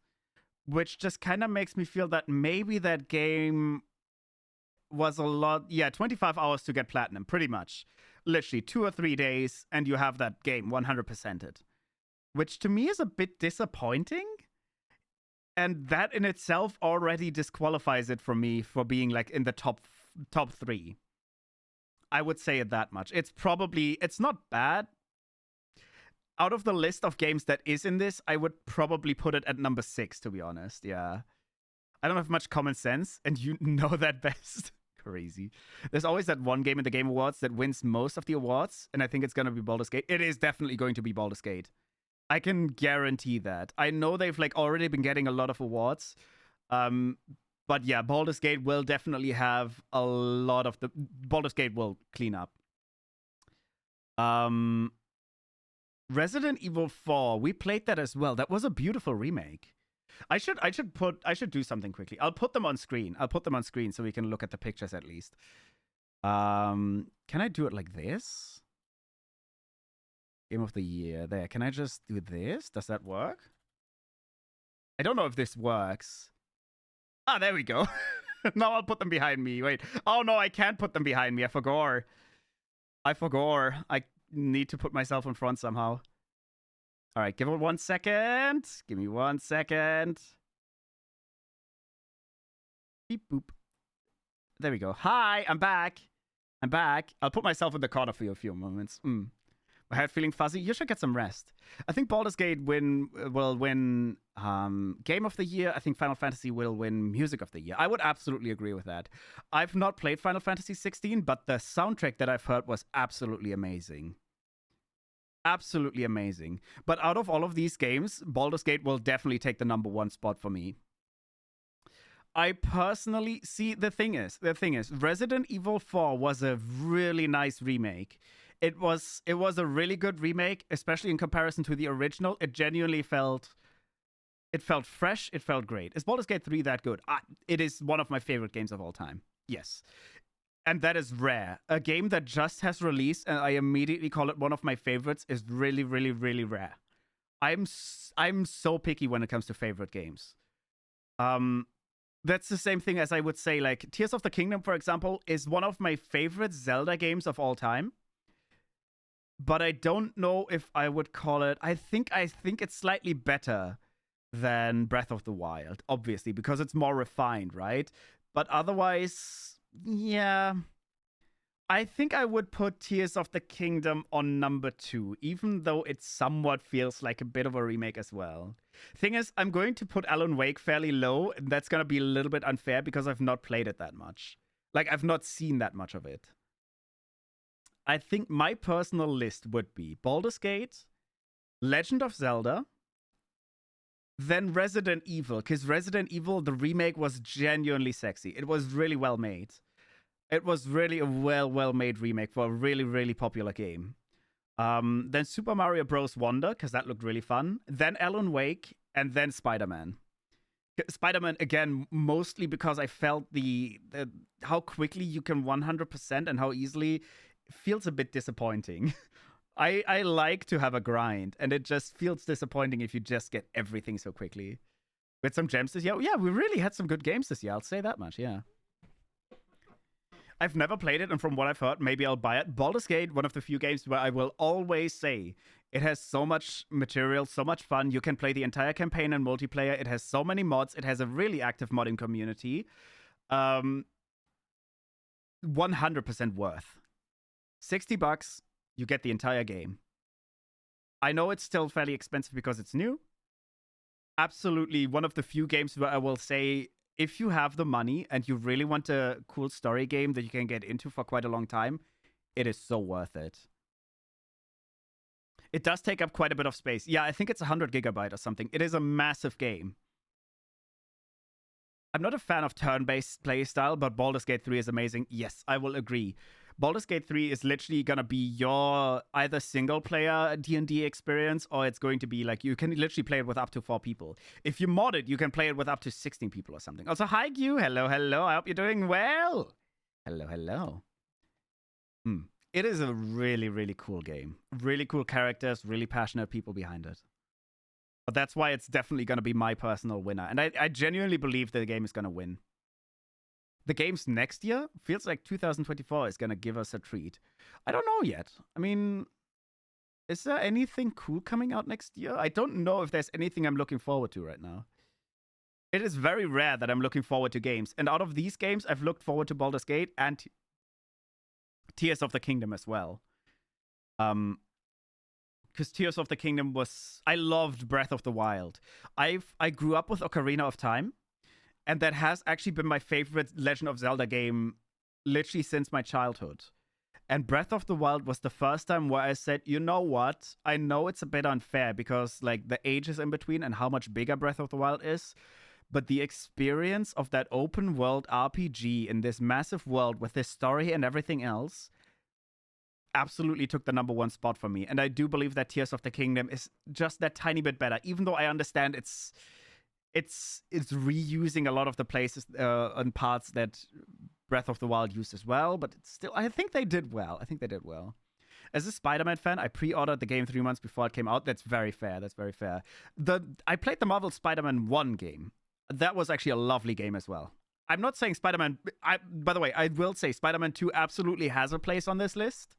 Which just kind of makes me feel that maybe that game was a lot... Yeah, 25 hours to get platinum, pretty much. Literally 2 or 3 days, and you have that game 100%ed. Which to me is a bit disappointing. And that in itself already disqualifies it for me for being like in the top 3. I would say it that much. It's not bad. Out of the list of games that is in this, I would probably put it at number 6, to be honest. Yeah. I don't have much common sense, and you know that best. Crazy. There's always that one game in the Game Awards that wins most of the awards, and I think it's going to be Baldur's Gate. It is definitely going to be Baldur's Gate. I can guarantee that. I know they've like already been getting a lot of awards. But yeah, Baldur's Gate will definitely have a lot of the... Baldur's Gate will clean up. Resident Evil 4. We played that as well. That was a beautiful remake. I should do something quickly. I'll put them on screen. So we can look at the pictures at least. Can I do it like this? Game of the year. There. Can I just do this? Does that work? I don't know if this works. Ah, there we go. Now I'll put them behind me. Wait. Oh, no, I can't put them behind me. I forgot. I need to put myself in front somehow. All right, give it 1 second. Give me 1 second. Beep, boop. There we go. Hi, I'm back. I'll put myself in the corner for you a few moments. My head feeling fuzzy. You should get some rest. I think Baldur's Gate will win Game of the Year. I think Final Fantasy will win Music of the Year. I would absolutely agree with that. I've not played Final Fantasy 16, but the soundtrack that I've heard was absolutely amazing. Absolutely amazing. But out of all of these games, Baldur's Gate will definitely take the number 1 spot for me. I personally see the thing is, Resident Evil 4 was a really nice remake. It was a really good remake, especially in comparison to the original. It genuinely felt fresh. It felt great. Is Baldur's Gate 3 that good? It is one of my favorite games of all time. Yes. And that is rare. A game that just has released and I immediately call it one of my favorites is really, really, really rare. I'm so picky when it comes to favorite games. That's the same thing as I would say, like, Tears of the Kingdom, for example, is one of my favorite Zelda games of all time. But I don't know if I would call it... I think it's slightly better than Breath of the Wild, obviously, because it's more refined, right? But otherwise, yeah... I think I would put Tears of the Kingdom on number 2, even though it somewhat feels like a bit of a remake as well. Thing is, I'm going to put Alan Wake fairly low, and that's going to be a little bit unfair because I've not played it that much. Like, I've not seen that much of it. I think my personal list would be Baldur's Gate, Legend of Zelda, then Resident Evil, because Resident Evil, the remake, was genuinely sexy. It was really well made. It was really a well-made remake for a really, really popular game. Then Super Mario Bros. Wonder, because that looked really fun. Then Alan Wake, and then Spider-Man. Spider-Man, again, mostly because I felt how quickly you can 100% and how easily feels a bit disappointing. I like to have a grind, and it just feels disappointing if you just get everything so quickly. With some gems this year. Yeah, we really had some good games this year. I'll say that much, yeah. I've never played it, and from what I've heard, maybe I'll buy it. Baldur's Gate, one of the few games where I will always say it has so much material, so much fun. You can play the entire campaign in multiplayer. It has so many mods. It has a really active modding community. 100% worth. $60, you get the entire game. I know it's still fairly expensive because it's new. Absolutely one of the few games where I will say, if you have the money and you really want a cool story game that you can get into for quite a long time, it is so worth it. It does take up quite a bit of space. Yeah, I think it's 100 gigabyte or something. It is a massive game. I'm not a fan of turn-based playstyle, but Baldur's Gate 3 is amazing. Yes, I will agree. Baldur's Gate 3 is literally going to be your either single-player D&D experience, or it's going to be like, you can literally play it with up to 4 people. If you mod it, you can play it with up to 16 people or something. Also, hi, Q. Hello, hello. I hope you're doing well. Hello, hello. It is a really, really cool game. Really cool characters, really passionate people behind it. But that's why it's definitely going to be my personal winner. And I genuinely believe the game is going to win. The game's next year feels like 2024 is going to give us a treat. I don't know yet. I mean, is there anything cool coming out next year? I don't know if there's anything I'm looking forward to right now. It is very rare that I'm looking forward to games. And out of these games, I've looked forward to Baldur's Gate and Tears of the Kingdom as well. Because Tears of the Kingdom was... I loved Breath of the Wild. I grew up with Ocarina of Time. And that has actually been my favorite Legend of Zelda game literally since my childhood. And Breath of the Wild was the first time where I said, you know what? I know it's a bit unfair because like the ages in between and how much bigger Breath of the Wild is. But the experience of that open world RPG in this massive world with this story and everything else absolutely took the #1 spot for me. And I do believe that Tears of the Kingdom is just that tiny bit better, even though I understand it's reusing a lot of the places and parts that Breath of the Wild used as well, but it's still, I think they did well. As a Spider-Man fan, I pre-ordered the game 3 months before it came out. That's very fair. I played the Marvel Spider-Man 1 game. That was actually a lovely game as well. I'm not saying Spider-Man... by the way, I will say Spider-Man 2 absolutely has a place on this list.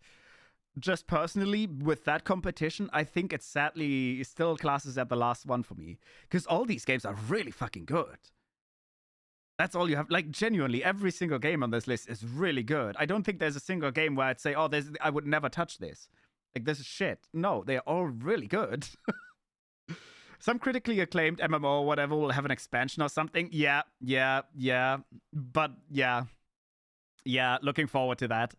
Just personally, with that competition, I think it sadly still classes at the last one for me. Because all these games are really fucking good. That's all you have. Like, genuinely, every single game on this list is really good. I don't think there's a single game where I'd say, oh, I would never touch this. Like, this is shit. No, they're all really good. Some critically acclaimed MMO or whatever will have an expansion or something. Yeah. But, yeah, looking forward to that.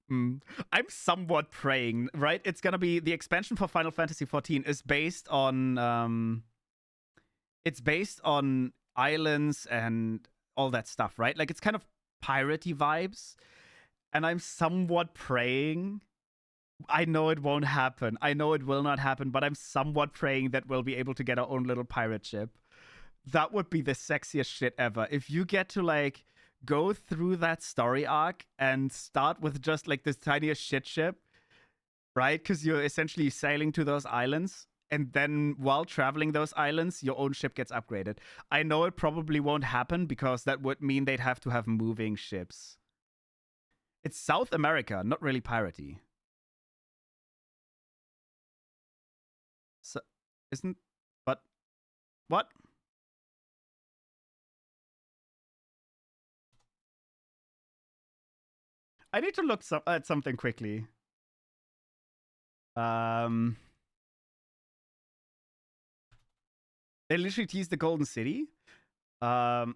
I'm somewhat praying, right? It's gonna be the expansion for Final Fantasy XIV is based on islands and all that stuff, right? Like it's kind of piratey vibes, and I'm somewhat praying. I know it won't happen. I know it will not happen, but I'm somewhat praying that we'll be able to get our own little pirate ship. That would be the sexiest shit ever. If you get to like go through that story arc and start with just like this tiniest shit ship, right? Because you're essentially sailing to those islands, and then while traveling those islands, your own ship gets upgraded. I know it probably won't happen because that would mean they'd have to have moving ships. It's South America, not really piratey. So, but what? I need to look at something quickly. They literally teased the Golden City. But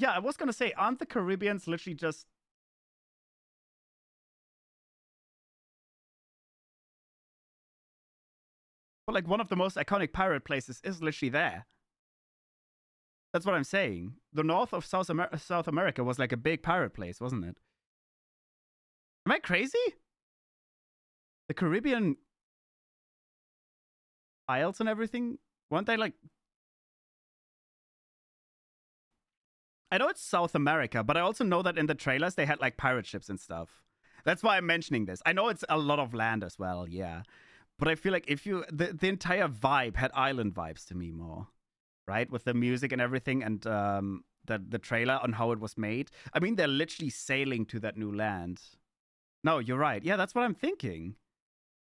yeah, I was gonna say, aren't the Caribbeans literally just... Well, like one of the most iconic pirate places is literally there. That's what I'm saying. The north of South America was like a big pirate place, wasn't it? Am I crazy? The Caribbean Isles and everything, weren't they like... I know it's South America, but I also know that in the trailers they had like pirate ships and stuff. That's why I'm mentioning this. I know it's a lot of land as well, yeah. But I feel like if you the entire vibe had island vibes to me more, right? With the music and everything, and the trailer on how it was made. I mean, they're literally sailing to that new land. No, you're right. Yeah, that's what I'm thinking.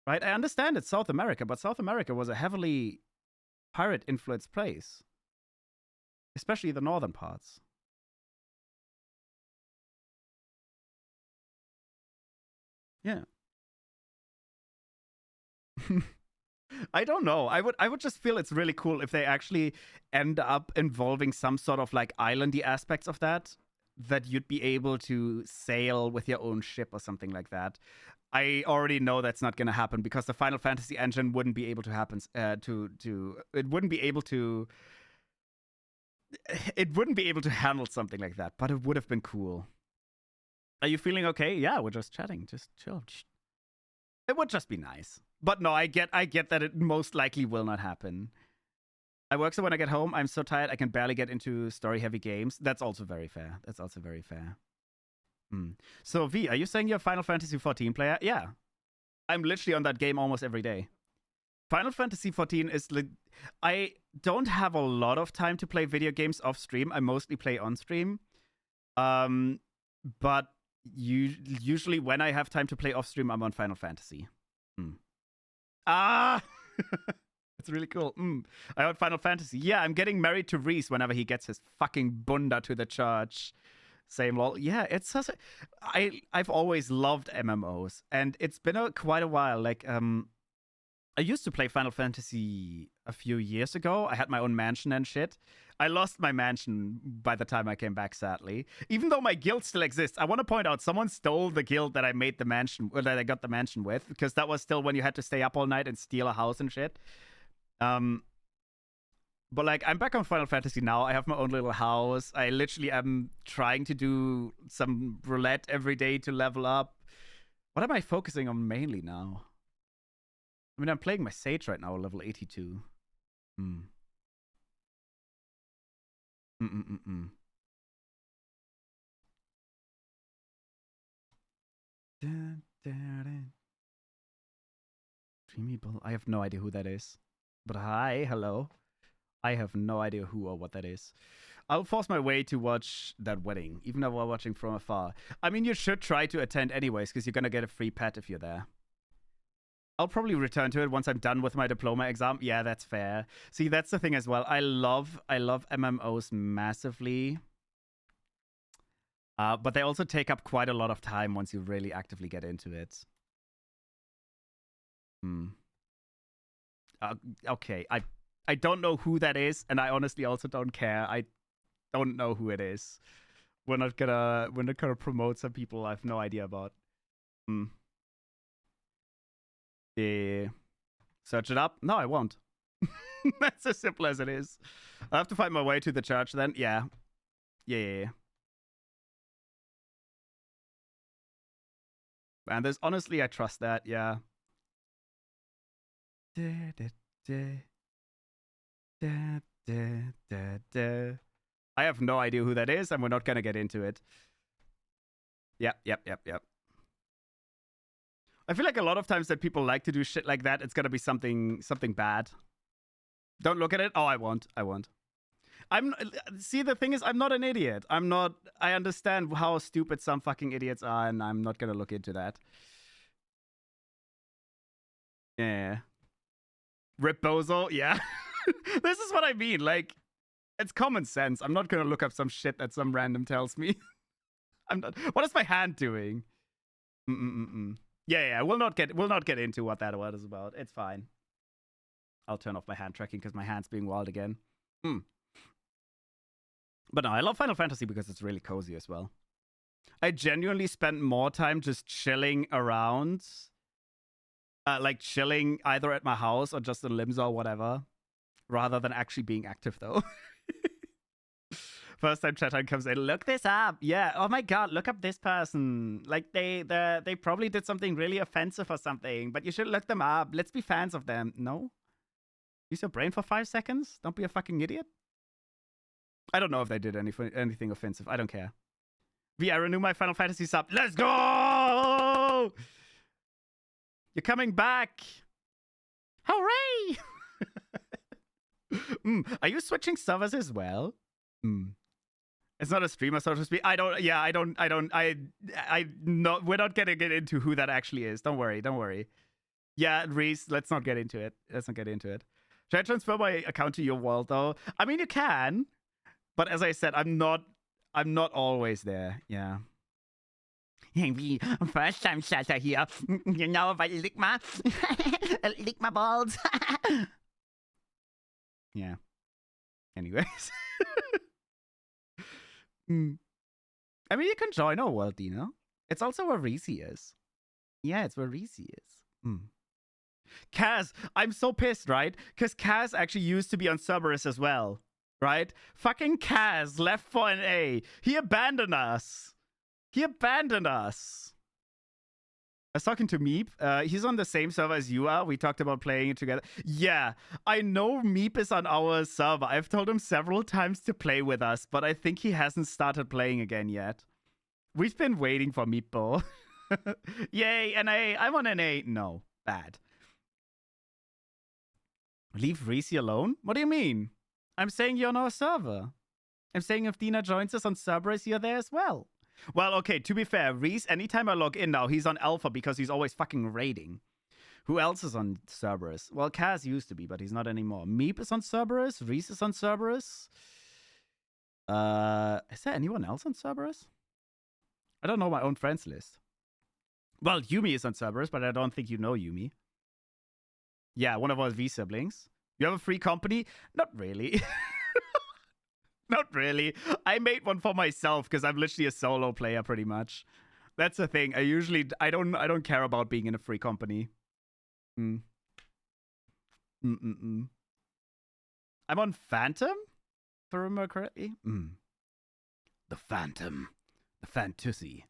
Right? I understand it's South America, but South America was a heavily pirate influenced place, especially the northern parts. Yeah. I don't know. I would just feel it's really cool if they actually end up involving some sort of like islandy aspects of that you'd be able to sail with your own ship or something like that. I already know that's not going to happen because the Final Fantasy engine wouldn't be able to happen it wouldn't be able to handle something like that, but it would have been cool. Are you feeling okay? Yeah, we're just chatting. Just chill. It would just be nice. But no, I get that it most likely will not happen. I work, so when I get home, I'm so tired I can barely get into story-heavy games. That's also very fair. So, V, are you saying you're a Final Fantasy 14 player? Yeah. I'm literally on that game almost every day. Final Fantasy 14 is... I don't have a lot of time to play video games off-stream. I mostly play on-stream. But usually when I have time to play off-stream, I'm on Final Fantasy. Ah! That's really cool. I want Final Fantasy. Yeah, I'm getting married to Reese whenever he gets his fucking bunda to the church. Same lol. Yeah, it's such a... I've always loved MMOs, and it's been quite a while. Like, I used to play Final Fantasy a few years ago. I had my own mansion and shit. I lost my mansion by the time I came back, sadly. Even though my guild still exists, I want to point out someone stole the guild that I made the mansion, or that I got the mansion with, because that was still when you had to stay up all night and steal a house and shit. But like, I'm back on Final Fantasy now. I have my own little house. I literally am trying to do some roulette every day to level up. What am I focusing on mainly now? I mean, I'm playing my Sage right now, level 82. Dreamy Bull. I have no idea who that is. But hi, hello. I have no idea who or what that is. I'll force my way to watch that wedding, even though we're watching from afar. I mean, you should try to attend anyways, because you're going to get a free pet if you're there. I'll probably return to it once I'm done with my diploma exam. Yeah, that's fair. See, that's the thing as well. I love MMOs massively. But they also take up quite a lot of time once you really actively get into it. Okay, I don't know who that is, and I honestly also don't care. I don't know who it is. We're not gonna promote some people I have no idea about. Yeah. Search it up? No, I won't. That's as simple as it is. I have to find my way to the church then. Yeah. Yeah. And there's honestly, I trust that. Yeah. I have no idea who that is, and we're not gonna get into it. Yep. I feel like a lot of times that people like to do shit like that, it's gonna be something bad. Don't look at it. Oh, I won't. See, the thing is, I'm not an idiot. I understand how stupid some fucking idiots are, and I'm not gonna look into that. Yeah. Rip Bozo, yeah. This is what I mean. Like, it's common sense. I'm not gonna look up some shit that some random tells me. I'm not. What is my hand doing? Yeah. We'll not get into what that word is about. It's fine. I'll turn off my hand tracking because my hand's being wild again. But no, I love Final Fantasy because it's really cozy as well. I genuinely spent more time just chilling around. Like chilling either at my house or just in Limsa or whatever. Rather than actually being active though. First time chat time comes in, look this up. Yeah, oh my god, look up this person. Like they probably did something really offensive or something, but you should look them up. Let's be fans of them. No? Use your brain for 5 seconds? Don't be a fucking idiot. I don't know if they did anything offensive. I don't care. I renew my Final Fantasy sub. Let's go! You're coming back! Hooray! Are you switching servers as well? It's not a streamer, so to speak. We're not gonna get into who that actually is. Don't worry. Yeah, Reese, let's not get into it. Should I transfer my account to your world though? I mean, you can, but as I said, I'm not always there. Yeah. Hey, first time starter here. You know about lick my balls. Yeah. Anyways. I mean, you can join our world, Dino. It's also where Reese is. Yeah, it's where Reese is. Kaz, I'm so pissed, right? Because Kaz actually used to be on Cerberus as well, right? Fucking Kaz left for an A. He abandoned us. I was talking to Meep. He's on the same server as you are. We talked about playing it together. Yeah, I know Meep is on our server. I've told him several times to play with us, but I think he hasn't started playing again yet. We've been waiting for Meepo. Yay, an A. I'm on an A. No, bad. Leave Reese alone? What do you mean? I'm saying you're on our server. I'm saying if Dina joins us on Cerberus, you're there as well. Well, okay, to be fair, Reese, anytime I log in now, he's on Alpha because he's always fucking raiding. Who else is on Cerberus? Well, Kaz used to be, but he's not anymore. Meep is on Cerberus. Reese is on Cerberus. Is there anyone else on Cerberus? I don't know my own friends list. Well, Yumi is on Cerberus, but I don't think you know Yumi. Yeah, one of our V siblings. You have a free company? Not really. Not really. I made one for myself because I'm literally a solo player pretty much. That's the thing. I don't care about being in a free company. I'm on Phantom, if I remember correctly. The Phantom. The Fantasy.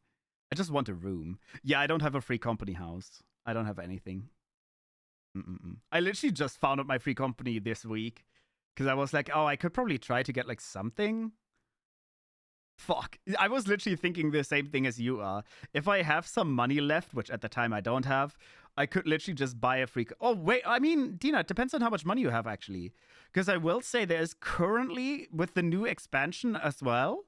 I just want a room. Yeah, I don't have a free company house. I don't have anything. I literally just found out my free company this week. Because I was like, oh, I could probably try to get like something. Fuck. I was literally thinking the same thing as you are. If I have some money left, which at the time I don't have, I could literally just buy a free... Oh, wait. I mean, Dina, it depends on how much money you have, actually. Because I will say there is currently, with the new expansion as well,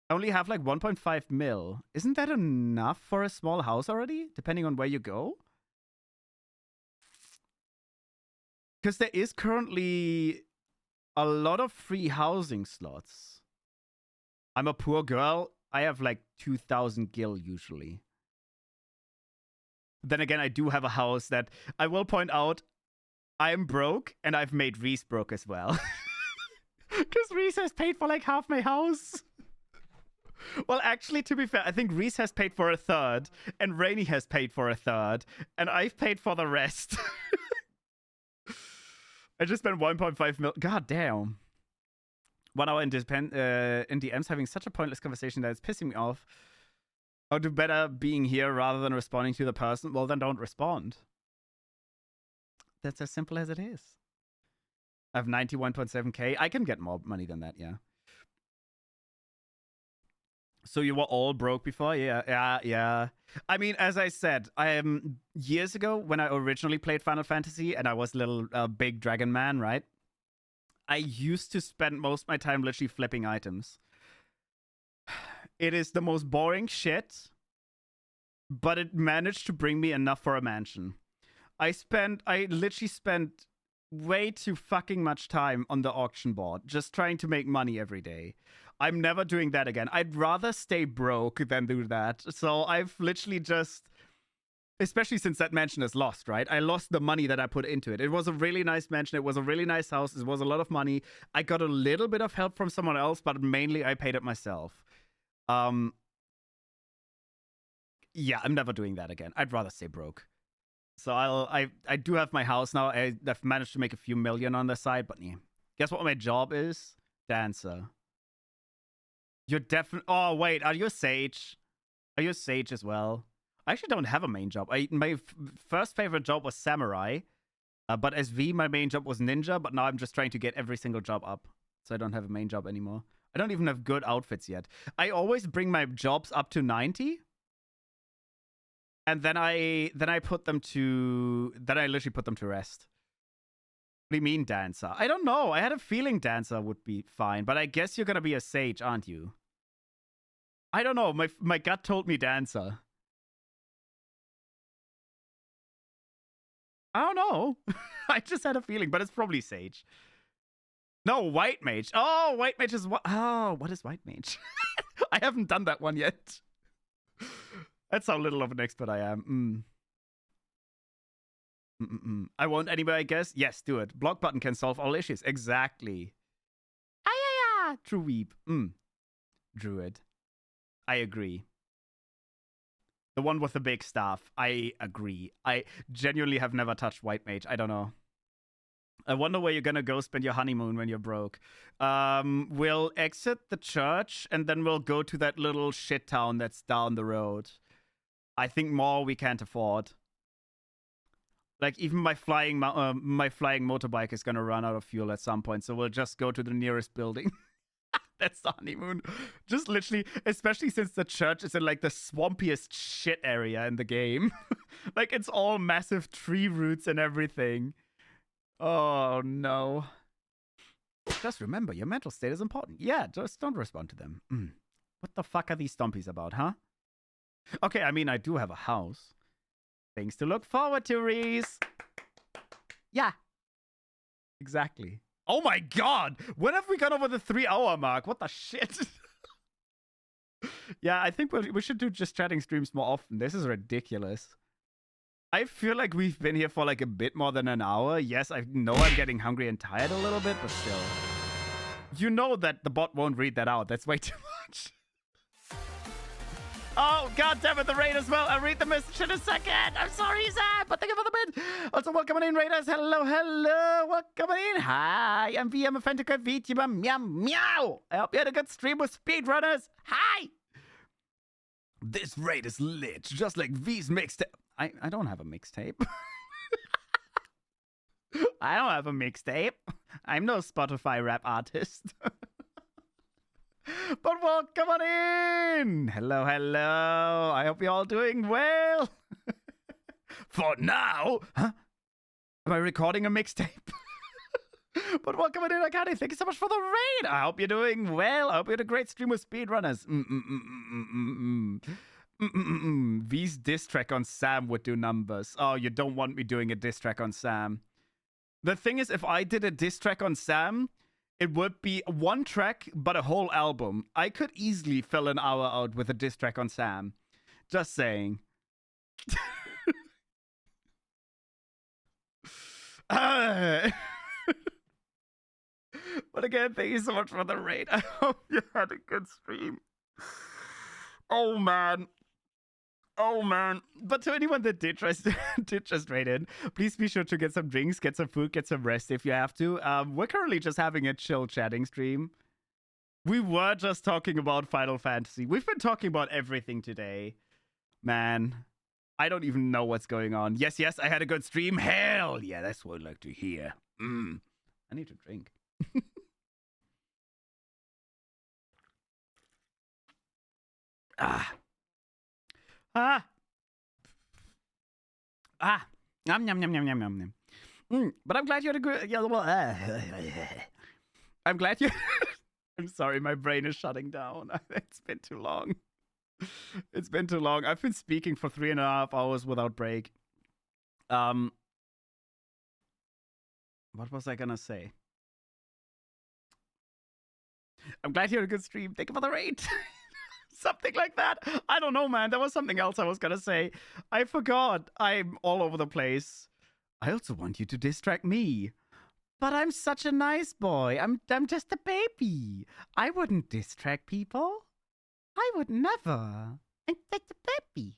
I only have like 1.5 mil. Isn't that enough for a small house already? Depending on where you go? Because there is currently a lot of free housing slots. I'm a poor girl. I have like 2,000 gil usually. Then again, I do have a house that I will point out I'm broke and I've made Reese broke as well. Because Reese has paid for like half my house. Well, actually, to be fair, I think Reese has paid for a third and Rainy has paid for a third and I've paid for the rest. I just spent 1.5 mil. God damn. 1 hour in DMs having such a pointless conversation that it's pissing me off. I'll do better being here rather than responding to the person. Well, then don't respond. That's as simple as it is. I have 91.7k. I can get more money than that, yeah. So you were all broke before? Yeah. I mean, as I said, years ago when I originally played Final Fantasy and I was a little big dragon man, right? I used to spend most of my time literally flipping items. It is the most boring shit, but it managed to bring me enough for a mansion. I literally spent way too fucking much time on the auction board just trying to make money every day. I'm never doing that again. I'd rather stay broke than do that. So I've literally just, especially since that mansion is lost, right? I lost the money that I put into it. It was a really nice mansion. It was a really nice house. It was a lot of money. I got a little bit of help from someone else, but mainly I paid it myself. Yeah, I'm never doing that again. I'd rather stay broke. So I do have my house now. I've managed to make a few million on the side, but yeah. Guess what my job is? Dancer. You're definitely... Oh, wait. Are you a sage? Are you a sage as well? I actually don't have a main job. My first favorite job was samurai. But as V, my main job was ninja. But now I'm just trying to get every single job up. So I don't have a main job anymore. I don't even have good outfits yet. I always bring my jobs up to 90. And then I literally put them to rest. What do you mean, Dancer? I don't know. I had a feeling Dancer would be fine, but I guess you're gonna be a Sage, aren't you? I don't know. My gut told me Dancer. I don't know. I just had a feeling, but it's probably Sage. No, White Mage. Oh, White Mage is what? Oh, what is White Mage? I haven't done that one yet. That's how little of an expert I am. I won't anyway, I guess. Yes, do it. Block button can solve all issues. Exactly. Ah, True Weep. Druid. I agree. The one with the big staff. I agree. I genuinely have never touched White Mage. I don't know. I wonder where you're gonna go spend your honeymoon when you're broke. We'll exit the church and then we'll go to that little shit town that's down the road. I think more we can't afford. Like, even my flying motorbike is gonna run out of fuel at some point, so we'll just go to the nearest building. That's the honeymoon. Just literally, especially since the church is in like the swampiest shit area in the game. Like, it's all massive tree roots and everything. Oh no. Just remember, your mental state is important. Yeah, just don't respond to them. What the fuck are these stompies about, huh? Okay, I mean, I do have a house. Things to look forward to, Reese. Yeah. Exactly. Oh my god! When have we gone over the 3-hour mark? What the shit? Yeah, I think we should do just chatting streams more often. This is ridiculous. I feel like we've been here for like a bit more than an hour. Yes, I know I'm getting hungry and tired a little bit, but still. You know that the bot won't read that out. That's way too much. Oh, god damn it, the raid as well. I'll read the message in a second. I'm sorry, Sam, but thank you for the bid. Also, welcome in, raiders. Hello, hello. Welcome in. Hi, I'm VM Authenticated VTuber. Meow, meow. I hope you had a good stream with speedrunners. Hi. This raid is lit, just like V's mixtape. I don't have a mixtape. I don't have a mixtape. I'm no Spotify rap artist. But welcome on in. Hello, hello. I hope you're all doing well. For now. Huh? Am I recording a mixtape? But welcome on in, Akane. Thank you so much for the raid. I hope you're doing well. I hope you had a great stream with speedrunners. V's diss track on Sam would do numbers. Oh, you don't want me doing a diss track on Sam. The thing is, if I did a diss track on Sam, it would be one track, but a whole album. I could easily fill an hour out with a diss track on Sam. Just saying. But again, thank you so much for the raid. I hope you had a good stream. Oh, man. Oh, man. But to anyone that did just raid in, please be sure to get some drinks, get some food, get some rest if you have to. We're currently just having a chill chatting stream. We were just talking about Final Fantasy. We've been talking about everything today. Man, I don't even know what's going on. Yes, I had a good stream. Hell yeah, that's what I'd like to hear. I need to drink. Yum, yum, yum, yum, yum, yum. But I'm glad you had a good... Yeah, well, I'm glad you... I'm sorry, my brain is shutting down. It's been too long. It's been too long. I've been speaking for 3.5 hours without break. What was I gonna say? I'm glad you had a good stream. Thank you for the raid. Something like that. I don't know, man. There was something else I was gonna say. I forgot. I'm all over the place. I also want you to distract me. But I'm such a nice boy. I'm just a baby. I wouldn't distract people. I would never. I'm just a baby.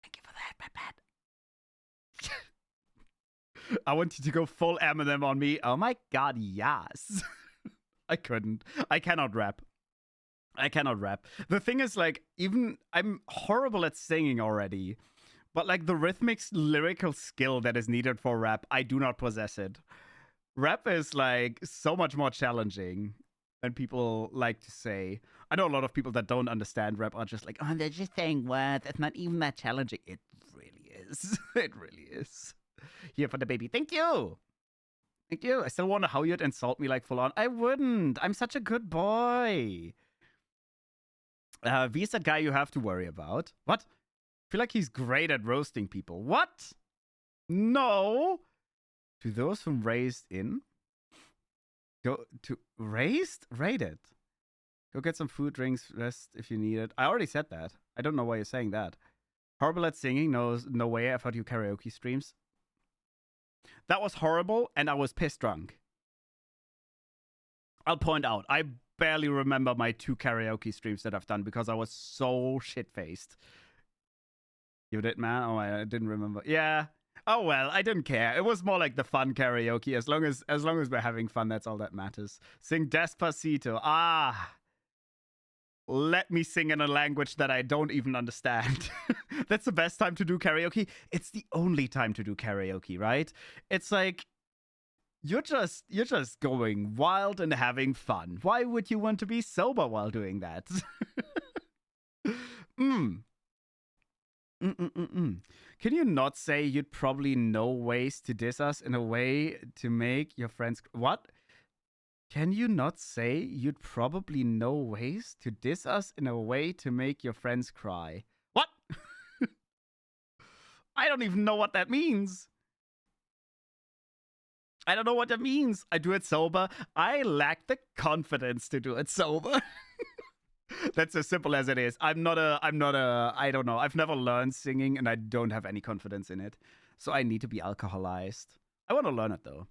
Thank you for that, my bad. I want you to go full Eminem on me. Oh my god, yes. I couldn't. I cannot rap. The thing is, like, even I'm horrible at singing already. But like the rhythmic lyrical skill that is needed for rap, I do not possess it. Rap is like so much more challenging than people like to say. I know a lot of people that don't understand rap are just like, oh, they're just saying words. It's not even that challenging. It really is. It really is. Here for the baby. Thank you. Thank you. I still wonder how you'd insult me like full on. I wouldn't. I'm such a good boy. V's that guy you have to worry about. What? I feel like he's great at roasting people. What? No. To those whom raised in. Go to raised? Rated. Go get some food, drinks, rest if you need it. I already said that. I don't know why you're saying that. Horrible at singing. No way. I've heard you karaoke streams. That was horrible, and I was piss drunk. I'll point out, I barely remember my 2 karaoke streams that I've done because I was so shit-faced. You did, man? Oh, I didn't remember. Yeah. Oh well, I didn't care. It was more like the fun karaoke. As long as we're having fun, that's all that matters. Sing Despacito. Ah. Let me sing in a language that I don't even understand. That's the best time to do karaoke. It's the only time to do karaoke, right? It's like you're just going wild and having fun. Why would you want to be sober while doing that? Can you not say you'd probably know ways to diss us in a way to make your friends... What? Can you not say you'd probably know ways to diss us in a way to make your friends cry? What? I don't even know what that means. I don't know what that means. I do it sober. I lack the confidence to do it sober. That's as simple as it is. I don't know. I've never learned singing and I don't have any confidence in it. So I need to be alcoholized. I want to learn it though.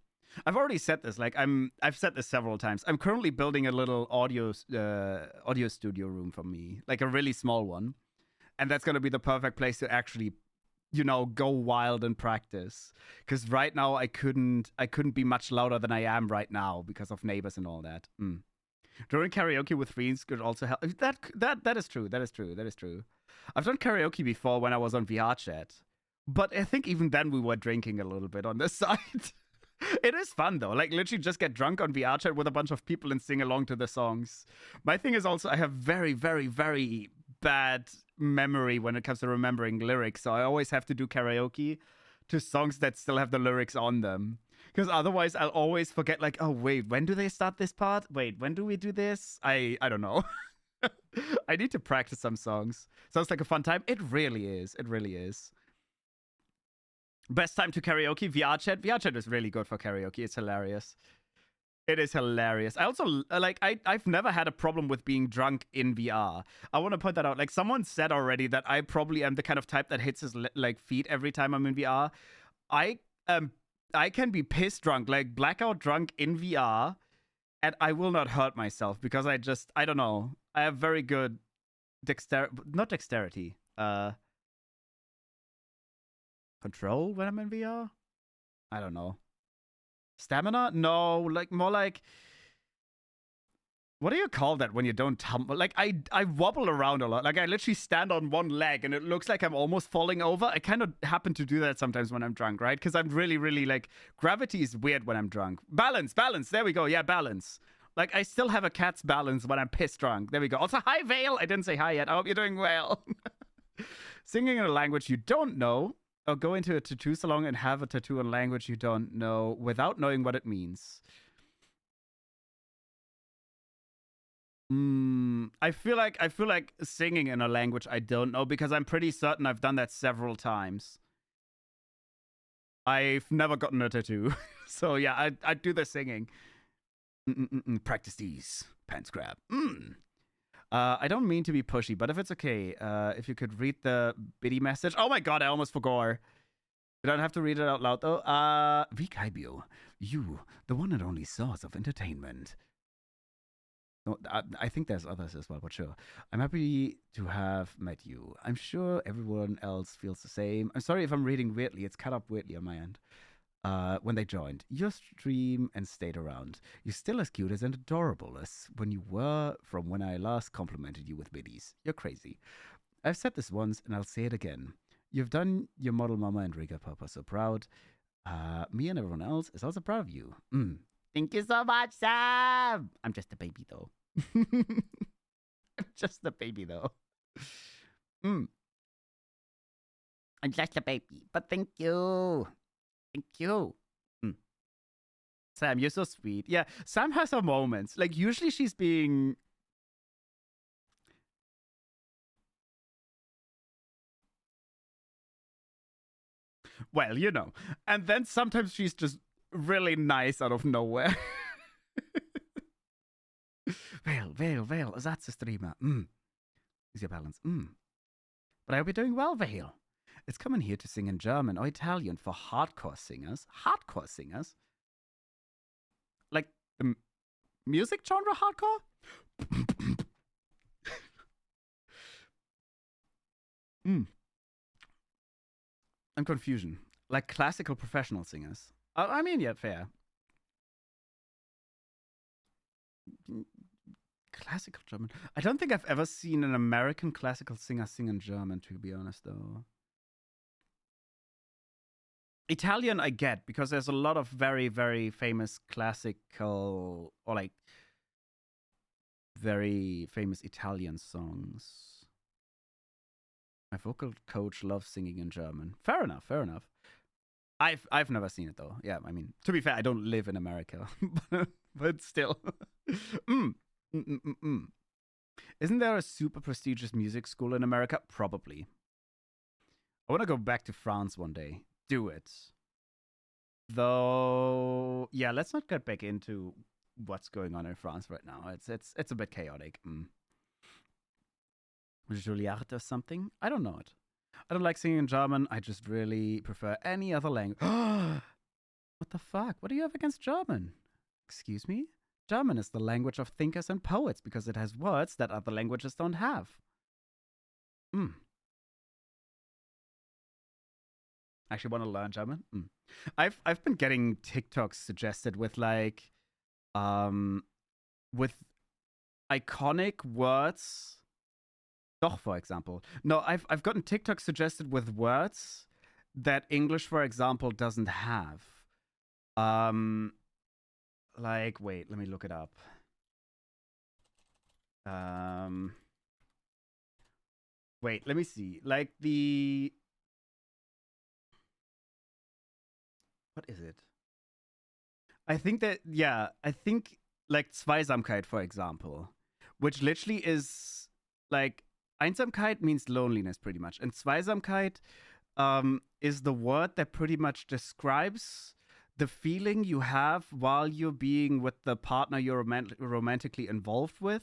I've already said this. Like I've said this several times. I'm currently building a little audio studio room for me, like a really small one, and that's gonna be the perfect place to actually, go wild and practice. Because right now I couldn't be much louder than I am right now because of neighbors and all that. During karaoke with friends could also help. That is true. That is true. I've done karaoke before when I was on VR chat, but I think even then we were drinking a little bit on this side. It is fun though. Like literally just get drunk on VR chat with a bunch of people and sing along to the songs. My thing is also I have very, very, very bad memory when it comes to remembering lyrics. So I always have to do karaoke to songs that still have the lyrics on them. Because otherwise I'll always forget like, oh wait, when do they start this part? Wait, when do we do this? I don't know. I need to practice some songs. Sounds like a fun time. It really is. It really is. Best time to karaoke, VR chat. VR chat is really good for karaoke. It's hilarious. It is hilarious. I also, I've never had a problem with being drunk in VR. I want to point that out. Like, someone said already that I probably am the kind of type that hits his, feet every time I'm in VR. I can be piss drunk, like, blackout drunk in VR, and I will not hurt myself because I don't know. I have very good not dexterity. Control when I'm in VR? I don't know. Stamina? No, like more like... What do you call that when you don't tumble? Like, I wobble around a lot. Like, I literally stand on one leg and it looks like I'm almost falling over. I kind of happen to do that sometimes when I'm drunk, right? Because I'm really, really, like... Gravity is weird when I'm drunk. Balance! There we go. Yeah, balance. Like, I still have a cat's balance when I'm pissed drunk. There we go. Also, hi, Vale! I didn't say hi yet. I hope you're doing well. Singing in a language you don't know, or go into a tattoo salon and have a tattoo in a language you don't know without knowing what it means. I feel like singing in a language I don't know because I'm pretty certain I've done that several times. I've never gotten a tattoo. So yeah, I do the singing. Practice these. Pants grab. I don't mean to be pushy, but if it's okay, if you could read the bitty message. Oh my god, I almost forgot. You don't have to read it out loud, though. Kaibyo, you, the one and only source of entertainment. No, I think there's others as well, but sure. I'm happy to have met you. I'm sure everyone else feels the same. I'm sorry if I'm reading weirdly. It's cut up weirdly on my end. When they joined your stream and stayed around. You're still as cute as and adorable as when you were from when I last complimented you with biddies. You're crazy. I've said this once and I'll say it again. You've done your model mama and Riga Papa so proud. Me and everyone else is also proud of you. Thank you so much, Sam. I'm just a baby, though. I'm just a baby, though. I'm just a baby, but thank you. Thank you. Sam, you're so sweet. Yeah, Sam has her moments. Like, usually she's being... Well, you know. And then sometimes she's just really nice out of nowhere. Vale, that's a streamer. Is your balance? But I hope you're doing well, Vale. It's coming here to sing in German or Italian for hardcore singers. Hardcore singers? Like the music genre hardcore? I'm confusion. Like classical professional singers. I mean, yeah, fair. Classical German. I don't think I've ever seen an American classical singer sing in German, to be honest, though. Italian, I get, because there's a lot of very, very famous classical, or like very famous Italian songs. My vocal coach loves singing in German. Fair enough, fair enough. I've never seen it though. Yeah, I mean, to be fair, I don't live in America, but still. Isn't there a super prestigious music school in America? Probably. I want to go back to France one day. Do it. Though, yeah, let's not get back into what's going on in France right now. It's a bit chaotic. Juilliard or something? I don't know it. I don't like singing in German. I just really prefer any other language. What the fuck? What do you have against German? Excuse me? German is the language of thinkers and poets because it has words that other languages don't have. Actually want to learn German? I've been getting TikToks suggested with like with iconic words. Doch, for example. No, I've gotten TikToks suggested with words that English, for example, doesn't have. Like, wait, let me look it up. Wait, let me see. Like the... What is it? I think that, yeah, I think like Zweisamkeit, for example, which literally is like... Einsamkeit means loneliness, pretty much. And Zweisamkeit is the word that pretty much describes the feeling you have while you're being with the partner you're romantically involved with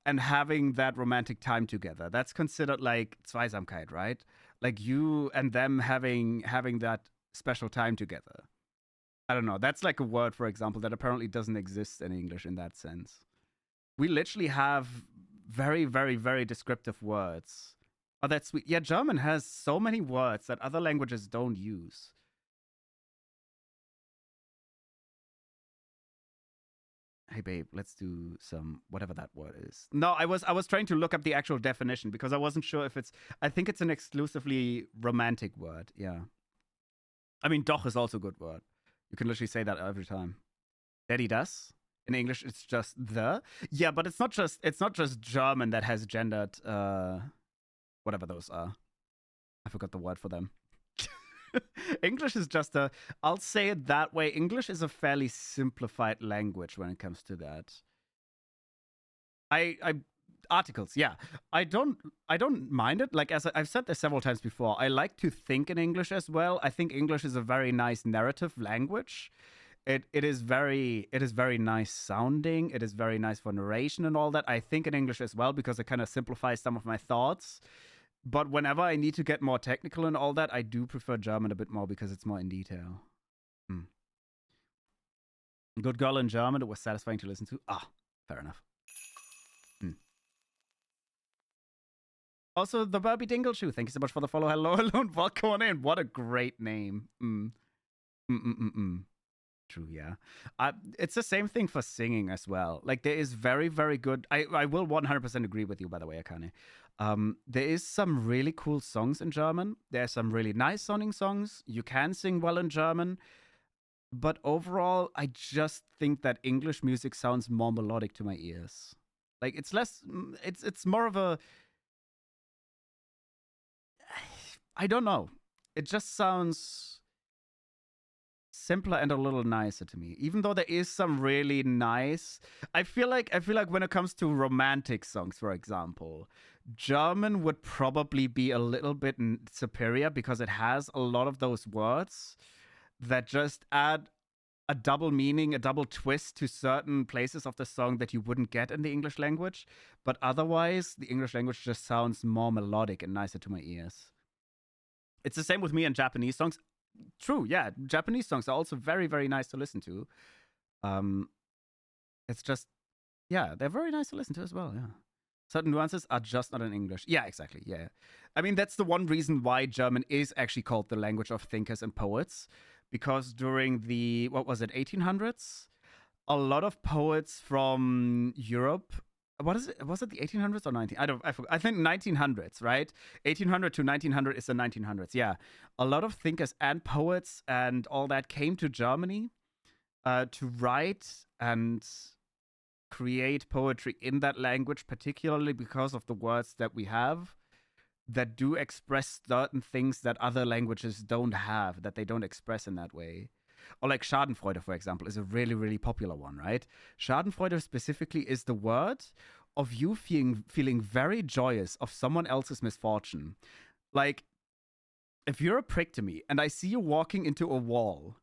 and having that romantic time together. That's considered like Zweisamkeit, right? Like you and them having that special time together. I don't know. That's like a word, for example, that apparently doesn't exist in English in that sense. We literally have very, very, very descriptive words. Oh, that's sweet. Yeah, German has so many words that other languages don't use. Hey babe, let's do some whatever that word is. No, I was trying to look up the actual definition because I wasn't sure if it's... I think it's an exclusively romantic word. Yeah. I mean, doch is also a good word. You can literally say that every time. Daddy does. In English, it's just the. Yeah, but it's not just German that has gendered whatever those are. I forgot the word for them. English is just a... I'll say it that way. English is a fairly simplified language when it comes to that. Articles, yeah. I don't mind it. Like, as I've said this several times before, I like to think in English as well. I think English is a very nice narrative language. It is very nice sounding. It is very nice for narration and all that. I think in English as well because it kind of simplifies some of my thoughts. But whenever I need to get more technical and all that, I do prefer German a bit more because it's more in detail. Good girl in German. It was satisfying to listen to. Ah, fair enough. Also, the Burby Dingleshoe. Thank you so much for the follow. Hello, welcome on in. What a great name. True, yeah. It's the same thing for singing as well. Like, there is very, very good... I will 100% agree with you, by the way, Akane. There is some really cool songs in German. There are some really nice sounding songs. You can sing well in German. But overall, I just think that English music sounds more melodic to my ears. Like it's less it's more of a I don't know. It just sounds simpler and a little nicer to me. Even though there is some really nice I feel like when it comes to romantic songs, for example, German would probably be a little bit superior because it has a lot of those words that just add a double meaning, a double twist to certain places of the song that you wouldn't get in the English language. But otherwise, the English language just sounds more melodic and nicer to my ears. It's the same with me and Japanese songs. True, yeah. Japanese songs are also very, very nice to listen to. It's just, yeah, they're very nice to listen to as well, yeah. Certain nuances are just not in English. Yeah, exactly, yeah. I mean, that's the one reason why German is actually called the language of thinkers and poets. Because during the, what was it, 1800s? A lot of poets from Europe, what is it? Was it the 1800s or 19? I think 1900s, right? 1800 to 1900 is the 1900s. Yeah, a lot of thinkers and poets and all that came to Germany to write and create poetry in that language, particularly because of the words that we have that do express certain things that other languages don't have, that they don't express in that way. Or like Schadenfreude, for example, is a really, really popular one, right? Schadenfreude specifically is the word of you feeling very joyous of someone else's misfortune. Like, if you're a prick to me and I see you walking into a wall,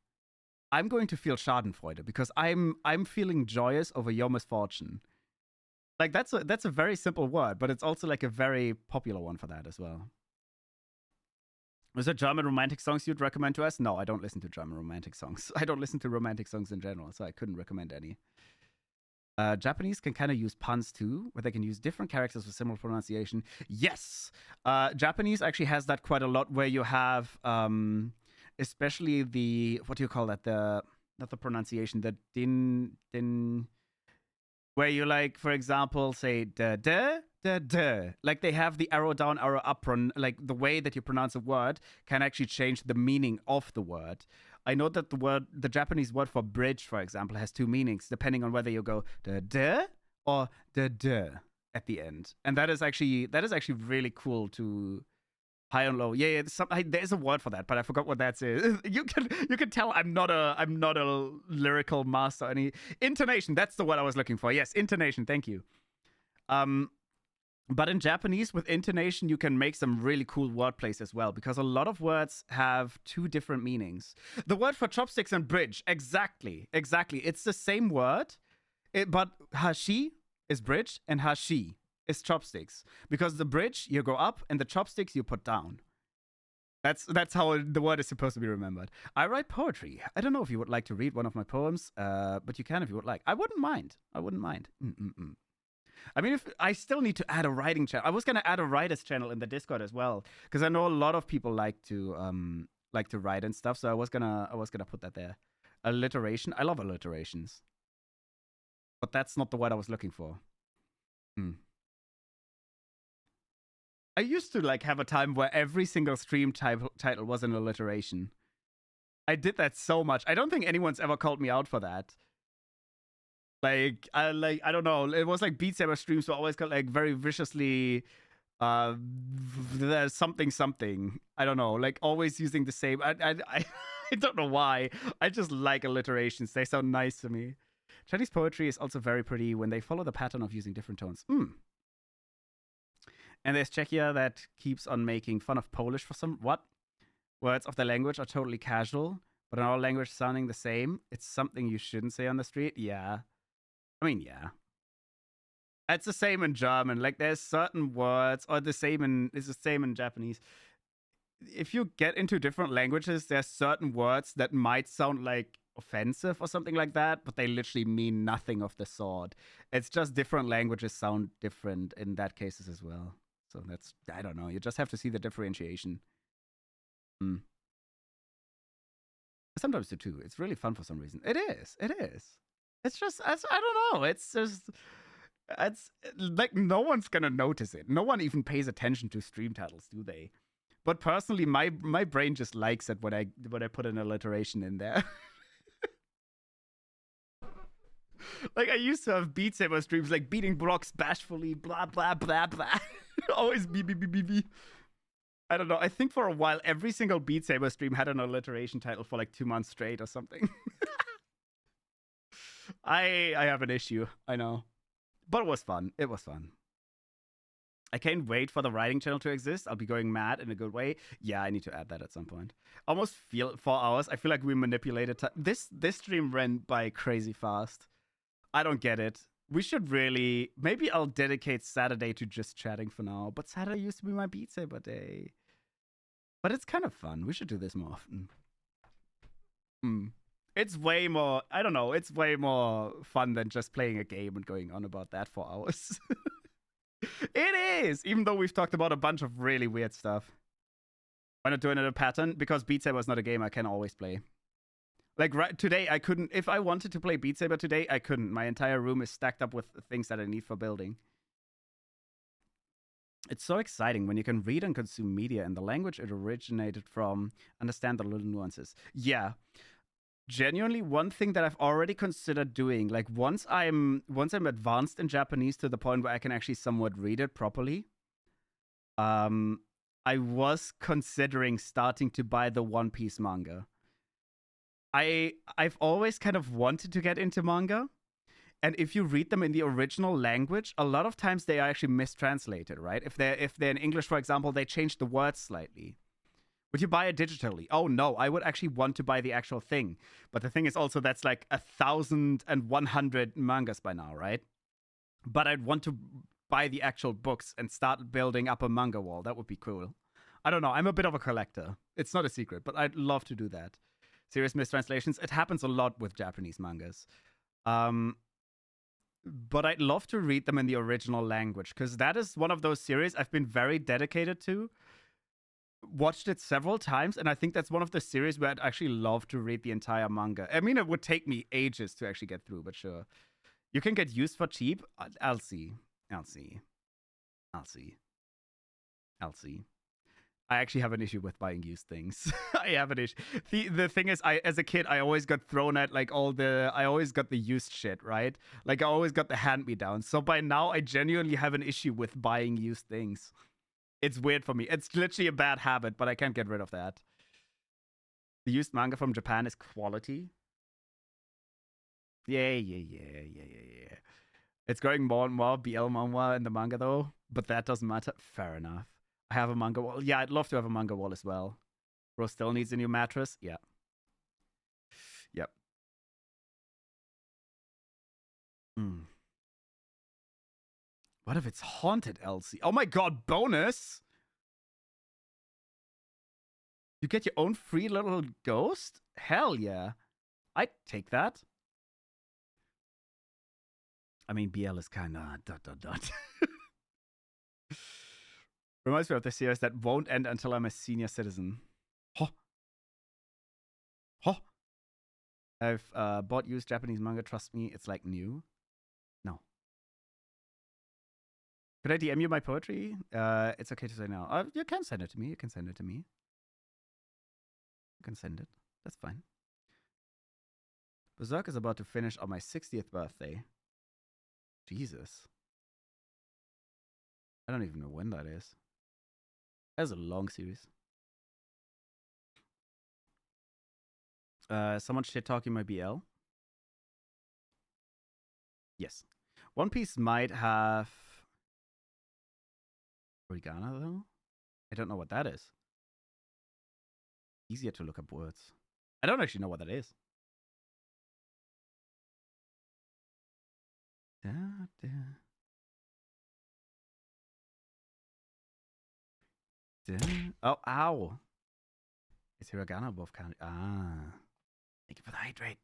I'm going to feel Schadenfreude because I'm feeling joyous over your misfortune. Like that's a very simple word, but it's also like a very popular one for that as well. Was there German romantic songs you'd recommend to us? No, I don't listen to German romantic songs. I don't listen to romantic songs in general, so I couldn't recommend any. Japanese can kind of use puns too, where they can use different characters with similar pronunciation. Yes, Japanese actually has that quite a lot, where you have, especially the, what do you call that? Not the pronunciation, the din, where you, like, for example, say da da da da. Like they have the arrow down, arrow up. Like the way that you pronounce a word can actually change the meaning of the word. I know that the Japanese word for bridge, for example, has two meanings depending on whether you go da da or da da at the end, and that is actually really cool to. High and low, yeah. There's a word for that, but I forgot what that is. You can tell I'm not a lyrical master. Any intonation? That's the word I was looking for. Yes, intonation. Thank you. But in Japanese, with intonation, you can make some really cool wordplays as well, because a lot of words have two different meanings. The word for chopsticks and bridge, exactly. It's the same word, but hashi is bridge and hashi is chopsticks, because the bridge you go up and the chopsticks you put down. That's how the word is supposed to be remembered. I write poetry. I don't know if you would like to read one of my poems, but you can if you would like. I wouldn't mind. I mean, if I still need to add a writing channel. I was gonna add a writers channel in the Discord as well, because I know a lot of people like to write and stuff. So I was gonna put that there. Alliteration. I love alliterations, but that's not the word I was looking for. I used to like have a time where every single stream title was an alliteration. I did that so much. I don't think anyone's ever called me out for that. Like I don't know. It was like Beat Saber streams were always called like very viciously something. I don't know. Like always using the same. I don't know why. I just like alliterations. They sound nice to me. Chinese poetry is also very pretty when they follow the pattern of using different tones. And there's Czechia that keeps on making fun of Polish for some words of the language are totally casual, but in our language sounding the same. It's something you shouldn't say on the street. Yeah. I mean, yeah. It's the same in German. Like there's certain words, or it's the same in Japanese. If you get into different languages, there's certain words that might sound like offensive or something like that, but they literally mean nothing of the sort. It's just different languages sound different in that cases as well. So that's, I don't know. You just have to see the differentiation. I sometimes do too. It's really fun for some reason. It is. It's just, I don't know. It's just, It's like no one's gonna notice it. No one even pays attention to stream titles, do they? But personally, my brain just likes it when I put an alliteration in there. Like I used to have Beat Saber streams like beating blocks bashfully, blah blah blah blah. Always B. I don't know. I think for a while every single Beat Saber stream had an alliteration title for like 2 months straight or something. I have an issue. I know. But it was fun. It was fun. I can't wait for the writing channel to exist. I'll be going mad in a good way. Yeah, I need to add that at some point. Almost feel 4 hours. I feel like we manipulated time. This stream ran by crazy fast. I don't get it. We should really... Maybe I'll dedicate Saturday to just chatting for now. But Saturday used to be my Beat Saber day. But it's kind of fun. We should do this more often. It's way more... I don't know. It's way more fun than just playing a game and going on about that for hours. It is! Even though we've talked about a bunch of really weird stuff. Why not doing it a pattern? Because Beat Saber is not a game I can always play. Like right today, I couldn't. If I wanted to play Beat Saber today, I couldn't. My entire room is stacked up with things that I need for building. It's so exciting when you can read and consume media in the language it originated from, understand the little nuances. Yeah. Genuinely, one thing that I've already considered doing, like once I'm advanced in Japanese to the point where I can actually somewhat read it properly, I was considering starting to buy the One Piece manga. I've always kind of wanted to get into manga, and if you read them in the original language, a lot of times they are actually mistranslated, right? If they're in English, for example, they change the words slightly. Would you buy it digitally? Oh no, I would actually want to buy the actual thing. But the thing is also that's like 1,100 mangas by now, right? But I'd want to buy the actual books and start building up a manga wall. That would be cool. I don't know. I'm a bit of a collector. It's not a secret, but I'd love to do that. Serious mistranslations. It happens a lot with Japanese mangas. But I'd love to read them in the original language because that is one of those series I've been very dedicated to. Watched it several times, and I think that's one of the series where I'd actually love to read the entire manga. I mean, it would take me ages to actually get through, but sure. You can get used for cheap. I'll see. I actually have an issue with buying used things. I have an issue. The thing is, as a kid, I always got thrown at like I always got the used shit, right? Like I always got the hand-me-downs. So by now, I genuinely have an issue with buying used things. It's weird for me. It's literally a bad habit, but I can't get rid of that. The used manga from Japan is quality. Yeah. It's growing more and more BL manga in the manga though, but that doesn't matter. Fair enough. I have a manga wall. Yeah, I'd love to have a manga wall as well. Bro still needs a new mattress. Yeah. Yep. What if it's haunted, Elsie? Oh my god, bonus! You get your own free little ghost? Hell yeah. I'd take that. I mean, BL is kind of ... Reminds me of the series that won't end until I'm a senior citizen. Huh. I've bought used Japanese manga. Trust me, it's like new. No. Could I DM you my poetry? It's okay to say no. You can send it to me. You can send it. That's fine. Berserk is about to finish on my 60th birthday. Jesus. I don't even know when that is. That's a long series. Someone shit talking my BL? Yes. One Piece might have Origana though? I don't know what that is. Easier to look up words. I don't actually know what that is. Oh, ow. Is hiragana above kanji? Ah. Thank you for the hydrate.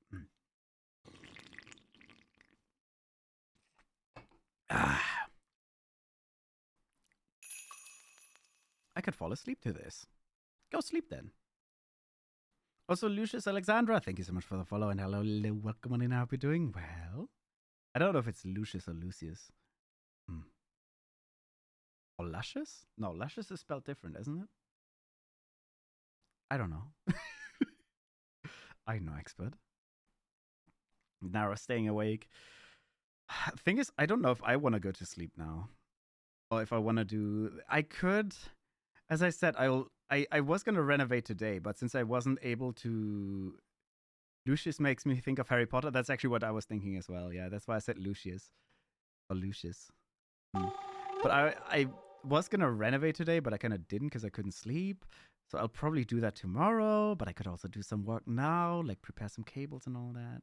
Ah. I could fall asleep to this. Go sleep then. Also, Lucius Alexandra, thank you so much for the follow and hello, welcome on in. I hope you're doing well. I don't know if it's Lucius or Lucius. Or luscious? No, luscious is spelled different, isn't it? I don't know. I'm no expert. Nara staying awake. Thing is, I don't know if I want to go to sleep now. Or if I want to do... I could... As I said, I was going to renovate today, but since I wasn't able to... Lucius makes me think of Harry Potter. That's actually what I was thinking as well. Yeah, that's why I said Lucius. Or Lucius. But I was going to renovate today, but I kind of didn't because I couldn't sleep. So I'll probably do that tomorrow, but I could also do some work now, like prepare some cables and all that.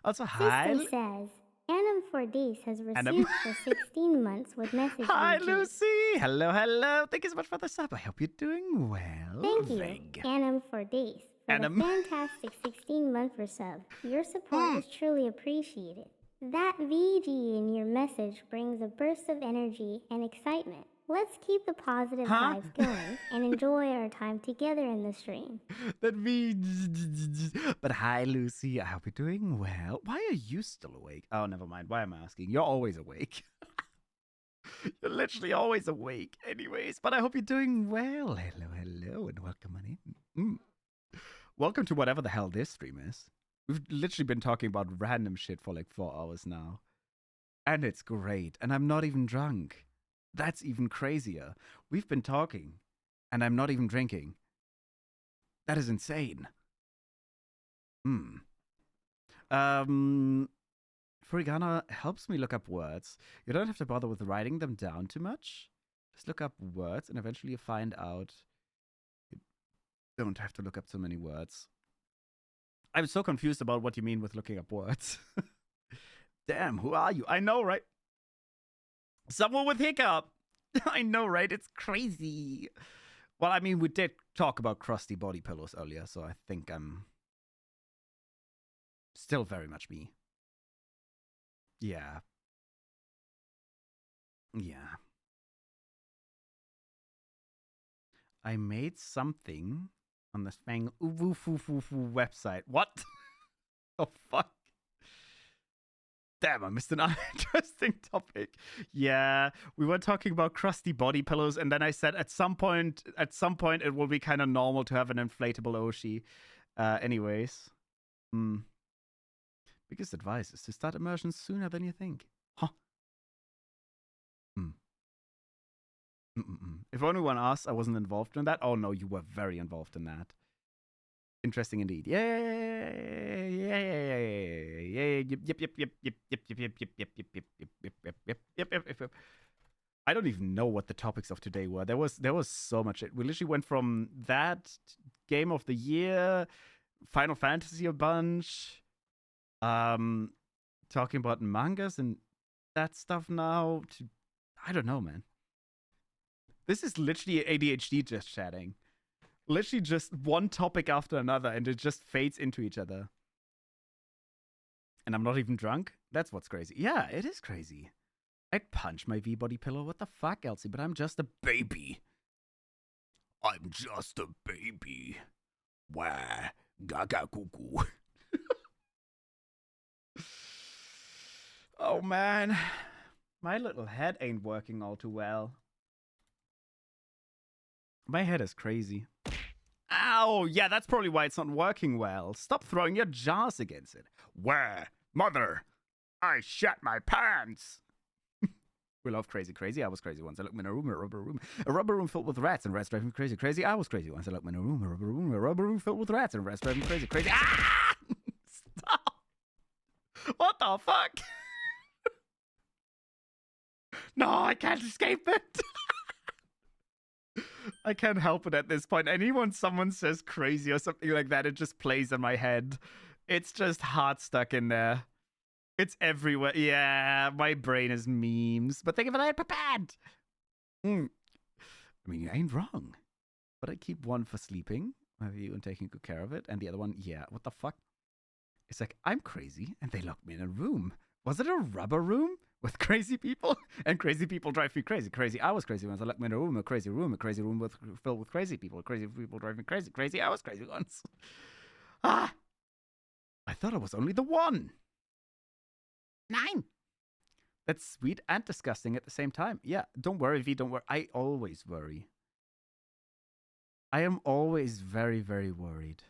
Also, hi. Sister says, Annam for Days has Annam. received for 16 months with message Hi, VG. Lucy. Hello, hello. Thank you so much for the sub. I hope you're doing well. Thank you, Annam for Days, for Annam. the fantastic 16-month for sub. Your support is truly appreciated. That VG in your message brings a burst of energy and excitement. Let's keep the positive vibes going and enjoy our time together in the stream. That means... But hi, Lucy. I hope you're doing well. Why are you still awake? Oh, never mind. Why am I asking? You're always awake. You're literally always awake anyways. But I hope you're doing well. Hello, hello, and welcome on in. Welcome to whatever the hell this stream is. We've literally been talking about random shit for like 4 hours now. And it's great. And I'm not even drunk. That's even crazier. We've been talking, and I'm not even drinking. That is insane. Furigana helps me look up words. You don't have to bother with writing them down too much. Just look up words, and eventually you find out you don't have to look up so many words. I'm so confused about what you mean with looking up words. Damn, who are you? I know, right? Someone with hiccup. I know, right? It's crazy. Well, I mean, we did talk about crusty body pillows earlier, so I think I'm still very much me. Yeah. Yeah. I made something on the Fang Uwu Fu Fu Fu website. What? Oh, fuck. Damn, I missed an interesting topic. Yeah, we were talking about crusty body pillows, and then I said at some point it will be kind of normal to have an inflatable Oshi. Anyways. Biggest advice is to start immersions sooner than you think. Huh. If anyone asked, I wasn't involved in that. Oh no, you were very involved in that. Interesting indeed. Yay! Yep. I don't even know what the topics of today were. There was so much. We literally went from that game of the year, Final Fantasy a bunch, talking about mangas and that stuff now. To I don't know, man. This is literally ADHD just chatting. Literally just one topic after another, and it just fades into each other. And I'm not even drunk? That's what's crazy. Yeah, it is crazy. I'd punch my V-body pillow. What the fuck, Elsie? But I'm just a baby. I'm just a baby. Wah. Gaga cuckoo. Oh, man. My little head ain't working all too well. My head is crazy. Ow! Yeah, that's probably why it's not working well. Stop throwing your jars against it. Where? Mother! I shat my pants! We love crazy. I was crazy once. I looked in a room, a rubber room filled with rats, and rats driving me crazy. I was crazy once. I looked in a room, a rubber room filled with rats, and rats driving me crazy. Ah! Stop! What the fuck? No, I can't escape it. I can't help it at this point. Anyone someone says crazy or something like that, it just plays in my head. It's just hard stuck in there. It's everywhere. Yeah, my brain is memes. But thank you for that, prepared. I mean, you ain't wrong. But I keep one for sleeping, you and taking good care of it, and the other one, yeah, what the fuck? It's like, I'm crazy, and they locked me in a room. Was it a rubber room with crazy people? And crazy people drive me crazy. I was crazy once. I locked me in a crazy room filled with crazy people drive me crazy. I was crazy once. Ah! I thought I was only the one. 9. That's sweet and disgusting at the same time. Yeah, don't worry, V, don't worry. I always worry. I am always very, very worried.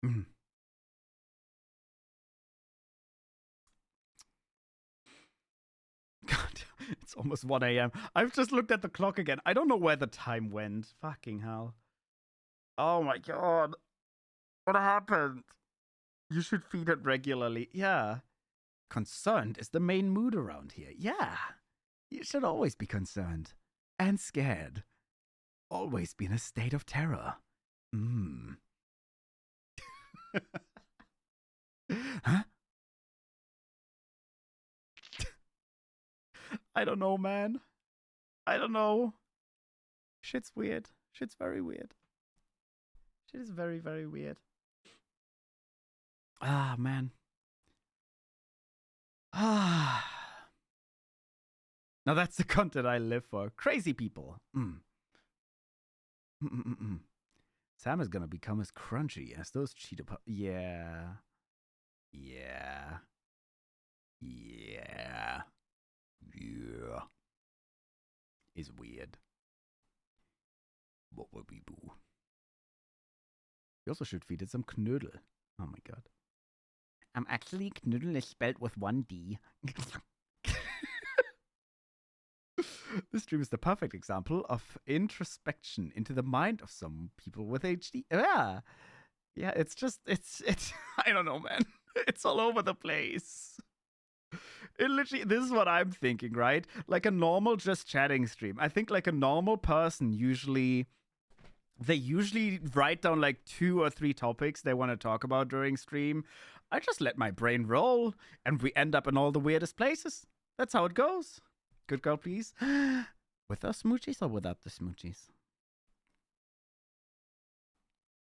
Mm. God, it's almost 1 a.m. I've just looked at the clock again. I don't know where the time went. Fucking hell. Oh my god. What happened? You should feed it regularly. Yeah. Concerned is the main mood around here. Yeah. You should always be concerned. And scared. Always be in a state of terror. Huh? I don't know, man. I don't know. Shit's weird. Shit's very weird. Shit is very, very weird. Ah, man. Ah. Now that's the content I live for. Crazy people. Sam is gonna become as crunchy as those cheetah Yeah. Yeah. Yeah. Yeah. Is weird. What would we do? We also should feed it some Knödel. Oh my god. Actually, Knödel is spelled with 1 D. This stream is the perfect example of introspection into the mind of some people with HD. Yeah. Yeah, it's just, it's, I don't know, man. It's all over the place. It literally, this is what I'm thinking, right? Like a normal just chatting stream. I think like a normal person they usually write down like 2 or 3 topics they want to talk about during stream. I just let my brain roll and we end up in all the weirdest places. That's how it goes. Good girl, please. With the smoochies or without the smoochies?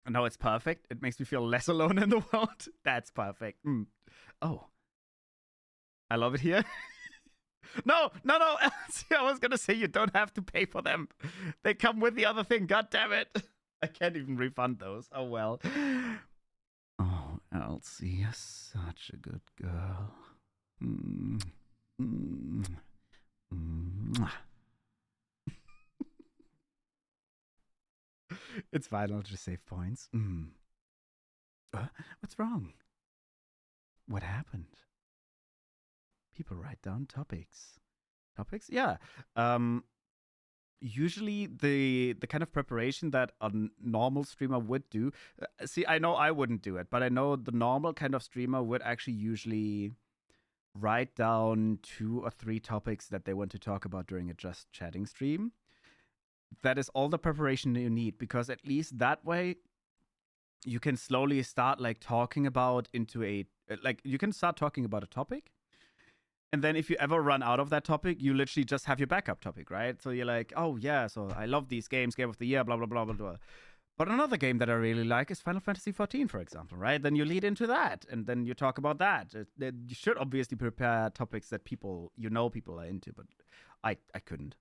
No, it's perfect. It makes me feel less alone in the world. That's perfect. Oh. I love it here. No. See, I was going to say you don't have to pay for them. They come with the other thing. God damn it. I can't even refund those. Oh, well. Oh, Elsie, you're such a good girl. It's fine. I'll just save points. What's wrong? What happened? People write down topics. Topics? Yeah. Usually the kind of preparation that a normal streamer would do. See, I know I wouldn't do it, but I know the normal kind of streamer would actually usually write down 2 or 3 topics that they want to talk about during a just chatting stream. That is all the preparation you need, because at least that way you can slowly start like talking about you can start talking about a topic. And then if you ever run out of that topic, you literally just have your backup topic, right? So you're like, oh yeah, so I love these games, game of the year, blah, blah, blah, blah, blah. But another game that I really like is Final Fantasy XIV, for example, right? Then you lead into that, and then you talk about that. You should obviously prepare topics that people are into, but I couldn't.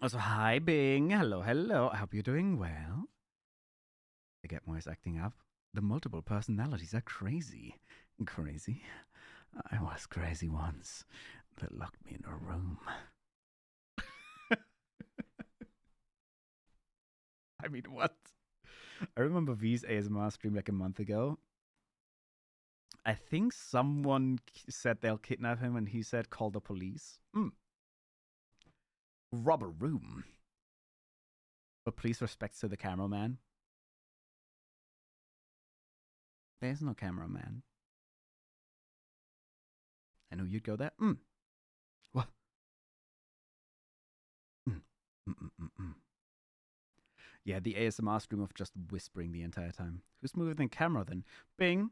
Also, hi, Bing. Hello. I hope you're doing well. The Getmore is acting up. The multiple personalities are crazy. Crazy? I was crazy once. They locked me in a room. I mean, what? I remember V's ASMR stream like a month ago. I think someone said they'll kidnap him, and he said, call the police. Rob a room. But please respect to the cameraman. There's no cameraman. I knew you'd go there. What? Yeah, the ASMR stream of just whispering the entire time. Who's smoother than camera then? Bing.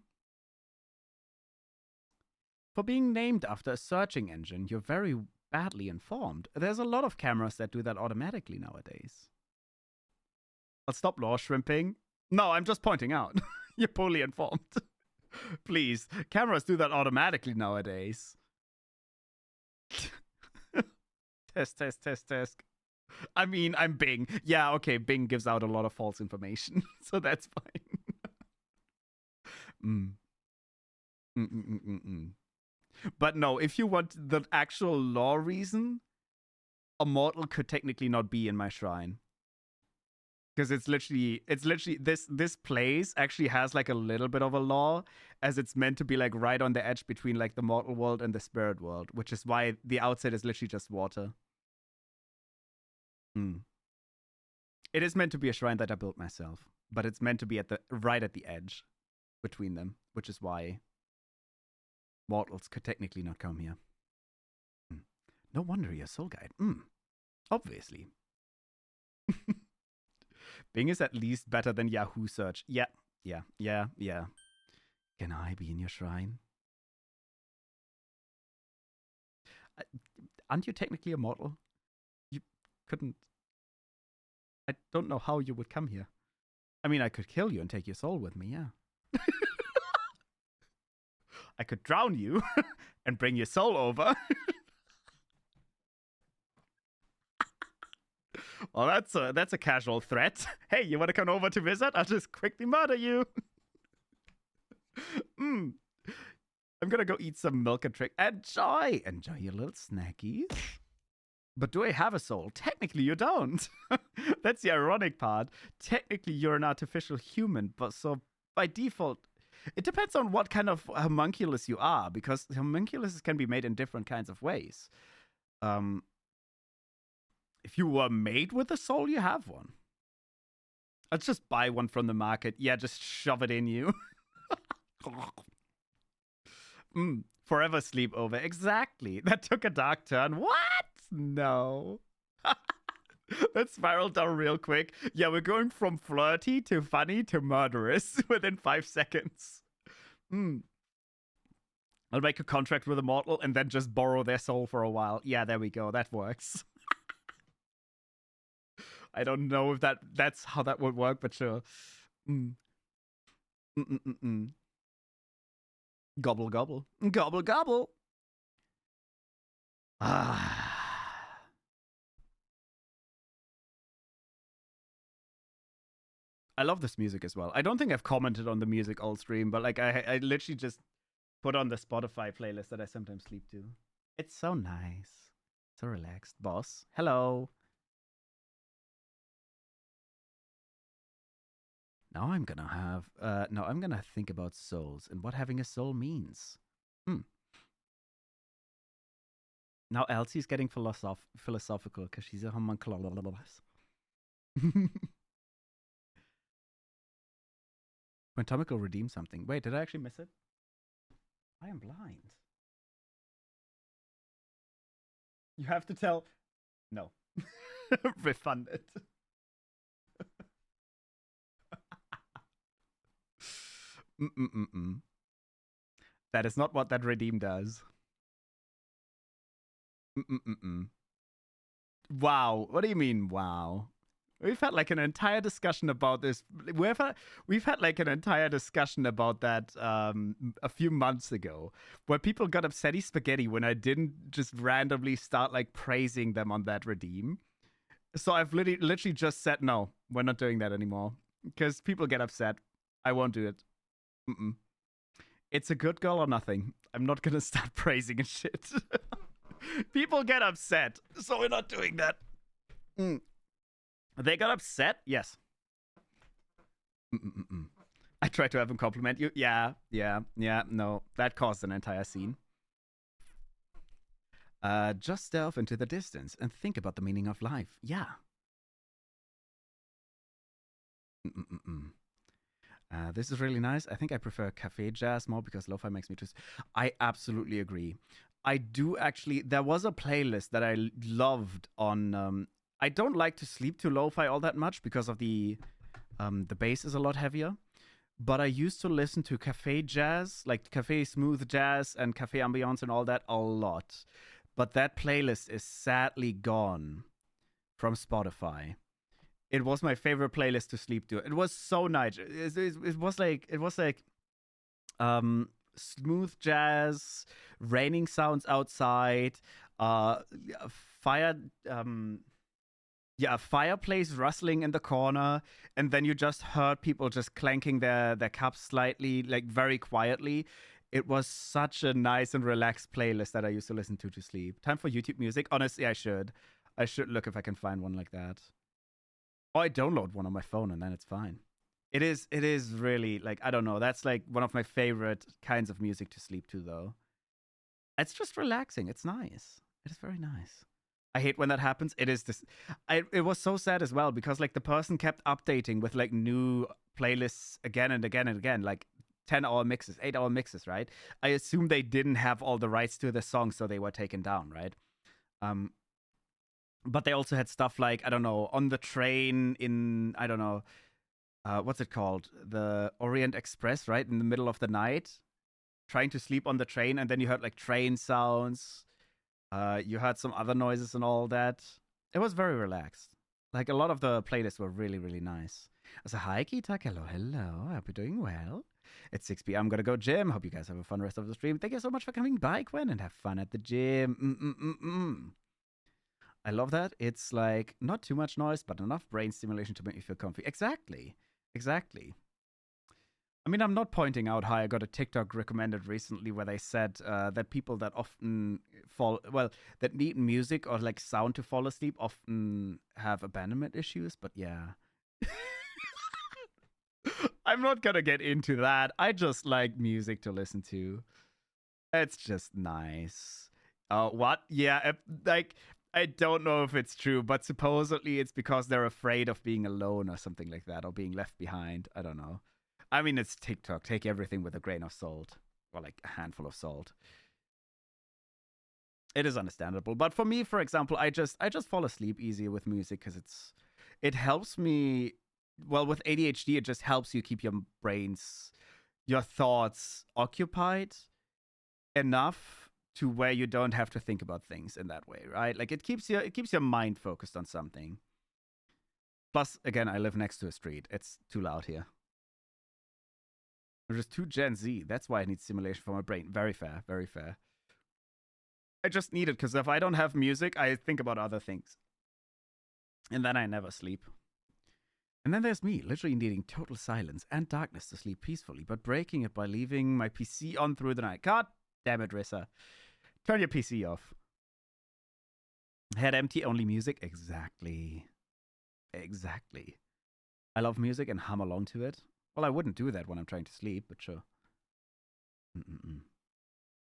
For being named after a searching engine, you're very badly informed. There's a lot of cameras that do that automatically nowadays. I'll stop law shrimping. No, I'm just pointing out. You're poorly informed. Please, cameras do that automatically nowadays. Test. I mean, I'm Bing. Yeah, okay, Bing gives out a lot of false information, so that's fine. Mm. Mm-mm-mm-mm. But no, if you want the actual law reason, a mortal could technically not be in my shrine. Because it's literally this place actually has like a little bit of a law, as it's meant to be like right on the edge between like the mortal world and the spirit world, which is why the outside is literally just water. Mm. It is meant to be a shrine that I built myself, but it's meant to be right at the edge between them, which is why mortals could technically not come here. Mm. No wonder you're soul guide. Obviously. Bing is at least better than Yahoo search. Yeah. Can I be in your shrine? Aren't you technically a mortal? You couldn't. I don't know how you would come here. I mean, I could kill you and take your soul with me, yeah. I could drown you and bring your soul over. Well, that's a casual threat. Hey, you want to come over to visit? I'll just quickly murder you. I'm gonna go eat some milk and trick. Enjoy your little snackies. But do I have a soul? Technically, you don't. That's the ironic part. Technically, you're an artificial human, but so by default, it depends on what kind of homunculus you are, because homunculuses can be made in different kinds of ways. If you were made with a soul, you have one. Let's just buy one from the market. Yeah, just shove it in you. Forever sleepover. Exactly. That took a dark turn. What? No. That spiraled down real quick. Yeah, we're going from flirty to funny to murderous within 5 seconds. I'll make a contract with a mortal and then just borrow their soul for a while. Yeah, there we go. That works. I don't know if that's how that would work, but sure. Gobble, gobble. Gobble, gobble. Ah. I love this music as well. I don't think I've commented on the music all stream, but like I literally just put on the Spotify playlist that I sometimes sleep to. It's so nice. So relaxed. Boss. Hello. Now I'm gonna think about souls and what having a soul means. Now Elsie's getting philosophical because she's a homunculus. When Tomik will redeem something. Wait, did I actually miss it? I am blind. You have to tell. No. Refund it. That is not what that redeem does. Wow. What do you mean, wow? We've had like an entire discussion about this. We've had like an entire discussion about that a few months ago, where people got upsetty spaghetti when I didn't just randomly start like praising them on that redeem. So I've literally just said no, we're not doing that anymore because people get upset. I won't do it. It's a good girl or nothing. I'm not gonna start praising and shit. People get upset, so we're not doing that. They got upset? Yes. I tried to have him compliment you. Yeah. No, that caused an entire scene. Just delve into the distance and think about the meaning of life. Yeah. This is really nice. I think I prefer cafe jazz more because lo-fi makes me too. I absolutely agree. I do actually. There was a playlist that I loved on. I don't like to sleep to lo-fi all that much because of the bass is a lot heavier. But I used to listen to cafe jazz, like cafe smooth jazz and cafe ambiance and all that a lot. But that playlist is sadly gone from Spotify. It was my favorite playlist to sleep to. It was so nice. It was like smooth jazz, raining sounds outside, fire yeah, a fireplace rustling in the corner, and then you just heard people just clanking their cups slightly, like very quietly. It was such a nice and relaxed playlist that I used to listen to sleep. Time for YouTube music. Honestly, I should. I should look if I can find one like that. Or I download one on my phone and then it's fine. It is really like, I don't know. That's like one of my favorite kinds of music to sleep to, though. It's just relaxing. It's nice. It is very nice. I hate when that happens. It is this. It was so sad as well because like the person kept updating with like new playlists again and again and again, like 10-hour mixes, 8-hour mixes, right? I assume they didn't have all the rights to the song, so they were taken down, right? But they also had stuff like, I don't know, on the train in, I don't know, what's it called? The Orient Express, right? In the middle of the night, trying to sleep on the train, and then you heard like train sounds. You heard some other noises and all that. It was very relaxed. Like a lot of the playlists were really, really nice. So hi, Kitak. Hello, hello. I hope you're doing well. It's 6 p.m. I'm gonna go gym. Hope you guys have a fun rest of the stream. Thank you so much for coming by, Gwen, and have fun at the gym. I love that. It's like not too much noise, but enough brain stimulation to make me feel comfy. Exactly. Exactly. I mean, I'm not pointing out how I got a TikTok recommended recently where they said that people that often that need music or like sound to fall asleep often have abandonment issues. But yeah. I'm not gonna get into that. I just like music to listen to. It's just nice. What? Yeah, like, I don't know if it's true, but supposedly it's because they're afraid of being alone or something like that, or being left behind. I don't know. I mean, it's TikTok. Take everything with a grain of salt, or like a handful of salt. It is understandable, but for me, for example, I just fall asleep easier with music because it helps me. Well, with ADHD, it just helps you keep your thoughts occupied enough to where you don't have to think about things in that way, right? Like it keeps your mind focused on something. Plus, again, I live next to a street. It's too loud here. There's just too Gen Z. That's why I need stimulation for my brain. Very fair, very fair. I just need it because if I don't have music, I think about other things. And then I never sleep. And then there's me, literally needing total silence and darkness to sleep peacefully, but breaking it by leaving my PC on through the night. God damn it, Rissa. Turn your PC off. Head empty, only music? Exactly. Exactly. I love music and hum along to it. Well, I wouldn't do that when I'm trying to sleep, but sure.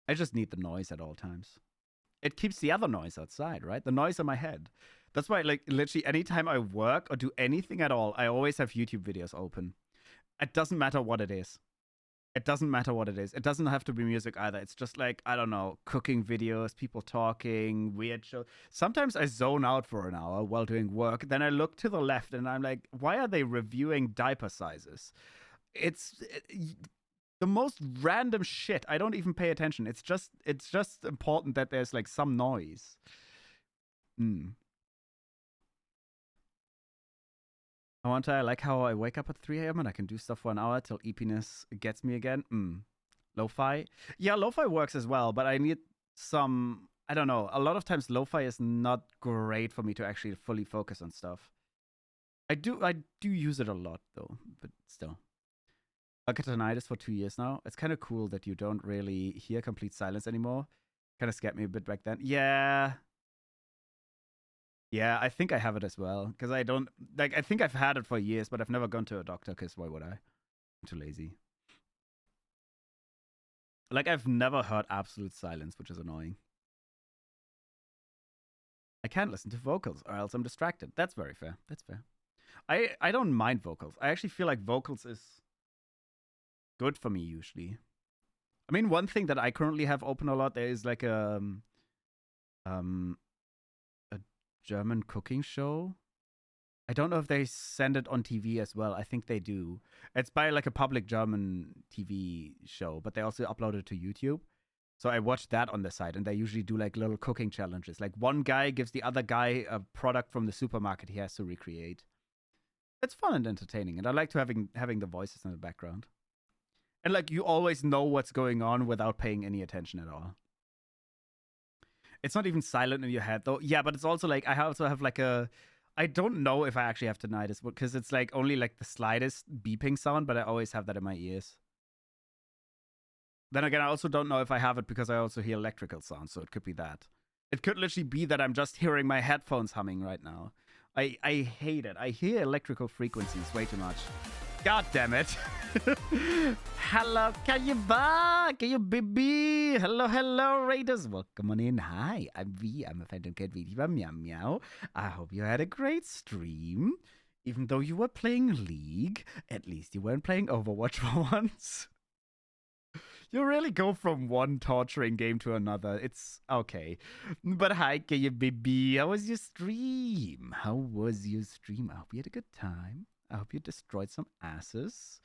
I just need the noise at all times. It keeps the other noise outside, right? The noise in my head. That's why, like, literally anytime I work or do anything at all, I always have YouTube videos open. It doesn't matter what it is. It doesn't matter what it is. It doesn't have to be music either. It's just like, I don't know, cooking videos, people talking, weird shows. Sometimes I zone out for an hour while doing work. Then I look to the left and I'm like, why are they reviewing diaper sizes? It's the most random shit. I don't even pay attention. It's just important that there's like some noise. I like how I wake up at 3 a.m. and I can do stuff for an hour till eepiness gets me again. Lo-fi? Yeah, lo-fi works as well, but I need some, I don't know. A lot of times lo-fi is not great for me to actually fully focus on stuff. I do use it a lot though, but still. I've got tinnitus for 2 years now. It's kind of cool that you don't really hear complete silence anymore. Kind of scared me a bit back then. Yeah, I think I have it as well. Because I don't, like, I think I've had it for years, but I've never gone to a doctor because why would I? I'm too lazy. Like, I've never heard absolute silence, which is annoying. I can't listen to vocals or else I'm distracted. That's very fair. That's fair. I don't mind vocals. I actually feel like vocals is good for me usually. I mean, one thing that I currently have open a lot, there is like a German cooking show. I don't know if they send it on TV as well. I think they do. It's by like a public German TV show, but they also upload it to YouTube. So I watched that on the site, and they usually do like little cooking challenges. Like one guy gives the other guy a product from the supermarket he has to recreate. It's fun and entertaining, and I like to having the voices in the background. And like you always know what's going on without paying any attention at all. It's not even silent in your head though. Yeah, but it's also like I also have like a I don't know if I actually have tinnitus because it's like only like the slightest beeping sound, but I always have that in my ears. Then again, I also don't know if I have it because I also hear electrical sounds, so it could be that. It could literally be that I'm just hearing my headphones humming right now. I hate it. I hear electrical frequencies way too much. God damn it. Hello, Kaibyo, baby. Hello, Raiders. Welcome on in. Hi, I'm V. I'm a Phantom Cat VD. Meow meow. I hope you had a great stream. Even though you were playing League, at least you weren't playing Overwatch for once. You really go from one torturing game to another. It's okay. But hi, baby. How was your stream? I hope you had a good time. I hope you destroyed some asses.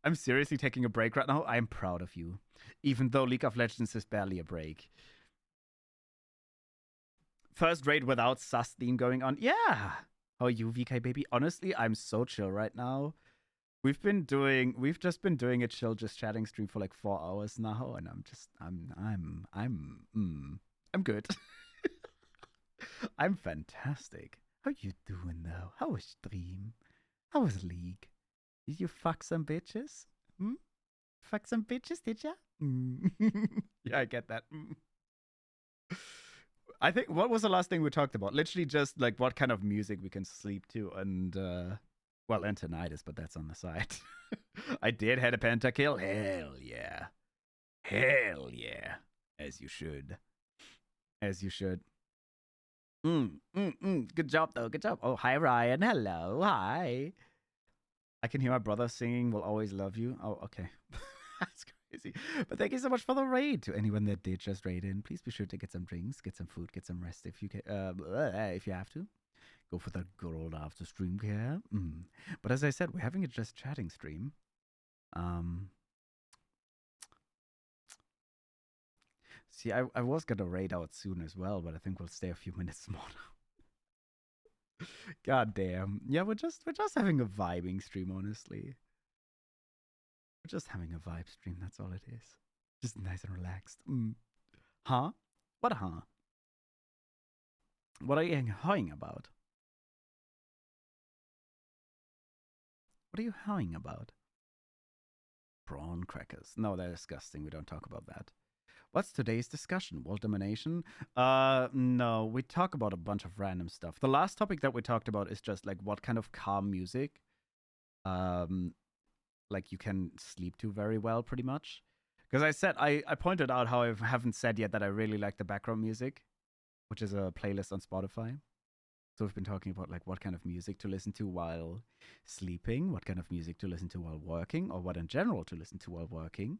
I'm seriously taking a break right now. I'm proud of you. Even though League of Legends is barely a break. First raid without sus theme going on. Yeah. How are you, VK baby? Honestly, I'm so chill right now. We've just been doing a chill, just chatting stream for like 4 hours now, and I'm good. I'm fantastic. How you doing though? How was stream? How was League? Did you fuck some bitches? Fuck some bitches, did ya? Yeah, I get that. I think, what was the last thing we talked about? Literally just like what kind of music we can sleep to, and well, and tinnitus, but that's on the side. I did had a pentakill. Hell yeah. Hell yeah. As you should. As you should. Good job, though. Good job. Oh, hi, Ryan. Hello. Hi. I can hear my brother singing Will Always Love You. Oh, okay. That's crazy. But thank you so much for the raid. To anyone that did just raid in, please be sure to get some drinks, get some food, get some rest if you can, if you have to. Go for that good old after stream care. But as I said, we're having a just chatting stream. See, I was gonna raid out soon as well, but I think we'll stay a few minutes more now. God damn. Yeah, we're just having a vibing stream, honestly. We're just having a vibe stream, that's all it is. Just nice and relaxed. Huh? What huh? What are you hawing about? What are you hawing about? Prawn crackers. No, they're disgusting. We don't talk about that. What's today's discussion? World domination? No, we talk about a bunch of random stuff. The last topic that we talked about is just like what kind of calm music like you can sleep to very well, pretty much. Because I pointed out how I haven't said yet that I really like the background music, which is a playlist on Spotify. So we've been talking about like what kind of music to listen to while sleeping, what kind of music to listen to while working, or what in general to listen to while working.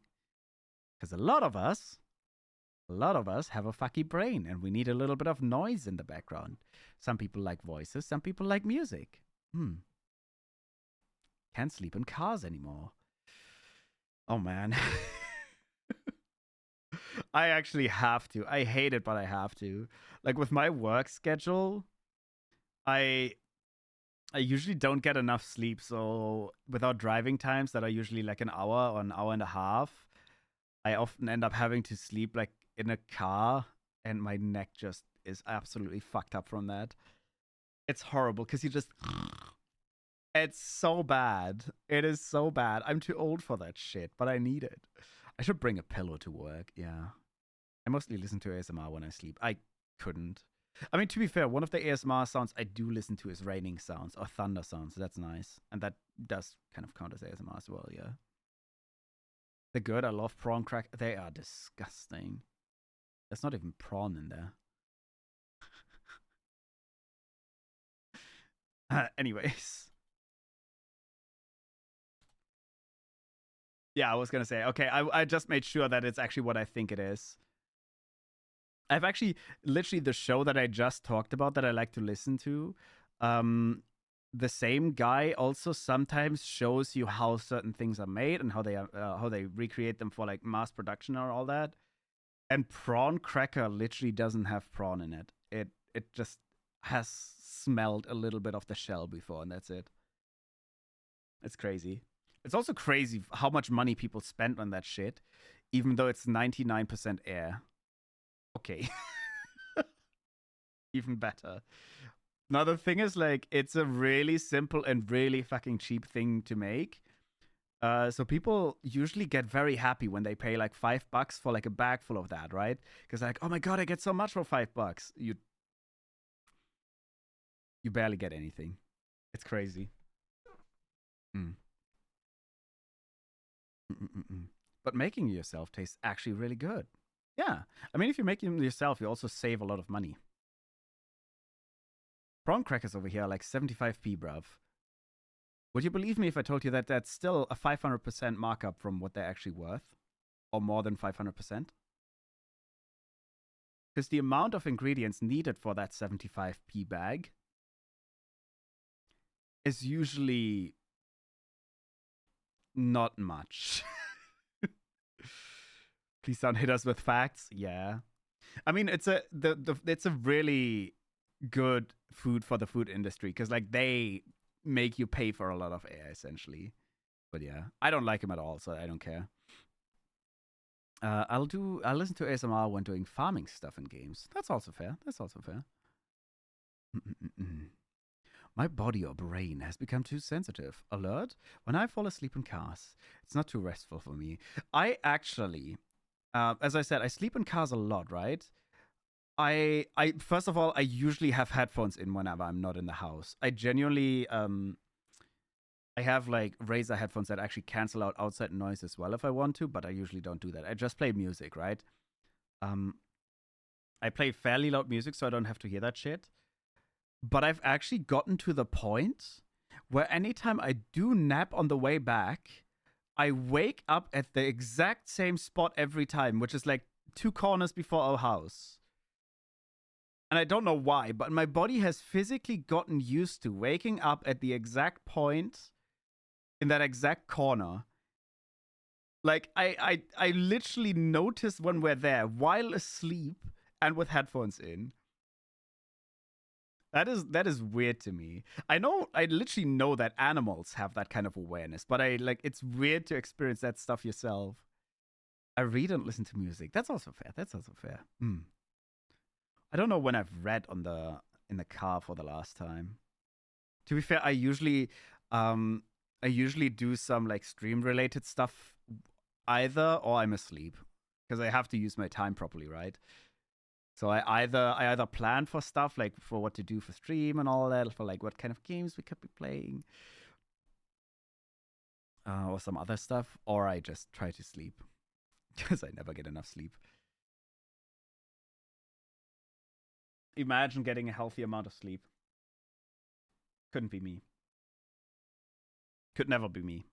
Because a lot of us have a fucky brain and we need a little bit of noise in the background. Some people like voices, some people like music. Can't sleep in cars anymore. Oh man. I actually have to. I hate it, but I have to. Like with my work schedule, I usually don't get enough sleep, so without driving times that are usually like an hour or an hour and a half, I often end up having to sleep like in a car, and my neck just is absolutely fucked up from that. It's horrible because you just it's so bad. It is so bad. I'm too old for that shit, but I need it. I should bring a pillow to work. Yeah. I mostly listen to ASMR when I sleep. I couldn't. I mean, to be fair, one of the ASMR sounds I do listen to is raining sounds or thunder sounds. That's nice. And that does kind of count as ASMR as well, yeah. They're good. I love prawn crack. They are disgusting. There's not even prawn in there. Anyways. Yeah, I was going to say, okay, I just made sure that it's actually what I think it is. I've actually, literally the show that I just talked about that I like to listen to, the same guy also sometimes shows you how certain things are made and how they recreate them for like mass production or all that. And prawn cracker literally doesn't have prawn in it. It just has smelled a little bit of the shell before, and that's it. It's crazy. It's also crazy how much money people spend on that shit, even though it's 99% air. Okay. Even better. Now the thing is, like, it's a really simple and really fucking cheap thing to make. So people usually get very happy when they pay like $5 for like a bag full of that, right? Because like, oh my god, I get so much for $5. You barely get anything. It's crazy. Mm. Mm-mm-mm. But making it yourself tastes actually really good. Yeah, I mean, if you make them yourself, you also save a lot of money. Prawn crackers over here are like 75p, bruv. Would you believe me if I told you that that's still a 500% markup from what they're actually worth? Or more than 500%? Because the amount of ingredients needed for that 75p bag is usually not much. Please don't hit us with facts. Yeah. I mean, it's a really good food for the food industry because like they make you pay for a lot of air essentially. But yeah, I don't like him at all, so I don't care. I'll listen to ASMR when doing farming stuff in games. That's also fair. My body or brain has become too sensitive. Alert when I fall asleep in cars. It's not too restful for me. I actually, as I said, I sleep in cars a lot, right? I first of all, I usually have headphones in whenever I'm not in the house. I genuinely I have like Razer headphones that actually cancel out outside noise as well if I want to, but I usually don't do that. I just play music, right? I play fairly loud music so I don't have to hear that shit. But I've actually gotten to the point where anytime I do nap on the way back, I wake up at the exact same spot every time, which is like 2 corners before our house. And I don't know why, but my body has physically gotten used to waking up at the exact point in that exact corner. Like I literally notice when we're there while asleep and with headphones in. That is weird to me. I literally know that animals have that kind of awareness, but it's weird to experience that stuff yourself. I read and listen to music. That's also fair. I don't know when I've read in the car for the last time. To be fair, I usually do some like stream related stuff either or I'm asleep because I have to use my time properly, right? So I either plan for stuff like for what to do for stream and all that, for like what kind of games we could be playing, or some other stuff, or I just try to sleep because I never get enough sleep. Imagine getting a healthy amount of sleep. Couldn't be me. Could never be me.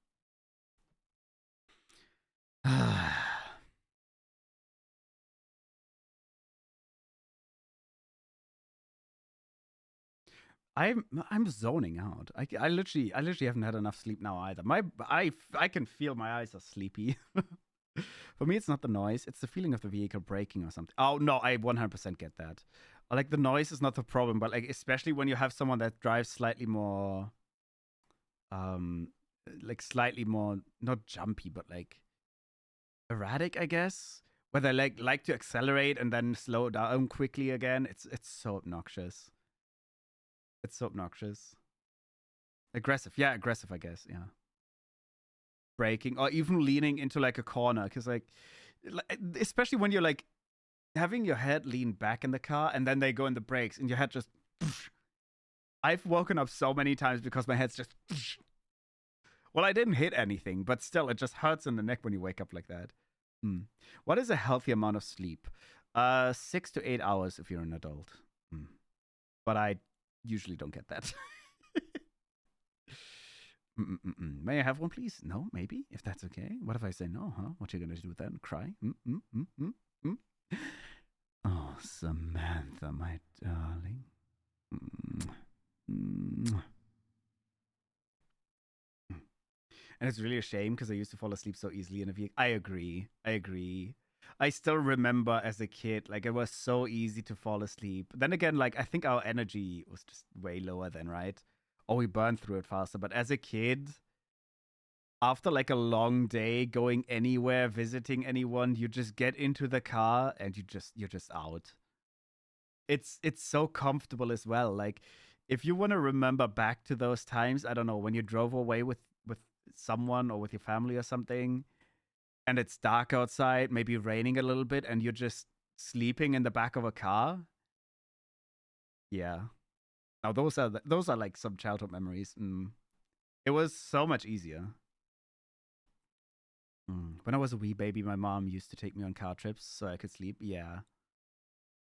I'm zoning out. I literally haven't had enough sleep now either. I can feel my eyes are sleepy. For me, it's not the noise; it's the feeling of the vehicle braking or something. Oh no, I 100% get that. Like the noise is not the problem, but like especially when you have someone that drives slightly more, like slightly more not jumpy, but like erratic, I guess. Where they like to accelerate and then slow down quickly again. It's so obnoxious. It's so obnoxious. Aggressive. Yeah, aggressive, I guess. Yeah. Braking or even leaning into like a corner. Because, like, especially when you're like having your head lean back in the car and then they go in the brakes and your head just. I've woken up so many times because my head's just. Well, I didn't hit anything, but still, it just hurts in the neck when you wake up like that. What is a healthy amount of sleep? 6 to 8 hours if you're an adult. But I usually don't get that. May I have one, please? No, maybe, if that's okay. What if I say no, huh? What you gonna do then? Cry? Oh, Samantha, my darling. And it's really a shame because I used to fall asleep so easily in a vehicle. I agree. I still remember as a kid, like it was so easy to fall asleep. Then again, like I think our energy was just way lower then, right? Or we burned through it faster. But as a kid, after like a long day going anywhere, visiting anyone, you just get into the car and you're just out. It's so comfortable as well. Like if you want to remember back to those times, I don't know, when you drove away with someone or with your family or something, and it's dark outside, maybe raining a little bit, and you're just sleeping in the back of a car. Yeah. Now those are like some childhood memories. It was so much easier. When I was a wee baby, my mom used to take me on car trips so I could sleep. Yeah.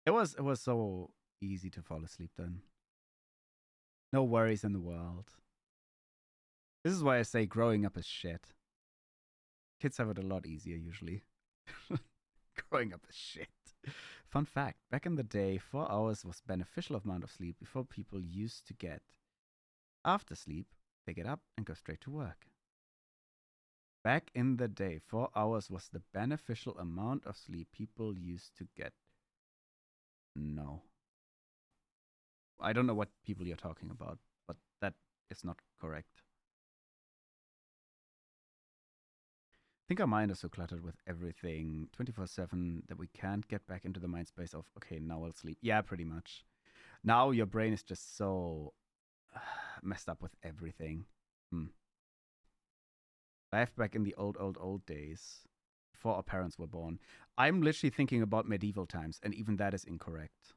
It was so easy to fall asleep then. No worries in the world. This is why I say growing up is shit. Kids have it a lot easier usually. Growing up is shit. Fun fact, back in the day, 4 hours was beneficial amount of sleep before people used to get. After sleep, they get up and go straight to work. Back in the day, 4 hours was the beneficial amount of sleep people used to get. No. I don't know what people you're talking about, but that is not correct. I think our mind is so cluttered with everything 24/7 that we can't get back into the mind space of, okay, now I'll sleep. Yeah, pretty much. Now your brain is just so messed up with everything. Life back in the old days, before our parents were born. I'm literally thinking about medieval times, and even that is incorrect.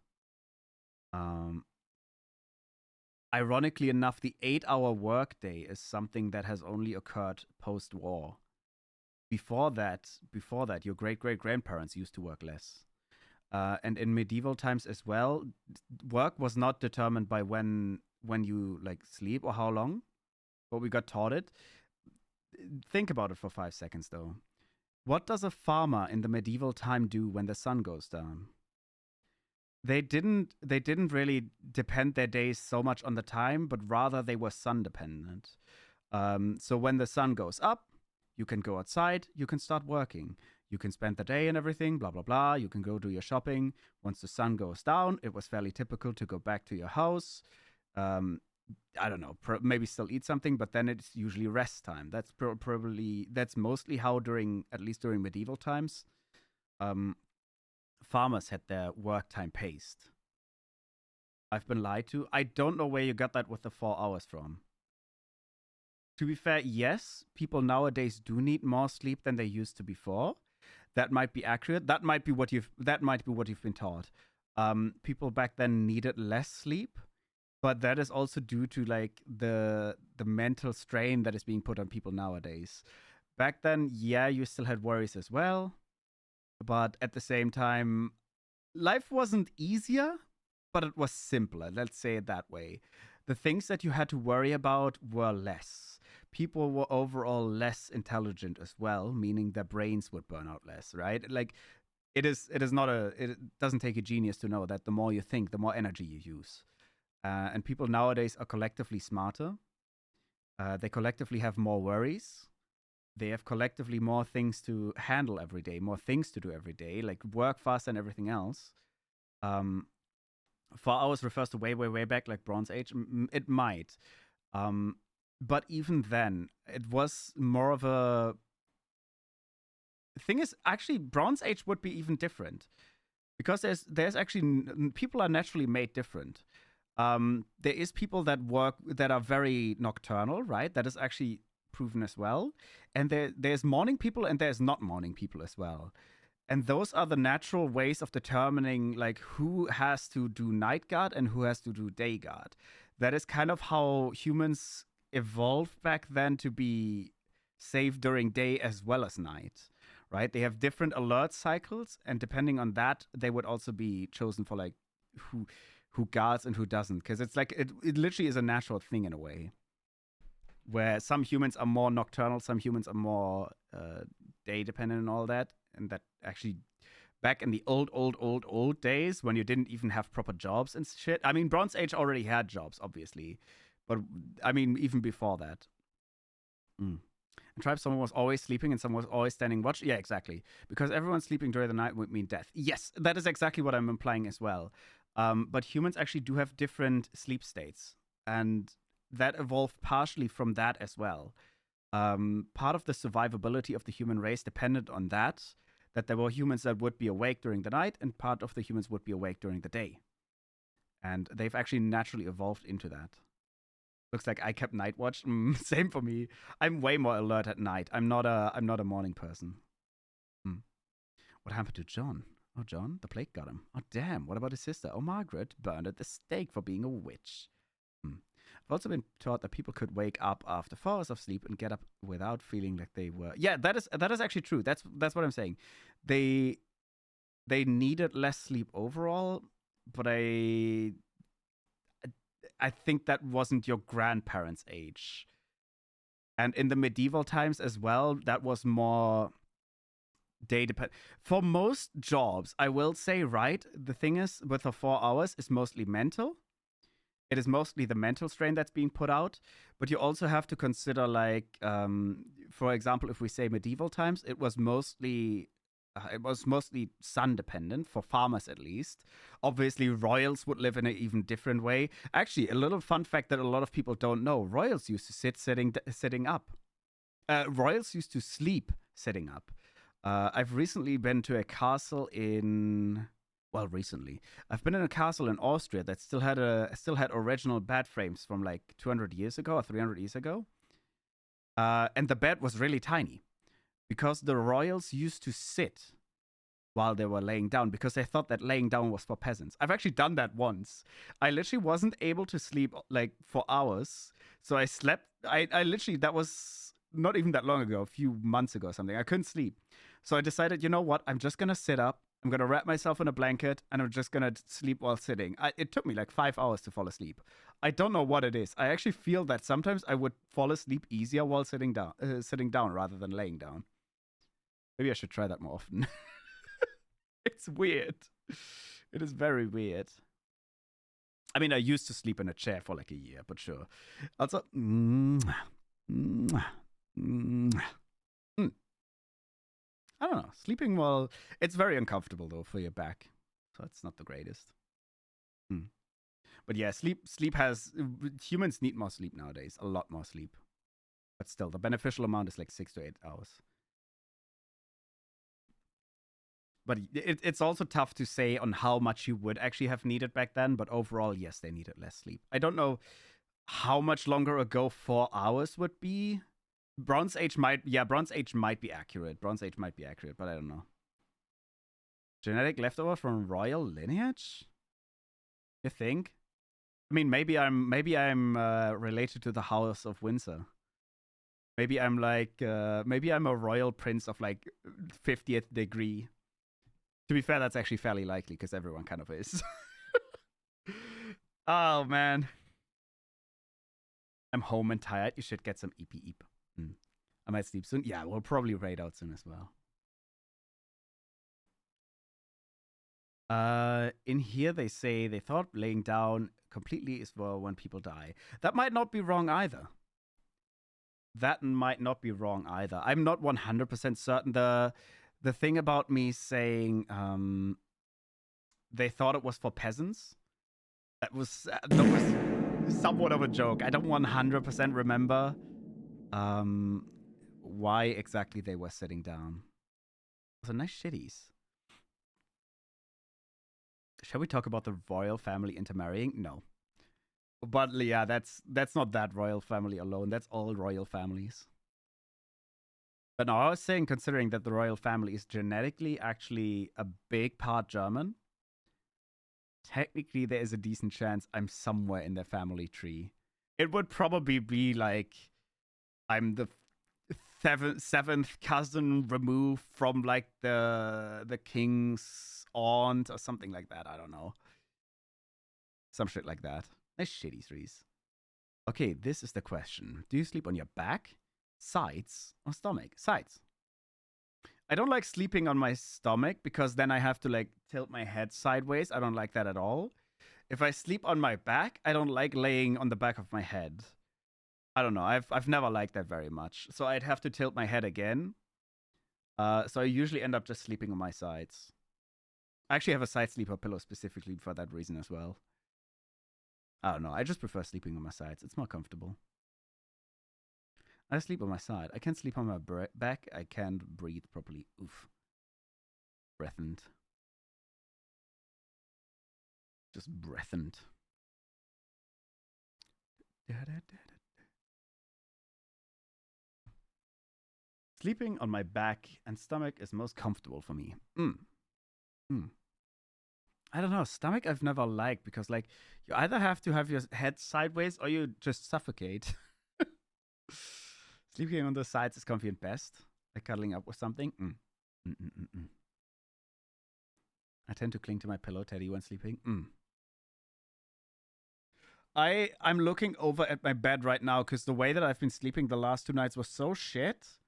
Ironically enough, the 8-hour workday is something that has only occurred post-war. Before that, your great-great-grandparents used to work less. And in medieval times as well, work was not determined by when you like sleep or how long, but we got taught it. Think about it for 5 seconds, though. What does a farmer in the medieval time do when the sun goes down? They didn't really depend their days so much on the time, but rather they were sun dependent. So when the sun goes up, you can go outside, you can start working. You can spend the day and everything, blah, blah, blah. You can go do your shopping. Once the sun goes down, it was fairly typical to go back to your house. I don't know, maybe still eat something, but then it's usually rest time. That's that's mostly how at least during medieval times, farmers had their work time paced. I've been lied to. I don't know where you got that with the 4 hours from. To be fair, yes, people nowadays do need more sleep than they used to before. That might be accurate. That might be what you've been taught. People back then needed less sleep, but that is also due to like the mental strain that is being put on people nowadays. Back then, yeah, you still had worries as well, but at the same time, life wasn't easier, but it was simpler. Let's say it that way. The things that you had to worry about were less. People were overall less intelligent as well, meaning their brains would burn out less, right? Like it doesn't take a genius to know that the more you think, the more energy you use. And people nowadays are collectively smarter. They collectively have more worries. They have collectively more things to handle every day, more things to do every day, like work faster and everything else. 4 hours refers to way, way, way back, like Bronze Age. It might. But even then, it was more of a. The thing is, actually, Bronze Age would be even different. Because there's actually. People are naturally made different. There is people that are very nocturnal, right? That is actually proven as well. And there's morning people and there's not morning people as well. And those are the natural ways of determining like who has to do night guard and who has to do day guard. That is kind of how humans evolved back then to be safe during day as well as night, right? They have different alert cycles, and depending on that, they would also be chosen for like who guards and who doesn't. Because it's like it literally is a natural thing in a way. Where some humans are more nocturnal, some humans are more day dependent and all that. And that actually, back in the old days when you didn't even have proper jobs and shit. I mean, Bronze Age already had jobs, obviously. But, I mean, even before that. In Tribe, someone was always sleeping and someone was always standing watch. Yeah, exactly. Because everyone sleeping during the night would mean death. Yes, that is exactly what I'm implying as well. But humans actually do have different sleep states. And that evolved partially from that as well. Part of the survivability of the human race depended on that there were humans that would be awake during the night and part of the humans would be awake during the day. And they've actually naturally evolved into that. Looks like I kept night watch. Same for me. I'm way more alert at night. I'm not a morning person. What happened to John? Oh, John, the plague got him. Oh, damn. What about his sister? Oh, Margaret, burned at the stake for being a witch. I've also been taught that people could wake up after 4 hours of sleep and get up without feeling like they were. Yeah, that is actually true. That's what I'm saying. They needed less sleep overall, but I think that wasn't your grandparents' age. And in the medieval times as well, that was more day depend. For most jobs, I will say, right, the thing is, with the 4 hours, is mostly mental. It is mostly the mental strain that's being put out. But you also have to consider, like, for example, if we say medieval times, it was mostly sun dependent, for farmers at least. Obviously, royals would live in an even different way. Actually, a little fun fact that a lot of people don't know: royals used to sitting up. Royals used to sleep sitting up. I've recently been to a castle in. Well, recently, I've been in a castle in Austria that still had original bed frames from like 200 years ago or 300 years ago, and the bed was really tiny because the royals used to sit while they were laying down because they thought that laying down was for peasants. I've actually done that once. I literally wasn't able to sleep like for hours, so I slept. I literally, that was not even that long ago, a few months ago or something. I couldn't sleep, so I decided, you know what? I'm just gonna sit up. I'm going to wrap myself in a blanket and I'm just going to sleep while sitting. It took me like 5 hours to fall asleep. I don't know what it is. I actually feel that sometimes I would fall asleep easier while sitting down rather than laying down. Maybe I should try that more often. It's weird. It is very weird. I mean, I used to sleep in a chair for like a year, but sure. Also, I don't know. Sleeping well, it's very uncomfortable though for your back, so it's not the greatest. But yeah, sleep has humans need more sleep nowadays, a lot more sleep. But still, the beneficial amount is like 6 to 8 hours. But it's also tough to say on how much you would actually have needed back then. But overall, yes, they needed less sleep. I don't know how much longer ago 4 hours would be. Bronze Age might be accurate. Bronze Age might be accurate, but I don't know. Genetic leftover from royal lineage? You think? I mean, maybe I'm related to the House of Windsor. Maybe I'm like maybe I'm a royal prince of like 50th degree. To be fair, that's actually fairly likely because everyone kind of is. Oh man. I'm home and tired. You should get some eep. I might sleep soon. Yeah, we'll probably raid out soon as well. In here they say they thought laying down completely is for when people die. That might not be wrong either. I'm not 100% certain. The thing about me saying they thought it was for peasants, that was somewhat of a joke. I don't 100% remember why exactly they were sitting down. Those are nice shitties. Shall we talk about the royal family intermarrying? No. But yeah, that's not that royal family alone. That's all royal families. But no, I was saying, considering that the royal family is genetically actually a big part German, technically there is a decent chance I'm somewhere in their family tree. It would probably be like I'm the seventh cousin removed from like the king's aunt or something like that. I don't know. Some shit like that. Nice shitty threes. Okay, this is the question. Do you sleep on your back, sides, or stomach? Sides. I don't like sleeping on my stomach because then I have to like tilt my head sideways. I don't like that at all. If I sleep on my back, I don't like laying on the back of my head. I don't know. I've never liked that very much. So I'd have to tilt my head again. So I usually end up just sleeping on my sides. I actually have a side sleeper pillow specifically for that reason as well. I don't know. I just prefer sleeping on my sides. It's more comfortable. I sleep on my side. I can't sleep on my back. I can't breathe properly. Oof. Breathned. Just breathed. Sleeping on my back and stomach is most comfortable for me. I don't know. Stomach I've never liked because, like, you either have to have your head sideways or you just suffocate. Sleeping on the sides is comfy and best. Like cuddling up with something. I tend to cling to my pillow, Teddy, when sleeping. I'm looking over at my bed right now because the way that I've been sleeping the last 2 nights was so shit.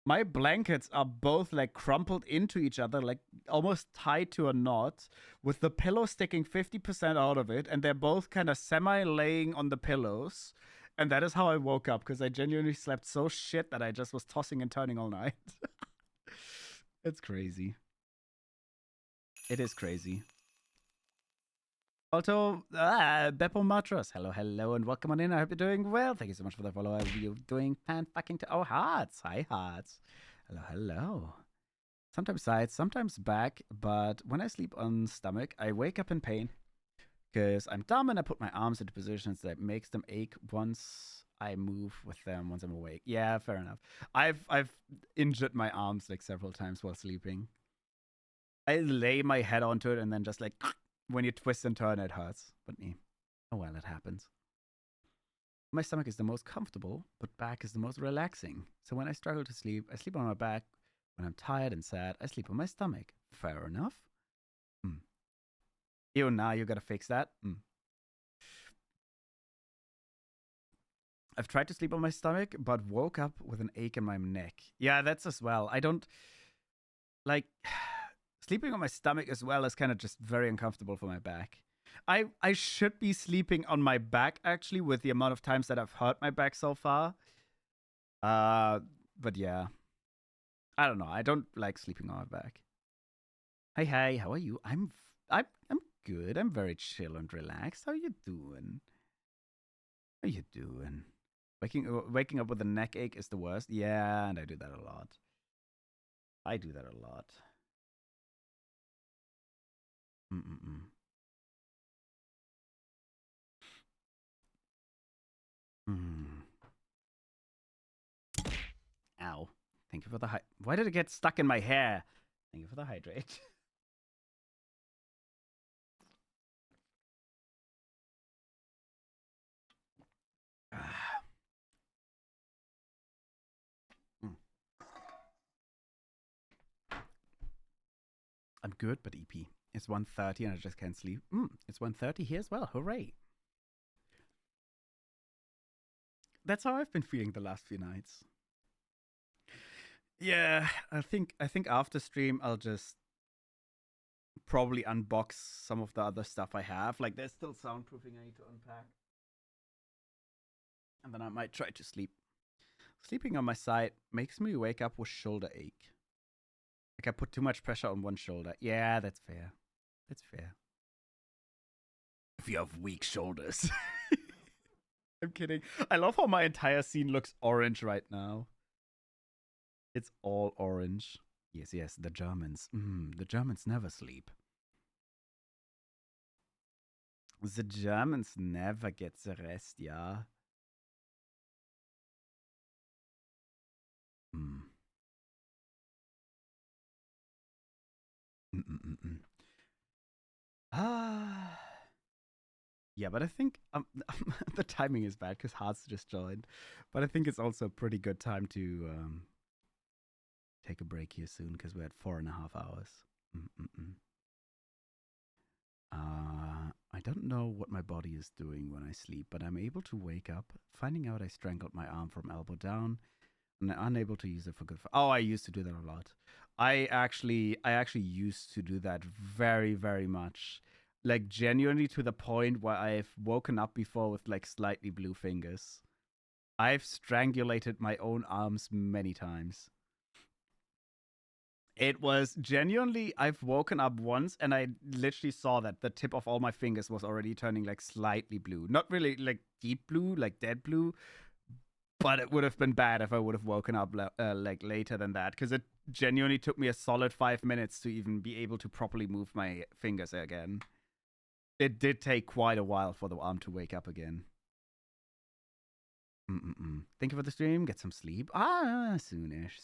My blankets are both like crumpled into each other, like almost tied to a knot, with the pillow sticking 50% out of it, and they're both kind of semi-laying on the pillows. And that is how I woke up, because I genuinely slept so shit that I just was tossing and turning all night. It's crazy. It is crazy. Also, Beppo Matros, hello, and welcome on in. I hope you're doing well. Thank you so much for the follow. You're doing fan-fucking oh, hearts. Hi, hearts. Hello. Sometimes sides, sometimes back, but when I sleep on stomach, I wake up in pain because I'm dumb and I put my arms into positions that makes them ache once I move with them once I'm awake. Yeah, fair enough. I've injured my arms like several times while sleeping. I lay my head onto it and then just like when you twist and turn, it hurts. But oh well, it happens. My stomach is the most comfortable, but back is the most relaxing. So when I struggle to sleep, I sleep on my back. When I'm tired and sad, I sleep on my stomach. Fair enough. Ew, now you gotta fix that. I've tried to sleep on my stomach, but woke up with an ache in my neck. Yeah, that's as well. I don't like sleeping on my stomach as well is kind of just very uncomfortable for my back. I should be sleeping on my back actually with the amount of times that I've hurt my back so far. But yeah. I don't know. I don't like sleeping on my back. Hey, how are you? I'm good. I'm very chill and relaxed. How you doing? How you doing? Waking up with a neck ache is the worst. Yeah, and I do that a lot. Ow. Thank you for the why did it get stuck in my hair? Thank you for the hydrate. I'm good, but EP. It's 1:30 and I just can't sleep. It's 1:30 here as well. Hooray. That's how I've been feeling the last few nights. Yeah, I think after stream I'll just probably unbox some of the other stuff I have. Like there's still soundproofing I need to unpack. And then I might try to sleep. Sleeping on my side makes me wake up with shoulder ache. Like I put too much pressure on one shoulder. Yeah, that's fair. That's fair. If you have weak shoulders. I'm kidding. I love how my entire scene looks orange right now. It's all orange. Yes, the Germans. The Germans never sleep. The Germans never get the rest, yeah. Yeah, but I think the timing is bad because Hearts just joined. But I think it's also a pretty good time to take a break here soon because we're at 4.5 hours. I don't know what my body is doing when I sleep, but I'm able to wake up, finding out I strangled my arm from elbow down, and I'm unable to use it for good. Oh, I used to do that a lot. I actually used to do that very, very much. Like genuinely to the point where I've woken up before with like slightly blue fingers. I've strangulated my own arms many times. It was genuinely, I've woken up once and I literally saw that the tip of all my fingers was already turning like slightly blue. Not really like deep blue, like dead blue, but it would have been bad if I would have woken up like later than that because it genuinely took me a solid 5 minutes to even be able to properly move my fingers again. It did take quite a while for the arm to wake up again. Thank you for the stream. Get some sleep. Soonish.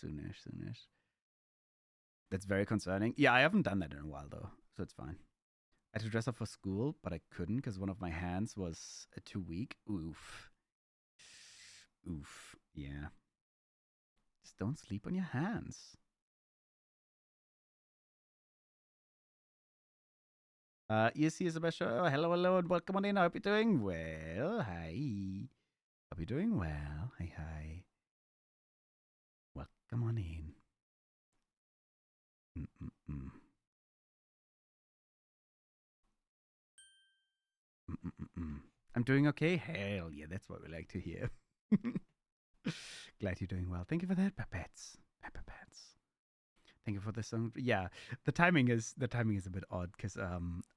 That's very concerning. Yeah, I haven't done that in a while, though, so it's fine. I had to dress up for school, but I couldn't because one of my hands was too weak. Oof. Yeah. Just don't sleep on your hands. ESC is a best show. Hello, and welcome on in. I hope you're doing well. Hi. Hope you're doing well. Hi. Welcome on in. I'm doing okay. Hell yeah, that's what we like to hear. Glad you're doing well. Thank you for that, Papettes. Thank you for the song. Yeah, the timing is a bit odd because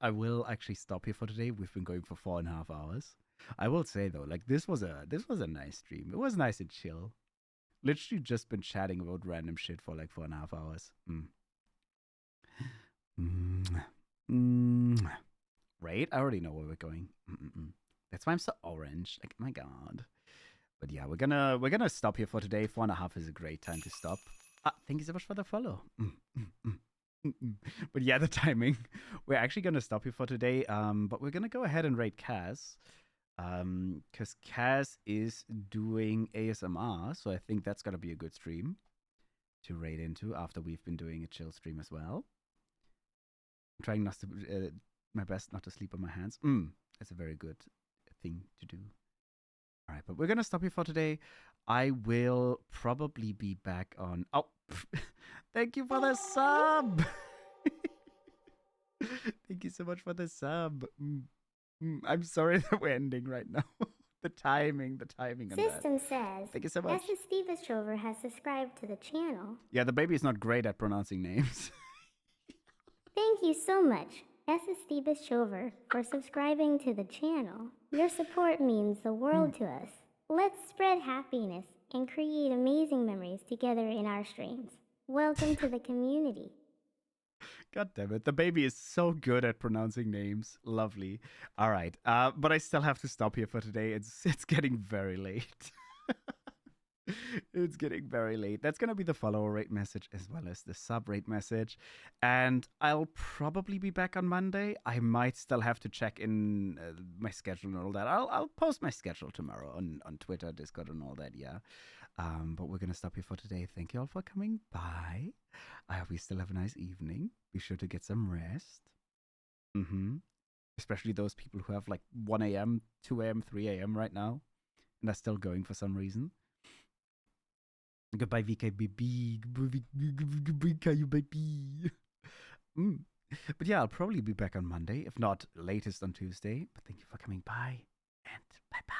I will actually stop here for today. We've been going for 4.5 hours. I will say though, like this was a nice stream. It was nice and chill. Literally just been chatting about random shit for like 4.5 hours. Right? I already know where we're going. That's why I'm so orange. Like, my god. But yeah, we're gonna stop here for today. 4.5 is a great time to stop. Thank you so much for the follow. But yeah, the timing. We're actually gonna stop here for today. But we're gonna go ahead and raid Kaz. Because Kaz is doing ASMR, so I think that's gonna be a good stream to raid into after we've been doing a chill stream as well. I'm trying not to my best not to sleep on my hands. That's a very good thing to do. All right, but we're gonna stop here for today. I will probably be back on. Oh, thank you for the sub. Thank you so much for the sub. I'm sorry that we're ending right now. the timing on System that. says, Thank you so much. Esther Stevestrover has subscribed to the channel. Yeah, the baby is not great at pronouncing names. Thank you so much, Esther Stevestrover, for subscribing to the channel. Your support means the world to us. Let's spread happiness and create amazing memories together in our streams. Welcome to the community. God damn it. The baby is so good at pronouncing names. Lovely. All right. But I still have to stop here for today. It's getting very late. It's getting very late. That's going to be the follower rate message as well as the sub rate message. And I'll probably be back on Monday. I might still have to check in my schedule and all that. I'll post my schedule tomorrow on Twitter, Discord, and all that. Yeah. But we're going to stop here for today. Thank you all for coming by. I hope you still have a nice evening. Be sure to get some rest. Especially those people who have like 1 a.m., 2 a.m., 3 a.m. right now. And are still going for some reason. Goodbye, VKBB. Goodbye, KUBB. But yeah, I'll probably be back on Monday, if not latest on Tuesday. But thank you for coming by, and bye-bye.